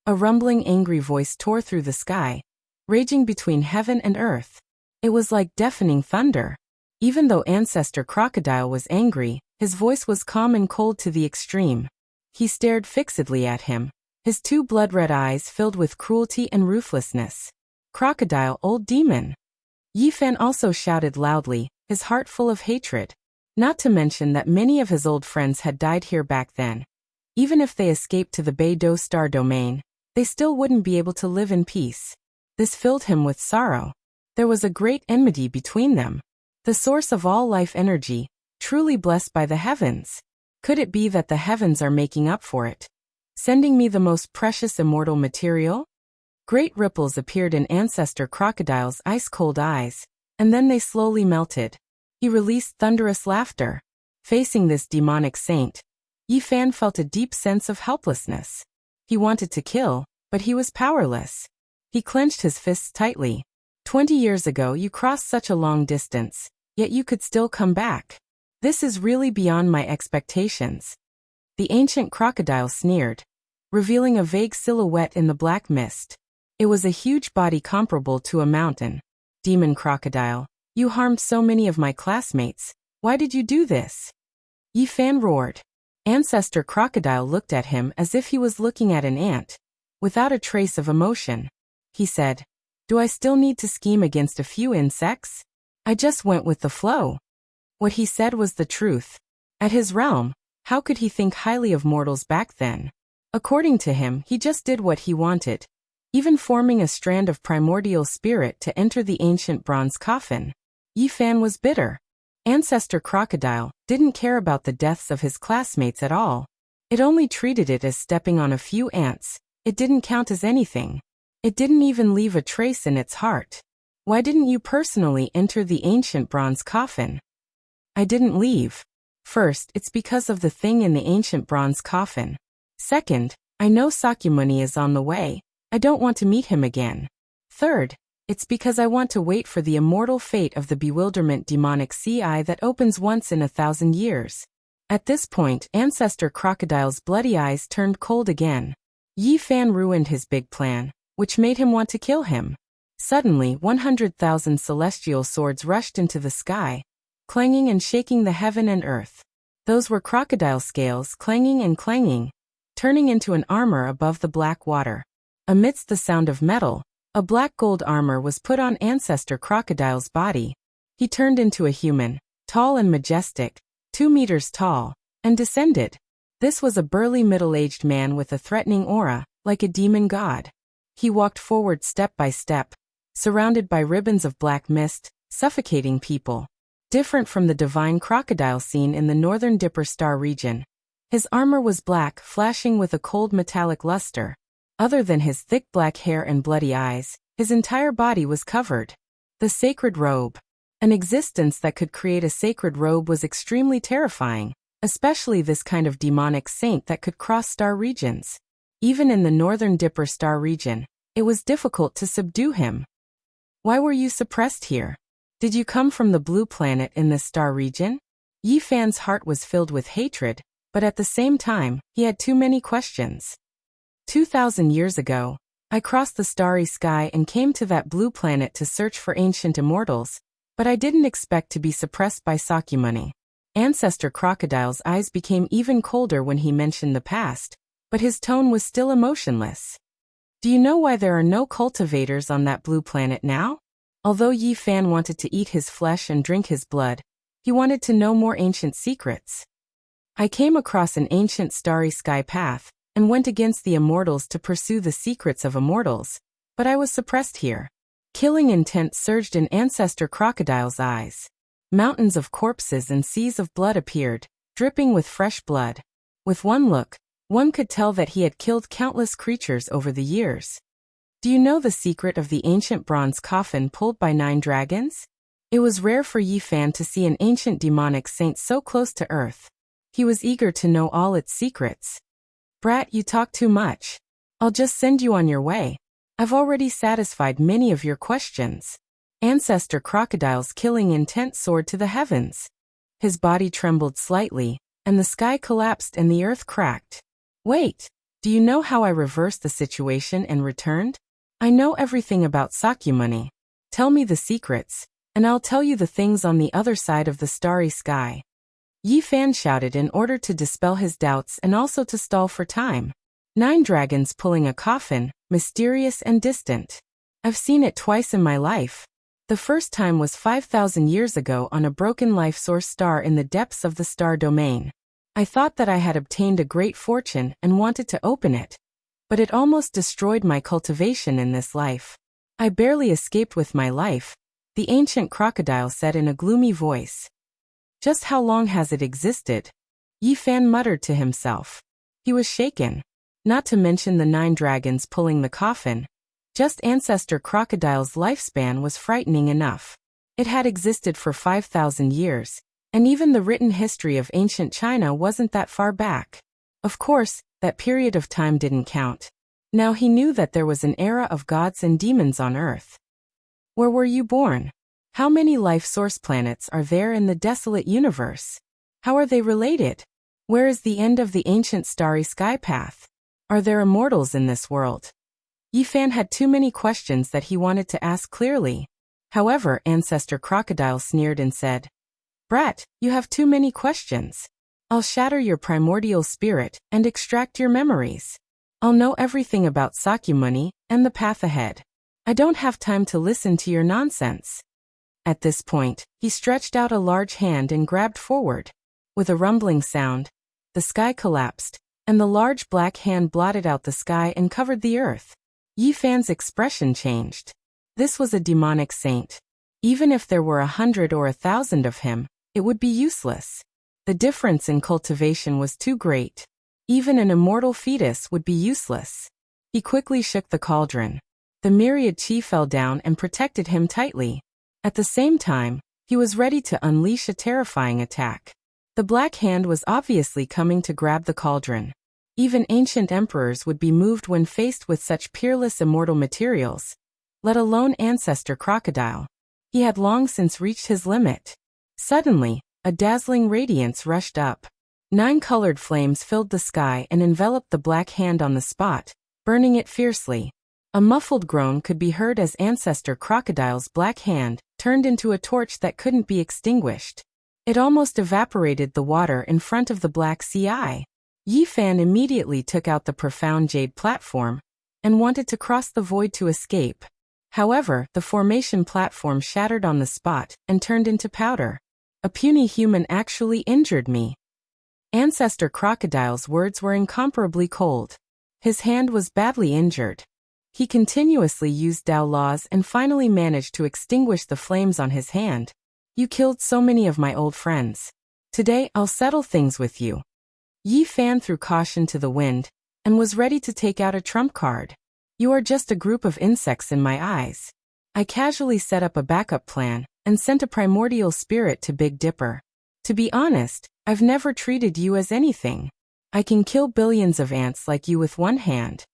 A rumbling angry voice tore through the sky, raging between heaven and earth. It was like deafening thunder. Even though Ancestor Crocodile was angry, his voice was calm and cold to the extreme. He stared fixedly at him, his two blood-red eyes filled with cruelty and ruthlessness. Crocodile, old demon! Yi Fan also shouted loudly, his heart full of hatred. Not to mention that many of his old friends had died here back then. Even if they escaped to the Beidou star domain, they still wouldn't be able to live in peace. This filled him with sorrow. There was a great enmity between them. The source of all life energy, truly blessed by the heavens. Could it be that the heavens are making up for it, sending me the most precious immortal material? Great ripples appeared in Ancestor Crocodile's ice-cold eyes, and then they slowly melted. He released thunderous laughter. Facing this demonic saint, Yi Fan felt a deep sense of helplessness. He wanted to kill, but he was powerless. He clenched his fists tightly. 20 years ago you crossed such a long distance, yet you could still come back. This is really beyond my expectations. The ancient crocodile sneered, revealing a vague silhouette in the black mist. It was a huge body comparable to a mountain. Demon crocodile, you harmed so many of my classmates. Why did you do this? Yi Fan roared. Ancestor Crocodile looked at him as if he was looking at an ant, without a trace of emotion. He said, "Do I still need to scheme against a few insects? I just went with the flow." What he said was the truth. At his realm, how could he think highly of mortals back then? According to him, he just did what he wanted, even forming a strand of primordial spirit to enter the ancient bronze coffin. Yi Fan was bitter. Ancestor Crocodile didn't care about the deaths of his classmates at all. It only treated it as stepping on a few ants. It didn't count as anything. It didn't even leave a trace in its heart. Why didn't you personally enter the ancient bronze coffin? I didn't leave. First, it's because of the thing in the ancient bronze coffin. Second, I know Sakyamuni is on the way. I don't want to meet him again. Third, it's because I want to wait for the immortal fate of the bewilderment demonic sea eye that opens once in 1,000 years. At this point, Ancestor Crocodile's bloody eyes turned cold again. Yi Fan ruined his big plan, which made him want to kill him. Suddenly, 100,000 celestial swords rushed into the sky, clanging and shaking the heaven and earth. Those were crocodile scales clanging and clanging, turning into an armor above the black water. Amidst the sound of metal, a black gold armor was put on Ancestor Crocodile's body. He turned into a human, tall and majestic, 2 meters tall, and descended. This was a burly middle-aged man with a threatening aura, like a demon god. He walked forward step by step, surrounded by ribbons of black mist, suffocating people. Different from the divine crocodile seen in the northern Dipper Star region. His armor was black, flashing with a cold metallic luster. Other than his thick black hair and bloody eyes, his entire body was covered. The sacred robe. An existence that could create a sacred robe was extremely terrifying, especially this kind of demonic saint that could cross star regions. Even in the northern Dipper Star region, it was difficult to subdue him. Why were you suppressed here? Did you come from the blue planet in this star region? Yi Fan's heart was filled with hatred, but at the same time, he had too many questions. 2,000 years ago, I crossed the starry sky and came to that blue planet to search for ancient immortals, but I didn't expect to be suppressed by Sakyamuni. Ancestor Crocodile's eyes became even colder when he mentioned the past, but his tone was still emotionless. Do you know why there are no cultivators on that blue planet now? Although Yi Fan wanted to eat his flesh and drink his blood, He wanted to know more ancient secrets. I came across an ancient starry sky path, and went against the immortals to pursue the secrets of immortals, but I was suppressed here. Killing intent surged in Ancestor Crocodile's eyes. Mountains of corpses and seas of blood appeared, dripping with fresh blood. With one look, one could tell that he had killed countless creatures over the years. Do you know the secret of the ancient bronze coffin pulled by 9 dragons? It was rare for Yi Fan to see an ancient demonic saint so close to Earth. He was eager to know all its secrets. Brat, you talk too much. I'll just send you on your way. I've already satisfied many of your questions. Ancestor Crocodile's killing intent soared to the heavens. His body trembled slightly, and the sky collapsed and the earth cracked. Wait, do you know how I reversed the situation and returned? I know everything about Sakyamuni. Tell me the secrets, and I'll tell you the things on the other side of the starry sky. Yi Fan shouted in order to dispel his doubts and also to stall for time. 9 dragons pulling a coffin, mysterious and distant. I've seen it twice in my life. The first time was 5,000 years ago on a broken life source star in the depths of the star domain. I thought that I had obtained a great fortune and wanted to open it. But it almost destroyed my cultivation in this life. I barely escaped with my life, the ancient crocodile said in a gloomy voice. Just how long has it existed? Yi Fan muttered to himself. He was shaken. Not to mention the 9 dragons pulling the coffin. Just Ancestor Crocodile's lifespan was frightening enough. It had existed for 5,000 years, and even the written history of ancient China wasn't that far back. Of course, that period of time didn't count. Now he knew that there was an era of gods and demons on Earth. Where were you born? How many life source planets are there in the desolate universe? How are they related? Where is the end of the ancient starry sky path? Are there immortals in this world? Yi Fan had too many questions that he wanted to ask clearly. However, Ancestor Crocodile sneered and said, Brat, you have too many questions. I'll shatter your primordial spirit and extract your memories. I'll know everything about Sakyamuni and the path ahead. I don't have time to listen to your nonsense. At this point, he stretched out a large hand and grabbed forward. With a rumbling sound, the sky collapsed, and the large black hand blotted out the sky and covered the earth. Yi Fan's expression changed. This was a demonic saint. Even if there were 100 or 1,000 of him, it would be useless. The difference in cultivation was too great. Even an immortal fetus would be useless. He quickly shook the cauldron. The myriad chi fell down and protected him tightly. At the same time, he was ready to unleash a terrifying attack. The black hand was obviously coming to grab the cauldron. Even ancient emperors would be moved when faced with such peerless immortal materials, let alone Ancestor Crocodile. He had long since reached his limit. Suddenly, a dazzling radiance rushed up. 9 colored flames filled the sky and enveloped the black hand on the spot, burning it fiercely. A muffled groan could be heard as Ancestor Crocodile's black hand turned into a torch that couldn't be extinguished. It almost evaporated the water in front of the black sea eye. Yi Fan immediately took out the profound jade platform and wanted to cross the void to escape. However, the formation platform shattered on the spot and turned into powder. A puny human actually injured me. Ancestor Crocodile's words were incomparably cold. His hand was badly injured. He continuously used Tao laws and finally managed to extinguish the flames on his hand. You killed so many of my old friends. Today I'll settle things with you. Yi Fan threw caution to the wind and was ready to take out a trump card. You are just a group of insects in my eyes. I casually set up a backup plan and sent a primordial spirit to Big Dipper. To be honest, I've never treated you as anything. I can kill billions of ants like you with one hand.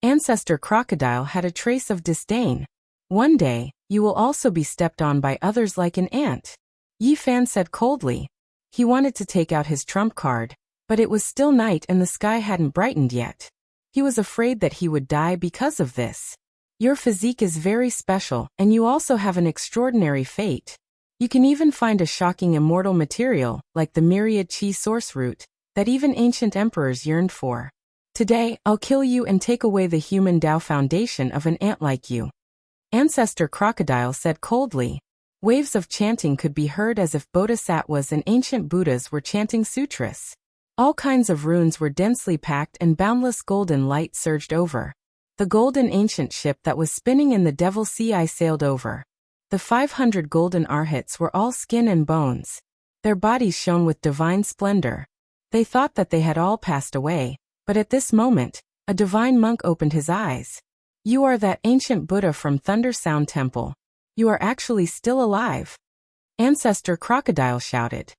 Ancestor Crocodile had a trace of disdain. One day, you will also be stepped on by others like an ant. Yi Fan said coldly. He wanted to take out his trump card, but it was still night and the sky hadn't brightened yet. He was afraid that he would die because of this. Your physique is very special, and you also have an extraordinary fate. You can even find a shocking immortal material, like the myriad chi source root, that even ancient emperors yearned for. Today, I'll kill you and take away the human Tao foundation of an ant like you. Ancestor Crocodile said coldly. Waves of chanting could be heard as if bodhisattvas and ancient Buddhas were chanting sutras. All kinds of runes were densely packed and boundless golden light surged over. The golden ancient ship that was spinning in the Devil Sea I sailed over. The 500 golden arhats were all skin and bones. Their bodies shone with divine splendor. They thought that they had all passed away, but at this moment, a divine monk opened his eyes. You are that ancient Buddha from Thunder Sound Temple. You are actually still alive. Ancestor Crocodile shouted.